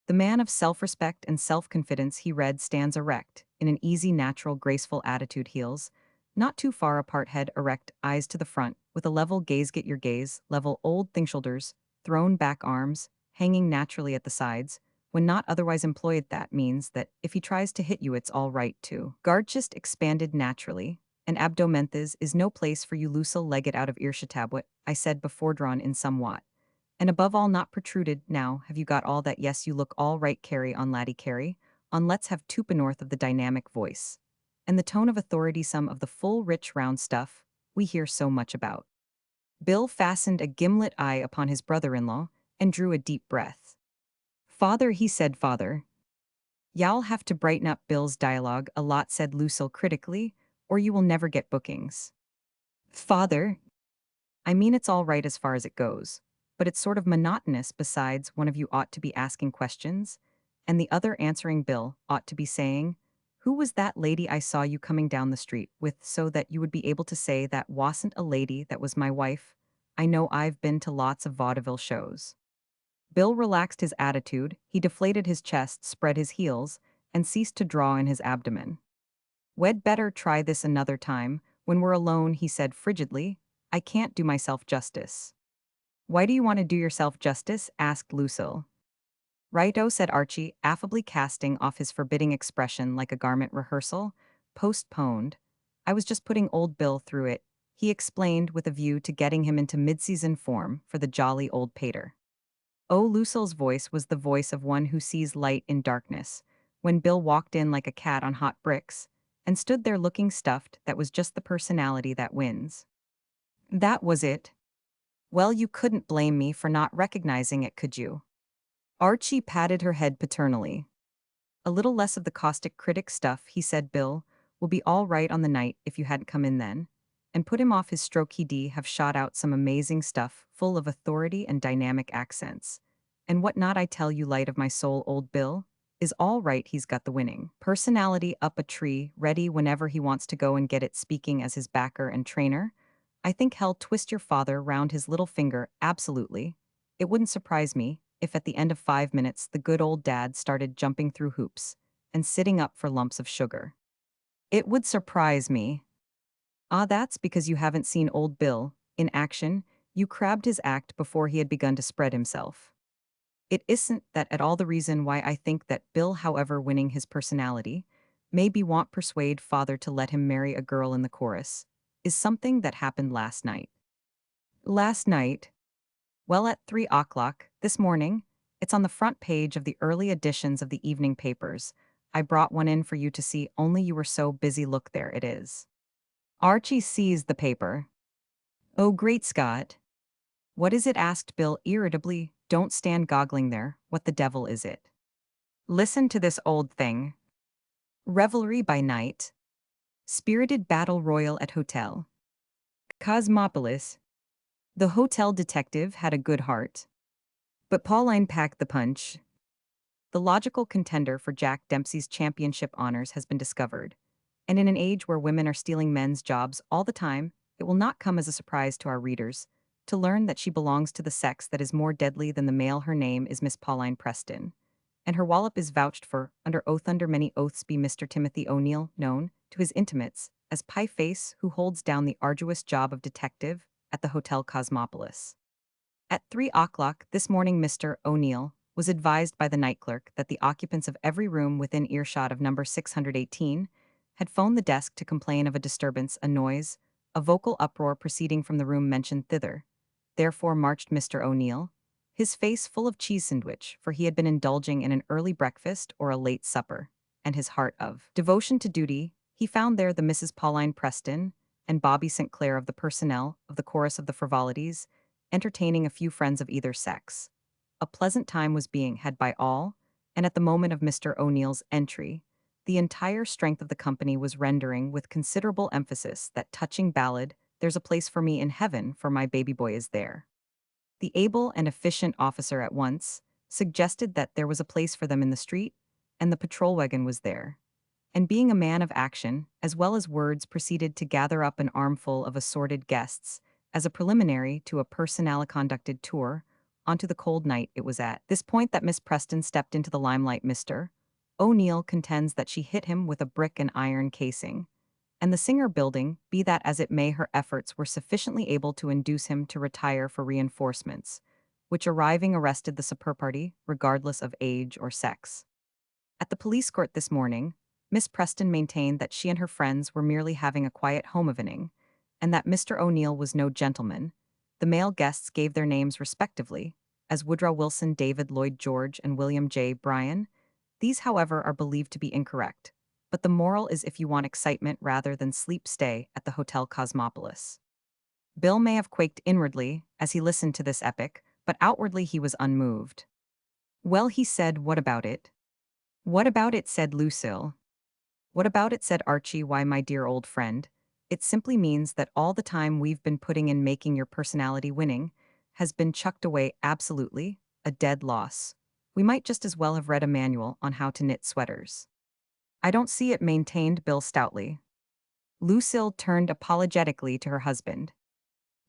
The man of self-respect and self-confidence, he read, stands erect, in an easy, natural, graceful attitude, heels not too far apart, head erect, eyes to the front, with a level gaze. Get your gaze level, old thing, shoulders thrown back, arms hanging naturally at the sides. When not otherwise employed, that means that if he tries to hit you, it's all right too. Guard chest expanded naturally, and abdomenthes is no place for you. Lucille, leg it out of earshot. What I said before, drawn in somewhat. And above all, not protruded. Now, have you got all that? Yes, you look all right. Carry on, laddie, carry on. Let's have tupa. North of the dynamic voice and the tone of authority, some of the full, rich, round stuff we hear so much about. Bill fastened a gimlet eye upon his brother-in-law and drew a deep breath. Father, he said. Father. Y'all have to brighten up Bill's dialogue a lot, said Lucille critically, or you will never get bookings. Father. I mean, it's all right as far as it goes, but it's sort of monotonous. Besides, one of you ought to be asking questions, and the other answering. Bill ought to be saying, who was that lady I saw you coming down the street with, so that you would be able to say that wasn't a lady, that was my wife. I know, I've been to lots of vaudeville shows. Bill relaxed his attitude, he deflated his chest, spread his heels, and ceased to draw in his abdomen. We'd better try this another time, when we're alone, he said frigidly. I can't do myself justice. Why do you want to do yourself justice? Asked Lucille. Righto, said Archie, affably, casting off his forbidding expression like a garment. Rehearsal? Postponed. I was just putting old Bill through it, he explained, with a view to getting him into mid-season form for the jolly old pater. Oh, Lucille's voice was the voice of one who sees light in darkness. When Bill walked in like a cat on hot bricks and stood there looking stuffed, that was just the personality that wins. That was it. Well, you couldn't blame me for not recognizing it, could you? Archie patted her head paternally. A little less of the caustic critic stuff, he said. Bill will be all right on the night if you hadn't come in then. and put him off his stroke. He have shot out some amazing stuff, full of authority and dynamic accents. And what not I tell you, light of my soul, old Bill? Is all right, he's got the winning personality up a tree, ready whenever he wants to go and get it, speaking as his backer and trainer. I think hell twist your father round his little finger, absolutely. It wouldn't surprise me if at the end of 5 minutes the good old dad started jumping through hoops and sitting up for lumps of sugar. It would surprise me. Ah, that's because you haven't seen old Bill in action. You crabbed his act before he had begun to spread himself. It isn't that at all the reason why I think that Bill, however winning his personality, maybe won't persuade father to let him marry a girl in the chorus, is something that happened last night. Last night? Well, at 3 o'clock this morning, it's on the front page of the early editions of the evening papers. I brought one in for you to see, only you were so busy. Look, there it is. Archie seized the paper. Oh, great Scott. What is it? Asked Bill irritably. Don't stand goggling there. What the devil is it? Listen to this old thing. Revelry by night. Spirited battle royal at hotel. Cosmopolis. The hotel detective had a good heart. But Pauline packed the punch. The logical contender for Jack Dempsey's championship honors has been discovered. And in an age where women are stealing men's jobs all the time, it will not come as a surprise to our readers to learn that she belongs to the sex that is more deadly than the male. Her name is Miss Pauline Preston, and her wallop is vouched for, under oath, under many oaths, by Mr. Timothy O'Neill, known to his intimates as Pie Face, who holds down the arduous job of detective at the Hotel Cosmopolis. At 3 o'clock this morning, Mr. O'Neill was advised by the night clerk that the occupants of every room within earshot of number 618 had phoned the desk to complain of a disturbance, a noise, a vocal uproar proceeding from the room mentioned thither. Therefore marched Mr. O'Neill, his face full of cheese sandwich, for he had been indulging in an early breakfast or a late supper, and his heart of devotion to duty. He found there the Mrs. Pauline Preston and Bobby St. Clair of the personnel of the chorus of the frivolities, entertaining a few friends of either sex. A pleasant time was being had by all, and at the moment of Mr. O'Neill's entry, the entire strength of the company was rendering with considerable emphasis that touching ballad, "There's a place for me in heaven, for my baby boy is there." The able and efficient officer at once suggested that there was a place for them in the street, and the patrol wagon was there. And being a man of action, as well as words, proceeded to gather up an armful of assorted guests, as a preliminary to a personally conducted tour, onto the cold night. It was at this point that Miss Preston stepped into the limelight. Mr. O'Neill contends that she hit him with a brick and iron casing, and the Singer building, be that as it may, her efforts were sufficiently able to induce him to retire for reinforcements, which arriving arrested the superb party, regardless of age or sex. At the police court this morning, Miss Preston maintained that she and her friends were merely having a quiet home evening, and that Mr. O'Neill was no gentleman. The male guests gave their names respectively, as Woodrow Wilson, David Lloyd George, and William J. Bryan. These, however, are believed to be incorrect, but the moral is, if you want excitement rather than sleep, stay at the Hotel Cosmopolis. Bill may have quaked inwardly as he listened to this epic, but outwardly he was unmoved. Well, he said, what about it? What about it? Said Lucille. What about it? Said Archie. Why, my dear old friend, it simply means that all the time we've been putting in making your personality winning has been chucked away, absolutely, a dead loss. We might just as well have read a manual on how to knit sweaters. I don't see it, maintained Bill stoutly. Lucille turned apologetically to her husband.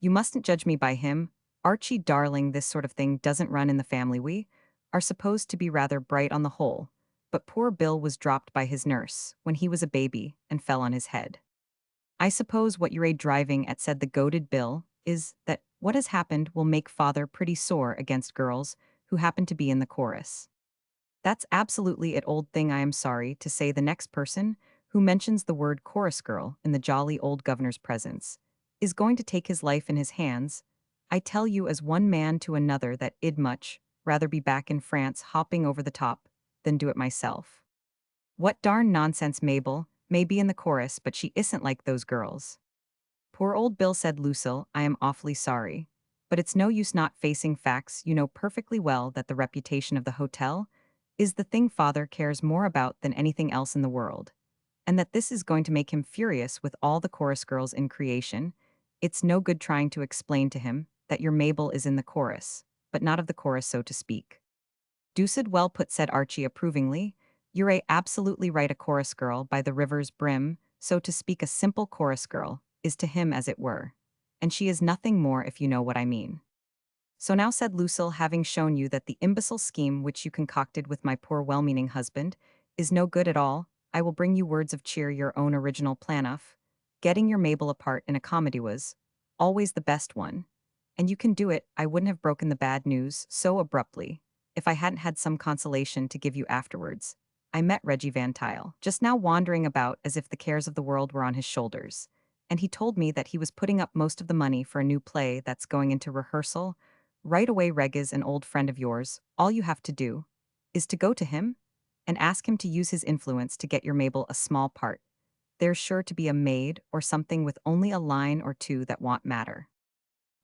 You mustn't judge me by him, Archie darling, this sort of thing doesn't run in the family. We are supposed to be rather bright on the whole, but poor Bill was dropped by his nurse when he was a baby and fell on his head. I suppose what you're driving at, said the goaded Bill, is that what has happened will make father pretty sore against girls who happen to be in the chorus. That's absolutely it, old thing. I am sorry to say the next person who mentions the word chorus girl in the jolly old governor's presence is going to take his life in his hands. I tell you as one man to another that I'd much rather be back in France hopping over the top than do it myself. What darn nonsense. Mabel may be in the chorus, but she isn't like those girls. Poor old Bill, said Lucille. I am awfully sorry, but it's no use not facing facts. You know perfectly well that the reputation of the hotel is the thing father cares more about than anything else in the world. and that this is going to make him furious with all the chorus girls in creation. It's no good trying to explain to him that your Mabel is in the chorus, but not of the chorus, so to speak. Deuced well put, said Archie approvingly. You're absolutely right. A chorus girl by the river's brim, so to speak, a simple chorus girl, is to him as it were. And she is nothing more, if you know what I mean. So now, said Lucille, having shown you that the imbecile scheme which you concocted with my poor well-meaning husband is no good at all, I will bring you words of cheer. Your own original plan of getting your Mabel apart in a comedy was always the best one. And you can do it. I wouldn't have broken the bad news so abruptly if I hadn't had some consolation to give you afterwards. I met Reggie Van Tile, just now wandering about as if the cares of the world were on his shoulders. And he told me that he was putting up most of the money for a new play that's going into rehearsal right away. Reg is an old friend of yours. All you have to do is to go to him and ask him to use his influence to get your Mabel a small part. There's sure to be a maid or something with only a line or two that won't matter.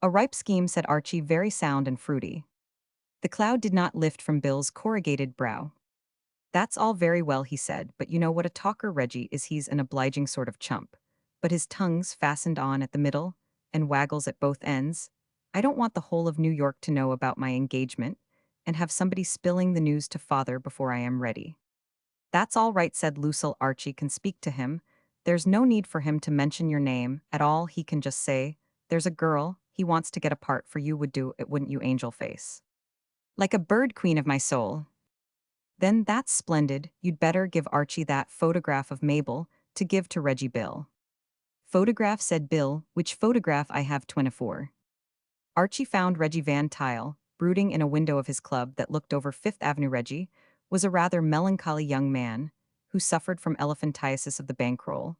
A ripe scheme, said Archie, very sound and fruity. The cloud did not lift from Bill's corrugated brow. That's all very well, he said, but you know what a talker Reggie is. He's an obliging sort of chump. But his tongue's fastened on at the middle and waggles at both ends. I don't want the whole of New York to know about my engagement and have somebody spilling the news to father before I am ready. That's all right, said Lucille. Archie can speak to him. There's no need for him to mention your name at all. He can just say, there's a girl he wants to get apart for you. Would do it, wouldn't you, angel face? Like a bird, queen of my soul. Then that's splendid. You'd better give Archie that photograph of Mabel to give to Reggie. Bill. Photograph, said Bill. Which photograph? I have 24. Archie found Reggie Van Tile, brooding in a window of his club that looked over Fifth Avenue. Reggie was a rather melancholy young man who suffered from elephantiasis of the bankroll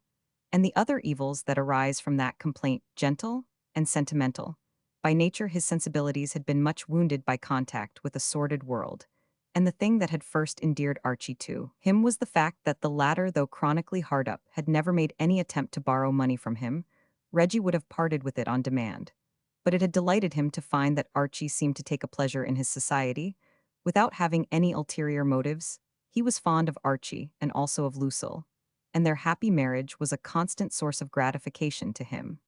and the other evils that arise from that complaint. Gentle and sentimental. By nature, his sensibilities had been much wounded by contact with a sordid world, and the thing that had first endeared Archie to him was the fact that the latter, though chronically hard up, had never made any attempt to borrow money from him. Reggie would have parted with it on demand. But it had delighted him to find that Archie seemed to take a pleasure in his society, without having any ulterior motives. He was fond of Archie and also of Lucille, and their happy marriage was a constant source of gratification to him.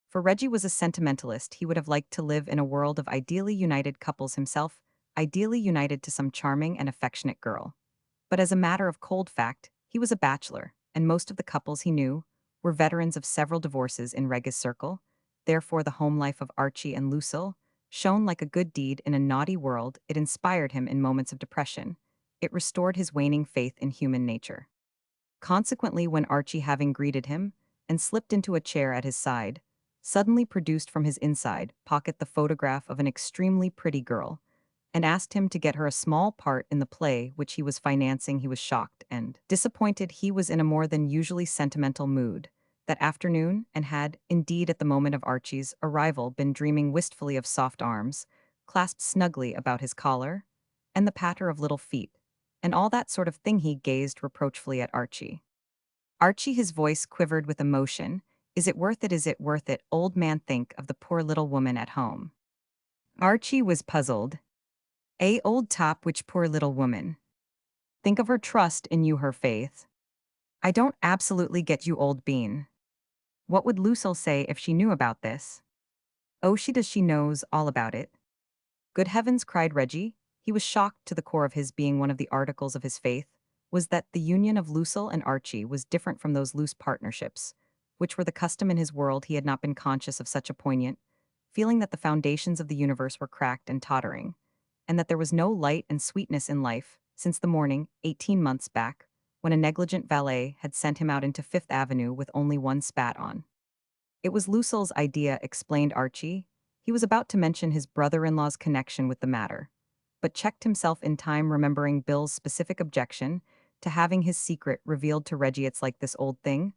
For Reggie was a sentimentalist. He would have liked to live in a world of ideally united couples himself, ideally united to some charming and affectionate girl. But as a matter of cold fact, he was a bachelor, and most of the couples he knew were veterans of several divorces in Reggie's circle. Therefore, the home life of Archie and Lucille shone like a good deed in a naughty world. It inspired him in moments of depression. It restored his waning faith in human nature. Consequently, when Archie, having greeted him and slipped into a chair at his side, suddenly produced from his inside pocket the photograph of an extremely pretty girl, and asked him to get her a small part in the play which he was financing, he was shocked and disappointed. He was in a more than usually sentimental mood that afternoon, and had, indeed, at the moment of Archie's arrival, been dreaming wistfully of soft arms, clasped snugly about his collar, and the patter of little feet, and all that sort of thing. He gazed reproachfully at Archie. Archie, his voice quivered with emotion. Is it worth it? Is it worth it? Old man, think of the poor little woman at home. Archie was puzzled. Old top, which poor little woman? Think of her trust in you, her faith. I don't absolutely get you, old bean. What would Lucille say if she knew about this? Oh, she does. She knows all about it. Good heavens, cried Reggie. He was shocked to the core of his being. One of the articles of his faith was that the union of Lucille and Archie was different from those loose partnerships, which were the custom in his world. He had not been conscious of such a poignant feeling that the foundations of the universe were cracked and tottering, and that there was no light and sweetness in life since the morning, 18 months back, when a negligent valet had sent him out into Fifth Avenue with only one spat on. It was Lucille's idea, explained Archie. He was about to mention his brother-in-law's connection with the matter, but checked himself in time, remembering Bill's specific objection to having his secret revealed to Reggie. It's like this old thing.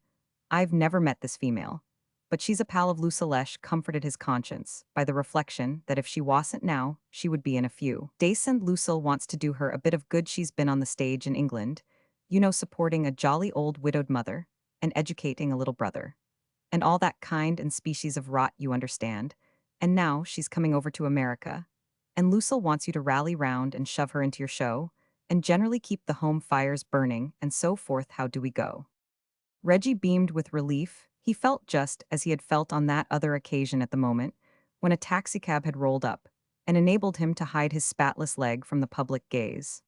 I've never met this female, but she's a pal of Lucille's. Comforted his conscience by the reflection that if she wasn't now, she would be in a few days. And Lucille wants to do her a bit of good. She's been on the stage in England, supporting a jolly old widowed mother and educating a little brother, and all that kind and species of rot, you understand. And now she's coming over to America, and Lucille wants you to rally round and shove her into your show, and generally keep the home fires burning, and so forth. How do we go? Reggie beamed with relief. He felt just as he had felt on that other occasion at the moment, when a taxicab had rolled up and enabled him to hide his spatless leg from the public gaze.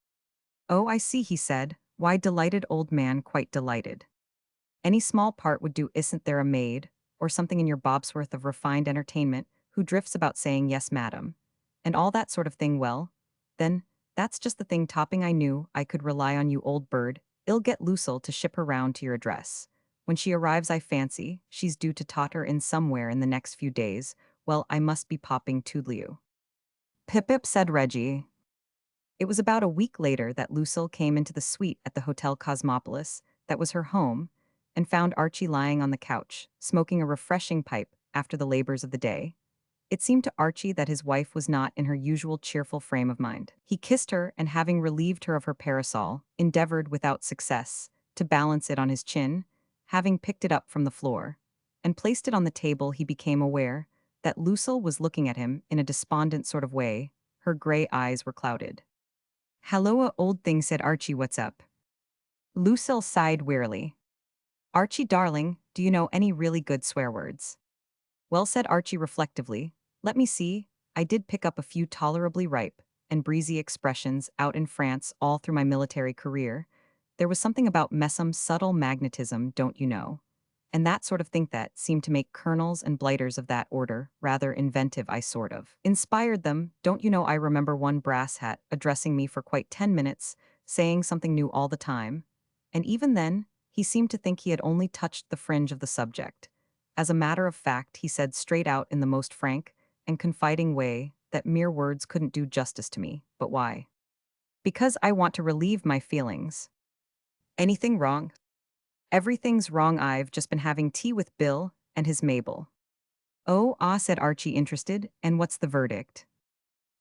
"Oh, I see," he said. "Why, delighted, old man, quite delighted. Any small part would do. Isn't there a maid, or something in your Bobsworth of refined entertainment, who drifts about saying, 'Yes, madam,' and all that sort of thing? Well, then, that's just the thing topping. I knew I could rely on you, old bird. I'll get Lucille to ship her round to your address. When she arrives, I fancy she's due to totter in somewhere in the next few days. Well, I must be popping toodaloo." "Pip pip," said Reggie. It was about a week later that Lucille came into the suite at the Hotel Cosmopolis, that was her home, and found Archie lying on the couch, smoking a refreshing pipe after the labors of the day. It seemed to Archie that his wife was not in her usual cheerful frame of mind. He kissed her, and having relieved her of her parasol, endeavored without success to balance it on his chin. Having picked it up from the floor and placed it on the table, he became aware that Lucille was looking at him in a despondent sort of way. Her gray eyes were clouded. "Halloa, old thing," said Archie. "What's up?" Lucille sighed wearily. "Archie, darling, do you know any really good swear words?" "Well," said Archie reflectively, "let me see. I did pick up a few tolerably ripe and breezy expressions out in France all through my military career. There was something about Messum's subtle magnetism, don't you know, and that sort of thing that seemed to make colonels and blighters of that order rather inventive. I sort of inspired them, don't you know. I remember one brass hat addressing me for quite 10 minutes, saying something new all the time, and even then, he seemed to think he had only touched the fringe of the subject. As a matter of fact, he said straight out in the most frank and confiding way that mere words couldn't do justice to me. But why? Because I want to relieve my feelings." "Anything wrong?" "Everything's wrong. I've just been having tea with Bill and his Mabel." "Oh, ah," said Archie, interested. "And what's the verdict?"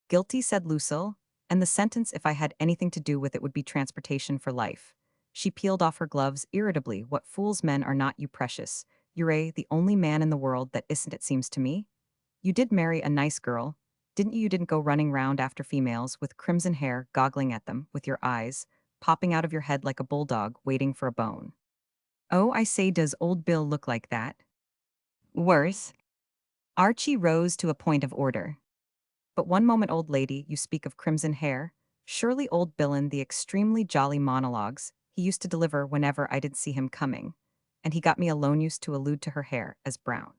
"Guilty," said Lucille, "and the sentence, if I had anything to do with it, would be transportation for life." She peeled off her gloves irritably. "What fools men are not, you precious. You're the only man in the world that isn't, it seems to me. You did marry a nice girl, didn't you? You didn't go running round after females with crimson hair, goggling at them, with your eyes popping out of your head like a bulldog waiting for a bone." "Oh, I say, does old Bill look like that?" "Worse." Archie rose to a point of order. "But one moment, old lady, you speak of crimson hair. Surely old Billin, the extremely jolly monologues he used to deliver whenever I did see him coming, and he got me alone, used to allude to her hair as brown.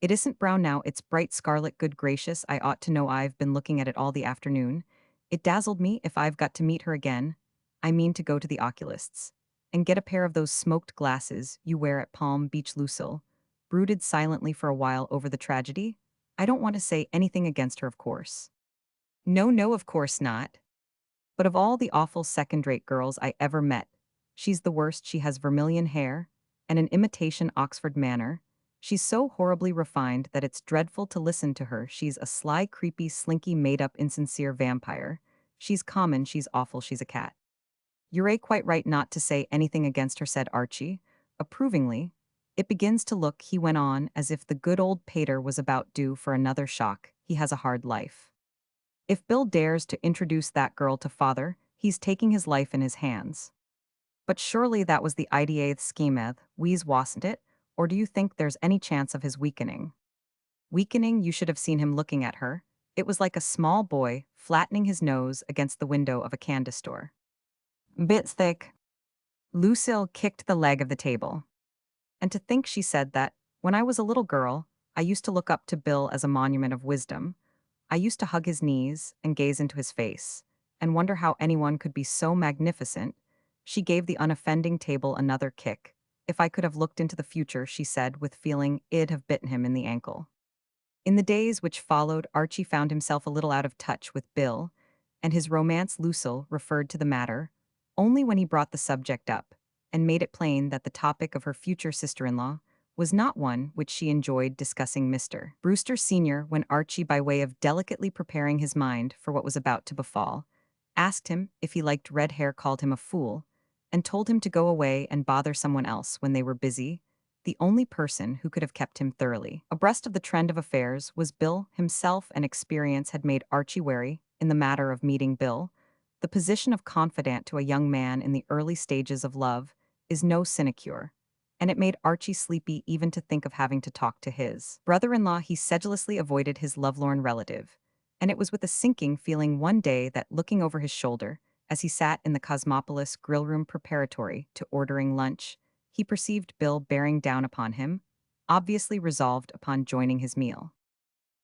It isn't brown now, it's bright scarlet. Good gracious, I ought to know. I've been looking at it all the afternoon. It dazzled me. If I've got to meet her again, I mean to go to the oculist's and get a pair of those smoked glasses you wear at Palm Beach." Lucille brooded silently for a while over the tragedy. "I don't want to say anything against her, of course. No, no, of course not. But of all the awful second-rate girls I ever met, she's the worst. She has vermilion hair and an imitation Oxford manner. She's so horribly refined that it's dreadful to listen to her. She's a sly, creepy, slinky, made-up, insincere vampire. She's common, she's awful, she's a cat." "You're quite right not to say anything against her," said Archie, approvingly. "It begins to look," he went on, "as if the good old pater was about due for another shock. He has a hard life. If Bill dares to introduce that girl to father, he's taking his life in his hands." "But surely that was the ideath schemeth, wheeze, wasn't it? Or do you think there's any chance of his weakening?" "Weakening? You should have seen him looking at her. It was like a small boy flattening his nose against the window of a candy store. Bit thick." Lucille kicked the leg of the table. "And to think," she said, "that, when I was a little girl, I used to look up to Bill as a monument of wisdom. I used to hug his knees and gaze into his face, and wonder how anyone could be so magnificent." She gave the unoffending table another kick. "If I could have looked into the future," she said with feeling, "it'd have bitten him in the ankle." In the days which followed, Archie found himself a little out of touch with Bill and his romance. Lucille referred to the matter only when he brought the subject up, and made it plain that the topic of her future sister-in-law was not one which she enjoyed discussing. Mr. Brewster Sr., when Archie, by way of delicately preparing his mind for what was about to befall, asked him if he liked red hair, called him a fool, and told him to go away and bother someone else when they were busy. The only person who could have kept him thoroughly abreast of the trend of affairs was Bill himself, and experience had made Archie wary in the matter of meeting Bill. The position of confidant to a young man in the early stages of love is no sinecure. and it made Archie sleepy even to think of having to talk to his brother-in-law. He sedulously avoided his lovelorn relative, and it was with a sinking feeling one day that, looking over his shoulder, as he sat in the Cosmopolis grill room preparatory to ordering lunch, he perceived Bill bearing down upon him, obviously resolved upon joining his meal.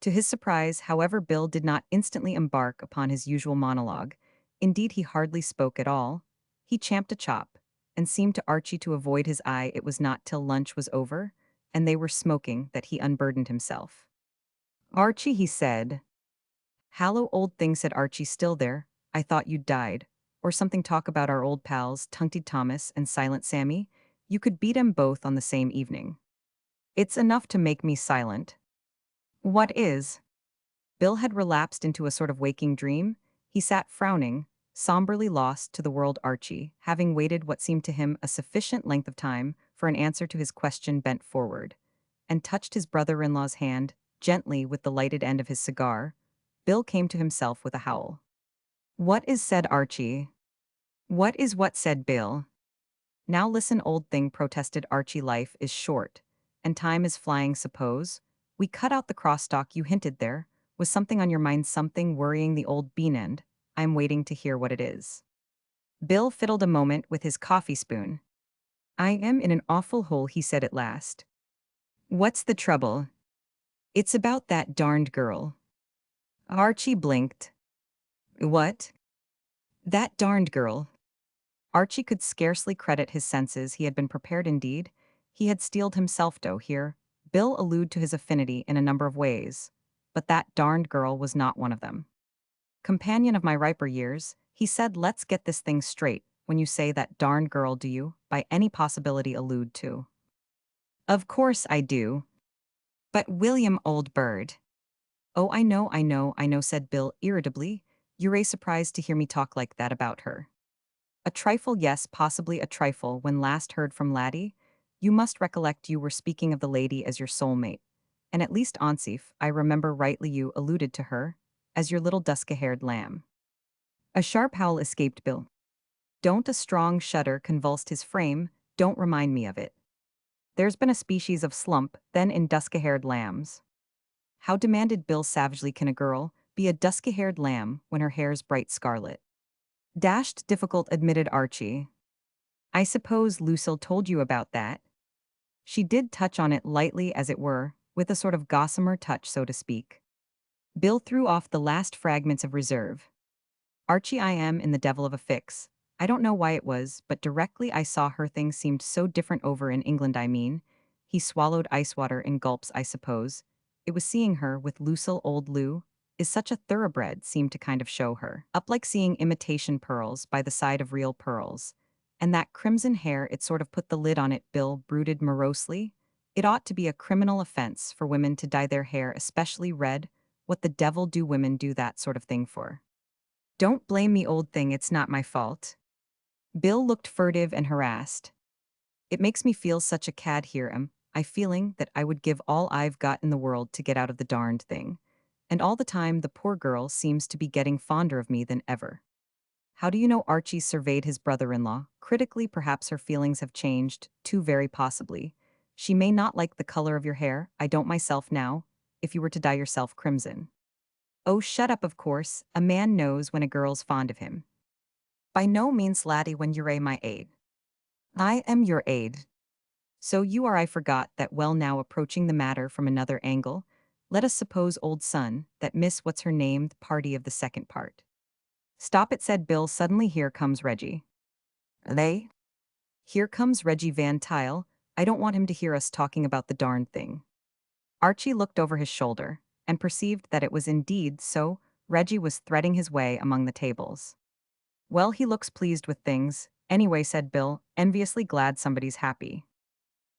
To his surprise, however, Bill did not instantly embark upon his usual monologue. Indeed, he hardly spoke at all. He champed a chop, and seemed to Archie to avoid his eye. It was not till lunch was over, and they were smoking, that he unburdened himself. "Archie," he said. "Hallo, old thing," said Archie, still there. "I thought you'd died. Or something. Talk about our old pals, Tongue-Tied Thomas and Silent Sammy. You could beat 'em both on the same evening. It's enough to make me silent." "What is?" Bill had relapsed into a sort of waking dream. He sat frowning, somberly lost to the world. Archie, having waited what seemed to him a sufficient length of time for an answer to his question, bent forward and touched his brother-in-law's hand gently with the lighted end of his cigar. Bill came to himself with a howl. "What is?" said Archie. "What is what?" said Bill. "Now listen, old thing," protested Archie. "Life is short, and time is flying. Suppose we cut out the crosstalk you hinted there. Was something on your mind, something worrying the old bean end? I'm waiting to hear what it is." Bill fiddled a moment with his coffee spoon. "I am in an awful hole," he said at last. "What's the trouble?" "It's about that darned girl." Archie blinked. "What?" "That darned girl." Archie could scarcely credit his senses. He had been prepared indeed. He had steeled himself to hear Bill allude to his affinity in a number of ways, but that darned girl was not one of them. "Companion of my riper years," he said, "let's get this thing straight. When you say that darned girl, do you, by any possibility, allude to?" "Of course I do." "But William, old bird." "Oh, I know," said Bill irritably. "You're surprised to hear me talk like that about her." "A trifle, yes, possibly a trifle. When last heard from Laddie, you must recollect you were speaking of the lady as your soulmate. And at least Onsif, I remember rightly, you alluded to her as your little dusky-haired lamb." A sharp howl escaped Bill. "Don't." A strong shudder convulsed his frame. "Don't remind me of it. There's been a species of slump, then, in dusky-haired lambs." "How," demanded Bill savagely, "can a girl be a dusky-haired lamb when her hair's bright scarlet?" "Dashed difficult," admitted Archie. "I suppose Lucille told you about that?" "She did touch on it lightly, as it were, with a sort of gossamer touch, so to speak." Bill threw off the last fragments of reserve. "Archie, I am in the devil of a fix. I don't know why it was, but directly I saw her things seemed so different over in England. I mean," he swallowed ice water in gulps, "I suppose it was seeing her with Lucille. Old Lou is such a thoroughbred, seemed to kind of show her up like seeing imitation pearls by the side of real pearls. And that crimson hair, it sort of put the lid on it." Bill brooded morosely. "It ought to be a criminal offense for women to dye their hair, especially red. What the devil do women do that sort of thing for?" "Don't blame me, old thing, it's not my fault." Bill looked furtive and harassed. "It makes me feel such a cad here. I feeling that I would give all I've got in the world to get out of the darned thing. And all the time the poor girl seems to be getting fonder of me than ever." "How do you know?" Archie surveyed his brother-in-law critically. "Perhaps her feelings have changed, too, very possibly. She may not like the color of your hair. I don't myself now, if you were to dye yourself crimson." "Oh, shut up, of course. A man knows when a girl's fond of him." "By no means, laddie, when you're my aid." "I am your aid." "So you are. I forgot that. Well, now, approaching the matter from another angle, let us suppose, old son, that Miss What's Her Named party of the second part." "Stop it," said Bill suddenly. "Here comes Reggie." "They?" "Here comes Reggie Van Tile. I don't want him to hear us talking about the darned thing." Archie looked over his shoulder and perceived that it was indeed so. Reggie was threading his way among the tables. "Well, he looks pleased with things, anyway," said Bill, enviously glad somebody's happy.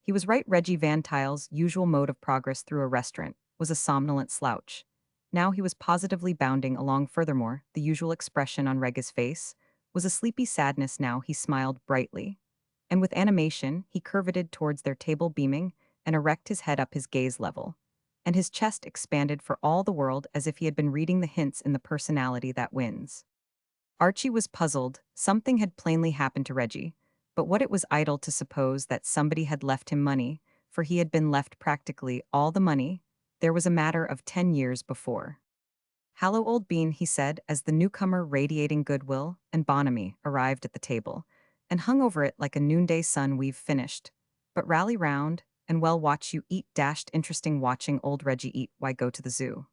He was right. Reggie Van Tile's usual mode of progress through a restaurant was a somnolent slouch. Now he was positively bounding along. Furthermore, the usual expression on Reggie's face was a sleepy sadness. Now he smiled brightly, and with animation he curveted towards their table, beaming and erect, his head up, his gaze level, and his chest expanded for all the world as if he had been reading the hints in The Personality That Wins. Archie was puzzled. Something had plainly happened to Reggie, but what it was idle to suppose that somebody had left him money, for he had been left practically all the money, there was a matter of 10 years before. "Hallo, old bean," he said, as the newcomer, radiating goodwill and bonhomie, arrived at the table, and hung over it like a noonday sun. "We've finished. But rally round, and well watch you eat. Dashed interesting watching old Reggie eat. Why go to the zoo?"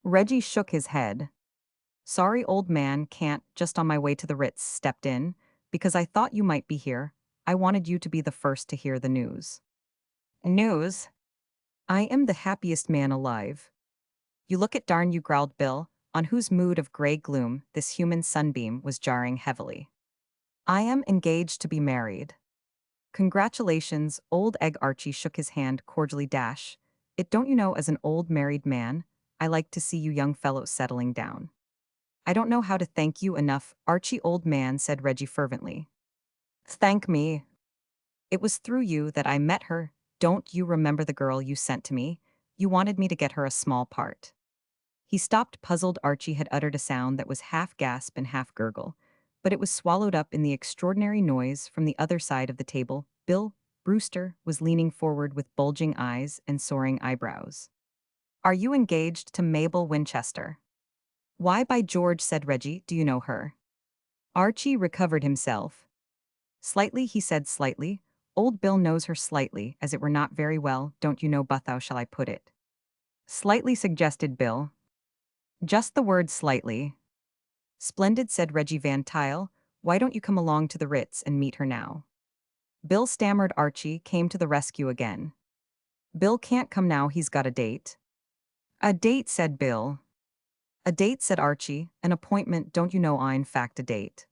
Reggie shook his head. "Sorry, old man, can't, just on my way to the Ritz, stepped in, because I thought you might be here. I wanted you to be the first to hear the news." "News? I am the happiest man alive." "You look it, darn you," growled Bill, on whose mood of gray gloom this human sunbeam was jarring heavily. "I am engaged to be married." "Congratulations, old egg." Archie shook his hand cordially. "It don't you know, as an old married man, I like to see you young fellows settling down." "I don't know how to thank you enough, Archie, old man," said Reggie fervently. "Thank me. It was through you that I met her. Don't you remember the girl you sent to me? You wanted me to get her a small part." He stopped, puzzled. Archie had uttered a sound that was half gasp and half gurgle, but it was swallowed up in the extraordinary noise from the other side of the table. Bill Brewster was leaning forward with bulging eyes and soaring eyebrows. "Are you engaged to Mabel Winchester?" "Why, by George," said Reggie, "do you know her?" Archie recovered himself. "Slightly," he said, "slightly. Old Bill knows her slightly, as it were not very well, don't you know, but how shall I put it?" "Slightly," suggested Bill. "Just the word, slightly." "Splendid," said Reggie Van Tile. "Why don't you come along to the Ritz and meet her now?" Bill stammered. Archie came to the rescue again. "Bill can't come now, he's got a date." "A date," said Bill. "A date," said Archie. "An appointment, don't you know, in fact a date."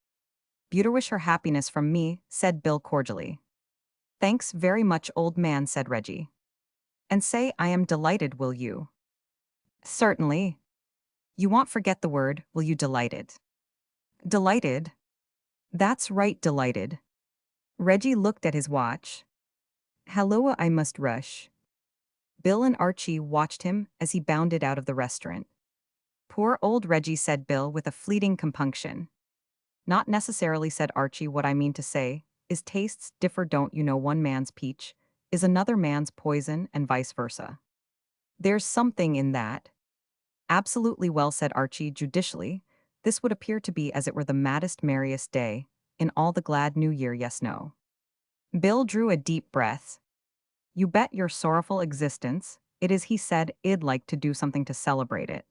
"Beauty wish her happiness from me," said Bill cordially. "Thanks very much, old man," said Reggie. "And say I am delighted, will you?" "Certainly. You won't forget the word, will you? Delighted." "Delighted?" "That's right, delighted." Reggie looked at his watch. "Halloa, I must rush." Bill and Archie watched him as he bounded out of the restaurant. "Poor old Reggie," said Bill with a fleeting compunction. "Not necessarily," said Archie. "What I mean to say is tastes differ, don't you know, one man's peach is another man's poison and vice versa. There's something in that." "Absolutely well," said Archie judicially. "This would appear to be, as it were, the maddest, merriest day in all the glad new year, yes, no." Bill drew a deep breath. "You bet your sorrowful existence it is," he said. "I'd like to do something to celebrate it."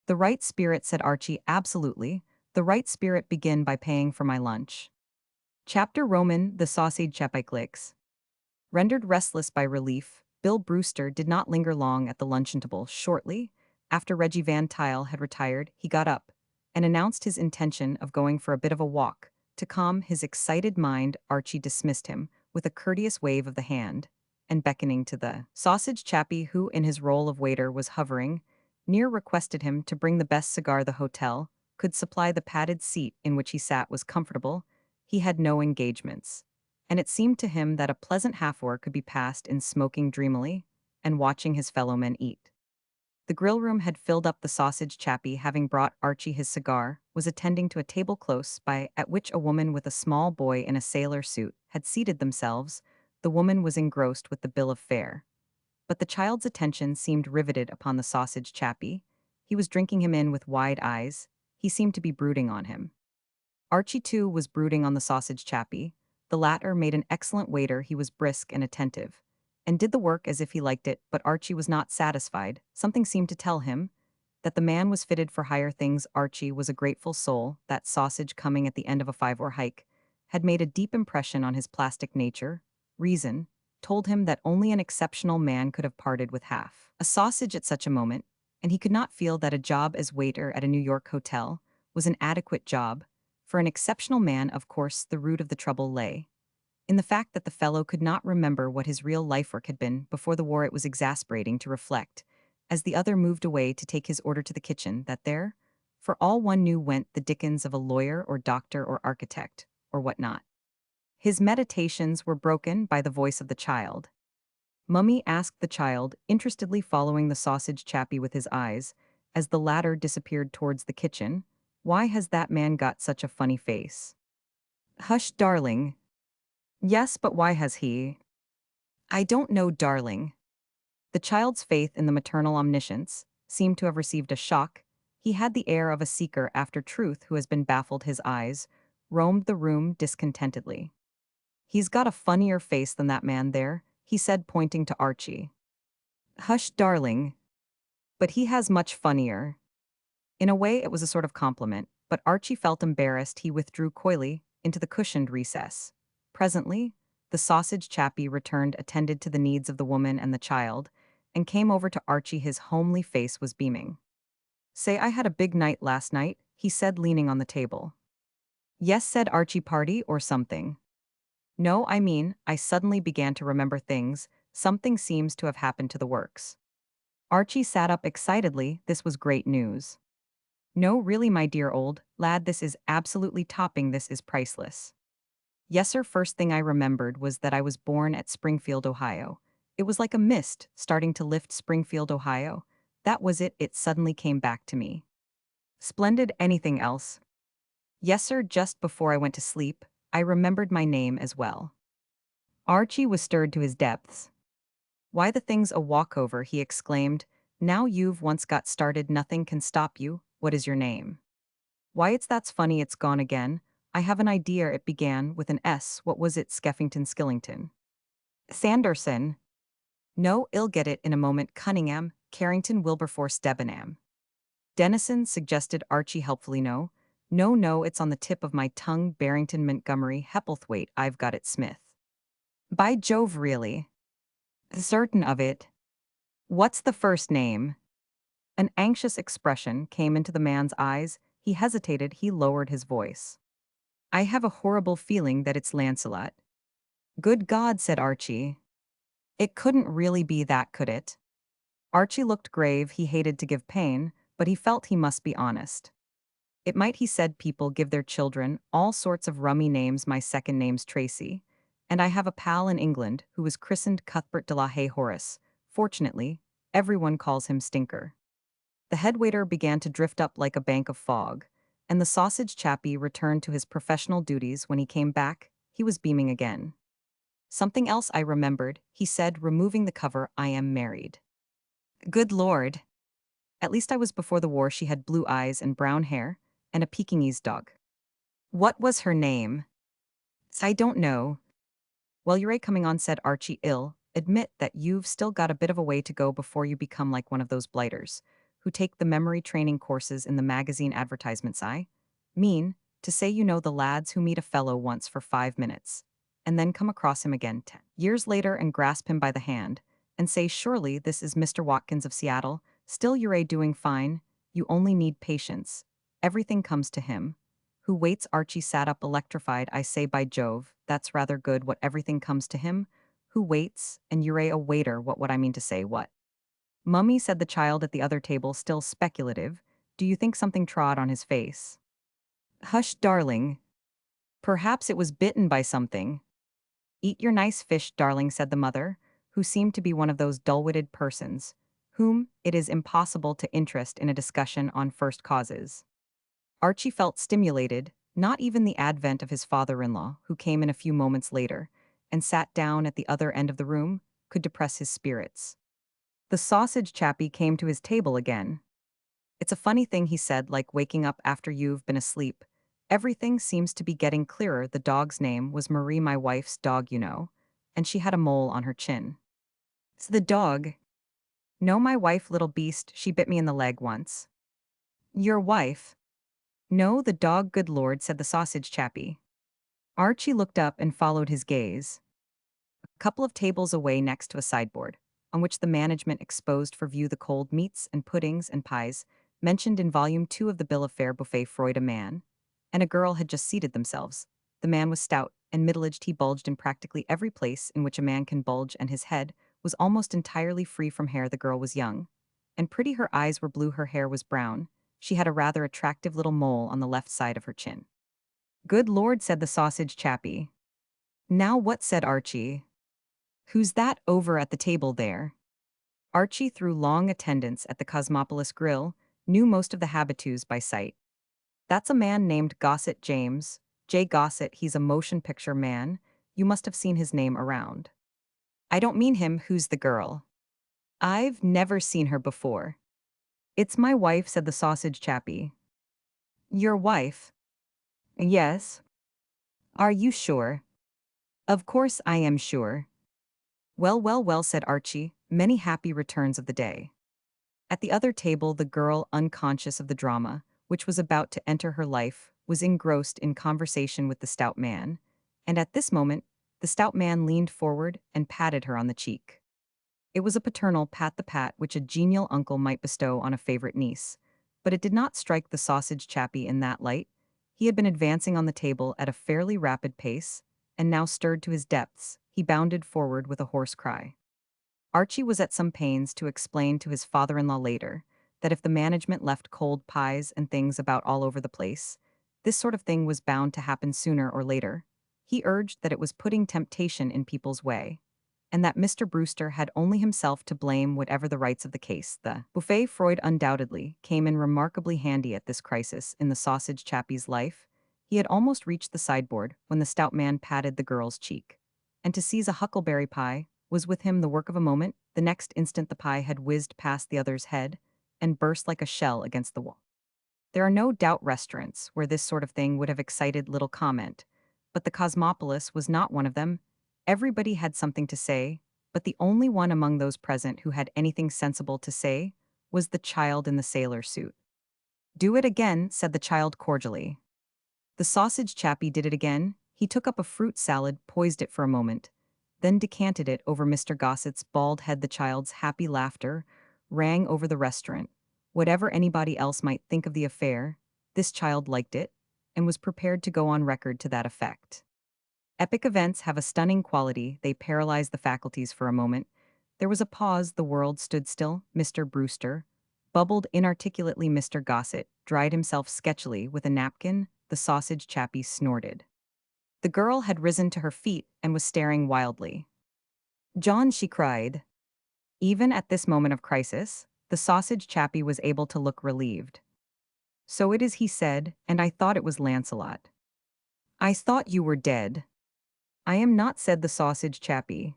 "The right spirit," said Archie. "Absolutely. The right spirit. Begin by paying for my lunch." Chapter Roman, the sausage chapiclix. Rendered restless by relief, Bill Brewster did not linger long at the luncheon table. Shortly after Reggie Van Tile had retired, he got up and announced his intention of going for a bit of a walk. To calm his excited mind, Archie dismissed him with a courteous wave of the hand, and beckoning to the sausage chappie who, in his role of waiter, was hovering near, requested him to bring the best cigar the hotel could supply. The padded seat in which he sat was comfortable. He had no engagements, and it seemed to him that a pleasant half-hour could be passed in smoking dreamily and watching his fellowmen eat. The grill room had filled up. The sausage chappie, having brought Archie his cigar, was attending to a table close by, at which a woman with a small boy in a sailor suit had seated themselves. The woman was engrossed with the bill of fare, but the child's attention seemed riveted upon the sausage chappie. He was drinking him in with wide eyes. He seemed to be brooding on him. Archie, too, was brooding on the sausage chappie. The latter made an excellent waiter. He was brisk and attentive, and did the work as if he liked it, but Archie was not satisfied. Something seemed to tell him that the man was fitted for higher things. Archie was a grateful soul. That sausage, coming at the end of a 5-hour hike, had made a deep impression on his plastic nature. Reason told him that only an exceptional man could have parted with half a sausage at such a moment, and he could not feel that a job as waiter at a New York hotel was an adequate job for an exceptional man. Of course, the root of the trouble lay in the fact that the fellow could not remember what his real life work had been before the war. It was exasperating to reflect, as the other moved away to take his order to the kitchen, that there, for all one knew, went the dickens of a lawyer or doctor or architect, or what not. His meditations were broken by the voice of the child. "Mummy," asked the child, interestedly following the sausage chappie with his eyes, as the latter disappeared towards the kitchen, "why has that man got such a funny face?" "Hush, darling. Yes, but why has he? I don't know, darling. The child's faith in the maternal omniscience seemed to have received a shock. He had the air of a seeker after truth who has been baffled. His eyes roamed the room discontentedly. He's got a funnier face than that man there, he said, pointing to Archie. Hush, darling. But he has much funnier. In a way, it was a sort of compliment, but Archie felt embarrassed. He withdrew coyly into the cushioned recess. Presently, the sausage chappie returned, attended to the needs of the woman and the child, and came over to Archie. His homely face was beaming. Say, I had a big night last night, he said, leaning on the table. Yes, said Archie, party or something. No, I mean, I suddenly began to remember things. Something seems to have happened to the works. Archie sat up excitedly. This was great news. No, really, my dear old lad, this is absolutely topping. This is priceless. Yes, sir. First thing I remembered was that I was born at Springfield, Ohio. It was like a mist starting to lift Springfield, Ohio. That was it. It suddenly came back to me. Splendid. Anything else? Yes, sir. Just before I went to sleep, I remembered my name as well. Archie was stirred to his depths. Why, the thing's a walkover, he exclaimed. Now you've once got started, nothing can stop you. What is your name? Why, that's funny, it's gone again. I have an idea. It began with an S. What was it? Skeffington, Skillington. Sanderson. No, I'll get it in a moment. Cunningham, Carrington, Wilberforce, Debenham. Denison, suggested Archie helpfully. No. No, no, it's on the tip of my tongue. Barrington, Montgomery, Hepplethwaite. I've got it. Smith. By Jove, really? Certain of it. What's the first name? An anxious expression came into the man's eyes. He hesitated. He lowered his voice. I have a horrible feeling that it's Lancelot. Good God, said Archie. It couldn't really be that, could it? Archie looked grave. He hated to give pain, but he felt he must be honest. It might, he said. People give their children all sorts of rummy names. My second name's Tracy, and I have a pal in England who was christened Cuthbert de la Haye Horace. Fortunately, everyone calls him Stinker. The headwaiter began to drift up like a bank of fog, and the sausage chappie returned to his professional duties. When he came back, he was beaming again. Something else I remembered, he said, removing the cover. I am married. Good Lord. At least I was before the war. She had blue eyes and brown hair, and a Pekingese dog. What was her name? I don't know. Well, you're coming on, said Archie. Ill admit that you've still got a bit of a way to go before you become like one of those blighters who take the memory training courses in the magazine advertisements. I mean to say, you know, the lads who meet a fellow once for 5 minutes and then come across him again 10 years later and grasp him by the hand and say, surely this is Mr. Watkins of Seattle. Still, you're doing fine. You only need patience. Everything comes to him who waits. Archie sat up electrified. I say, by Jove, that's rather good. What, everything comes to him who waits, and you're a waiter? What I mean to say, what? Mummy, said the child at the other table, still speculative. Do you think something trod on his face? Hush, darling. Perhaps it was bitten by something. Eat your nice fish, darling, said the mother, who seemed to be one of those dull-witted persons whom it is impossible to interest in a discussion on first causes. Archie felt stimulated. Not even the advent of his father-in-law, who came in a few moments later and sat down at the other end of the room, could depress his spirits. The sausage chappie came to his table again. It's a funny thing, he said, like waking up after you've been asleep. Everything seems to be getting clearer. The dog's name was Marie, my wife's dog, you know, and she had a mole on her chin. It's the dog. No, my wife, little beast, she bit me in the leg once. Your wife? No, the dog. Good Lord, said the sausage chappie. Archie looked up and followed his gaze. A couple of tables away, next to a sideboard, on which the management exposed for view the cold meats and puddings and pies mentioned in Volume 2 of the Bill of Fare Buffet, Freud, a man and a girl had just seated themselves. The man was stout and middle-aged. He bulged in practically every place in which a man can bulge, and his head was almost entirely free from hair. The girl was young and pretty. Her eyes were blue, her hair was brown. She had a rather attractive little mole on the left side of her chin. Good Lord, said the sausage chappie. Now what, said Archie. Who's that over at the table there? Archie, through long attendance at the Cosmopolis Grill, knew most of the habitués by sight. That's a man named Gossett, James J. Gossett. He's a motion picture man. You must have seen his name around. I don't mean him, who's the girl? I've never seen her before. It's my wife, said the sausage chappie. Your wife? Yes. Are you sure? Of course I am sure. Well, well, well, said Archie, many happy returns of the day. At the other table, the girl, unconscious of the drama, which was about to enter her life, was engrossed in conversation with the stout man, and at this moment, the stout man leaned forward and patted her on the cheek. It was a paternal pat which a genial uncle might bestow on a favorite niece, but it did not strike the sausage chappie in that light. He had been advancing on the table at a fairly rapid pace, and now stirred to his depths, he bounded forward with a hoarse cry. Archie was at some pains to explain to his father-in-law later that if the management left cold pies and things about all over the place, this sort of thing was bound to happen sooner or later. He urged that it was putting temptation in people's way, and that Mr. Brewster had only himself to blame whatever the rights of the case. The buffet Freud undoubtedly came in remarkably handy at this crisis in the sausage chappie's life. He had almost reached the sideboard when the stout man patted the girl's cheek. And to seize a huckleberry pie was with him the work of a moment. The next instant the pie had whizzed past the other's head and burst like a shell against the wall. There are no doubt restaurants where this sort of thing would have excited little comment, but the Cosmopolis was not one of them. Everybody had something to say, but the only one among those present who had anything sensible to say was the child in the sailor suit. Do it again, said the child cordially. The sausage chappie did it again. He took up a fruit salad, poised it for a moment, then decanted it over Mr. Gossett's bald head. The child's happy laughter rang over the restaurant. Whatever anybody else might think of the affair, this child liked it, and was prepared to go on record to that effect. Epic events have a stunning quality, they paralyze the faculties for a moment. There was a pause, the world stood still. Mr. Brewster bubbled inarticulately. Mr. Gossett dried himself sketchily with a napkin. The sausage chappie snorted. The girl had risen to her feet and was staring wildly. John, she cried. Even at this moment of crisis, the sausage chappie was able to look relieved. So it is, he said, and I thought it was Lancelot. I thought you were dead. I am not, said the sausage chappie.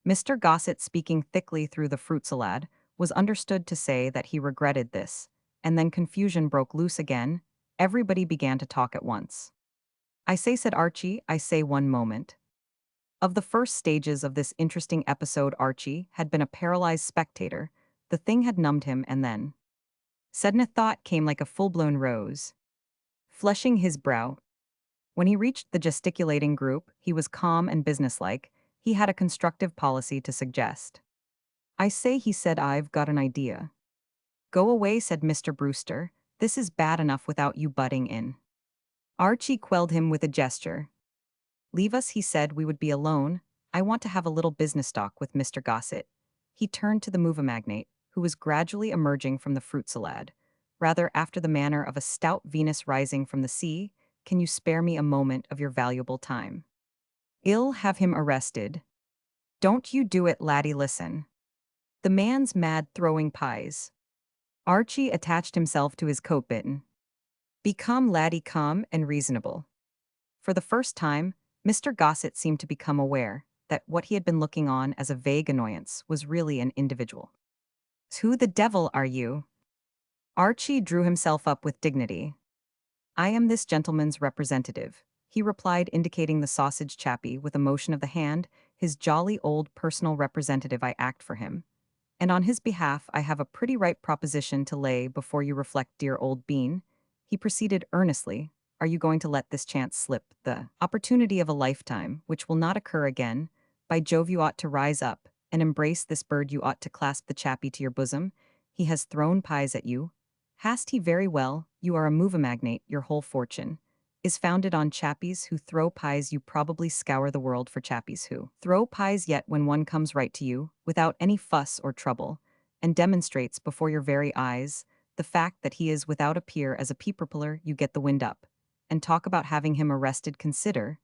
Mr. Gossett, speaking thickly through the fruit salad, was understood to say that he regretted this, and then confusion broke loose again. Everybody began to talk at once. I say, said Archie, I say, one moment. Of the first stages of this interesting episode, Archie had been a paralyzed spectator. The thing had numbed him, and then sudden a thought came like a full-blown rose, flushing his brow. When he reached the gesticulating group, he was calm and businesslike. He had a constructive policy to suggest. I say, he said, I've got an idea. Go away, said Mr. Brewster. This is bad enough without you butting in. Archie quelled him with a gesture. Leave us, he said, we would be alone. I want to have a little business talk with Mr. Gossett. He turned to the movie magnate, who was gradually emerging from the fruit salad, rather after the manner of a stout Venus rising from the sea. Can you spare me a moment of your valuable time? I'll have him arrested. Don't you do it, laddie, listen. The man's mad, throwing pies. Archie attached himself to his coat button. Be calm, laddie, calm and reasonable. For the first time, Mr. Gossett seemed to become aware that what he had been looking on as a vague annoyance was really an individual. Who the devil are you? Archie drew himself up with dignity. I am this gentleman's representative, he replied, indicating the sausage chappie with a motion of the hand. His jolly old personal representative, I act for him. And on his behalf I have a pretty ripe proposition to lay before you. Reflect, dear old bean. He proceeded earnestly. Are you going to let this chance slip, the opportunity of a lifetime, which will not occur again? By Jove, you ought to rise up and embrace this bird. You ought to clasp the chappie to your bosom. He has thrown pies at you. Hast he? Very well, you are a movie magnate. Your whole fortune is founded on chappies who throw pies. You probably scour the world for chappies who throw pies, yet when one comes right to you, without any fuss or trouble, and demonstrates before your very eyes the fact that he is without a peer as a peeper-puller, you get the wind up. And talk about having him arrested. Consider,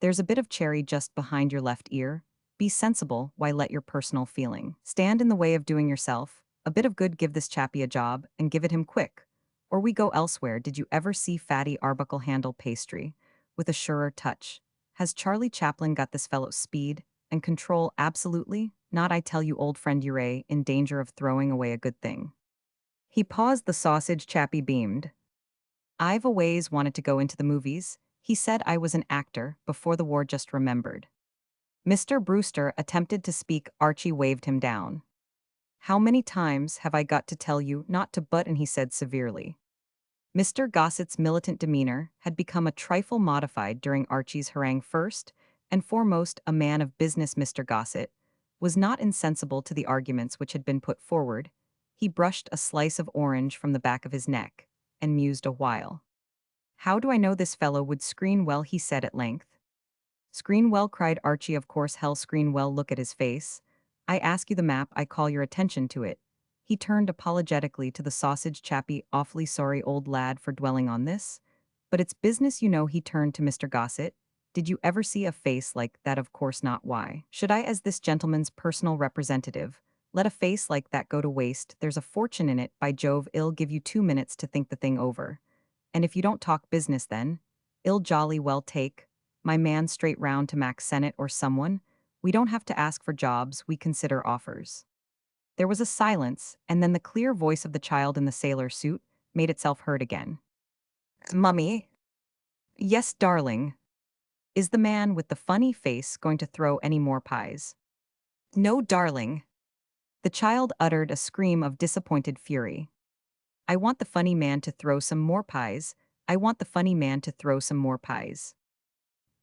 there's a bit of cherry just behind your left ear. Be sensible, why let your personal feeling stand in the way of doing yourself a bit of good? Give this chappie a job, and give it him quick, or we go elsewhere. Did you ever see Fatty Arbuckle handle pastry with a surer touch? Has Charlie Chaplin got this fellow's speed and control absolutely? Not I tell you old friend Uray in danger of throwing away a good thing. He paused the sausage chappie beamed. I've always wanted to go into the movies. He said I was an actor before the war just remembered. Mr. Brewster attempted to speak Archie waved him down. How many times have I got to tell you not to butt and he said severely. Mr. Gossett's militant demeanor had become a trifle modified during Archie's harangue. First and foremost, a man of business, Mr. Gossett was not insensible to the arguments which had been put forward. He brushed a slice of orange from the back of his neck and mused a while. How do I know this fellow would screen well, he said at length. Screen well, cried Archie, of course hell screen well, look at his face. I ask you the map, I call your attention to it. He turned apologetically to the sausage chappie, awfully sorry old lad for dwelling on this. But it's business, you know. He turned to Mr. Gossett. Did you ever see a face like that? Of course not. Why should I, as this gentleman's personal representative, let a face like that go to waste? There's a fortune in it, by Jove. I'll give you 2 minutes to think the thing over. And if you don't talk business then, I'll jolly well take my man straight round to Mac Sennett or someone. We don't have to ask for jobs, we consider offers. There was a silence, and then the clear voice of the child in the sailor suit made itself heard again. Mummy? Yes, darling. Is the man with the funny face going to throw any more pies? No, darling. The child uttered a scream of disappointed fury. I want the funny man to throw some more pies. I want the funny man to throw some more pies.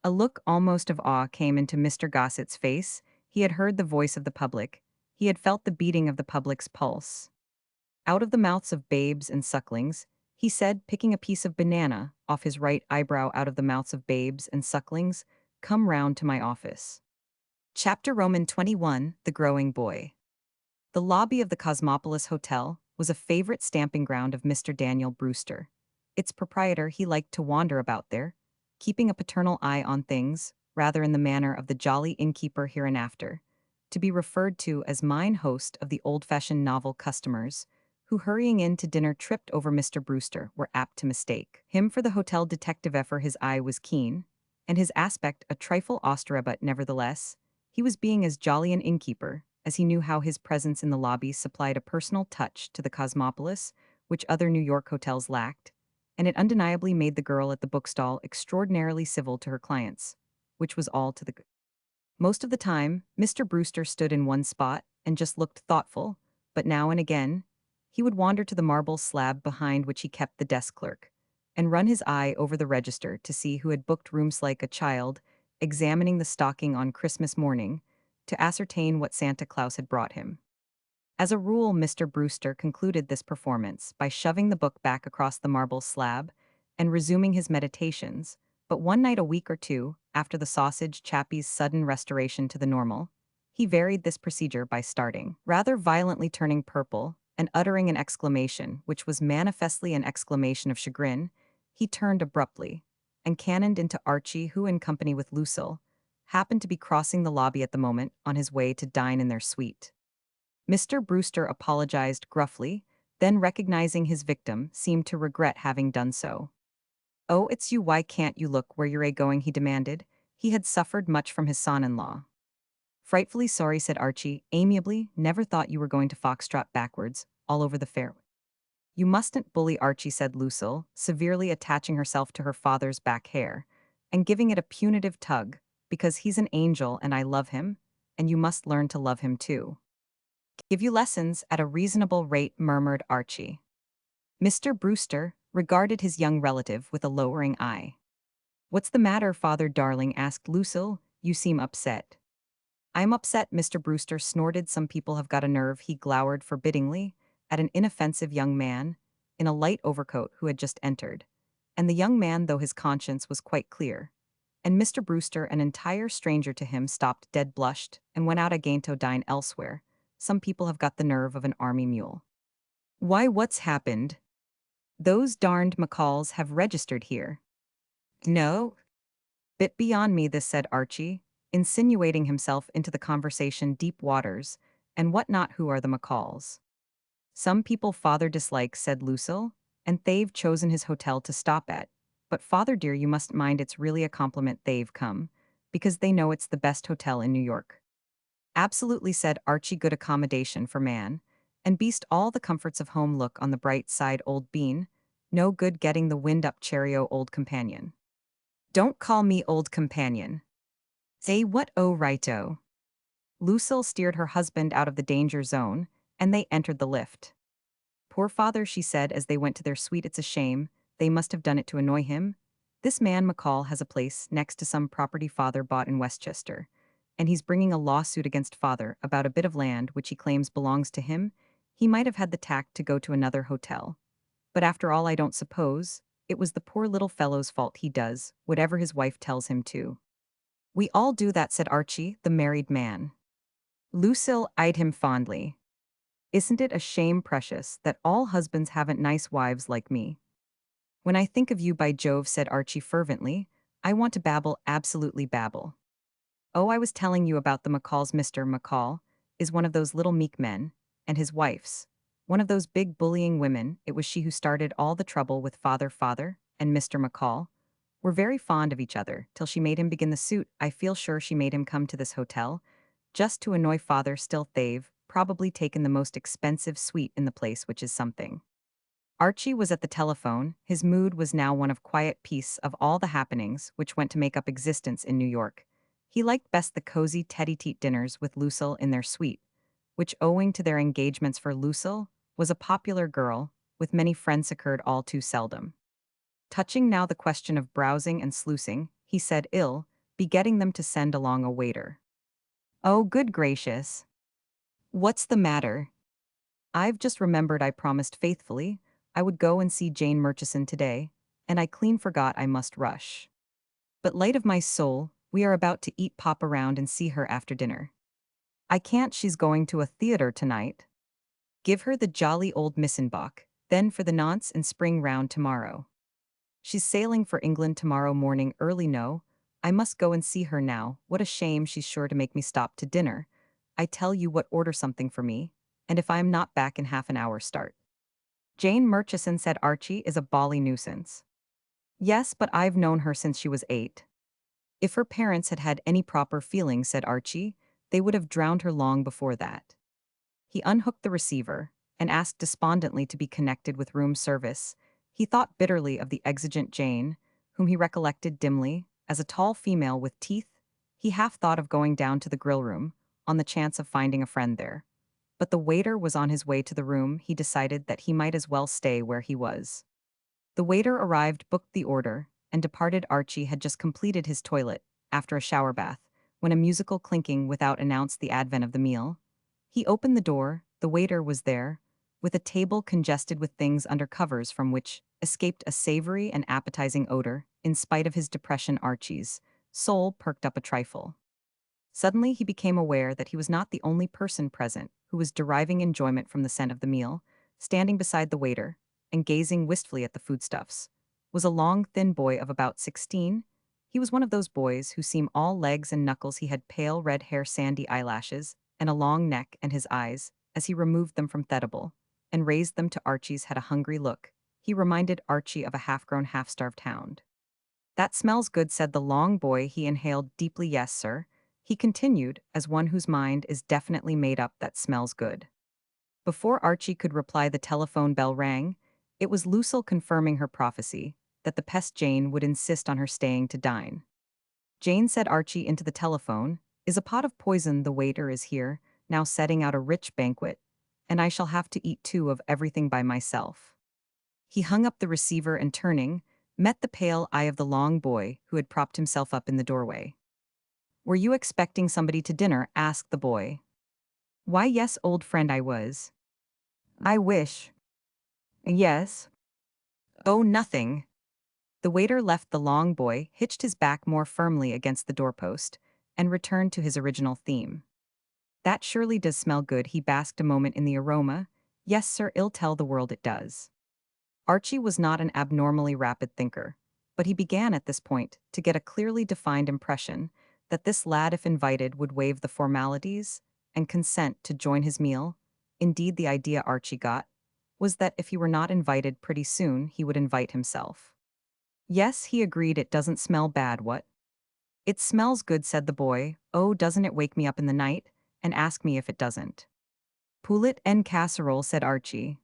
A look almost of awe came into Mr. Gossett's face. He had heard the voice of the public. He had felt the beating of the public's pulse. Out of the mouths of babes and sucklings, he said, picking a piece of banana off his right eyebrow, out of the mouths of babes and sucklings, come round to my office. Chapter Roman 21, The Growing Boy. The lobby of the Cosmopolis Hotel was a favorite stamping ground of Mr. Daniel Brewster. Its proprietor, he liked to wander about there, keeping a paternal eye on things, rather in the manner of the jolly innkeeper hereinafter, to be referred to as mine host of the old-fashioned novel customers, who hurrying in to dinner tripped over Mr. Brewster were apt to mistake him for the hotel detective. For his eye was keen, and his aspect a trifle austere, but nevertheless, he was being as jolly an innkeeper, as he knew how his presence in the lobby supplied a personal touch to the Cosmopolis, which other New York hotels lacked, and it undeniably made the girl at the bookstall extraordinarily civil to her clients, which was all to the good. Most of the time, Mr. Brewster stood in one spot and just looked thoughtful, but now and again, he would wander to the marble slab behind which he kept the desk clerk, and run his eye over the register to see who had booked rooms, like a child examining the stocking on Christmas morning to ascertain what Santa Claus had brought him. As a rule, Mr. Brewster concluded this performance by shoving the book back across the marble slab and resuming his meditations, but one night a week or two after the sausage chappie's sudden restoration to the normal, he varied this procedure by starting, rather violently turning purple, and uttering an exclamation which was manifestly an exclamation of chagrin. He turned abruptly and cannoned into Archie, who, in company with Lucille, happened to be crossing the lobby at the moment on his way to dine in their suite. Mr. Brewster apologized gruffly, then recognizing his victim, seemed to regret having done so. Oh, it's you, why can't you look where you're going, he demanded. He had suffered much from his son-in-law. Frightfully sorry, said Archie, amiably, never thought you were going to foxtrot backwards, all over the fair. You mustn't bully Archie, said Lucille, severely attaching herself to her father's back hair, and giving it a punitive tug, because he's an angel and I love him, and you must learn to love him too. Give you lessons at a reasonable rate, murmured Archie. Mr. Brewster regarded his young relative with a lowering eye. What's the matter, father darling, asked Lucille. You seem upset. I'm upset, Mr. Brewster snorted. Some people have got a nerve. He glowered forbiddingly at an inoffensive young man in a light overcoat who had just entered, and the young man, though his conscience was quite clear, and Mr. Brewster, an entire stranger to him, stopped dead, blushed, and went out again to dine elsewhere. Some people have got the nerve of an army mule. Why, what's happened? Those darned McCalls have registered here. No? Bit beyond me this, said Archie, insinuating himself into the conversation. Deep waters, and what not? Who are the McCalls? Some people father dislikes, said Lucille, and they've chosen his hotel to stop at. But father dear, you must mind it's really a compliment they've come. because they know it's the best hotel in New York. Absolutely, said Archie, good accommodation for man. And beast all the comforts of home, look on the bright side, old bean. No good getting the wind up, cheerio, old companion. Don't call me old companion. Say what, oh righto. Lucille steered her husband out of the danger zone, and they entered the lift. Poor father, she said as they went to their suite, it's a shame, they must have done it to annoy him. This man McCall has a place next to some property father bought in Westchester, and he's bringing a lawsuit against father about a bit of land which he claims belongs to him. He might have had the tact to go to another hotel. But after all, I don't suppose it was the poor little fellow's fault. He does whatever his wife tells him to. We all do that, said Archie, the married man. Lucille eyed him fondly. Isn't it a shame, precious, that all husbands haven't nice wives like me? When I think of you, by Jove, said Archie fervently, I want to babble, absolutely babble. Oh, I was telling you about the McCalls. Mr. McCall is one of those little meek men, and his wife's one of those big bullying women. It was she who started all the trouble with father and Mr. McCall. Were very fond of each other, till she made him begin the suit. I feel sure she made him come to this hotel, just to annoy father. Still, they've probably taken the most expensive suite in the place, which is something. Archie was at the telephone. His mood was now one of quiet peace of all the happenings which went to make up existence in New York. He liked best the cozy tete-a-tete dinners with Lucille in their suite, which, owing to their engagements for Lucille, was a popular girl, with many friends, occurred all too seldom. Touching now the question of browsing and sluicing, he said, be getting them to send along a waiter. Oh, good gracious. What's the matter? I've just remembered I promised faithfully I would go and see Jane Murchison today, and I clean forgot I must rush. But light of my soul, we are about to eat pop around and see her after dinner. I can't, she's going to a theater tonight. Give her the jolly old Missenbach, then for the nonce and spring round tomorrow. She's sailing for England tomorrow morning early. No, I must go and see her now. What a shame, she's sure to make me stop to dinner. I tell you what, order something for me, and if I am not back in half an hour, start. Jane Murchison, said Archie, is a bally nuisance. Yes, but I've known her since she was 8. If her parents had had any proper feelings, said Archie, they would have drowned her long before that. He unhooked the receiver and asked despondently to be connected with room service. He thought bitterly of the exigent Jane, whom he recollected dimly, as a tall female with teeth. He half thought of going down to the grill room, on the chance of finding a friend there. But the waiter was on his way to the room. He decided that he might as well stay where he was. The waiter arrived, booked the order, and departed. Archie had just completed his toilet, after a shower bath, when a musical clinking without announced the advent of the meal. He opened the door. The waiter was there, with a table congested with things under covers from which escaped a savory and appetizing odor. In spite of his depression, Archie's soul perked up a trifle. Suddenly he became aware that he was not the only person present who was deriving enjoyment from the scent of the meal. Standing beside the waiter, and gazing wistfully at the foodstuffs, was a long, thin boy of about 16. He was one of those boys who seem all legs and knuckles. He had pale red hair, sandy eyelashes, and a long neck, and his eyes, as he removed them from Thedable and raised them to Archie's, had a hungry look. He reminded Archie of a half-grown, half-starved hound. That smells good, said the long boy. He inhaled deeply. Yes, sir, he continued, as one whose mind is definitely made up, that smells good. Before Archie could reply, the telephone bell rang. It was Lucille confirming her prophecy that the pest Jane would insist on her staying to dine. Jane, said Archie into the telephone, is a pot of poison. The waiter is here, now setting out a rich banquet, and I shall have to eat 2 of everything by myself. He hung up the receiver and, turning, met the pale eye of the long boy who had propped himself up in the doorway. Were you expecting somebody to dinner? Asked the boy. Why, yes, old friend, I was. I wish. Yes. Oh, nothing. The waiter left the long boy, hitched his back more firmly against the doorpost, and returned to his original theme. That surely does smell good. He basked a moment in the aroma. Yes, sir, I'll tell the world it does. Archie was not an abnormally rapid thinker, but he began at this point to get a clearly defined impression that this lad, if invited, would waive the formalities and consent to join his meal. Indeed, the idea Archie got was that if he were not invited pretty soon, he would invite himself. Yes, he agreed, it doesn't smell bad, what? It smells good, said the boy. Oh, doesn't it wake me up in the night? And ask me if it doesn't. Poulet en casserole, said Archie.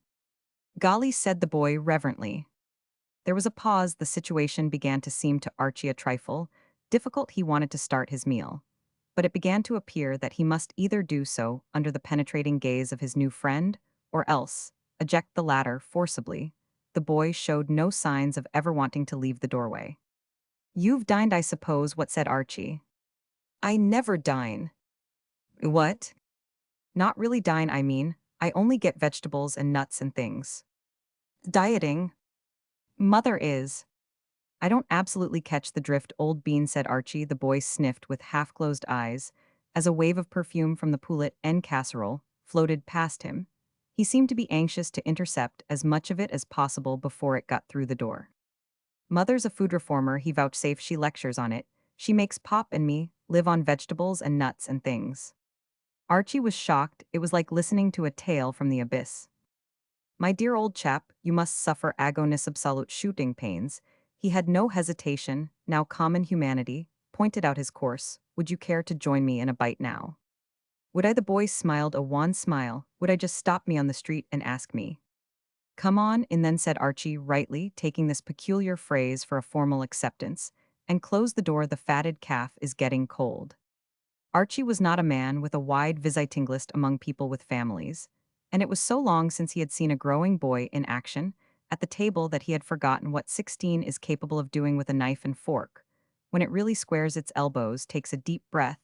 Golly, said the boy reverently. There was a pause. The situation began to seem to Archie a trifle difficult. He wanted to start his meal, but it began to appear that he must either do so under the penetrating gaze of his new friend, or else eject the latter forcibly. The boy showed no signs of ever wanting to leave the doorway. You've dined, I suppose, what said Archie. I never dine. What? Not really dine, I mean. I only get vegetables and nuts and things. Dieting? Mother is. I don't absolutely catch the drift, old bean, said Archie. The boy sniffed with half-closed eyes as a wave of perfume from the poulet en casserole floated past him. He seemed to be anxious to intercept as much of it as possible before it got through the door. Mother's a food reformer, he vouchsafed. She lectures on it. She makes Pop and me live on vegetables and nuts and things. Archie was shocked. It was like listening to a tale from the abyss. My dear old chap, you must suffer agonis absolute shooting pains. He had no hesitation, now common humanity, pointed out his course. Would you care to join me in a bite now? Would I? The boy smiled a wan smile. Would I just stop me on the street and ask me? Come on in then, said Archie, rightly taking this peculiar phrase for a formal acceptance, and close the door. The fatted calf is getting cold. Archie was not a man with a wide visiting list among people with families, and it was so long since he had seen a growing boy in action at the table that he had forgotten what 16 is capable of doing with a knife and fork. When it really squares its elbows, takes a deep breath,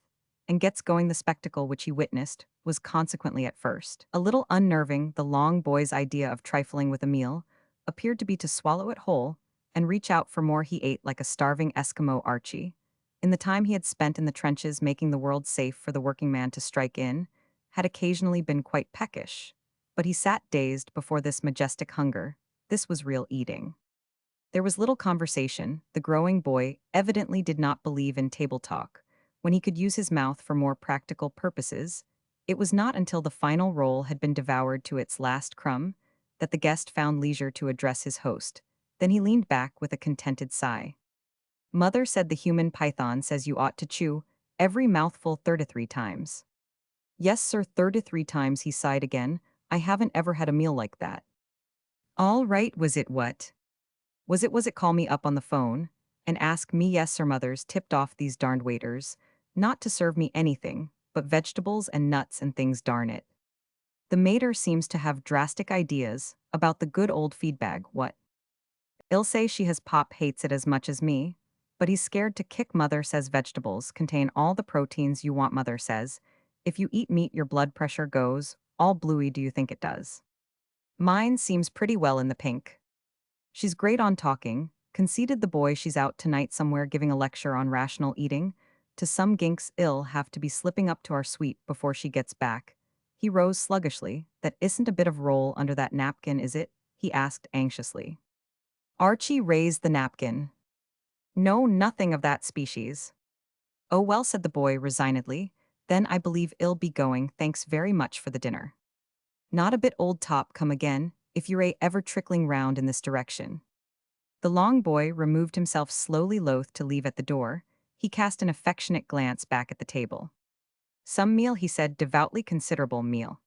and gets going, the spectacle which he witnessed was consequently at first a little unnerving. The long boy's idea of trifling with a meal appeared to be to swallow it whole and reach out for more. He ate like a starving Eskimo. Archie, in the time he had spent in the trenches making the world safe for the working man to strike in, had occasionally been quite peckish. But he sat dazed before this majestic hunger. This was real eating. There was little conversation. The growing boy evidently did not believe in table talk. When he could use his mouth for more practical purposes, it was not until the final roll had been devoured to its last crumb that the guest found leisure to address his host. Then he leaned back with a contented sigh. Mother said the human python says you ought to chew every mouthful 33 times. Yes, sir, 33 times, he sighed again. I haven't ever had a meal like that. All right, was it what? Was it call me up on the phone and ask me? Yes, sir, mother's tipped off these darned waiters not to serve me anything but vegetables and nuts and things, darn it. The mater seems to have drastic ideas about the good old feed bag. What? I'll say she has. Pop hates it as much as me, but he's scared to kick. Mother says vegetables contain all the proteins you want. Mother says if you eat meat your blood pressure goes all bluey. Do you think it does? Mine seems pretty well in the pink. She's great on talking, conceded the boy. She's out tonight somewhere giving a lecture on rational eating to some ginks. I'll have to be slipping up to our suite before she gets back. He rose sluggishly. That isn't a bit of roll under that napkin, is it? He asked anxiously. Archie raised the napkin. No, nothing of that species. Oh well, said the boy resignedly, then I believe I'll be going. Thanks very much for the dinner. Not a bit, old top. Come again, if you're ever trickling round in this direction. The long boy removed himself slowly, loath to leave at the door. He cast an affectionate glance back at the table. Some meal, he said devoutly. Considerable meal.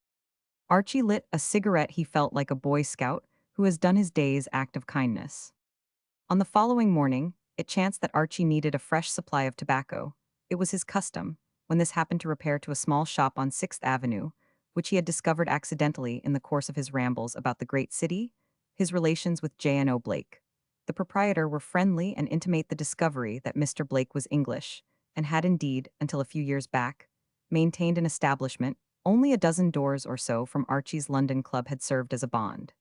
Archie lit a cigarette. He felt like a Boy Scout who has done his day's act of kindness. On the following morning, it chanced that Archie needed a fresh supply of tobacco. It was his custom, when this happened, to repair to a small shop on 6th Avenue, which he had discovered accidentally in the course of his rambles about the great city. His relations with J&O Blake, the proprietor, were friendly and intimate the discovery that Mr. Blake was English, and had indeed, until a few years back, maintained an establishment only a dozen doors or so from Archie's London club had served as a bond.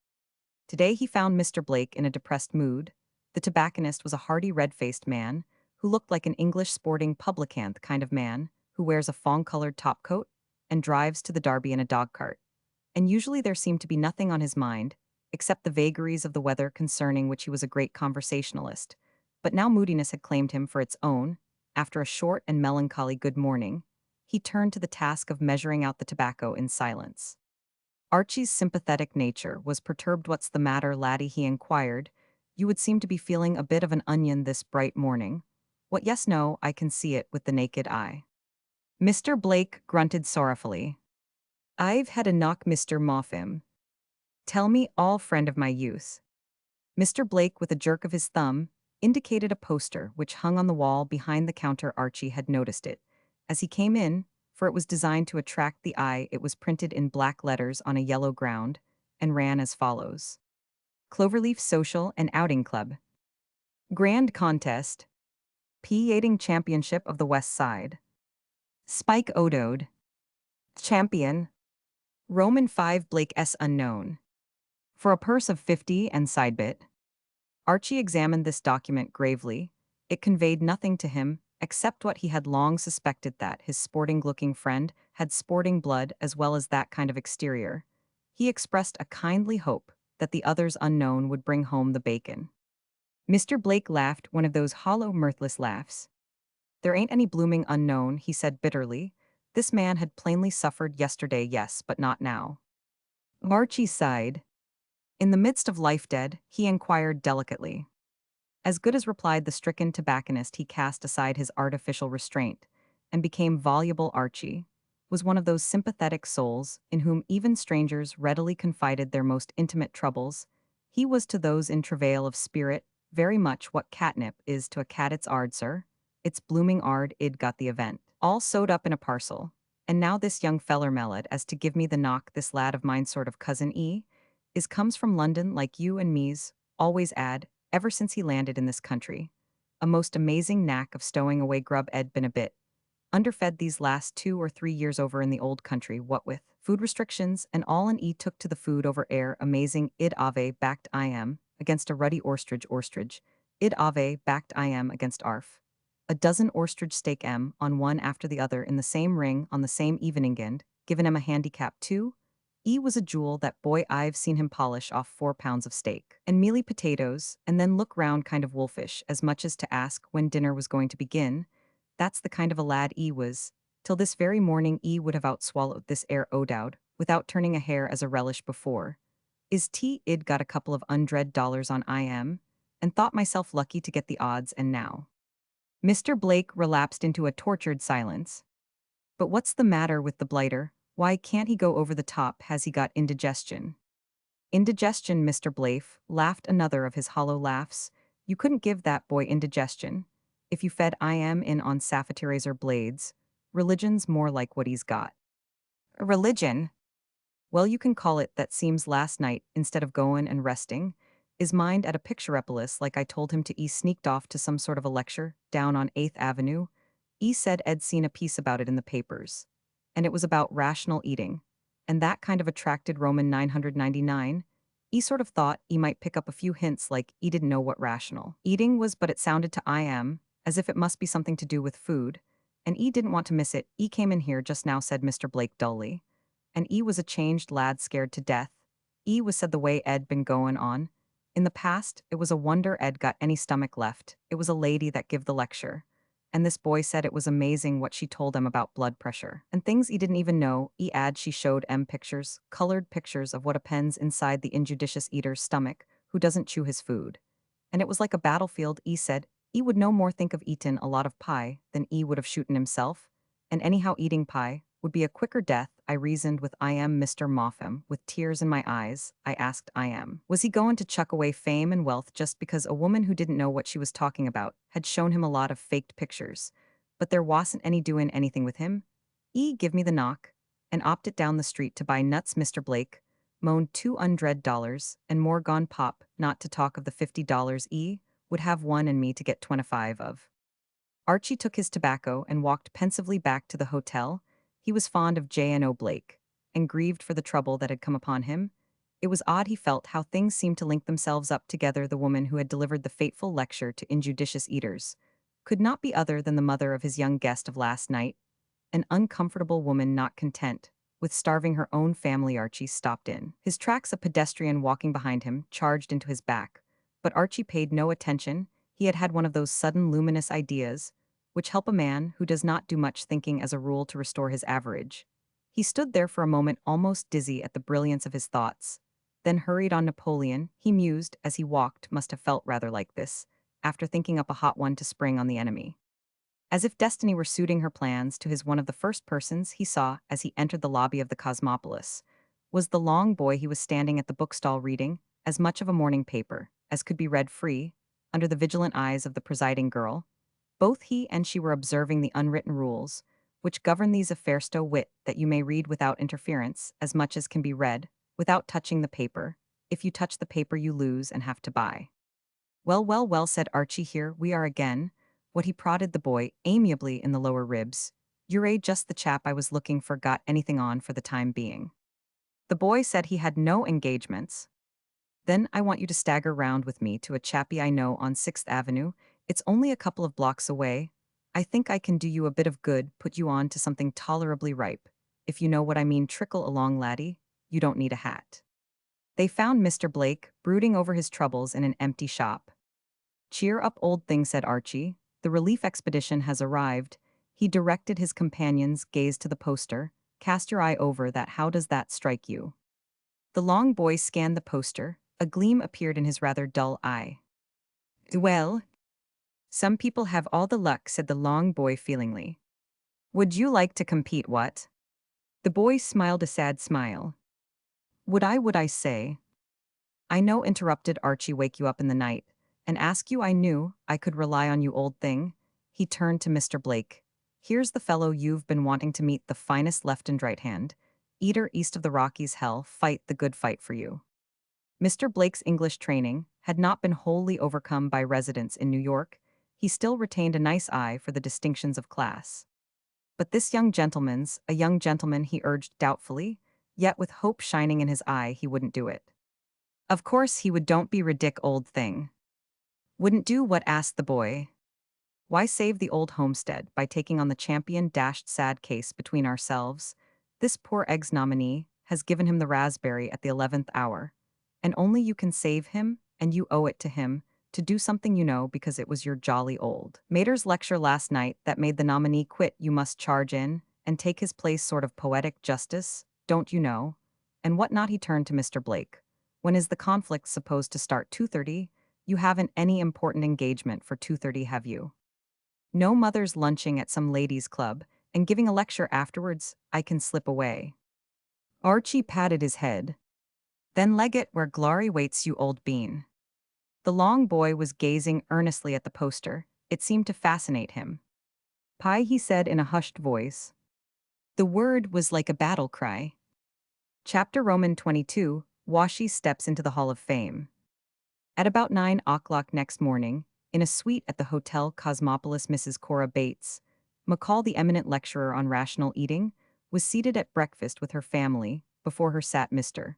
Today he found Mr. Blake in a depressed mood. The tobacconist was a hearty, red-faced man who looked like an English sporting publican, the kind of man who wears a fawn-colored topcoat and drives to the Derby in a dog-cart. And usually there seemed to be nothing on his mind except the vagaries of the weather, concerning which he was a great conversationalist. But now moodiness had claimed him for its own. After a short and melancholy good morning, he turned to the task of measuring out the tobacco in silence. Archie's sympathetic nature was perturbed. What's the matter, laddie? He inquired. You would seem to be feeling a bit of an onion this bright morning. What yes no, I can see it with the naked eye. Mr. Blake grunted sorrowfully. I've had a knock, Mr. Moffim. Tell me all, friend of my youth. Mr. Blake, with a jerk of his thumb, indicated a poster which hung on the wall behind the counter. Archie had noticed it. As he came in, for it was designed to attract the eye, it was printed in black letters on a yellow ground, and ran as follows. Cloverleaf Social and Outing Club. Grand Contest. P-Yating Championship of the West Side. Spike Odode. Champion. Roman 5 Blake S. Unknown. For a purse of 50 and sidebit. Archie examined this document gravely. It conveyed nothing to him, except what he had long suspected, that his sporting-looking friend had sporting blood as well as that kind of exterior. He expressed a kindly hope that the others unknown would bring home the bacon. Mr. Blake laughed one of those hollow, mirthless laughs. There ain't any blooming unknown, he said bitterly. This man had plainly suffered yesterday, yes, but not now. Archie sighed. In the midst of life dead, he inquired delicately. As good as, replied the stricken tobacconist. He cast aside his artificial restraint and became voluble. Archie was one of those sympathetic souls in whom even strangers readily confided their most intimate troubles. He was to those in travail of spirit very much what catnip is to a cat. It's ard, sir. It's blooming ard. Id got the event all sewed up in a parcel. And now this young feller mellowed as to give me the knock. This lad of mine, sort of cousin is comes from London like you and me's, always add, ever since he landed in this country. A most amazing knack of stowing away grub. Ed been a bit underfed these last 2 or 3 years over in the old country, what with food restrictions and all, and took to the food over air. Amazing. Id ave backed I am against a ruddy ostrich. Id ave backed I am against arf. A dozen ostrich steak on one after the other in the same ring on the same evening, and given him a handicap too. Was a jewel, that boy. I've seen him polish off 4 pounds of steak and mealy potatoes and then look round kind of wolfish, as much as to ask when dinner was going to begin. That's the kind of a lad was. Till this very morning would have outswallowed this air O'Dowd without turning a hair as a relish before. Is id got a couple of $100 on and thought myself lucky to get the odds. And now Mr. Blake relapsed into a tortured silence. But what's the matter with the blighter? Why can't he go over the top? Has he got indigestion? Indigestion, Mr. Blake laughed another of his hollow laughs. You couldn't give that boy indigestion. If you fed in on saphirazer blades, religion's more like what he's got. A religion? Well, you can call it that. Seems last night, instead of goin' and resting, is mind at a picturepolis like I told him to. Sneaked off to some sort of a lecture down on 8th Avenue. Said Ed seen a piece about it in the papers. And it was about rational eating. And that kind of attracted Roman 999. Sort of thought might pick up a few hints, like didn't know what rational eating was, but it sounded to as if it must be something to do with food. And didn't want to miss it. Came in here just now, said Mr. Blake dully. And was a changed lad, scared to death. Was said the way Ed been goin' on. In the past, it was a wonder Ed got any stomach left. It was a lady that give the lecture. And this boy said it was amazing what she told him about blood pressure and things he didn't even know. She showed pictures, colored pictures of what appends inside the injudicious eater's stomach who doesn't chew his food. And it was like a battlefield. Said would no more think of eatin' a lot of pie than would have shooten himself. And anyhow, eating pie would be a quicker death. I reasoned with Mr. Moffim. With tears in my eyes, I asked was he going to chuck away fame and wealth just because a woman who didn't know what she was talking about had shown him a lot of faked pictures? But there wasn't any doin' anything with him. Give me the knock, and opted down the street to buy nuts. Mr. Blake moaned $200 and more gone pop, not to talk of the $50 would have one and me to get 25 of. Archie took his tobacco and walked pensively back to the hotel. He was fond of J.N.O. Blake, and grieved for the trouble that had come upon him. It was odd, he felt, how things seemed to link themselves up together. The woman who had delivered the fateful lecture to injudicious eaters could not be other than the mother of his young guest of last night. An uncomfortable woman not content with starving her own family. Archie stopped in his tracks. A pedestrian walking behind him charged into his back, but Archie paid no attention. He had had one of those sudden luminous ideas which help a man who does not do much thinking as a rule to restore his average. He stood there for a moment, almost dizzy at the brilliance of his thoughts, then hurried on. Napoleon, he mused as he walked, must have felt rather like this, after thinking up a hot one to spring on the enemy. As if destiny were suiting her plans to his, one of the first persons he saw as he entered the lobby of the Cosmopolis was the long boy. He was standing at the bookstall reading as much of a morning paper as could be read free, under the vigilant eyes of the presiding girl. Both he and she were observing the unwritten rules, which govern these affairs to wit that you may read without interference as much as can be read, without touching the paper. If you touch the paper you lose and have to buy. Well, well, well, said Archie, here we are again. What, he prodded the boy amiably in the lower ribs. You're just the chap I was looking for. Got anything on for the time being? The boy said he had no engagements. Then I want you to stagger round with me to a chappie I know on 6th Avenue. It's only a couple of blocks away. I think I can do you a bit of good, put you on to something tolerably ripe. If you know what I mean, trickle along, laddie. You don't need a hat. They found Mr. Blake brooding over his troubles in an empty shop. Cheer up, old thing, said Archie. The relief expedition has arrived. He directed his companion's gaze to the poster. Cast your eye over that. How does that strike you? The long boy scanned the poster. A gleam appeared in his rather dull eye. Well, some people have all the luck, said the long boy feelingly. Would you like to compete, what? The boy smiled a sad smile. Would I say? I know, interrupted Archie, wake you up in the night and ask you I knew I could rely on you, old thing. He turned to Mr. Blake. Here's the fellow you've been wanting to meet, the finest left and right hand. Eater east of the Rockies, hell, fight the good fight for you. Mr. Blake's English training had not been wholly overcome by residence in New York. He still retained a nice eye for the distinctions of class. But this young gentleman's a young gentleman, he urged doubtfully, yet with hope shining in his eye. He wouldn't do it. Of course he would. Don't be ridic, old thing. Wouldn't do what? Asked the boy. Why, save the old homestead by taking on the champion. Dashed sad case between ourselves. This poor egg's nominee has given him the raspberry at the 11th hour. And only you can save him, and you owe it to him, to do something, you know, because it was your jolly old mater's lecture last night that made the nominee quit. You must charge in and take his place, sort of poetic justice, don't you know? And what not? He turned to Mr. Blake. When is the conflict supposed to start? 2:30? You haven't any important engagement for 2:30, have you? No, mother's lunching at some ladies' club and giving a lecture afterwards. I can slip away. Archie patted his head. Then leg it where glory waits you, old bean. The long boy was gazing earnestly at the poster. It seemed to fascinate him. Pie, he said in a hushed voice. The word was like a battle cry. Chapter Roman 22, Washi steps into the Hall of Fame. At about 9 o'clock next morning, in a suite at the Hotel Cosmopolis, Mrs. Cora Bates, McCall, the eminent lecturer on rational eating, was seated at breakfast with her family. Before her sat Mr.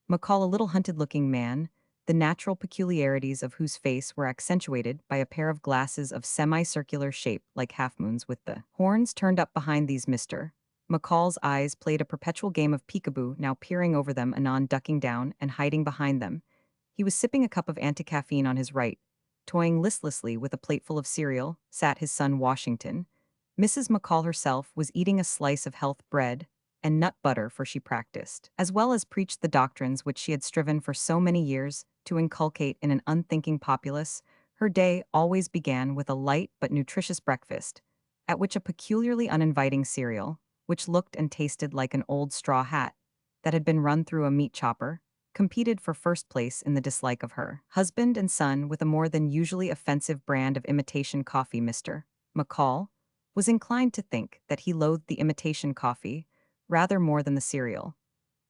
McCall, a little hunted-looking man, the natural peculiarities of whose face were accentuated by a pair of glasses of semicircular shape like half-moons with the horns turned up behind these. Mr. McCall's eyes played a perpetual game of peekaboo, now peering over them, anon ducking down and hiding behind them. He was sipping a cup of anti-caffeine on his right. Toying listlessly with a plateful of cereal sat his son Washington. Mrs. McCall herself was eating a slice of health bread and nut butter, for she practiced, as well as preached, the doctrines which she had striven for so many years to inculcate in an unthinking populace. Her day always began with a light but nutritious breakfast, at which a peculiarly uninviting cereal, which looked and tasted like an old straw hat that had been run through a meat chopper, competed for first place in the dislike of her husband and son with a more than usually offensive brand of imitation coffee. Mr. McCall was inclined to think that he loathed the imitation coffee rather more than the cereal,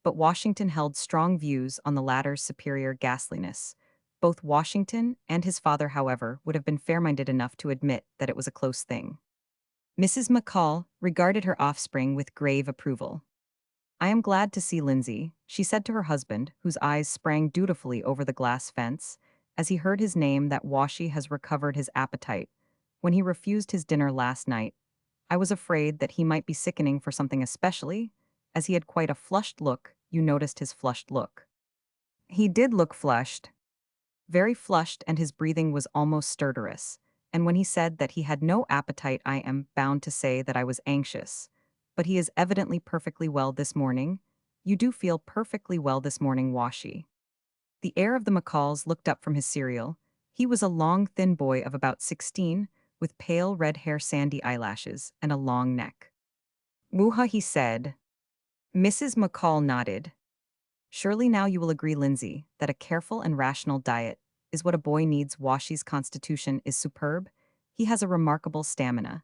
but Washington held strong views on the latter's superior ghastliness. Both Washington and his father, however, would have been fair-minded enough to admit that it was a close thing. Mrs. McCall regarded her offspring with grave approval. I am glad to see Lindsay, she said to her husband, whose eyes sprang dutifully over the glass fence, as he heard his name, that Washi has recovered his appetite. When he refused his dinner last night, I was afraid that he might be sickening for something especially, as he had quite a flushed look. You noticed his flushed look. He did look flushed. Very flushed, and his breathing was almost stertorous. And when he said that he had no appetite, I am bound to say that I was anxious. But he is evidently perfectly well this morning. You do feel perfectly well this morning, Washi. The heir of the McCalls looked up from his cereal. He was a long, thin boy of about 16, with pale red hair, sandy eyelashes, and a long neck. Wooha, he said. Mrs. McCall nodded. Surely now you will agree, Lindsay, that a careful and rational diet is what a boy needs. Washi's constitution is superb. He has a remarkable stamina,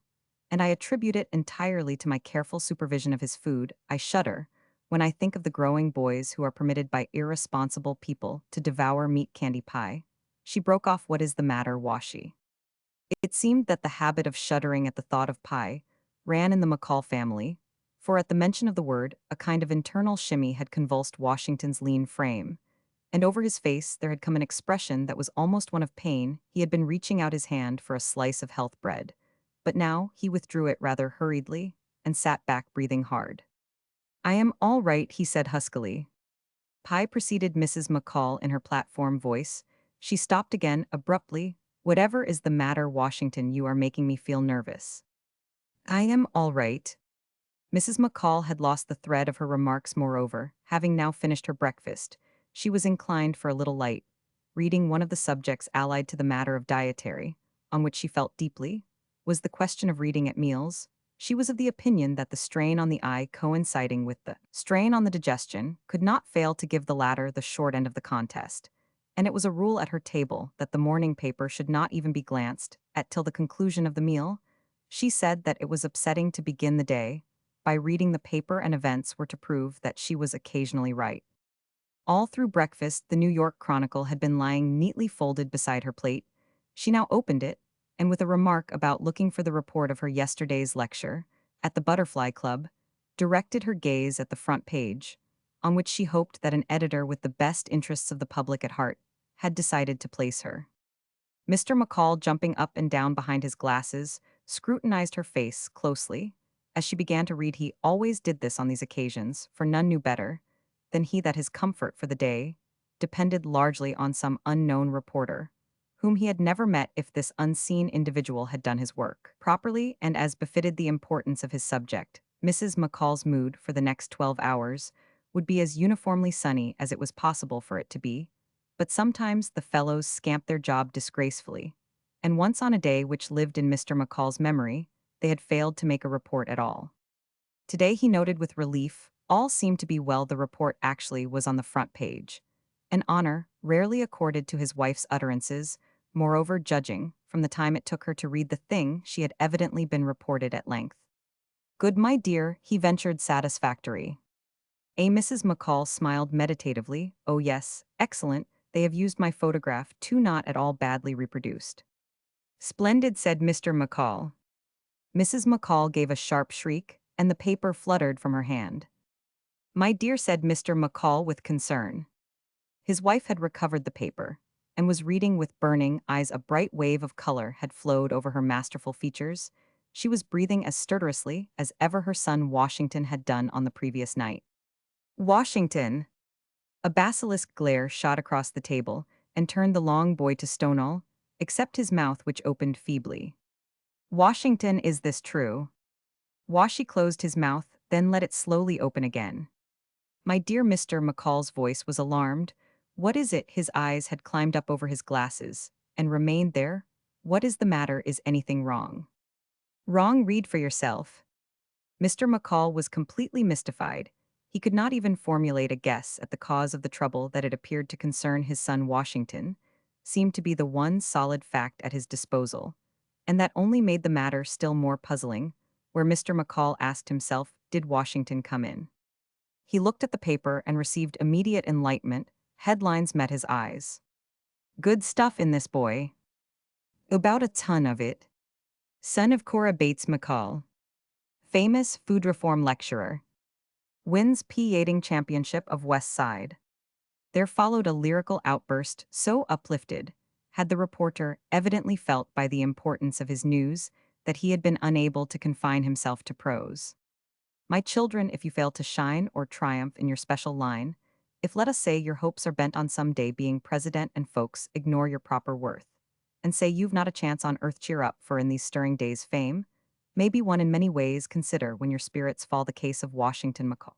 and I attribute it entirely to my careful supervision of his food. I shudder when I think of the growing boys who are permitted by irresponsible people to devour meat candy pie. She broke off. What is the matter, Washi? It seemed that the habit of shuddering at the thought of pie ran in the McCall family, for at the mention of the word, a kind of internal shimmy had convulsed Washington's lean frame, and over his face there had come an expression that was almost one of pain. He had been reaching out his hand for a slice of health bread, but now he withdrew it rather hurriedly and sat back breathing hard. I am all right, he said huskily. Pie, proceeded Mrs. McCall in her platform voice. She stopped again abruptly. Whatever is the matter, Washington? You are making me feel nervous. I am all right. Mrs. McCall had lost the thread of her remarks. Moreover, having now finished her breakfast, she was inclined for a little light reading. One of the subjects allied to the matter of dietary, on which she felt deeply, was the question of reading at meals. She was of the opinion that the strain on the eye coinciding with the strain on the digestion could not fail to give the latter the short end of the contest, and it was a rule at her table that the morning paper should not even be glanced at till the conclusion of the meal. She said that it was upsetting to begin the day by reading the paper, and events were to prove that she was occasionally right. All through breakfast, the New York Chronicle had been lying neatly folded beside her plate. She now opened it, and with a remark about looking for the report of her yesterday's lecture at the Butterfly Club, directed her gaze at the front page, on which she hoped that an editor with the best interests of the public at heart had decided to place her. Mr. McCall, jumping up and down behind his glasses, scrutinized her face closely as she began to read. He always did this on these occasions, for none knew better than he that his comfort for the day depended largely on some unknown reporter, whom he had never met. If this unseen individual had done his work properly and as befitted the importance of his subject, Mrs. McCall's mood for the next 12 hours would be as uniformly sunny as it was possible for it to be. But sometimes the fellows scamped their job disgracefully, and once on a day which lived in Mr. McCall's memory, they had failed to make a report at all. Today, he noted with relief, all seemed to be well. The report actually was on the front page, an honor rarely accorded to his wife's utterances. Moreover, judging from the time it took her to read the thing, she had evidently been reported at length. Good, my dear, he ventured satisfactory. Mrs. McCall smiled meditatively. Oh yes, excellent. They have used my photograph too, not at all badly reproduced. Splendid, said Mr. McCall. Mrs. McCall gave a sharp shriek, and the paper fluttered from her hand. My dear, said Mr. McCall with concern. His wife had recovered the paper, and was reading with burning eyes. A bright wave of color had flowed over her masterful features. She was breathing as stertorously as ever her son Washington had done on the previous night. Washington! A basilisk glare shot across the table and turned the long boy to stone all, except his mouth, which opened feebly. Washington, is this true? Washi closed his mouth, then let it slowly open again. My dear, Mr. McCall's voice was alarmed. What is it? His eyes had climbed up over his glasses and remained there. What is the matter? Is anything wrong? Wrong? Read for yourself. Mr. McCall was completely mystified. He could not even formulate a guess at the cause of the trouble that it appeared to concern his son Washington, seemed to be the one solid fact at his disposal, and that only made the matter still more puzzling, where Mr. McCall asked himself, did Washington come in? He looked at the paper and received immediate enlightenment. Headlines met his eyes. Good stuff in this, boy. About a ton of it. Son of Cora Bates McCall. Famous food reform lecturer. Wins P. Championship of West Side. There followed a lyrical outburst so uplifted, had the reporter evidently felt by the importance of his news, that he had been unable to confine himself to prose. My children, if you fail to shine or triumph in your special line, if, let us say, your hopes are bent on some day being president and folks ignore your proper worth, and say you've not a chance on earth, cheer up, for in these stirring days fame may be won in many ways. Consider when your spirits fall the case of Washington McCall.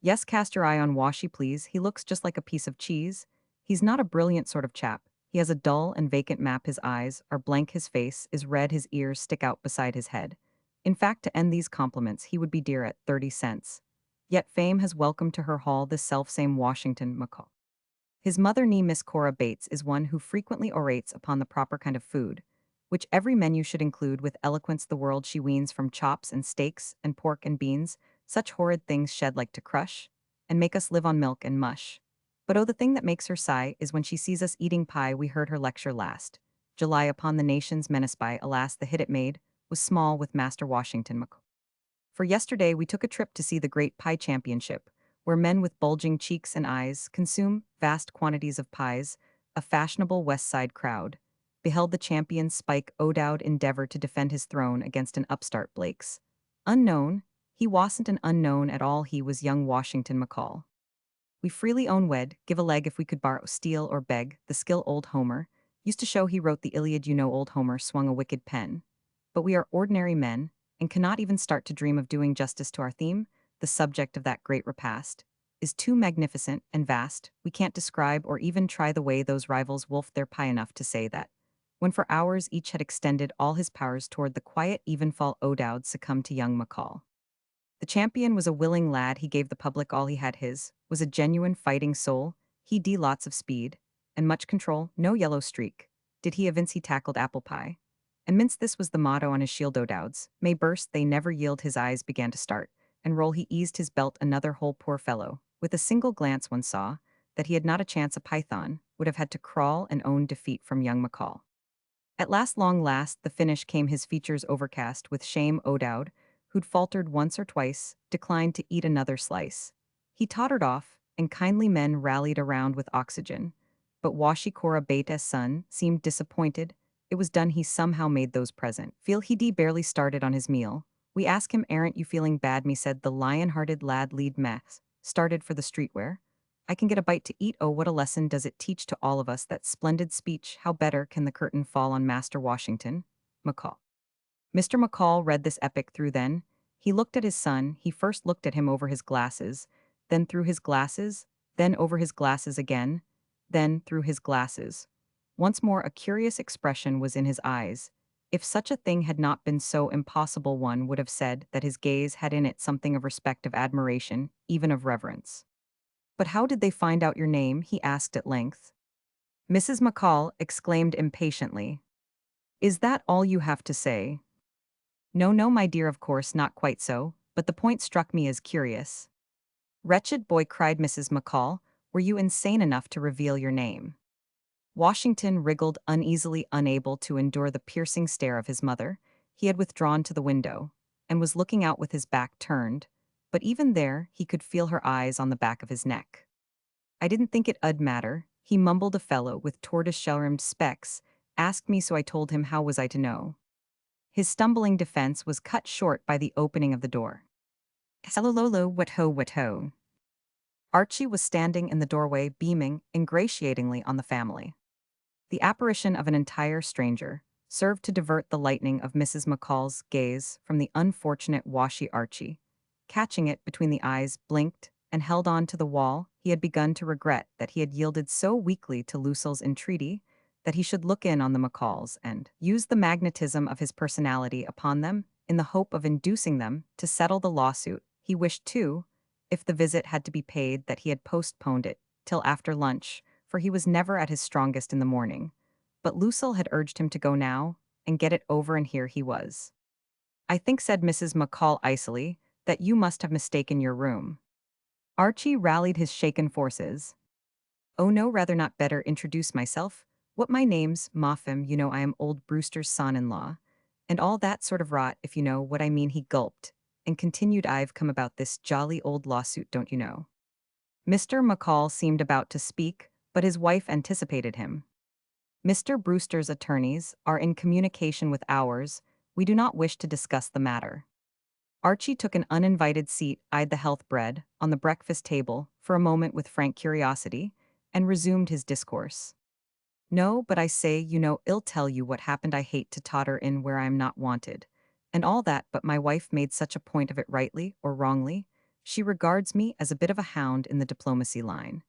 Yes, cast your eye on Washi, please. He looks just like a piece of cheese. He's not a brilliant sort of chap. He has a dull and vacant map. His eyes are blank, his face is red, his ears stick out beside his head. In fact, to end these compliments, he would be dear at 30 cents. Yet fame has welcomed to her hall this selfsame Washington macaw. His mother, nee Miss Cora Bates, is one who frequently orates upon the proper kind of food, which every menu should include with eloquence the world she weans from chops and steaks and pork and beans, such horrid things shed like to crush, and make us live on milk and mush. But oh, the thing that makes her sigh is when she sees us eating pie. We heard her lecture last July upon the nation's menace by, alas, the hit it made was small with Master Washington Mac. For yesterday we took a trip to see the great pie championship, where men with bulging cheeks and eyes consume vast quantities of pies. A fashionable West Side crowd beheld the champion Spike O'Dowd endeavor to defend his throne against an upstart Blake's. Unknown, he wasn't an unknown at all, he was young Washington McCall. We freely own wed, give a leg if we could borrow, steal or beg, the skill old Homer used to show he wrote the Iliad. Old Homer swung a wicked pen. But we are ordinary men, and cannot even start to dream of doing justice to our theme. The subject of that great repast is too magnificent and vast. We can't describe or even try the way those rivals wolfed their pie, enough to say that, when for hours each had extended all his powers toward the quiet evenfall, O'Dowd succumbed to young McCall. The champion was a willing lad. He gave the public all he had. His was a genuine fighting soul. He lots of speed and much control, no yellow streak. Did he evince he tackled apple pie? And mince this was the motto on his shield. O'Dowd's may burst, they never yield. His eyes began to start and roll. He eased his belt another hole. Poor fellow, with a single glance one saw that he had not a chance. A python would have had to crawl and own defeat from young McCall. At last, long last, the finish came, his features overcast with shame. O'Dowd, who'd faltered once or twice, declined to eat another slice. He tottered off, and kindly men rallied around with oxygen. But Washi Cora Bates' son seemed disappointed. It was done, he somehow made those present feel he'd barely started on his meal. We asked him, "Aren't you feeling bad?" Me said the lion-hearted lad. Lead mess started for the streetwear. I can get a bite to eat. Oh, what a lesson does it teach to all of us, that splendid speech. How better can the curtain fall on Master Washington? McCall. Mr. McCall read this epic through. Then he looked at his son. He first looked at him over his glasses, then through his glasses, then over his glasses again, then through his glasses. Once more a curious expression was in his eyes. If such a thing had not been so impossible, one would have said that his gaze had in it something of respect, of admiration, even of reverence. "But how did they find out your name?" he asked at length. Mrs. McCall exclaimed impatiently. "Is that all you have to say?" "No, no, my dear, of course not quite so, but the point struck me as curious." "Wretched boy," cried Mrs. McCall, "were you insane enough to reveal your name?" Washington wriggled uneasily, unable to endure the piercing stare of his mother. He had withdrawn to the window, and was looking out with his back turned, but even there he could feel her eyes on the back of his neck. "I didn't think it 'ud matter," he mumbled. "A fellow with tortoise-shell-rimmed specs asked me, so I told him. How was I to know?" His stumbling defense was cut short by the opening of the door. "Hello, what ho, what ho." Archie was standing in the doorway, beaming ingratiatingly on the family. The apparition of an entire stranger served to divert the lightning of Mrs. McCall's gaze from the unfortunate Washy. Archie, catching it between the eyes, blinked and held on to the wall. He had begun to regret that he had yielded so weakly to Lucille's entreaty that he should look in on the McCalls and use the magnetism of his personality upon them in the hope of inducing them to settle the lawsuit. He wished, too, if the visit had to be paid, that he had postponed it till after lunch, for he was never at his strongest in the morning. But Lucille had urged him to go now and get it over, and here he was. "I think," said Mrs. McCall icily, "that you must have mistaken your room." Archie rallied his shaken forces. "Oh no, rather not. Better introduce myself. What my name's Moffim, I am old Brewster's son-in-law. And all that sort of rot, if you know what I mean." He gulped and continued, "I've come about this jolly old lawsuit, don't you know." Mr. McCall seemed about to speak, but his wife anticipated him. "Mr. Brewster's attorneys are in communication with ours. We do not wish to discuss the matter." Archie took an uninvited seat, eyed the health bread on the breakfast table for a moment with frank curiosity, and resumed his discourse. "No, but I say, I'll tell you what happened. I hate to totter in where I am not wanted, and all that, but my wife made such a point of it, rightly or wrongly. She regards me as a bit of a hound in the diplomacy line.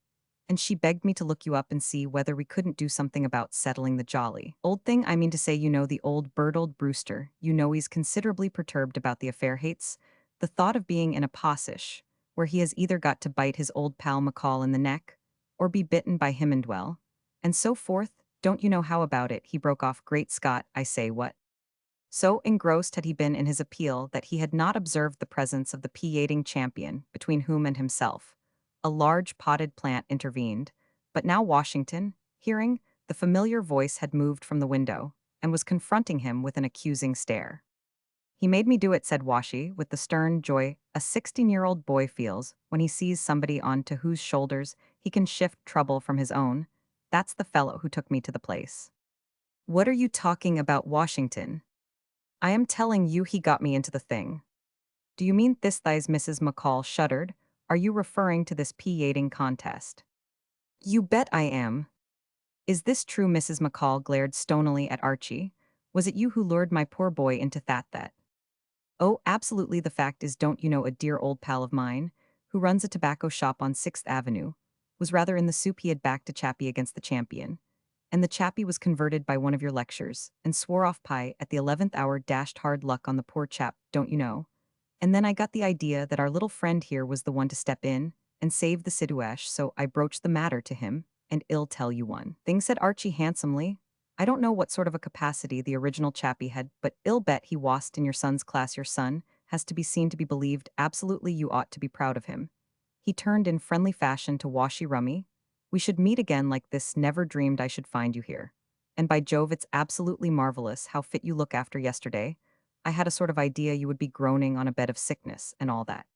and she begged me to look you up and see whether we couldn't do something about settling the jolly. Old thing, I mean to say, the old bird old Brewster, he's considerably perturbed about the affair, hates the thought of being in a posish, where he has either got to bite his old pal McCall in the neck, or be bitten by him and dwell, and so forth. Don't you know how about it? He broke off. Great Scott, I say, what? So engrossed had he been in his appeal that he had not observed the presence of the piating champion between whom and himself. A large potted plant intervened, but now Washington, hearing, the familiar voice had moved from the window and was confronting him with an accusing stare. He made me do it, said Washi, with the stern joy a 16-year-old boy feels when he sees somebody on to whose shoulders he can shift trouble from his own. That's the fellow who took me to the place. What are you talking about, Washington? I am telling you he got me into the thing. Do you mean this thighs? Mrs. McCall shuddered. Are you referring to this piating contest? You bet I am. Is this true? Mrs. McCall glared stonily at Archie. Was it you who lured my poor boy into that? Oh, absolutely. The fact is, don't you know, a dear old pal of mine, who runs a tobacco shop on 6th Avenue, was rather in the soup. He had backed a chappie against the champion. And the chappie was converted by one of your lectures, and swore off pie at the 11th hour, dashed hard luck on the poor chap, don't you know? And then I got the idea that our little friend here was the one to step in and save the situation, so I broached the matter to him, and I'll tell you one thing, said Archie handsomely. I don't know what sort of a capacity the original chappie had, but I'll bet he was't in your son's class. Your son has to be seen to be believed. Absolutely, you ought to be proud of him. He turned in friendly fashion to Washy Rummy. We should meet again like this. Never dreamed I should find you here. And by Jove, it's absolutely marvelous how fit you look after yesterday. I had a sort of idea you would be groaning on a bed of sickness and all that.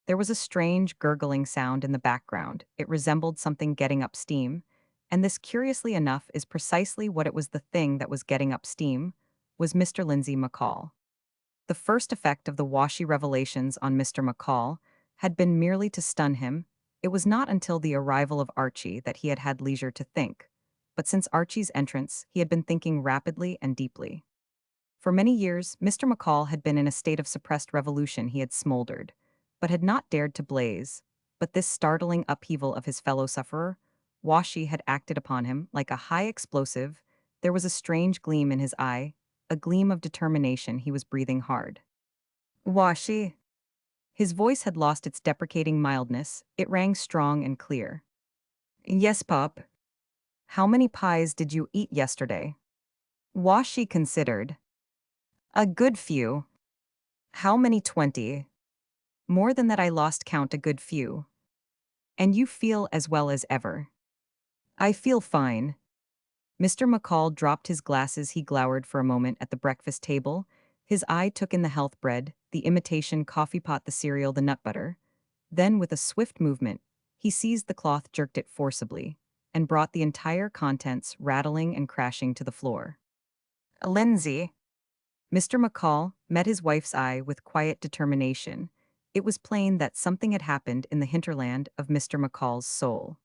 There was a strange gurgling sound in the background. It resembled something getting up steam, and this, curiously enough, is precisely what it was. The thing that was getting up steam was Mr. Lindsay McCall. The first effect of the washy revelations on Mr. McCall had been merely to stun him. It was not until the arrival of Archie that he had had leisure to think, but since Archie's entrance he had been thinking rapidly and deeply. For many years, Mr. McCall had been in a state of suppressed revolution. He had smoldered, but had not dared to blaze. But this startling upheaval of his fellow sufferer, Washi, had acted upon him like a high explosive. There was a strange gleam in his eye, a gleam of determination. He was breathing hard. Washi. His voice had lost its deprecating mildness. It rang strong and clear. Yes, Pop. How many pies did you eat yesterday? Washi considered. A good few. How many? 20. More than that, I lost count. A good few. And you feel as well as ever? I feel fine. Mr. McCall dropped his glasses. He glowered for a moment at the breakfast table. His eye took in the health bread, the imitation coffee pot, the cereal, the nut butter. Then, with a swift movement, he seized the cloth, jerked it forcibly, and brought the entire contents rattling and crashing to the floor. Lindsay. Mr. McCall met his wife's eye with quiet determination. It was plain that something had happened in the hinterland of Mr. McCall's soul.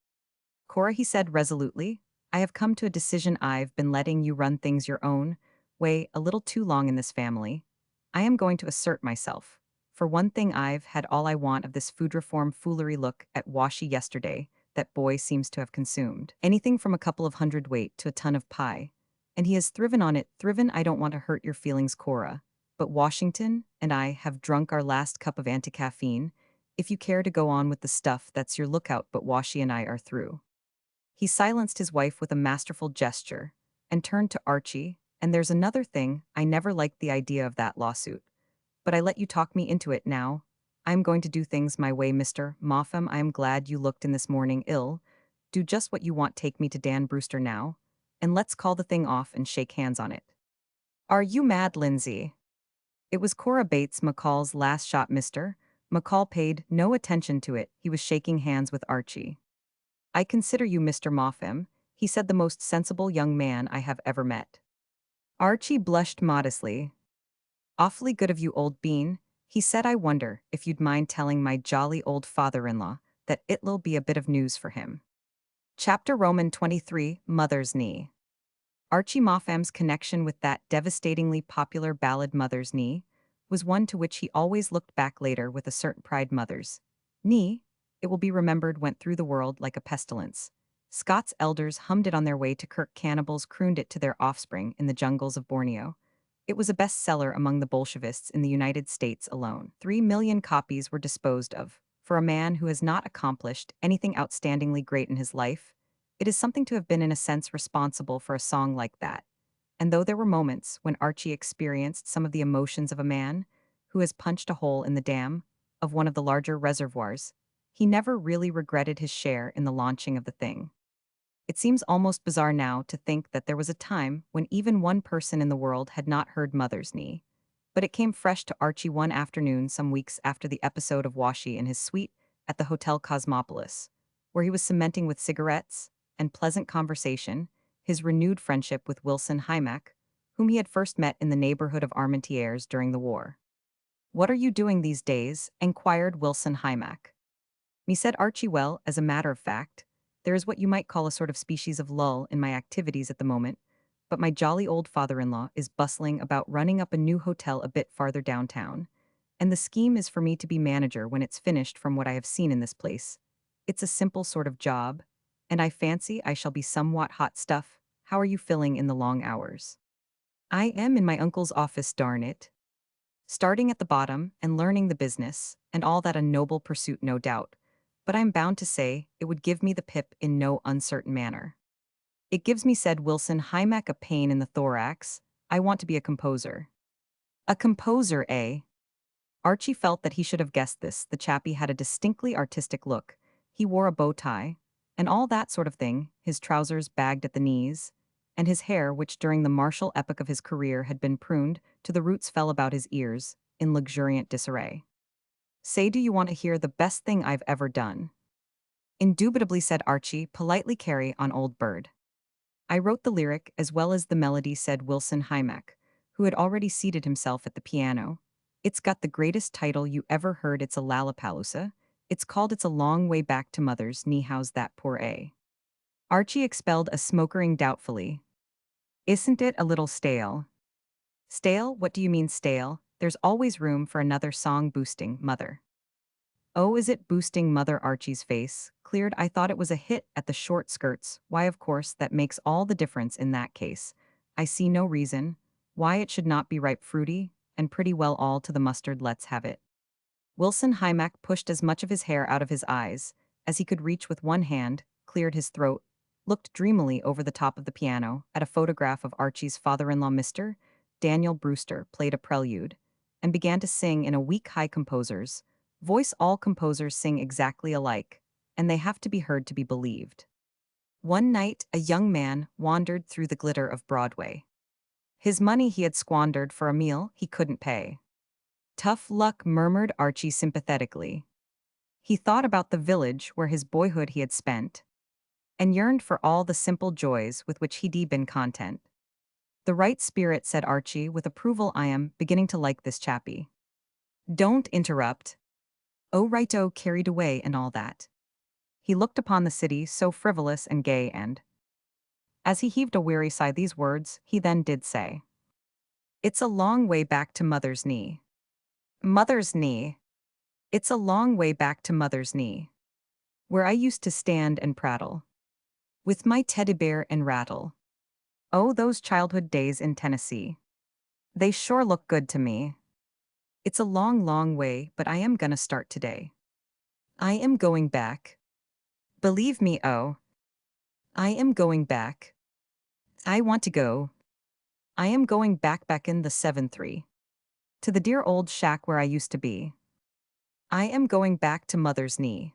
Cora, he said resolutely, I have come to a decision. I've been letting you run things your own way a little too long in this family. I am going to assert myself. For one thing, I've had all I want of this food reform foolery. Look at Washi yesterday. That boy seems to have consumed anything from a couple of hundredweight to a ton of pie. And he has thriven on it. Thriven. I don't want to hurt your feelings, Cora, but Washington and I have drunk our last cup of anti-caffeine. If you care to go on with the stuff, that's your lookout, but Washi and I are through. He silenced his wife with a masterful gesture and turned to Archie. And there's another thing, I never liked the idea of that lawsuit. But I let you talk me into it now. I'm going to do things my way, Mr. Moffam. I am glad you looked in this morning. Ill. Do just what you want. Take me to Dan Brewster now, and let's call the thing off and shake hands on it. Are you mad, Lindsay? It was Cora Bates McCall's last shot. Mr. McCall paid no attention to it. He was shaking hands with Archie. I consider you, Mr. Moffam, he said, the most sensible young man I have ever met. Archie blushed modestly. Awfully good of you, old bean, he said. I wonder if you'd mind telling my jolly old father-in-law that it'll be a bit of news for him. Chapter Roman 23, Mother's Knee. Archie Moffam's connection with that devastatingly popular ballad Mother's Knee was one to which he always looked back later with a certain pride. Mother's Knee It will be remembered went through the world like a pestilence. Scots elders hummed it on their way to Kirk, cannibals crooned it to their offspring in the jungles of Borneo. It was a bestseller among the Bolshevists in the United States alone. 3 million copies were disposed of. For a man who has not accomplished anything outstandingly great in his life, it is something to have been in a sense responsible for a song like that. And though there were moments when Archie experienced some of the emotions of a man who has punched a hole in the dam of one of the larger reservoirs, he never really regretted his share in the launching of the thing. It seems almost bizarre now to think that there was a time when even one person in the world had not heard Mother's Knee. But it came fresh to Archie one afternoon some weeks after the episode of Washi in his suite at the Hotel Cosmopolis, where he was cementing with cigarettes and pleasant conversation his renewed friendship with Wilson Hymack, whom he had first met in the neighborhood of Armentières during the war. "What are you doing these days?" inquired Wilson Hymack. Me said Archie. "Well, as a matter of fact, there is what you might call a sort of species of lull in my activities at the moment, but my jolly old father-in-law is bustling about running up a new hotel a bit farther downtown, and the scheme is for me to be manager when it's finished. From what I have seen in this place, it's a simple sort of job, and I fancy I shall be somewhat hot stuff. How are you feeling in the long hours?" "I am in my uncle's office, darn it. Starting at the bottom and learning the business, and all that a noble pursuit, no doubt. But I'm bound to say, it would give me the pip in no uncertain manner. It gives me," said Wilson Hymack, "a pain in the thorax. I want to be a composer." "A composer, eh?" Archie felt that he should have guessed this. The chappie had a distinctly artistic look. He wore a bow tie, and all that sort of thing, his trousers bagged at the knees, and his hair, which during the martial epoch of his career had been pruned to the roots, fell about his ears, in luxuriant disarray. "Say, do you want to hear the best thing I've ever done?" "Indubitably," said Archie, politely. "Carry on, old bird." "I wrote the lyric as well as the melody," said Wilson Hymack, who had already seated himself at the piano. "It's got the greatest title you ever heard. It's a Lollapalooza. It's called It's a Long Way Back to Mother's Knee. How's that, poor A?" Archie expelled a smokering doubtfully. "Isn't it a little stale?" "Stale? What do you mean stale? There's always room for another song boosting, mother." "Oh, is it boosting, mother?" Archie's face cleared. "I thought it was a hit at the short skirts." "Why, of course, that makes all the difference in that case. I see no reason why it should not be ripe, fruity, and pretty well all to the mustard. Let's have it." Wilson Hymack pushed as much of his hair out of his eyes as he could reach with one hand, cleared his throat, looked dreamily over the top of the piano at a photograph of Archie's father-in-law, Mr. Daniel Brewster, played a prelude, and began to sing in a weak high composer's voice. All composers sing exactly alike, and they have to be heard to be believed. One night, a young man wandered through the glitter of Broadway. His money he had squandered for a meal he couldn't pay. "Tough luck," murmured Archie sympathetically. He thought about the village where his boyhood he had spent, and yearned for all the simple joys with which he'd been content. "The right spirit," said Archie with approval. "I am beginning to like this chappie." "Don't interrupt." "Oh, righto, carried away and all that." He looked upon the city so frivolous and gay, and as he heaved a weary sigh these words, he then did say, "It's a long way back to Mother's Knee." "Mother's Knee? It's a long way back to Mother's Knee, where I used to stand and prattle with my teddy bear and rattle. Oh, those childhood days in Tennessee. They sure look good to me. It's a long, long way, but I am gonna start today. I am going back. Believe me, oh, I am going back. I want to go. I am going back in the 7-3. To the dear old shack where I used to be. I am going back to Mother's Knee."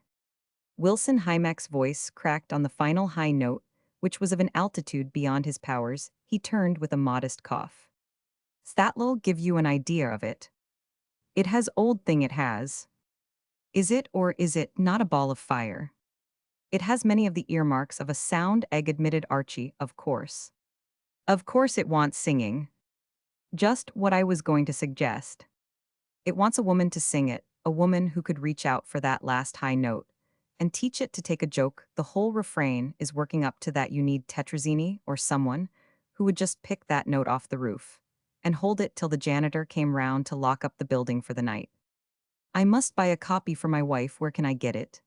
Wilson Hymack's voice cracked on the final high note, which was of an altitude beyond his powers. He turned with a modest cough. "That'll give you an idea of it. It has old thing, it has. Is it or is it not a ball of fire? It has many of the earmarks of a sound egg," admitted Archie. "Of course. Of course it wants singing. Just what I was going to suggest. It wants a woman to sing it, a woman who could reach out for that last high note and teach it to take a joke. The whole refrain is working up to that. You need Tetrazzini or someone who would just pick that note off the roof and hold it till the janitor came round to lock up the building for the night. I must buy a copy for my wife. Where can I get it?"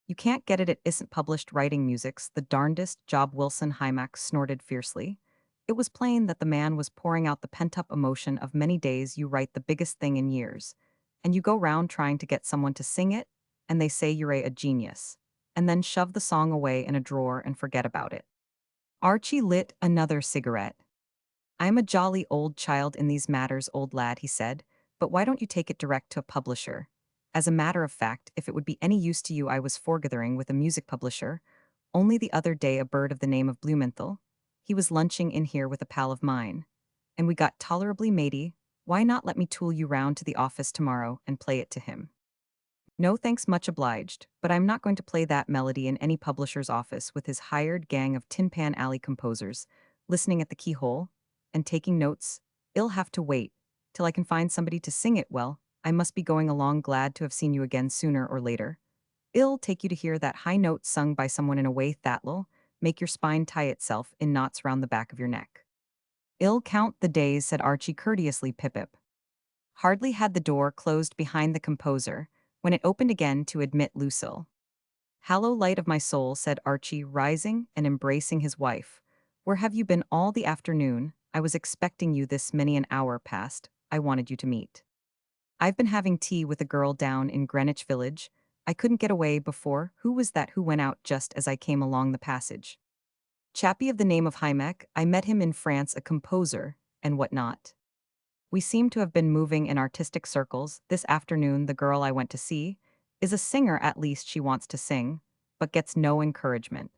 You can't get it at isn't published writing musics, the darndest job Wilson Hymack snorted fiercely. It was plain that the man was pouring out the pent-up emotion of many days you write the biggest thing in years. And you go round trying to get someone to sing it, and they say you're a genius. And then shove the song away in a drawer and forget about it. Archie lit another cigarette. I'm a jolly old child in these matters, old lad, he said, but why don't you take it direct to a publisher? As a matter of fact, if it would be any use to you, I was forgathering with a music publisher. Only the other day, a bird of the name of Blumenthal. He was lunching in here with a pal of mine. And we got tolerably matey. Why not let me tool you round to the office tomorrow and play it to him? No thanks, much obliged, but I'm not going to play that melody in any publisher's office with his hired gang of Tin Pan Alley composers, listening at the keyhole and taking notes. I'll have to wait till I can find somebody to sing it well. I must be going along, glad to have seen you again sooner or later. I'll take you to hear that high note sung by someone in a way that'll make your spine tie itself in knots round the back of your neck. I'll count the days, said Archie courteously, pip. Hardly had the door closed behind the composer when it opened again to admit Lucille. Hallow light of my soul, said Archie, rising and embracing his wife. Where have you been all the afternoon? I was expecting you this many an hour past. I wanted you to meet. I've been having tea with a girl down in Greenwich Village. I couldn't get away before. Who was that who went out just as I came along the passage? Chappie of the name of Hymek. I met him in France, a composer, and what not. We seem to have been moving in artistic circles. This afternoon, the girl I went to see is a singer, at least she wants to sing, but gets no encouragement.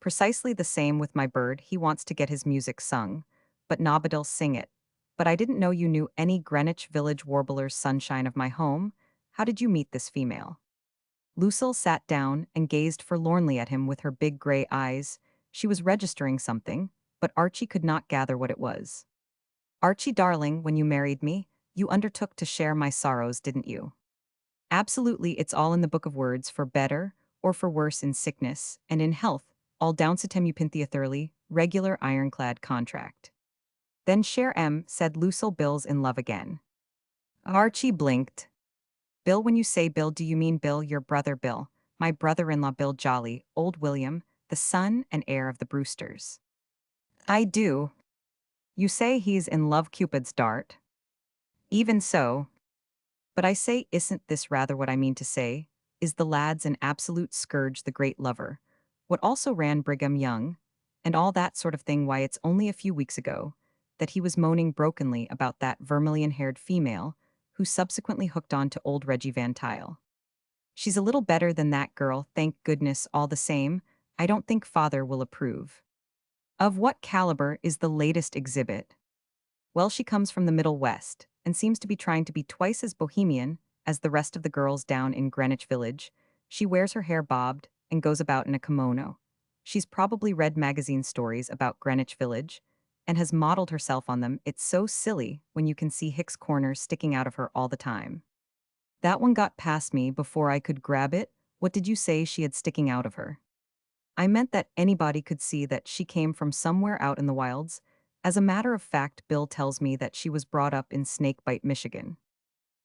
Precisely the same with my bird, he wants to get his music sung, but nobod'll sing it. But I didn't know you knew any Greenwich Village warblers, sunshine of my home. How did you meet this female? Lucille sat down and gazed forlornly at him with her big gray eyes. She was registering something, but Archie could not gather what it was. Archie, darling, when you married me, you undertook to share my sorrows, didn't you? Absolutely, it's all in the book of words, for better or for worse, in sickness and in health, all down satem you pinthia thoroughly, regular ironclad contract. Then share said Lucille. Bill's in love again. Archie blinked. Bill, when you say Bill, do you mean Bill, your brother Bill, my brother-in-law Bill Jolly, old William, the son and heir of the Brewsters? I do. You say he's in love, Cupid's dart? Even so. But I say, isn't this rather what I mean to say? Is the lad's an absolute scourge, the great lover? What also ran Brigham Young? And all that sort of thing. Why, it's only a few weeks ago that he was moaning brokenly about that vermilion-haired female who subsequently hooked on to old Reggie Van Tile. She's a little better than that girl, thank goodness, all the same. I don't think father will approve. Of what caliber is the latest exhibit? Well, she comes from the Middle West and seems to be trying to be twice as bohemian as the rest of the girls down in Greenwich Village. She wears her hair bobbed and goes about in a kimono. She's probably read magazine stories about Greenwich Village and has modeled herself on them. It's so silly when you can see Hicks corners sticking out of her all the time. That one got past me before I could grab it. What did you say she had sticking out of her? I meant that anybody could see that she came from somewhere out in the wilds. As a matter of fact, Bill tells me that she was brought up in Snakebite, Michigan.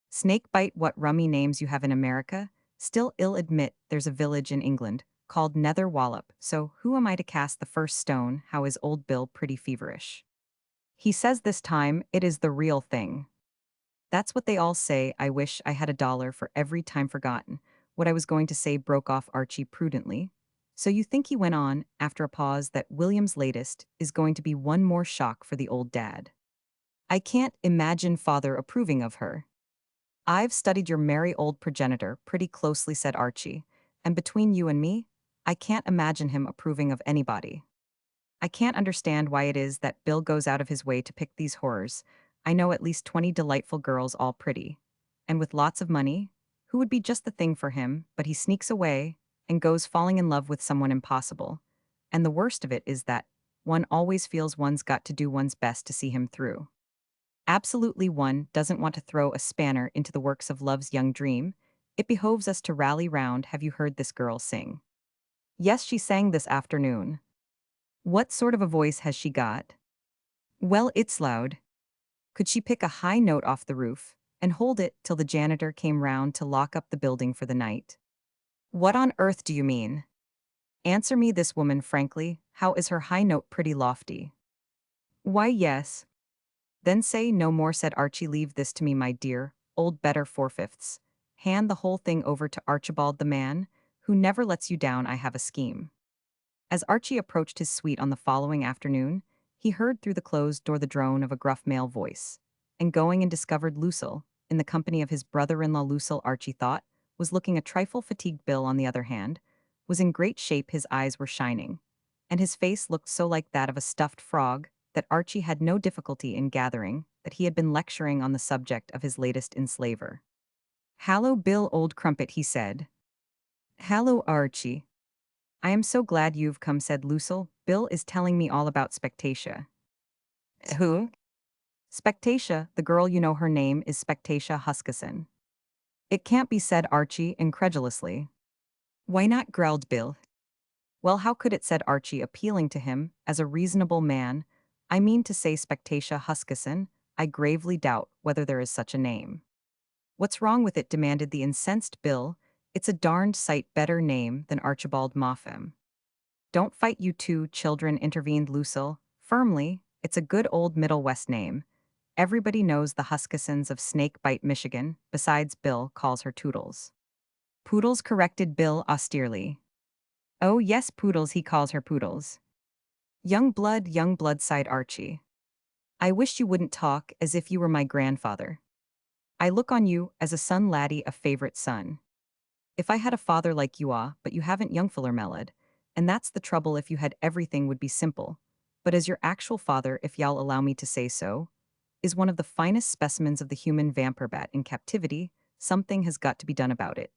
Snakebite, what rummy names you have in America. Still, I'll admit there's a village in England called Nether Wallop, so who am I to cast the first stone? How is old Bill pretty feverish? He says this time it is the real thing. That's what they all say. I wish I had $1 for every time forgotten. What I was going to say, broke off Archie prudently. So you think, he went on, after a pause, that William's latest is going to be one more shock for the old dad? I can't imagine father approving of her. I've studied your merry old progenitor pretty closely, said Archie, and between you and me, I can't imagine him approving of anybody. I can't understand why it is that Bill goes out of his way to pick these horrors. I know at least 20 delightful girls, all pretty, and with lots of money, who would be just the thing for him, but he sneaks away and goes falling in love with someone impossible. And the worst of it is that one always feels one's got to do one's best to see him through. Absolutely, one doesn't want to throw a spanner into the works of love's young dream. It behoves us to rally round. Have you heard this girl sing? Yes, she sang this afternoon. What sort of a voice has she got? Well, it's loud. Could she pick a high note off the roof and hold it till the janitor came round to lock up the building for the night? What on earth do you mean? Answer me this woman frankly, how is her high note pretty lofty? Why yes. Then say no more, said Archie. Leave this to me, my dear, old better four-fifths. Hand the whole thing over to Archibald the man, who never lets you down. I have a scheme. As Archie approached his suite on the following afternoon, he heard through the closed door the drone of a gruff male voice, and going and discovered Lucille, in the company of his brother-in-law. Lucille, Archie thought, was looking a trifle fatigued. Bill, on the other hand, was in great shape. His eyes were shining, and his face looked so like that of a stuffed frog that Archie had no difficulty in gathering that he had been lecturing on the subject of his latest enslaver. "Hallo, Bill, old crumpet," he said. "Hallo, Archie. I am so glad you've come," said Lucille. "Bill is telling me all about Spectatia." "Who?" "Spectatia, the girl, you know. Her name is Spectatia Huskisson." "It can't be," said Archie incredulously. "Why not?" growled Bill. "Well, how could it?" said Archie, appealing to him as a reasonable man. "I mean to say, Spectatia Huskisson, I gravely doubt whether there is such a name." "What's wrong with it?" demanded the incensed Bill. "It's a darned sight better name than Archibald Moffam." "Don't fight, you two children," intervened Lucille firmly. "It's a good old Middle West name. Everybody knows the Huskissons of Snakebite, Michigan. Besides, Bill calls her Toodles." "Poodles," corrected Bill austerely. "Oh yes, Poodles, he calls her Poodles." Young blood," sighed Archie. "I wish you wouldn't talk as if you were my grandfather. I look on you as a son, laddie, a favorite son. If I had a father like you are, but you haven't, young filler melod, and that's the trouble. If you had, everything would be simple. But as your actual father, if y'all allow me to say so, is one of the finest specimens of the human vampire bat in captivity, something has got to be done about it.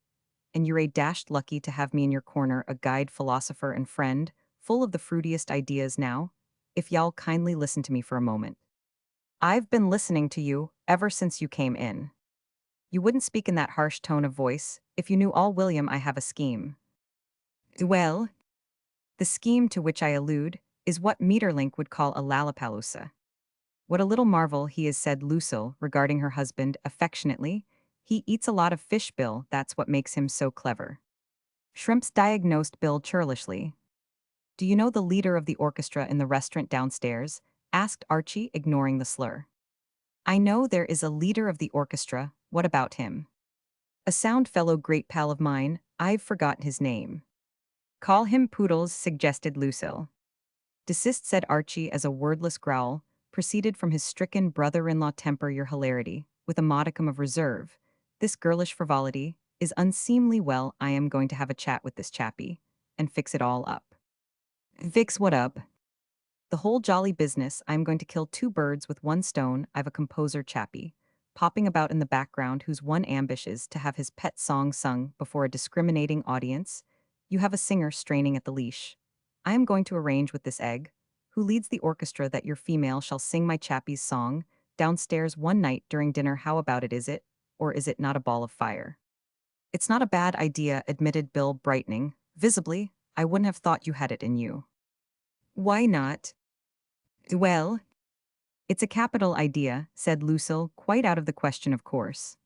And you're a dashed lucky to have me in your corner, a guide, philosopher, and friend, full of the fruitiest ideas. Now, if y'all kindly listen to me for a moment. I've been listening to you ever since you came in. You wouldn't speak in that harsh tone of voice if you knew all. William, I have a scheme." "Well?" "The scheme to which I allude is what Meterlink would call a lalapalooza." "What a little marvel he is," said Lucille, regarding her husband affectionately. "He eats a lot of fish, Bill. That's what makes him so clever." "Shrimps," diagnosed Bill churlishly. "Do you know the leader of the orchestra in the restaurant downstairs?" asked Archie, ignoring the slur. "I know there is a leader of the orchestra. What about him?" "A sound fellow, great pal of mine. I've forgotten his name." "Call him Poodles," suggested Lucille. "Desist," said Archie as a wordless growl proceeded from his stricken brother-in-law. "Temper your hilarity with a modicum of reserve. This girlish frivolity is unseemly. Well, I am going to have a chat with this chappie and fix it all up." "Fix what up?" "The whole jolly business. I'm going to kill two birds with one stone. I've a composer chappie popping about in the background whose one ambition is to have his pet song sung before a discriminating audience. You have a singer straining at the leash. I am going to arrange with this egg, who leads the orchestra, that your female shall sing my chappie's song downstairs one night during dinner. How about it? Is it, or is it not, a ball of fire?" "It's not a bad idea," admitted Bill, brightening visibly. "I wouldn't have thought you had it in you." "Why not?" "Well, it's a capital idea," said Lucille, "quite out of the question, of course."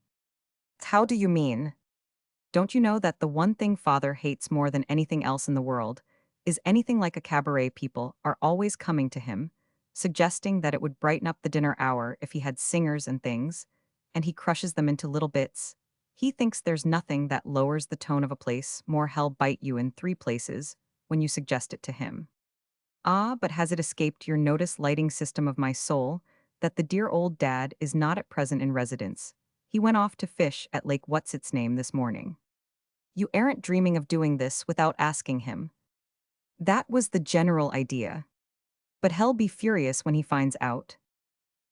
"How do you mean?" "Don't you know that the one thing father hates more than anything else in the world is anything like a cabaret? People are always coming to him, suggesting that it would brighten up the dinner hour if he had singers and things, and he crushes them into little bits. He thinks there's nothing that lowers the tone of a place more. Hell bite you in three places when you suggest it to him." "Ah, but has it escaped your notice, lighting system of my soul, that the dear old dad is not at present in residence? He went off to fish at Lake What's its name this morning." "You aren't dreaming of doing this without asking him?" "That was the general idea. But he'll be furious when he finds out."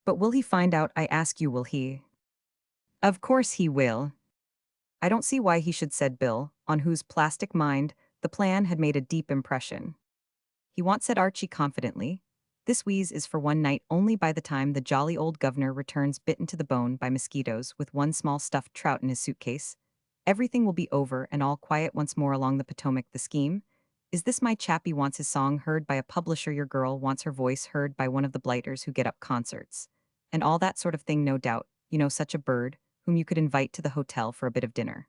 "But will he find out, I ask you? Will he?" "Of course he will." "I don't see why he should," said Bill, on whose plastic mind the plan had made a deep impression. "He wants," said Archie confidently. "This wheeze is for one night only. By the time the jolly old governor returns bitten to the bone by mosquitoes with one small stuffed trout in his suitcase, everything will be over and all quiet once more along the Potomac. The scheme is this: my chappie wants his song heard by a publisher, your girl wants her voice heard by one of the blighters who get up concerts, and all that sort of thing. No doubt, you know such a bird whom you could invite to the hotel for a bit of dinner."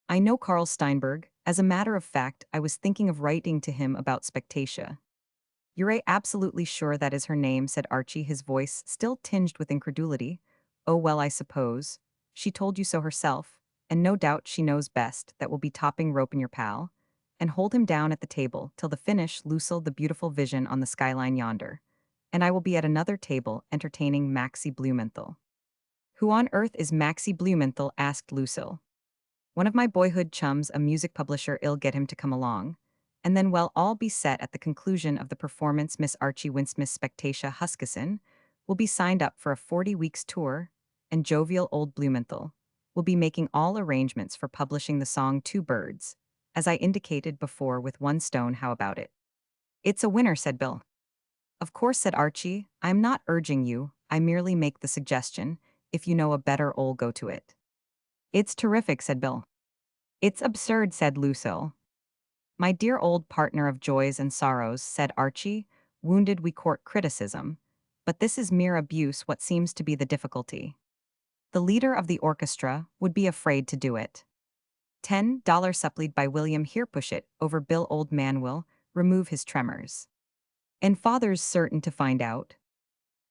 "I know Carl Steinberg, As a matter of fact, I was thinking of writing to him about Spectatia. You're absolutely sure that is her name, said Archie, his voice still tinged with incredulity. Oh, well, I suppose. She told you so herself, and no doubt she knows best that we'll be topping rope in your pal. And hold him down at the table till the finish Lucille the beautiful vision on the skyline yonder. And I will be at another table entertaining Maxie Blumenthal. Who on earth is Maxie Blumenthal? Asked Lucille. One of my boyhood chums, a music publisher, ill get him to come along. And then we'll all be set at the conclusion of the performance. Miss Archie winced. Miss Spectatia Huskisson will be signed up for a 40 weeks tour, and jovial old Blumenthal will be making all arrangements for publishing the song Two Birds, as I indicated before with one stone. How about it? It's a winner, said Bill. Of course, said Archie. I'm not urging you, I merely make the suggestion. If you know a better, I'll go to it. It's terrific, said Bill. It's absurd, said Lucille. My dear old partner of joys and sorrows, said Archie, wounded we court criticism. But this is mere abuse. What seems to be the difficulty? The leader of the orchestra would be afraid to do it. $10 supplied by William. Here, push it over, Bill. Old man will remove his tremors. And father's certain to find out.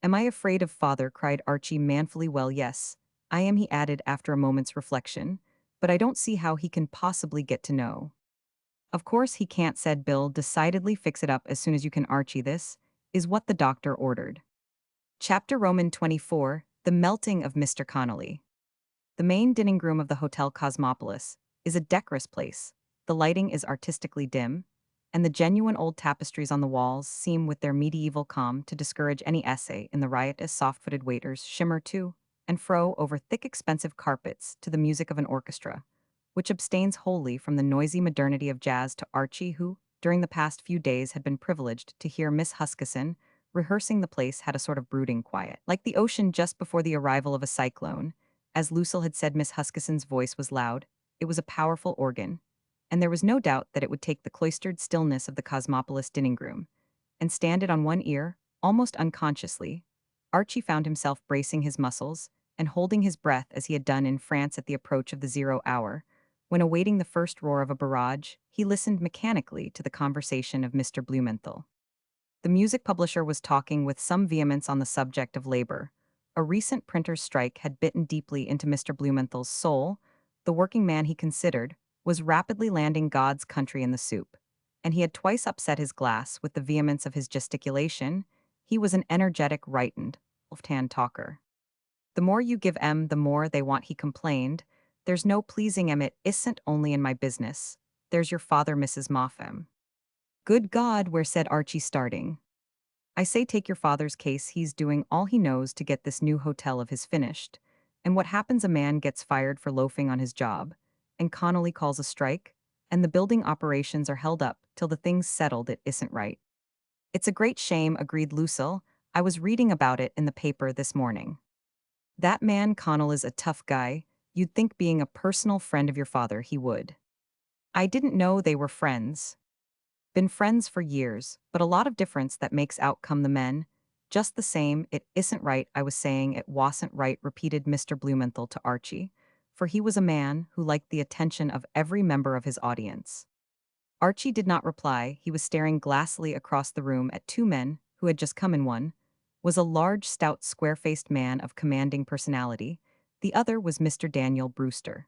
Am I afraid of father? Cried Archie manfully. Well, yes, I am, he added after a moment's reflection, but I don't see how he can possibly get to know. Of course he can't, said Bill decidedly. Fix it up as soon as you can, Archie. This is what the doctor ordered. Chapter Roman 24, The Melting of Mr. Connolly. The main dining room of the Hotel Cosmopolis is a decorous place. The lighting is artistically dim, and the genuine old tapestries on the walls seem with their medieval calm to discourage any essay in the riotous soft-footed waiters shimmer to and fro over thick expensive carpets to the music of an orchestra, which abstains wholly from the noisy modernity of jazz. To Archie, who, during the past few days, had been privileged to hear Miss Huskisson rehearsing, the place had a sort of brooding quiet, like the ocean just before the arrival of a cyclone. As Lucille had said, Miss Huskisson's voice was loud, it was a powerful organ, and there was no doubt that it would take the cloistered stillness of the Cosmopolis dining room and stand it on one ear. Almost unconsciously, Archie found himself bracing his muscles and holding his breath as he had done in France at the approach of the 0 hour. When awaiting the first roar of a barrage, he listened mechanically to the conversation of Mr. Blumenthal. The music publisher was talking with some vehemence on the subject of labor. A recent printer's strike had bitten deeply into Mr. Blumenthal's soul. The working man, he considered, was rapidly landing God's country in the soup, and he had twice upset his glass with the vehemence of his gesticulation. He was an energetic, right-hand left-hand talker. The more you give 'em, the more they want, he complained. There's no pleasing 'em, it isn't only in my business. There's your father, Mrs. Moffam. Good God, where, said Archie, starting. I say, take your father's case. He's doing all he knows to get this new hotel of his finished. And what happens? A man gets fired for loafing on his job, and Connolly calls a strike, and the building operations are held up till the thing's settled. It isn't right. It's a great shame, agreed Lucille. I was reading about it in the paper this morning. That man Connell is a tough guy. You'd think, being a personal friend of your father, he would. I didn't know they were friends. Been friends for years, but a lot of difference that makes out come the men. Just the same, it isn't right. I was saying it wasn't right, repeated Mr. Blumenthal to Archie, for he was a man who liked the attention of every member of his audience. Archie did not reply. He was staring glassily across the room at two men who had just come in. One was a large, stout, square-faced man of commanding personality. The other was Mr. Daniel Brewster.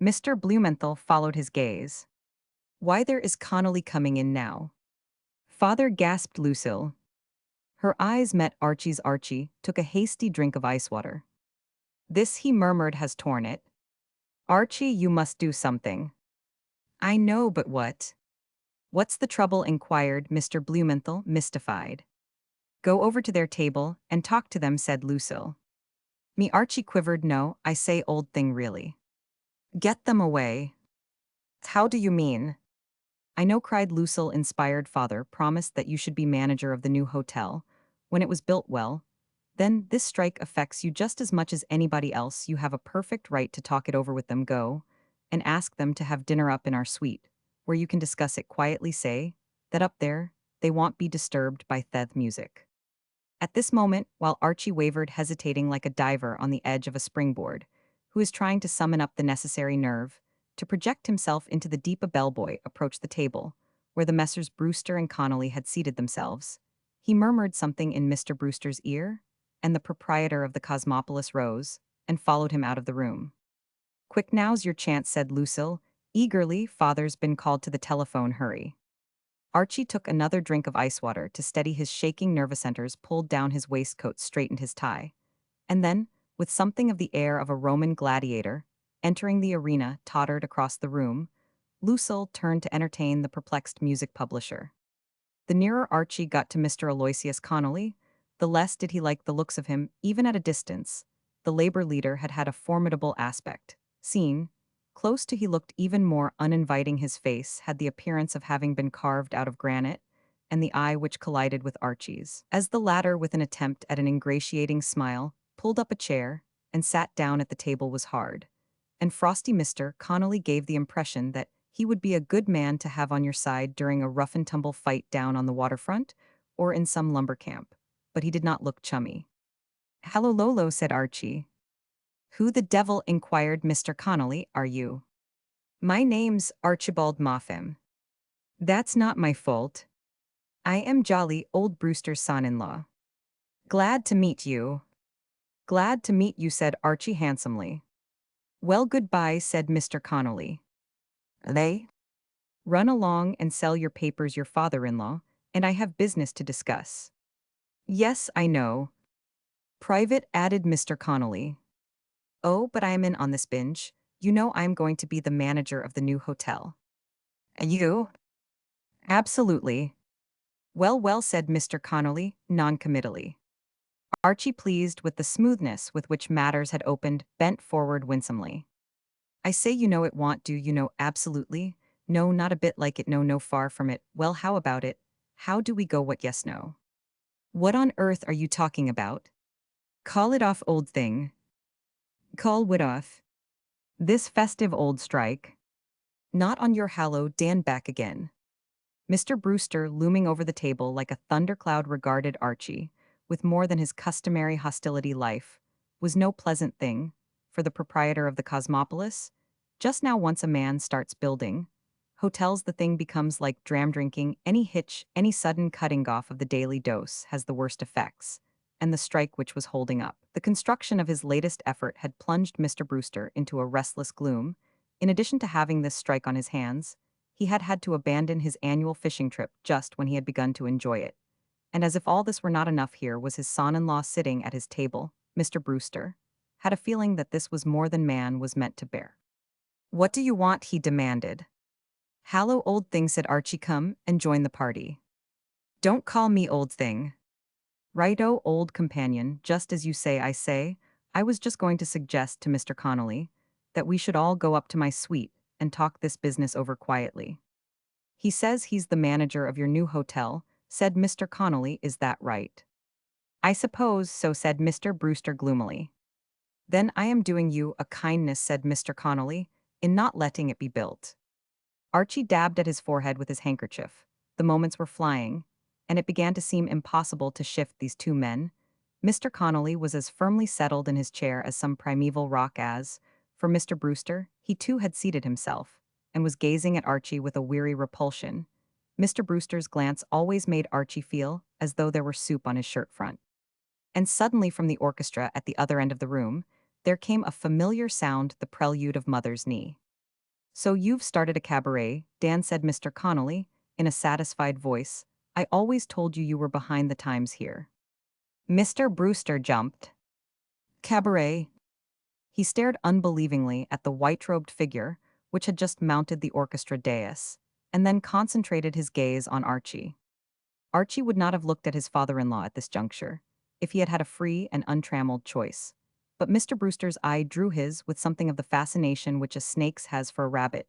Mr. Blumenthal followed his gaze. Why, there is Connolly coming in now. Father, gasped Lucille. Her eyes met Archie's. Archie took a hasty drink of ice water. This, he murmured, has torn it. Archie, you must do something. I know, but what? What's the trouble? Inquired Mr. Blumenthal, mystified. Go over to their table and talk to them, said Lucille. Me, Archie quivered. No, I say, old thing, really. Get them away. How do you mean? I know, cried Lucille, inspired. Father promised that you should be manager of the new hotel when it was built. Well, then this strike affects you just as much as anybody else. You have a perfect right to talk it over with them. Go and ask them to have dinner up in our suite, where you can discuss it quietly. Say that up there they won't be disturbed by the music. At this moment, while Archie wavered, hesitating like a diver on the edge of a springboard, who is trying to summon up the necessary nerve, to project himself into the deep. A bellboy approached the table, where the Messrs. Brewster and Connolly had seated themselves. He murmured something in Mr. Brewster's ear, and the proprietor of the Cosmopolis rose and followed him out of the room. Quick, now's your chance, said Lucille, eagerly. Father's been called to the telephone, hurry. Archie took another drink of ice water to steady his shaking nervous centers, pulled down his waistcoat, straightened his tie, and then, with something of the air of a Roman gladiator, entering the arena, tottered across the room. Lucille turned to entertain the perplexed music publisher. The nearer Archie got to Mr. Aloysius Connolly, the less did he like the looks of him, even at a distance. The labor leader had a formidable aspect. Seen close to, he looked even more uninviting. His face had the appearance of having been carved out of granite, and the eye which collided with Archie's, as the latter, with an attempt at an ingratiating smile, pulled up a chair and sat down at the table, was hard. And frosty. Mr. Connolly gave the impression that he would be a good man to have on your side during a rough-and-tumble fight down on the waterfront or in some lumber camp. But he did not look chummy. "Hello, Lolo," said Archie. "Who the devil," inquired Mr. Connolly, "are you?" "My name's Archibald Moffam." "That's not my fault. I am jolly old Brewster's son-in-law." "Glad to meet you." "Glad to meet you," said Archie handsomely. "Well, goodbye," said Mr. Connolly. "They run along and sell your papers, your father-in-law, and I have business to discuss." "Yes, I know. Private," added Mr. Connolly. "Oh, but I am in on this binge. You know I am going to be the manager of the new hotel." "You?" "Absolutely." "Well, well," said Mr. Connolly, non-committally. Archie, pleased with the smoothness with which matters had opened, bent forward winsomely. "I say, you know it won't do, you know, absolutely. No, not a bit like it, no, no, far from it. Well, how about it? How do we go, what, yes, no?" "What on earth are you talking about?" "Call it off, old thing." "Call what off?" "This festive old strike." "Not on your hallowed Dan back again." Mr. Brewster, looming over the table like a thundercloud, regarded Archie with more than his customary hostility. Life was no pleasant thing for the proprietor of the Cosmopolis. Just now, once a man starts building hotels, the thing becomes like dram drinking. Any hitch, any sudden cutting off of the daily dose has the worst effects. And the strike which was holding up the construction of his latest effort had plunged Mr. Brewster into a restless gloom. In addition to having this strike on his hands, he had had to abandon his annual fishing trip just when he had begun to enjoy it. And as if all this were not enough, here was his son-in-law sitting at his table. Mr. Brewster had a feeling that this was more than man was meant to bear. "What do you want?" he demanded. "Hallo, old thing," said Archie. "Come and join the party." "Don't call me old thing." "Righto, old companion, just as you say. I say, I was just going to suggest to Mr. Connolly that we should all go up to my suite and talk this business over quietly." "He says he's the manager of your new hotel," said Mr. Connolly. "Is that right?" "I suppose so," said Mr. Brewster gloomily. "Then I am doing you a kindness," said Mr. Connolly, "in not letting it be built." Archie dabbed at his forehead with his handkerchief. The moments were flying, and it began to seem impossible to shift these two men. Mr. Connolly was as firmly settled in his chair as some primeval rock as, for Mr. Brewster, he too had seated himself, and was gazing at Archie with a weary repulsion. Mr. Brewster's glance always made Archie feel as though there were soup on his shirt front. And suddenly, from the orchestra at the other end of the room, there came a familiar sound, the prelude of Mother's Knee. "So you've started a cabaret," Dan said. Mr. Connolly, in a satisfied voice, "I always told you you were behind the times here." Mr. Brewster jumped. "Cabaret?" He stared unbelievingly at the white-robed figure which had just mounted the orchestra dais, and then concentrated his gaze on Archie. Archie would not have looked at his father-in-law at this juncture if he had had a free and untrammeled choice. But Mr. Brewster's eye drew his with something of the fascination which a snake's has for a rabbit.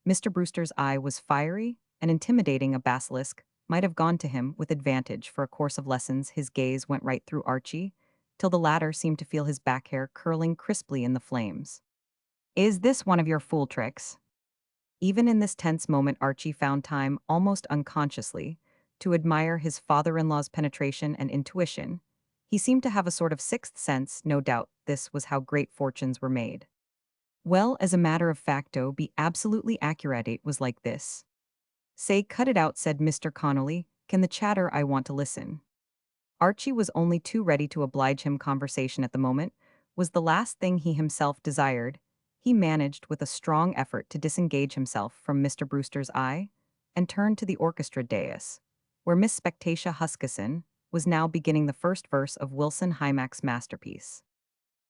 Mr. Brewster's eye was fiery and intimidating. A basilisk might have gone to him with advantage for a course of lessons. His gaze went right through Archie, till the latter seemed to feel his back hair curling crisply in the flames. "Is this one of your fool tricks?" Even in this tense moment, Archie found time, almost unconsciously, to admire his father-in-law's penetration and intuition. He seemed to have a sort of sixth sense. No doubt this was how great fortunes were made. Well, as a matter of facto, be absolutely accurate, it was like this. Say, cut it out, said Mr. Connolly. Can the chatter, I want to listen. Archie was only too ready to oblige him. Conversation at the moment was the last thing he himself desired. He managed with a strong effort to disengage himself from Mr. Brewster's eye and turned to the orchestra dais, where Miss Spectatia Huskisson was now beginning the first verse of Wilson Hymack's masterpiece.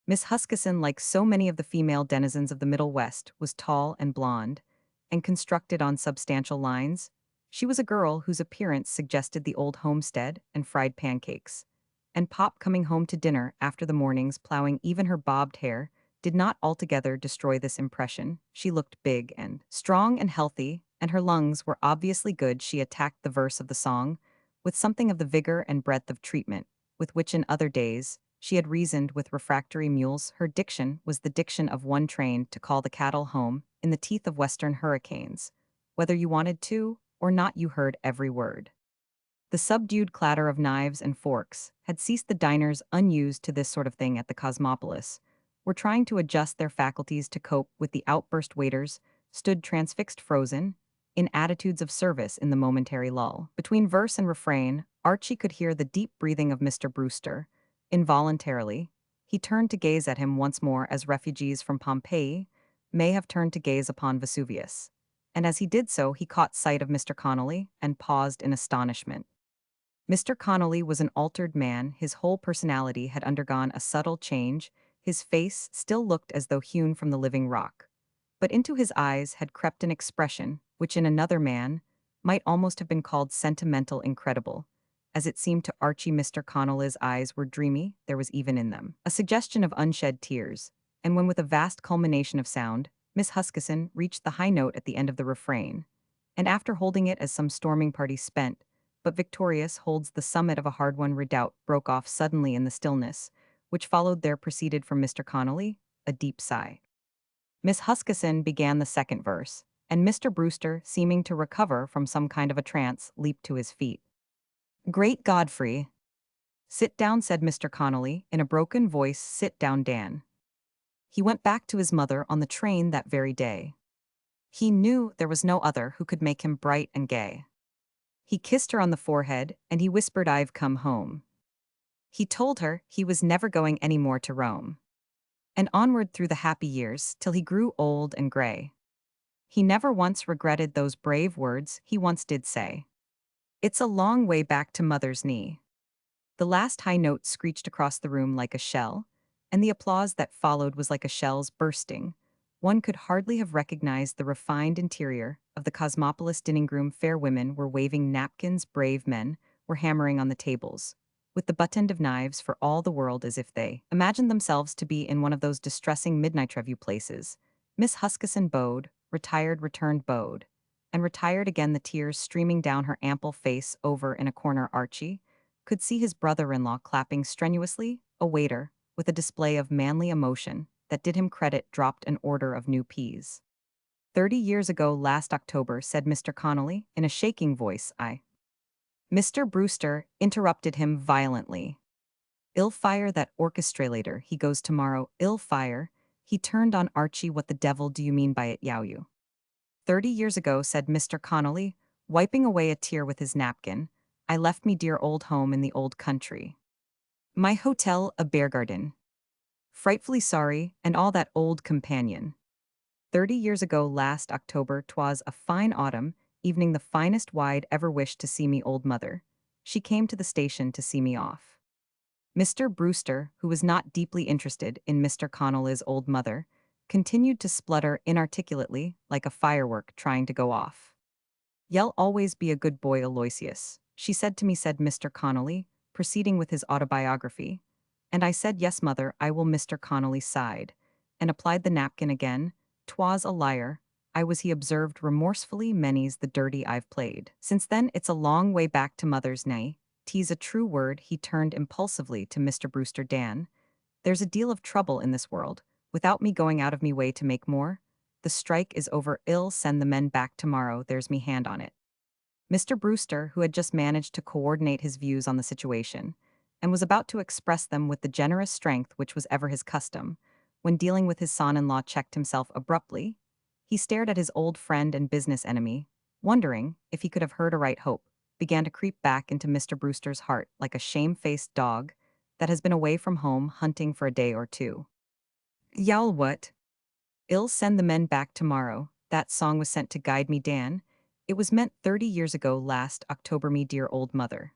Miss Huskisson, like so many of the female denizens of the Middle West, was tall and blonde, and constructed on substantial lines. She was a girl whose appearance suggested the old homestead and fried pancakes. And Pop coming home to dinner after the morning's plowing, even her bobbed hair, did not altogether destroy this impression. She looked big and strong and healthy, and her lungs were obviously good. She attacked the verse of the song with something of the vigor and breadth of treatment, with which in other days she had reasoned with refractory mules. Her diction was the diction of one trained to call the cattle home in the teeth of western hurricanes. Whether you wanted to or not, you heard every word. The subdued clatter of knives and forks had ceased. The diners, unused to this sort of thing at the Cosmopolis, were trying to adjust their faculties to cope with the outburst. Waiters stood transfixed, frozen, in attitudes of service in the momentary lull. Between verse and refrain, Archie could hear the deep breathing of Mr. Brewster. Involuntarily, he turned to gaze at him once more, as refugees from Pompeii may have turned to gaze upon Vesuvius. And as he did so, he caught sight of Mr. Connolly and paused in astonishment. Mr. Connolly was an altered man. His whole personality had undergone a subtle change. His face still looked as though hewn from the living rock, but into his eyes had crept an expression which in another man might almost have been called sentimental. Incredible as it seemed to Archie, Mr. Connolly's eyes were dreamy. There was even in them a suggestion of unshed tears, and when with a vast culmination of sound, Miss Huskisson reached the high note at the end of the refrain, and after holding it as some storming party spent but victorious holds the summit of a hard-won redoubt, broke off suddenly in the stillness which followed. There proceeded from Mr. Connolly a deep sigh. Miss Huskisson began the second verse, and Mr. Brewster, seeming to recover from some kind of a trance, leaped to his feet. Great Godfrey! Sit down, said Mr. Connolly in a broken voice. Sit down, Dan. He went back to his mother on the train that very day. He knew there was no other who could make him bright and gay. He kissed her on the forehead, and he whispered, I've come home. He told her he was never going any more to Rome. And onward through the happy years, till he grew old and gray. He never once regretted those brave words he once did say. It's a long way back to mother's knee. The last high note screeched across the room like a shell, and the applause that followed was like a shell's bursting. One could hardly have recognized the refined interior of the Cosmopolis dining room. Fair women were waving napkins, brave men were hammering on the tables, with the butt end of knives for all the world, as if they imagined themselves to be in one of those distressing midnight review places. Miss Huskisson bowed, retired, returned, bowed, and retired again, the tears streaming down her ample face. Over in a corner, Archie could see his brother-in-law clapping strenuously. A waiter, with a display of manly emotion that did him credit, dropped an order of new peas. 30 years ago last October, said Mr. Connolly in a shaking voice. Mr. Brewster interrupted him violently. Ill fire that orchestrator, he goes tomorrow. Ill fire. He turned on Archie. What the devil do you mean by it, yow you? 30 years ago, said Mr. Connolly, wiping away a tear with his napkin, I left me dear old home in the old country. My hotel, a bear garden. Frightfully sorry, and all that old companion. 30 years ago last October, 'twas a fine autumn evening, the finest wide ever wished to see me old mother. She came to the station to see me off. Mr. Brewster, who was not deeply interested in Mr. Connolly's old mother, continued to splutter inarticulately like a firework trying to go off. You'll always be a good boy, Aloysius, she said to me, said Mr. Connolly, proceeding with his autobiography. And I said, yes, mother, I will. Mr. Connolly sighed, and applied the napkin again. 'Twas a liar, I was, he observed remorsefully, many's the dirty I've played. Since then it's a long way back to mother's nay. 'Tis a true word. He turned impulsively to Mr. Brewster. Dan, there's a deal of trouble in this world, without me going out of me way to make more. The strike is over. I'll send the men back tomorrow, there's me hand on it. Mr. Brewster, who had just managed to coordinate his views on the situation, and was about to express them with the generous strength which was ever his custom, when dealing with his son-in-law, checked himself abruptly. He stared at his old friend and business enemy, wondering if he could have heard aright. Hope began to creep back into Mr. Brewster's heart like a shame-faced dog that has been away from home hunting for a day or two. Yowl what? I'll send the men back tomorrow. That song was sent to guide me, Dan. It was meant 30 years ago last October, me dear old mother.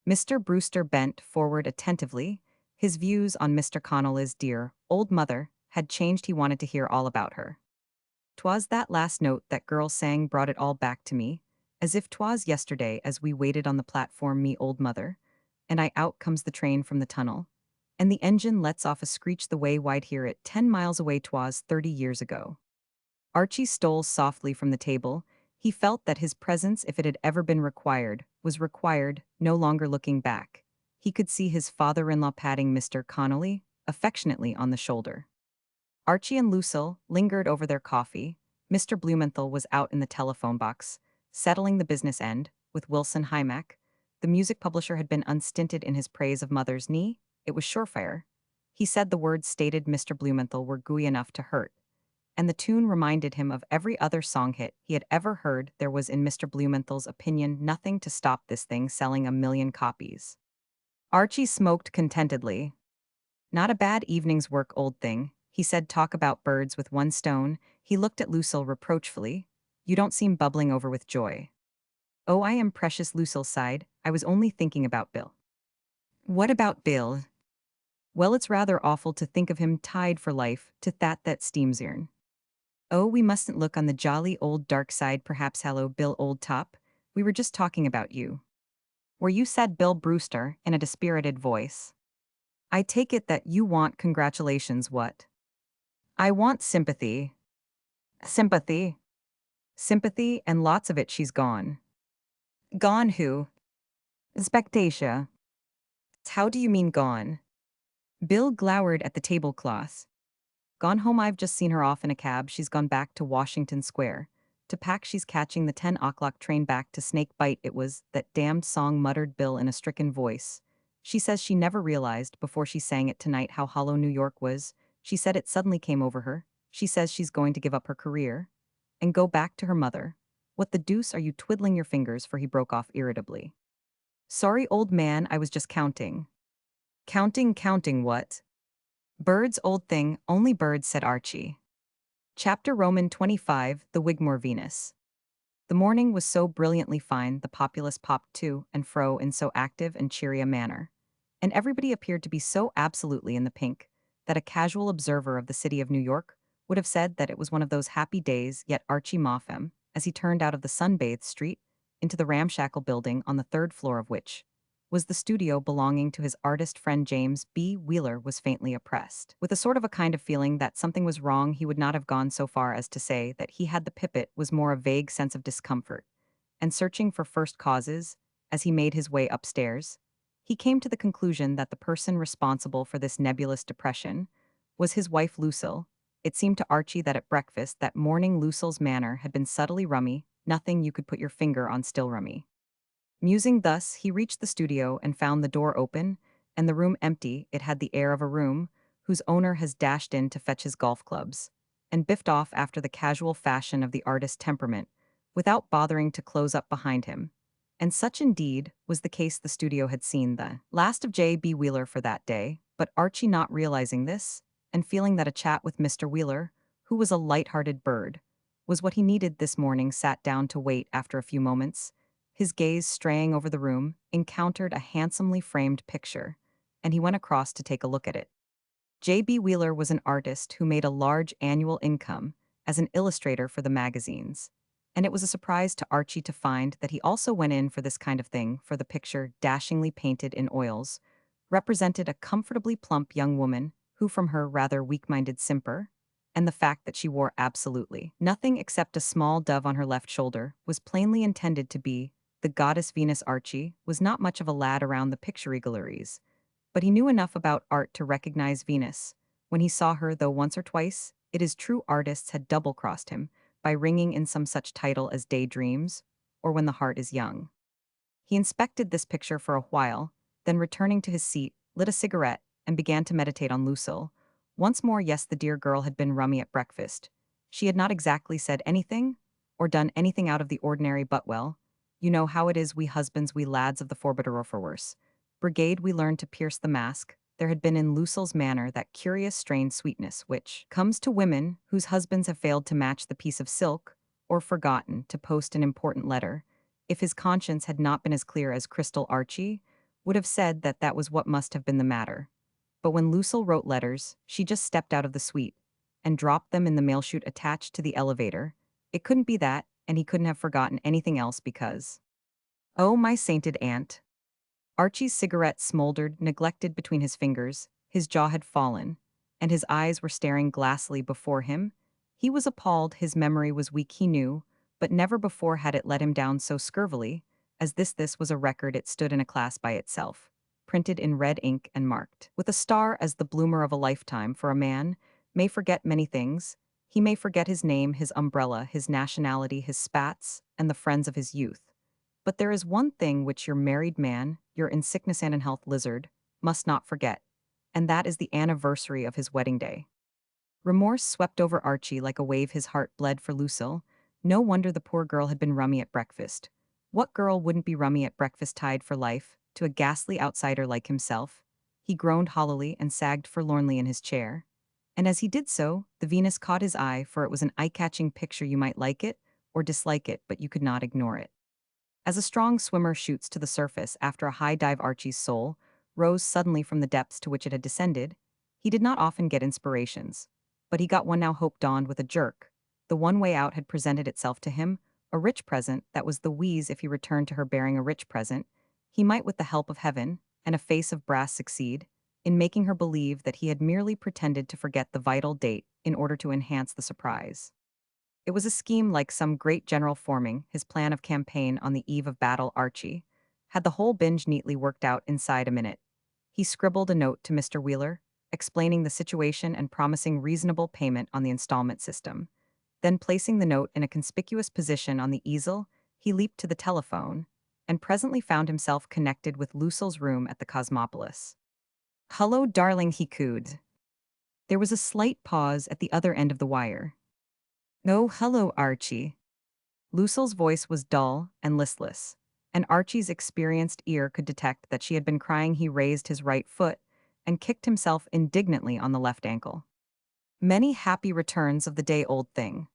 Mr. Brewster bent forward attentively. His views on Mr. Connolly's dear old mother had changed. He wanted to hear all about her. "'Twas that last note that girl sang brought it all back to me, as if 'twas yesterday as we waited on the platform, me old mother, and out comes the train from the tunnel, and the engine lets off a screech the way wide hear it 10 miles away. 'Twas 30 years ago." Archie stole softly from the table. He felt that his presence, if it had ever been required, was required, no longer. Looking back, he could see his father-in-law patting Mr. Connolly affectionately on the shoulder. Archie and Lucille lingered over their coffee. Mr. Blumenthal was out in the telephone box, settling the business end, with Wilson Hymack. The music publisher had been unstinted in his praise of Mother's Knee. It was surefire. He said the words stated Mr. Blumenthal were gooey enough to hurt, and the tune reminded him of every other song hit he had ever heard. There was, in Mr. Blumenthal's opinion, nothing to stop this thing selling 1 million copies. Archie smoked contentedly. "Not a bad evening's work, old thing," he said. "Talk about birds with one stone." He looked at Lucille reproachfully. "You don't seem bubbling over with joy." "Oh, I am precious," Lucille sighed. "I was only thinking about Bill." "What about Bill?" "Well, it's rather awful to think of him tied for life to that steamsirn." "Oh, we mustn't look on the jolly old dark side. Perhaps. Hello, Bill, old top. We were just talking about you." "Were you?" said Bill Brewster in a dispirited voice. "I take it that you want congratulations. What?" "I want sympathy." "Sympathy?" "Sympathy, and lots of it. She's gone." "Gone who?" "Spectatia." "How do you mean gone?" Bill glowered at the tablecloth. "Gone home. I've just seen her off in a cab. She's gone back to Washington Square to pack. She's catching the 10 o'clock train back to Snake Bite." "It was that damned song," muttered Bill in a stricken voice. "She says she never realized, before she sang it tonight, how hollow New York was. She said it suddenly came over her. She says she's going to give up her career and go back to her mother." "What the deuce are you twiddling your fingers for?" he broke off irritably. "Sorry, old man, I was just counting." Counting what?" "Birds, old thing, only birds," said Archie. Chapter Roman 25, The Wigmore Venus. The morning was so brilliantly fine, the populace popped to and fro in so active and cheery a manner, and everybody appeared to be so absolutely in the pink, that a casual observer of the city of New York would have said that it was one of those happy days. Yet Archie Moffam, as he turned out of the sun-bathed street into the ramshackle building on the third floor of which was the studio belonging to his artist friend James B. Wheeler, was faintly oppressed with a sort of a kind of feeling that something was wrong. He would not have gone so far as to say that he had the pipit, was more a vague sense of discomfort, and searching for first causes, as he made his way upstairs, he came to the conclusion that the person responsible for this nebulous depression was his wife Lucille. It seemed to Archie that at breakfast that morning Lucille's manner had been subtly rummy, nothing you could put your finger on still rummy. Musing thus, he reached the studio and found the door open, and the room empty. It had the air of a room whose owner has dashed in to fetch his golf clubs, and biffed off after the casual fashion of the artist's temperament, without bothering to close up behind him. And such indeed was the case. The studio had seen the last of J.B. Wheeler for that day, but Archie, not realizing this, and feeling that a chat with Mr. Wheeler, who was a light-hearted bird, was what he needed this morning, sat down to wait. After a few moments, his gaze straying over the room, encountered a handsomely framed picture, and he went across to take a look at it. J.B. Wheeler was an artist who made a large annual income as an illustrator for the magazines, and it was a surprise to Archie to find that he also went in for this kind of thing, for the picture, dashingly painted in oils, represented a comfortably plump young woman who, from her rather weak-minded simper, and the fact that she wore absolutely nothing except a small dove on her left shoulder, was plainly intended to be the goddess Venus. Archie was not much of a lad around the picture galleries, but he knew enough about art to recognize Venus when he saw her, though once or twice, it is true, artists had double-crossed him by ringing in some such title as Daydreams or When the Heart is Young. He inspected this picture for a while, then returning to his seat, lit a cigarette, and began to meditate on Lucille, Once more, yes, the dear girl had been rummy at breakfast. She had not exactly said anything, or done anything out of the ordinary, but well, you know how it is, we husbands, we lads of the Forbidder for worse brigade, we learned to pierce the mask. There had been in Lucille's manner that curious strained sweetness which comes to women whose husbands have failed to match the piece of silk, or forgotten to post an important letter. If his conscience had not been as clear as crystal, Archie would have said that that was what must have been the matter. But when Lucille wrote letters, she just stepped out of the suite and dropped them in the mail chute attached to the elevator. It couldn't be that, and he couldn't have forgotten anything else because. Oh, my sainted aunt. Archie's cigarette smoldered, neglected between his fingers, his jaw had fallen, and his eyes were staring glassily before him. He was appalled, his memory was weak, he knew, but never before had it let him down so scurvily, as this was a record. It stood in a class by itself, printed in red ink and marked with a star as the bloomer of a lifetime. For a man may forget many things. He may forget his name, his umbrella, his nationality, his spats, and the friends of his youth. But there is one thing which your married man, your in sickness and in health lizard, must not forget, and that is the anniversary of his wedding day. Remorse swept over Archie like a wave, his heart bled for Lucille. No wonder the poor girl had been rummy at breakfast. What girl wouldn't be rummy at breakfast, tied for life, to a ghastly outsider like himself? He groaned hollowly and sagged forlornly in his chair. And as he did so, the Venus caught his eye, for it was an eye-catching picture. You might like it or dislike it, but you could not ignore it. As a strong swimmer shoots to the surface after a high dive, Archie's soul rose suddenly from the depths to which it had descended. He did not often get inspirations, but he got one now. Hope dawned with a jerk. The one way out had presented itself to him, a rich present. That was the wheeze. If he returned to her bearing a rich present, he might, with the help of heaven and a face of brass, succeed in making her believe that he had merely pretended to forget the vital date in order to enhance the surprise. It was a scheme like some great general forming his plan of campaign on the eve of battle. Archie had the whole binge neatly worked out inside a minute. He scribbled a note to Mr. Wheeler, explaining the situation and promising reasonable payment on the installment system. Then, placing the note in a conspicuous position on the easel, he leaped to the telephone and presently found himself connected with Lucille's room at the Cosmopolis. "Hello, darling," he cooed. There was a slight pause at the other end of the wire. "Oh, hello, Archie." Lucille's voice was dull and listless, and Archie's experienced ear could detect that she had been crying. He raised his right foot and kicked himself indignantly on the left ankle. "Many happy returns of the day, old thing."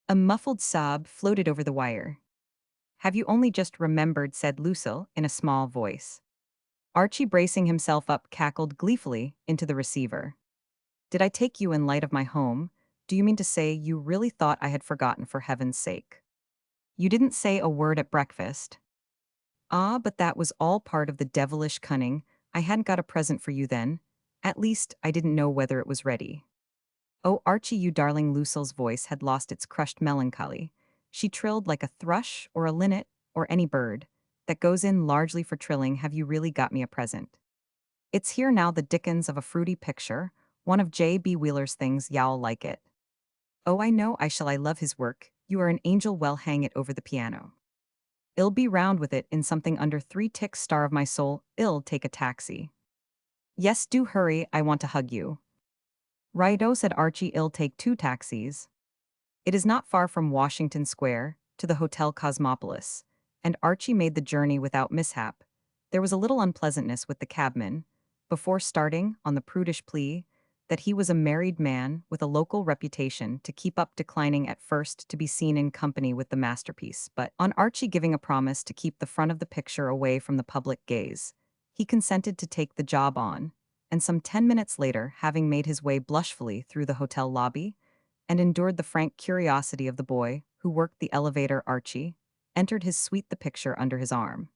A muffled sob floated over the wire. "Have you only just remembered?" said Lucille in a small voice. Archie, bracing himself up, cackled gleefully into the receiver. "Did I take you in light of my home? Do you mean to say you really thought I had forgotten, for heaven's sake? You didn't say a word at breakfast." "Ah, but that was all part of the devilish cunning. I hadn't got a present for you then. At least, I didn't know whether it was ready." "Oh, Archie, you darling." Lucille's voice had lost its crushed melancholy. She trilled like a thrush or a linnet or any bird that goes in largely for trilling. "Have you really got me a present? It's here now, the dickens of a fruity picture, one of J.B. Wheeler's things. Y'all like it?" "Oh, I know I shall. I love his work. You are an angel. Well, hang it over the piano. I'll be round with it in something under 3 ticks. Star of my soul, I'll take a taxi." "Yes, do hurry. I want to hug you." "Righto," said Archie. "I'll take 2 taxis. It is not far from Washington Square to the Hotel Cosmopolis," and Archie made the journey without mishap. There was a little unpleasantness with the cabman before starting, on the prudish plea that he was a married man with a local reputation to keep up, declining at first to be seen in company with the masterpiece. But on Archie giving a promise to keep the front of the picture away from the public gaze, he consented to take the job on, and some 10 minutes later, having made his way blushfully through the hotel lobby and endured the frank curiosity of the boy who worked the elevator, Archie entered his suite, the picture under his arm.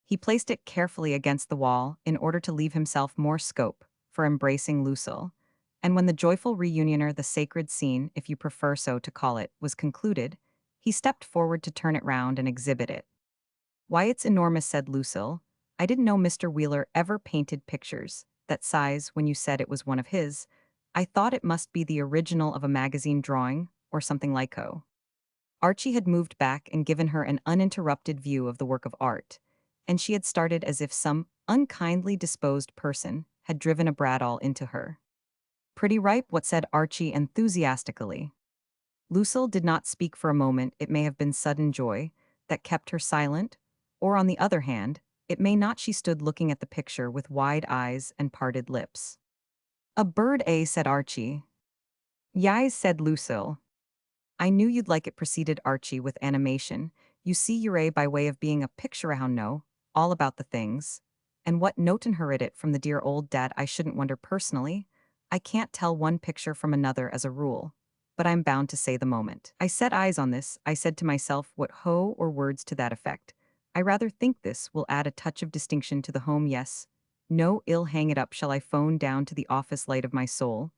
He placed it carefully against the wall in order to leave himself more scope for embracing Lucille, and when the joyful reunioner, the sacred scene, if you prefer so to call it, was concluded, he stepped forward to turn it round and exhibit it. "Why, it's enormous," said Lucille. "I didn't know Mr. Wheeler ever painted pictures that size. When you said it was one of his, I thought it must be the original of a magazine drawing or something like so." Archie had moved back and given her an uninterrupted view of the work of art, and she had started as if some unkindly disposed person had driven a bradawl into her. Pretty ripe, what said Archie enthusiastically. Lucille did not speak for a moment. It may have been sudden joy that kept her silent, or on the other hand, it may not. She stood looking at the picture with wide eyes and parted lips. A bird, said Archie. Yais, said Lucille. I knew you'd like it, proceeded Archie with animation. You see, you're by way of being a picture how know, all about the things. And what notin heard it from the dear old dad. I shouldn't wonder personally. I can't tell one picture from another as a rule. But I'm bound to say the moment I set eyes on this, I said to myself, what ho, or words to that effect. I rather think this will add a touch of distinction to the home. Yes. No ill, hang it up. Shall I phone down to the office light of my soul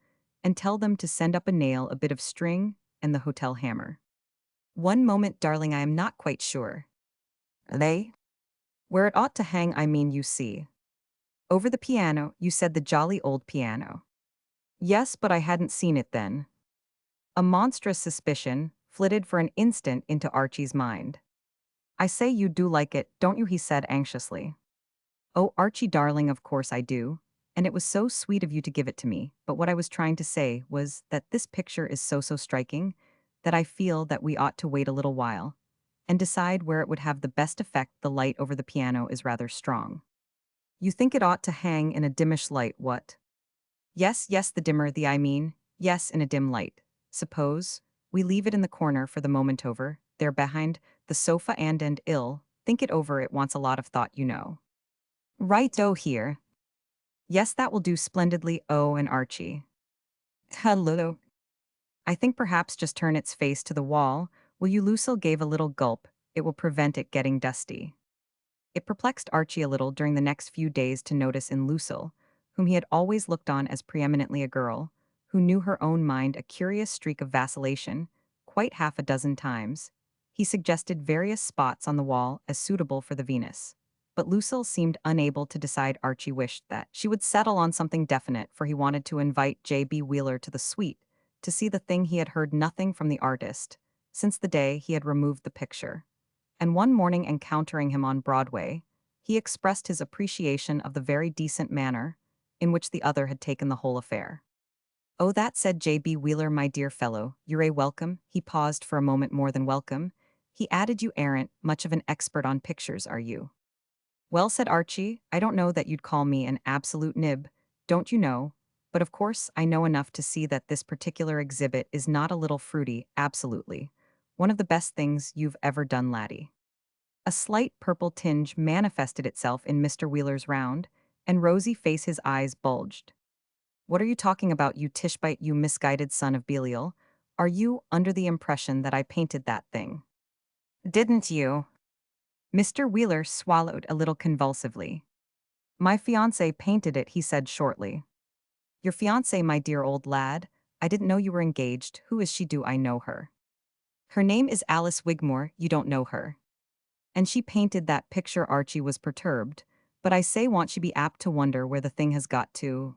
and tell them to send up a nail, a bit of string, and the hotel hammer? One moment, darling, I am not quite sure. They? Where it ought to hang, I mean, you see. Over the piano, you said, the jolly old piano. Yes, but I hadn't seen it then. A monstrous suspicion flitted for an instant into Archie's mind. I say you do like it, don't you? He said anxiously. Oh, Archie darling, of course I do. And it was so sweet of you to give it to me, but what I was trying to say was that this picture is so striking that I feel that we ought to wait a little while and decide where it would have the best effect. The light over the piano is rather strong. You think it ought to hang in a dimmish light, what? Yes, the dimmer the I mean, yes, in a dim light. Suppose we leave it in the corner for the moment over, there behind the sofa and ill, think it over, it wants a lot of thought, you know. Right, oh here. Yes, that will do splendidly, oh, and Archie. Hello. I think perhaps just turn its face to the wall, will you? Lucille gave a little gulp, it will prevent it getting dusty. It perplexed Archie a little during the next few days to notice in Lucille, whom he had always looked on as preeminently a girl, who knew her own mind, a curious streak of vacillation, quite half a dozen times. He suggested various spots on the wall as suitable for the Venus. But Lucille seemed unable to decide. Archie wished that she would settle on something definite, for he wanted to invite J.B. Wheeler to the suite to see the thing. He had heard nothing from the artist since the day he had removed the picture. And one morning, encountering him on Broadway, he expressed his appreciation of the very decent manner in which the other had taken the whole affair. Oh, that, said J.B. Wheeler, my dear fellow, you're welcome. He paused for a moment. More than welcome. He added, you aren't much of an expert on pictures, are you? Well, said Archie, I don't know that you'd call me an absolute nib, don't you know? But of course, I know enough to see that this particular exhibit is not a little fruity, absolutely. One of the best things you've ever done, laddie. A slight purple tinge manifested itself in Mr. Wheeler's round and rosy face. His eyes bulged. What are you talking about, you tishbite, you misguided son of Belial? Are you under the impression that I painted that thing? Didn't you? Mr. Wheeler swallowed a little convulsively. My fiancé painted it, he said shortly. Your fiancé, my dear old lad? I didn't know you were engaged. Who is she? Do I know her? Her name is Alice Wigmore. You don't know her? And she painted that picture. Archie was perturbed. But I say, won't she be apt to wonder where the thing has got to?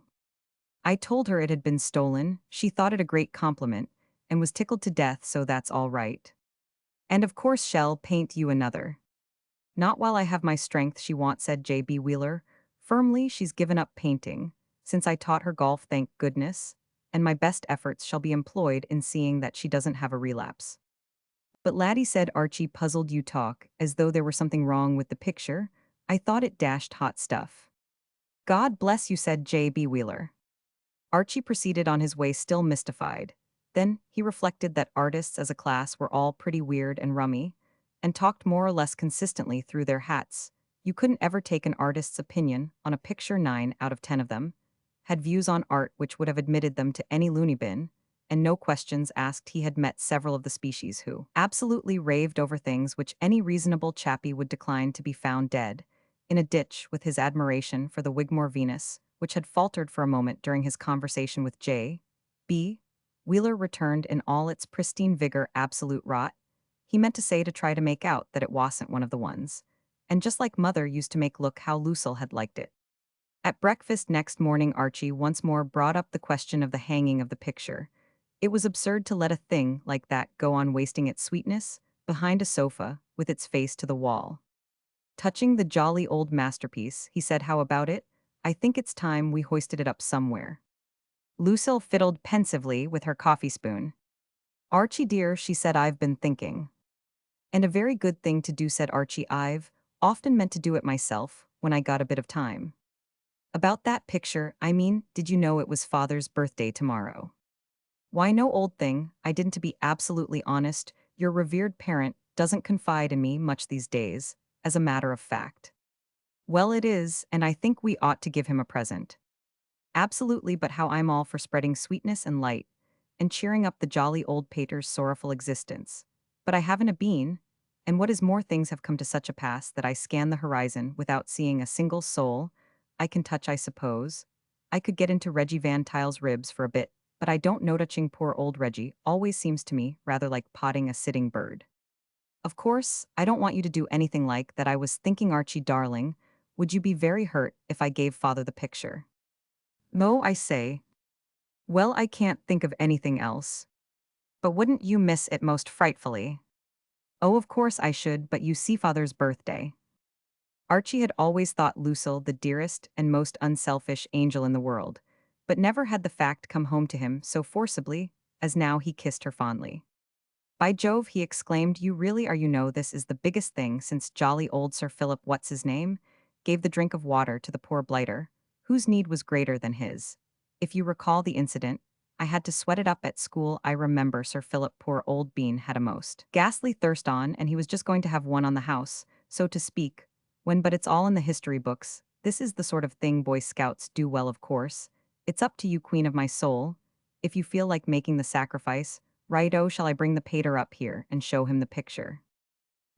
I told her it had been stolen. She thought it a great compliment and was tickled to death, so that's all right. And of course she'll paint you another. Not while I have my strength, she won't, said J.B. Wheeler. Firmly, she's given up painting, since I taught her golf, thank goodness, and my best efforts shall be employed in seeing that she doesn't have a relapse. But laddie, said Archie, puzzled, you talk as though there were something wrong with the picture. I thought it dashed hot stuff. God bless you, said J.B. Wheeler. Archie proceeded on his way, still mystified. Then he reflected that artists as a class were all pretty weird and rummy, and talked more or less consistently through their hats. You couldn't ever take an artist's opinion on a picture. 9 out of 10 of them had views on art which would have admitted them to any loony bin, and no questions asked. He had met several of the species who absolutely raved over things which any reasonable chappie would decline to be found dead in a ditch, with his admiration for the Wigmore Venus, which had faltered for a moment during his conversation with J. B. Wheeler, returned in all its pristine vigor. Absolute rot. He meant to say, to try to make out that it wasn't one of the ones. And just like mother used to make look how Lucille had liked it. At breakfast next morning, Archie once more brought up the question of the hanging of the picture. It was absurd to let a thing like that go on wasting its sweetness behind a sofa with its face to the wall. Touching the jolly old masterpiece, he said, how about it? I think it's time we hoisted it up somewhere. Lucille fiddled pensively with her coffee spoon. Archie dear, she said, I've been thinking. And a very good thing to do, said Archie. I've often meant to do it myself when I got a bit of time. About that picture, I mean, did you know it was Father's birthday tomorrow? Why, no, old thing, I didn't. To be absolutely honest, your revered parent doesn't confide in me much these days, as a matter of fact. Well, it is, and I think we ought to give him a present. Absolutely, but how I'm all for spreading sweetness and light, and cheering up the jolly old pater's sorrowful existence. But I haven't a bean, and what is more, things have come to such a pass that I scan the horizon without seeing a single soul I can touch, I suppose. I could get into Reggie Van Tile's ribs for a bit, but I don't know. Touching poor old Reggie always seems to me rather like potting a sitting bird. Of course, I don't want you to do anything like that. I was thinking, Archie darling, would you be very hurt if I gave Father the picture? No, I say. Well, I can't think of anything else. But wouldn't you miss it most frightfully? Oh, of course I should, but you see, Father's birthday. Archie had always thought Lucille the dearest and most unselfish angel in the world, but never had the fact come home to him so forcibly as now he kissed her fondly. By Jove, he exclaimed, you really are. You know, this is the biggest thing since jolly old Sir Philip, what's his name, gave the drink of water to the poor blighter, whose need was greater than his. If you recall the incident, I had to sweat it up at school. I remember Sir Philip, poor old bean, had a most ghastly thirst on, and he was just going to have one on the house, so to speak, when, but it's all in the history books. This is the sort of thing Boy Scouts do well, of course. It's up to you, queen of my soul. If you feel like making the sacrifice, righto, shall I bring the pater up here and show him the picture?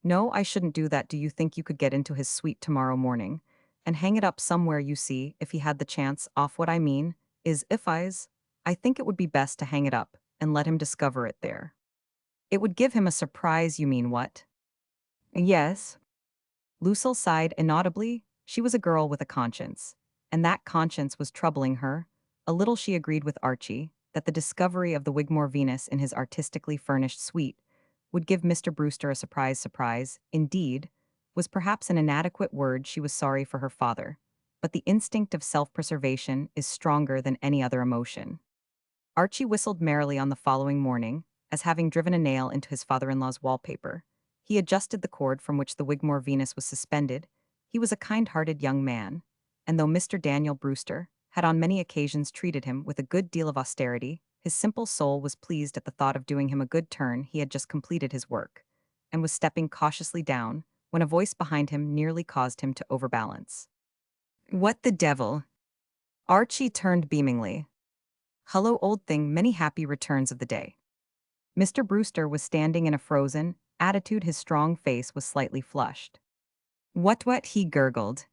No, I shouldn't do that. Do you think you could get into his suite tomorrow morning and hang it up somewhere, you see, if he had the chance? Off, what I mean is, if I think it would be best to hang it up and let him discover it there. It would give him a surprise. You mean what? Yes. Lucille sighed inaudibly. She was a girl with a conscience, and that conscience was troubling her. A little she agreed with Archie that the discovery of the Wigmore Venus in his artistically furnished suite would give Mr. Brewster a surprise. Surprise, indeed, was perhaps an inadequate word. She was sorry for her father, but the instinct of self-preservation is stronger than any other emotion. Archie whistled merrily on the following morning, as having driven a nail into his father-in-law's wallpaper, he adjusted the cord from which the Wigmore Venus was suspended. He was a kind-hearted young man, and though Mr. Daniel Brewster had on many occasions treated him with a good deal of austerity, his simple soul was pleased at the thought of doing him a good turn. He had just completed his work, and was stepping cautiously down, when a voice behind him nearly caused him to overbalance. What the devil? Archie turned beamingly. Hello, old thing, many happy returns of the day. Mr. Brewster was standing in a frozen attitude. His strong face was slightly flushed. What, he gurgled.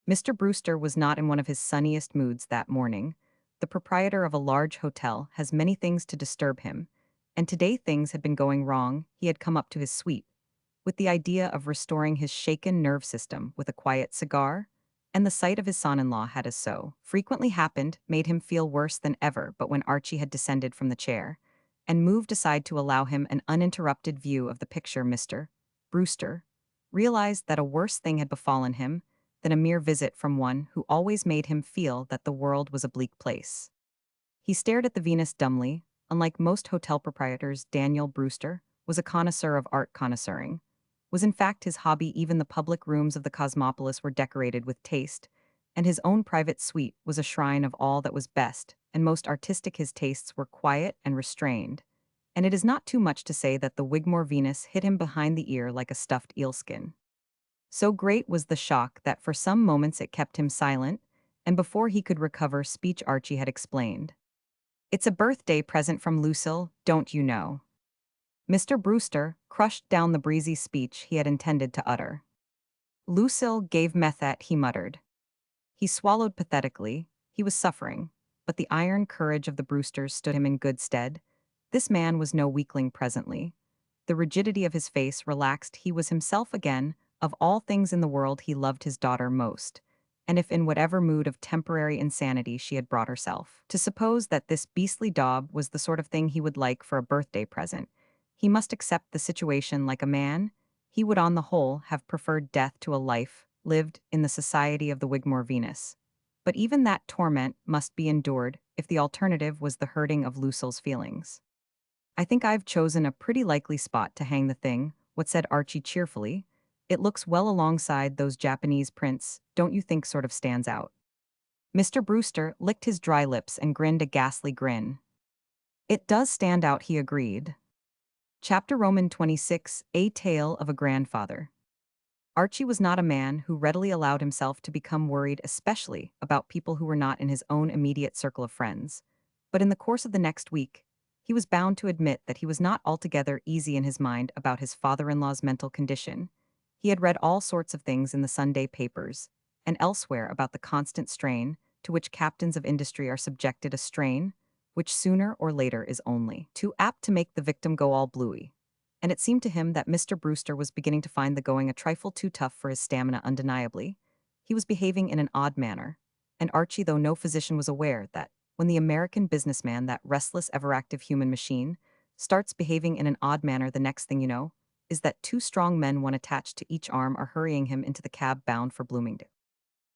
Mr. Brewster was not in one of his sunniest moods that morning. The proprietor of a large hotel has many things to disturb him, and today things had been going wrong. He had come up to his suite with the idea of restoring his shaken nerve system with a quiet cigar, and the sight of his son-in-law had, as so frequently happened, made him feel worse than ever. But when Archie had descended from the chair and moved aside to allow him an uninterrupted view of the picture, Mr. Brewster realized that a worse thing had befallen him than a mere visit from one who always made him feel that the world was a bleak place. He stared at the Venus dumbly. Unlike most hotel proprietors, Daniel Brewster was a connoisseur of art. Connoisseuring was in fact his hobby. Even the public rooms of the Cosmopolis were decorated with taste, and his own private suite was a shrine of all that was best and most artistic. His tastes were quiet and restrained, and it is not too much to say that the Wigmore Venus hit him behind the ear like a stuffed eelskin. So great was the shock that for some moments it kept him silent, and before he could recover speech, Archie had explained. It's a birthday present from Lucille, don't you know? Mr. Brewster crushed down the breezy speech he had intended to utter. Lucille gave me that, he muttered. He swallowed pathetically. He was suffering, but the iron courage of the Brewsters stood him in good stead. This man was no weakling presently. The rigidity of his face relaxed. He was himself again. Of all things in the world he loved his daughter most, and if in whatever mood of temporary insanity she had brought herself. To suppose that this beastly daub was the sort of thing he would like for a birthday present, he must accept the situation like a man. He would on the whole have preferred death to a life lived in the society of the Wigmore Venus. But even that torment must be endured if the alternative was the hurting of Lucille's feelings. I think I've chosen a pretty likely spot to hang the thing, what said Archie cheerfully. It looks well alongside those Japanese prints, don't you think sort of stands out? Mr. Brewster licked his dry lips and grinned a ghastly grin. It does stand out, he agreed. Chapter Roman 26, A Tale of a Grandfather. Archie was not a man who readily allowed himself to become worried, especially about people who were not in his own immediate circle of friends. But in the course of the next week, he was bound to admit that he was not altogether easy in his mind about his father-in-law's mental condition. He had read all sorts of things in the Sunday papers and elsewhere about the constant strain to which captains of industry are subjected, a strain which sooner or later is only too apt to make the victim go all bluey. And it seemed to him that Mr. Brewster was beginning to find the going a trifle too tough for his stamina undeniably. He was behaving in an odd manner, and Archie, though no physician, was aware that when the American businessman, that restless, ever-active human machine, starts behaving in an odd manner, the next thing you know is that two strong men, one attached to each arm, are hurrying him into the cab bound for Bloomingdale.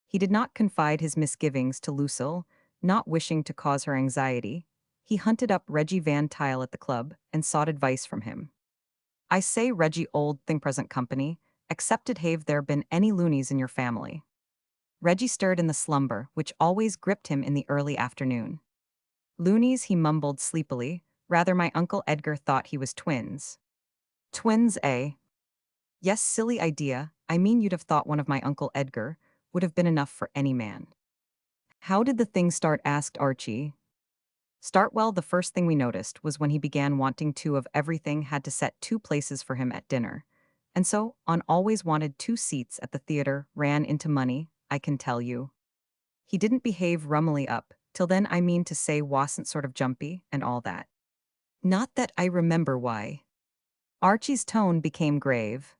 He did not confide his misgivings to Lucille, not wishing to cause her anxiety. He hunted up Reggie Van Tile at the club and sought advice from him. I say, Reggie, old thing, present company, excepted have there been any loonies in your family? Reggie stirred in the slumber which always gripped him in the early afternoon. Loonies, he mumbled sleepily. Rather, my Uncle Edgar thought he was twins. Twins, eh? Yes, silly idea. I mean, you'd have thought one of my Uncle Edgar would have been enough for any man. How did the thing start? Asked Archie. Start, well, the first thing we noticed was when he began wanting two of everything, had to set two places for him at dinner. And so on, always wanted two seats at the theater, ran into money, I can tell you. He didn't behave rummily up, till then, I mean to say, wasn't sort of jumpy and all that. Not that I remember why. Archie's tone became grave.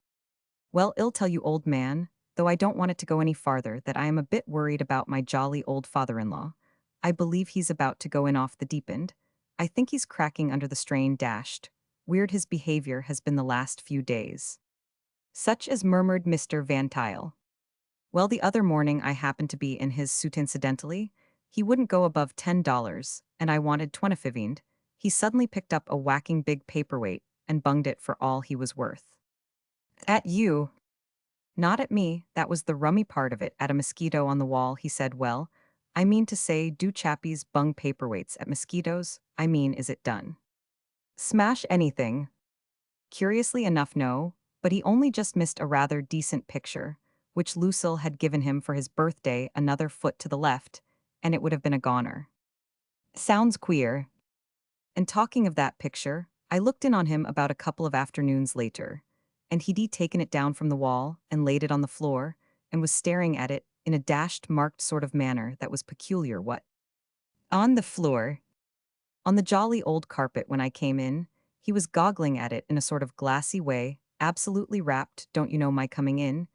Well, I'll tell you, old man, though I don't want it to go any farther, that I am a bit worried about my jolly old father-in-law. I believe he's about to go in off the deep end. I think he's cracking under the strain. Dashed weird his behavior has been the last few days. Such as, murmured Mr. Van Tile. Well, the other morning I happened to be in his suit incidentally. He wouldn't go above $10, and I wanted 25. He suddenly picked up a whacking big paperweight and bunged it for all he was worth. At you? Not at me, that was the rummy part of it. At a mosquito on the wall, he said. Well, I mean to say, do chappies bung paperweights at mosquitoes? I mean, is it done? Smash anything? Curiously enough, no, but he only just missed a rather decent picture, which Lucille had given him for his birthday, another foot to the left, and it would have been a goner. Sounds queer. And talking of that picture, I looked in on him about a couple of afternoons later, and he'd taken it down from the wall and laid it on the floor, and was staring at it in a dashed, marked sort of manner that was peculiar. What? On the floor? On the jolly old carpet. When I came in, he was goggling at it in a sort of glassy way, absolutely rapt. Don't you know, my coming in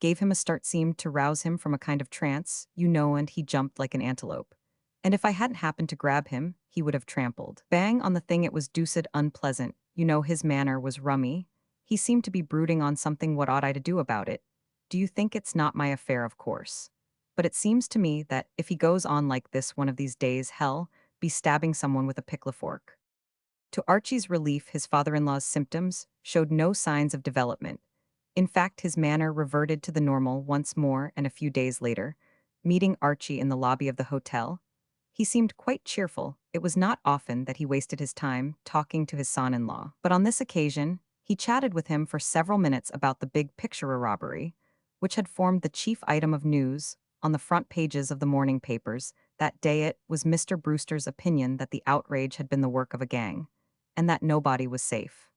gave him a start, seemed to rouse him from a kind of trance, you know, and he jumped like an antelope. And if I hadn't happened to grab him, he would have trampled bang on the thing. It was deuced unpleasant. You know, his manner was rummy. He seemed to be brooding on something. What ought I to do about it? Do you think it's not my affair? Of course. But it seems to me that if he goes on like this, one of these days, hell, be stabbing someone with a pickle fork. To Archie's relief, his father-in-law's symptoms showed no signs of development. In fact, his manner reverted to the normal once more, and a few days later, meeting Archie in the lobby of the hotel, he seemed quite cheerful. It was not often that he wasted his time talking to his son-in-law, but on this occasion, he chatted with him for several minutes about the big picture robbery, which had formed the chief item of news on the front pages of the morning papers that day. It was Mr. Brewster's opinion that the outrage had been the work of a gang, and that nobody was safe.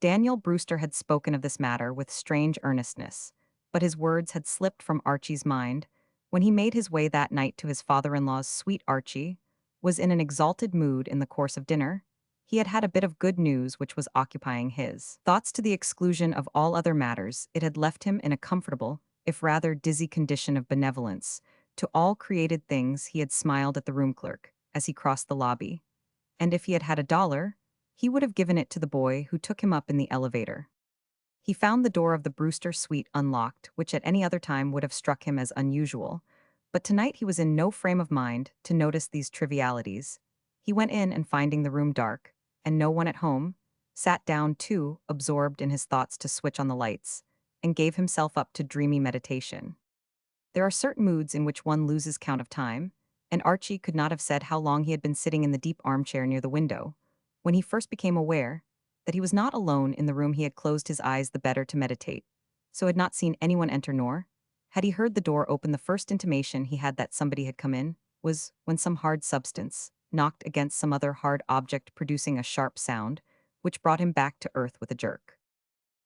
Daniel Brewster had spoken of this matter with strange earnestness, but his words had slipped from Archie's mind. When he made his way that night to his father-in-law's suite, Archie was in an exalted mood. In the course of dinner, he had had a bit of good news which was occupying his thoughts to the exclusion of all other matters. It had left him in a comfortable, if rather dizzy, condition of benevolence to all created things. He had smiled at the room clerk as he crossed the lobby, and if he had had $1, he would have given it to the boy who took him up in the elevator. He found the door of the Brewster suite unlocked, which at any other time would have struck him as unusual, But tonight he was in no frame of mind to notice these trivialities. He went in and finding the room dark, and no one at home, sat down too, absorbed in his thoughts to switch on the lights, and gave himself up to dreamy meditation. There are certain moods in which one loses count of time, and Archie could not have said how long he had been sitting in the deep armchair near the window, when he first became aware that he was not alone in the room. He had closed his eyes the better to meditate, so had not seen anyone enter, nor had he heard the door open. The first intimation he had that somebody had come in was when some hard substance knocked against some other hard object, producing a sharp sound, which brought him back to earth with a jerk.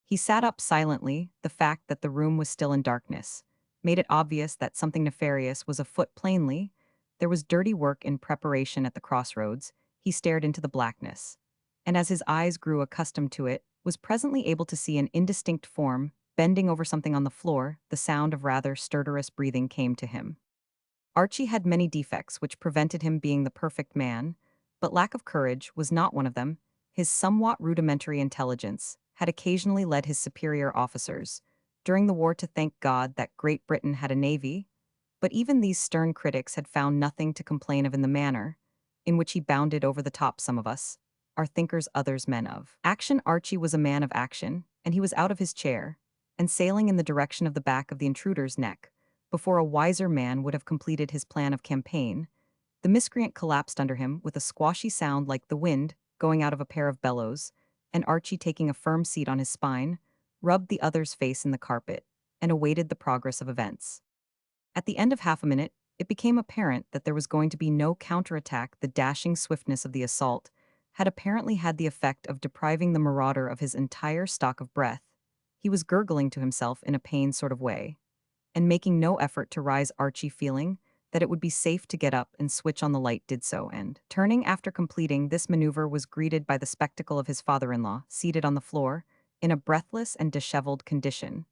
He sat up silently. The fact that the room was still in darkness made it obvious that something nefarious was afoot. Plainly, there was dirty work in preparation at the crossroads. He stared into the blackness, and as his eyes grew accustomed to it, was presently able to see an indistinct form bending over something on the floor. The sound of rather stertorous breathing came to him. Archie had many defects which prevented him being the perfect man, but lack of courage was not one of them. His somewhat rudimentary intelligence had occasionally led his superior officers during the war to thank God that Great Britain had a navy, but even these stern critics had found nothing to complain of in the manner in which he bounded over the top. Some of us are thinkers, others men of action. Archie was a man of action, and he was out of his chair and sailing in the direction of the back of the intruder's neck before a wiser man would have completed his plan of campaign. The miscreant collapsed under him with a squashy sound like the wind going out of a pair of bellows, and Archie, taking a firm seat on his spine, rubbed the other's face in the carpet and awaited the progress of events. At the end of half a minute, it became apparent that there was going to be no counterattack. The dashing swiftness of the assault had apparently had the effect of depriving the marauder of his entire stock of breath. He was gurgling to himself in a pained sort of way, and making no effort to rise. Archie, feeling that it would be safe to get up and switch on the light, did so, and, turning after completing this maneuver, was greeted by the spectacle of his father-in-law, seated on the floor, in a breathless and disheveled condition.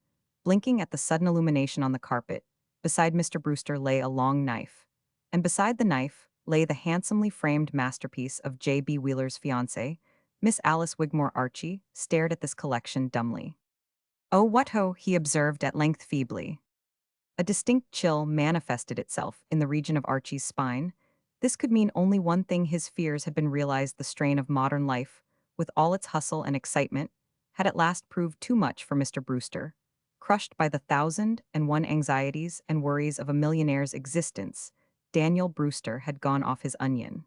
Blinking at the sudden illumination on the carpet, beside Mr. Brewster lay a long knife, and beside the knife lay the handsomely framed masterpiece of J.B. Wheeler's fiancée, Miss Alice Wigmore. Archie stared at this collection dumbly. "Oh, what ho!" he observed at length feebly. A distinct chill manifested itself in the region of Archie's spine. This could mean only one thing: his fears had been realized. The strain of modern life, with all its hustle and excitement, had at last proved too much for Mr. Brewster. Crushed by the 1,001 anxieties and worries of a millionaire's existence, Daniel Brewster had gone off his onion.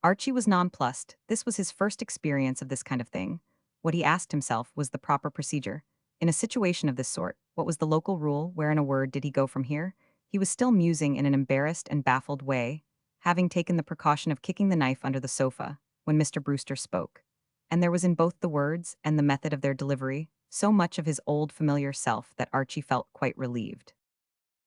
Archie was nonplussed. This was his first experience of this kind of thing. What he asked himself was the proper procedure. In a situation of this sort, what was the local rule? Where, in a word, did he go from here? He was still musing in an embarrassed and baffled way, having taken the precaution of kicking the knife under the sofa, when Mr. Brewster spoke. And there was in both the words and the method of their delivery so much of his old familiar self that Archie felt quite relieved.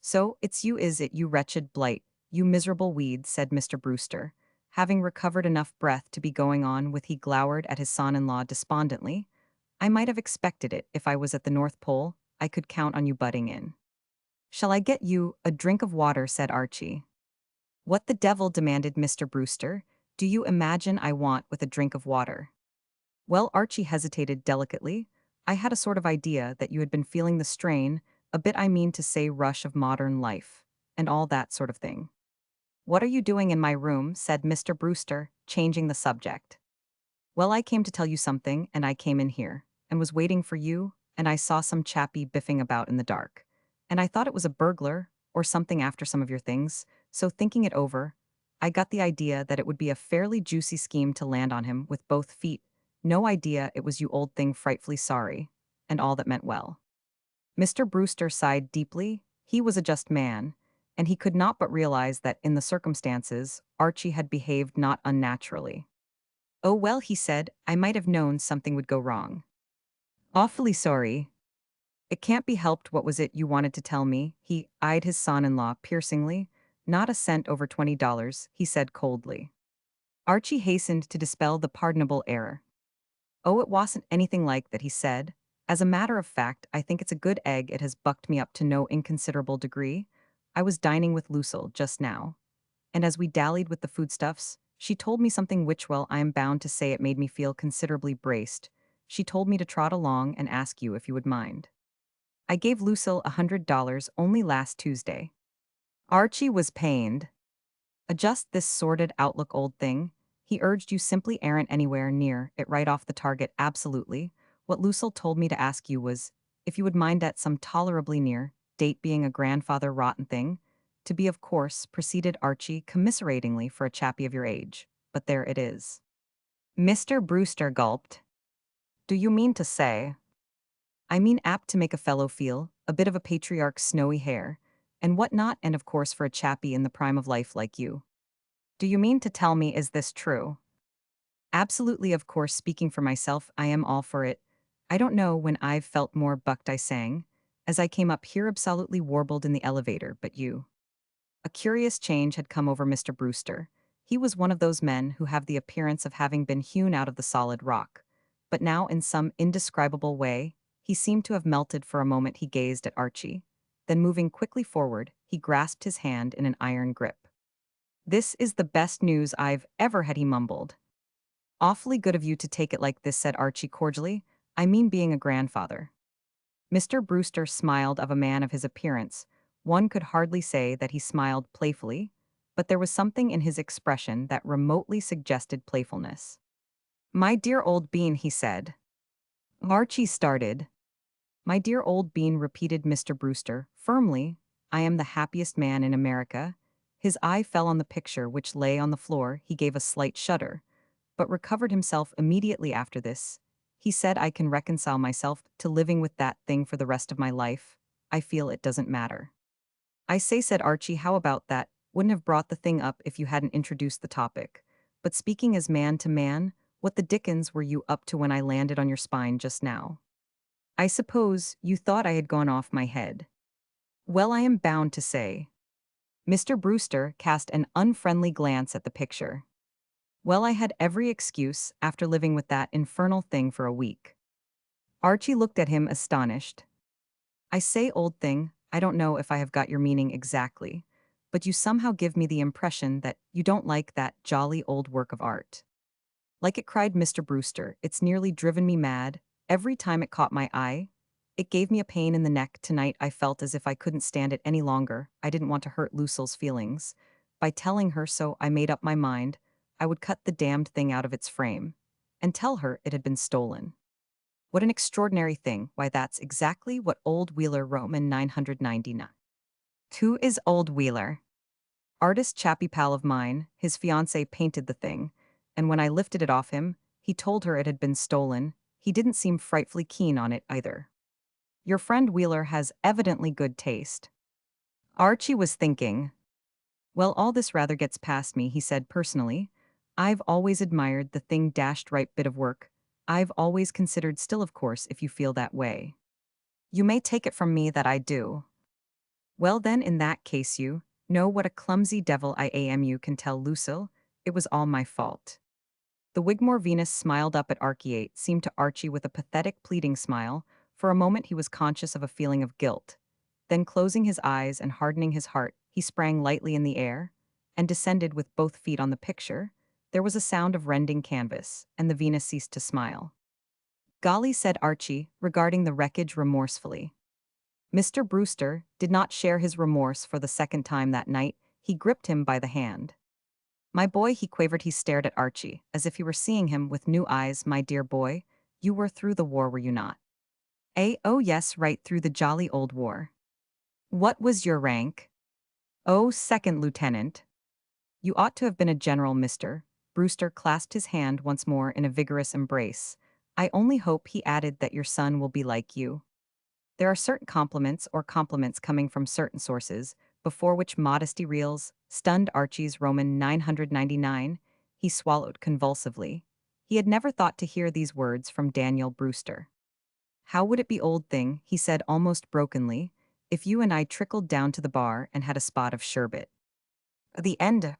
"So, it's you, is it, you wretched blight, you miserable weed?" said Mr. Brewster, having recovered enough breath to be going on with. He glowered at his son-in-law despondently. "I might have expected it. If I was at the North Pole, I could count on you butting in." "Shall I get you a drink of water?" said Archie. "What the devil?" demanded Mr. Brewster. "Do you imagine I want with a drink of water?" "Well," Archie hesitated delicately, "I had a sort of idea that you had been feeling the strain, a bit, I mean to say, rush of modern life, and all that sort of thing." "What are you doing in my room?" said Mr. Brewster, changing the subject. "Well, I came to tell you something, and I came in here, and was waiting for you, and I saw some chappie biffing about in the dark, and I thought it was a burglar, or something, after some of your things, so thinking it over, I got the idea that it would be a fairly juicy scheme to land on him with both feet. No idea it was you, old thing, frightfully sorry, and all that meant well." Mr. Brewster sighed deeply. He was a just man, and he could not but realize that, in the circumstances, Archie had behaved not unnaturally. "Oh well," he said, "I might have known something would go wrong. Awfully sorry. It can't be helped. What was it you wanted to tell me?" He eyed his son-in-law piercingly. "Not a cent over $20, he said coldly. Archie hastened to dispel the pardonable error. "Oh, it wasn't anything like that," he said. "As a matter of fact, I think it's a good egg. It has bucked me up to no inconsiderable degree. I was dining with Lucille just now, and as we dallied with the foodstuffs, she told me something which, well, I am bound to say it made me feel considerably braced. She told me to trot along and ask you if you would mind. I gave Lucille $100 only last Tuesday." Archie was pained. Adjust this sordid outlook, old thing. He urged you simply aren't anywhere near it right off the target, absolutely. What Lucille told me to ask you was, if you would mind at some tolerably near date being a grandfather rotten thing, to be of course, proceeded Archie commiseratingly for a chappie of your age. But there it is. Mr. Brewster gulped. Do you mean to say? I mean apt to make a fellow feel, a bit of a patriarch's snowy hair, and whatnot, and of course for a chappie in the prime of life like you. Do you mean to tell me is this true? Absolutely, of course, speaking for myself, I am all for it. I don't know when I've felt more bucked, I sang. As I came up here absolutely warbled in the elevator, but you. A curious change had come over Mr. Brewster. He was one of those men who have the appearance of having been hewn out of the solid rock. But now, in some indescribable way, he seemed to have melted. For a moment he gazed at Archie. Then moving quickly forward, he grasped his hand in an iron grip. This is the best news I've ever had, he mumbled. Awfully good of you to take it like this, said Archie cordially. I mean being a grandfather. Mr. Brewster smiled. Of a man of his appearance, one could hardly say that he smiled playfully, but there was something in his expression that remotely suggested playfulness. My dear old bean, he said. Archie started. My dear old bean, repeated Mr. Brewster, firmly. I am the happiest man in America. His eye fell on the picture which lay on the floor. He gave a slight shudder, but recovered himself immediately after this. He said, I can reconcile myself to living with that thing for the rest of my life. I feel it doesn't matter. I say, said Archie, how about that? Wouldn't have brought the thing up if you hadn't introduced the topic. But speaking as man to man, what the dickens were you up to when I landed on your spine just now? I suppose you thought I had gone off my head. Well, I am bound to say. Mr. Brewster cast an unfriendly glance at the picture. Well, I had every excuse after living with that infernal thing for a week. Archie looked at him astonished. I say, old thing, I don't know if I have got your meaning exactly, but you somehow give me the impression that you don't like that jolly old work of art. Like it, cried Mr. Brewster, it's nearly driven me mad. Every time it caught my eye, it gave me a pain in the neck. Tonight I felt as if I couldn't stand it any longer. I didn't want to hurt Lucille's feelings. By telling her so, I made up my mind I would cut the damned thing out of its frame and tell her it had been stolen. What an extraordinary thing. Why, that's exactly what old Wheeler Roman 999. Who is old Wheeler? Artist chappie pal of mine. His fiancée painted the thing, and when I lifted it off him, he told her it had been stolen. He didn't seem frightfully keen on it either. Your friend Wheeler has evidently good taste. Archie was thinking. Well, all this rather gets past me, he said personally. I've always admired the thing, dashed right bit of work. I've always considered, still of course if you feel that way. You may take it from me that I do. Well then, in that case you know what a clumsy devil I am. You can tell Lucille it was all my fault. The Wigmore Venus smiled up at Archie, seemed to Archie with a pathetic pleading smile. For a moment he was conscious of a feeling of guilt. Then closing his eyes and hardening his heart, he sprang lightly in the air and descended with both feet on the picture. There was a sound of rending canvas, and the Venus ceased to smile. Golly, said Archie, regarding the wreckage remorsefully. Mr. Brewster did not share his remorse for the second time that night. He gripped him by the hand. My boy, he quavered. He stared at Archie, as if he were seeing him with new eyes. My dear boy, you were through the war, were you not? Oh yes, right through the jolly old war. What was your rank? Oh, second lieutenant. You ought to have been a general, Mr. Brewster clasped his hand once more in a vigorous embrace. I only hope, he added, that your son will be like you. There are certain compliments coming from certain sources, before which modesty reels. Stunned Archie's Roman 999, he swallowed convulsively. He had never thought to hear these words from Daniel Brewster. How would it be, old thing, he said almost brokenly, if you and I trickled down to the bar and had a spot of sherbet? The end.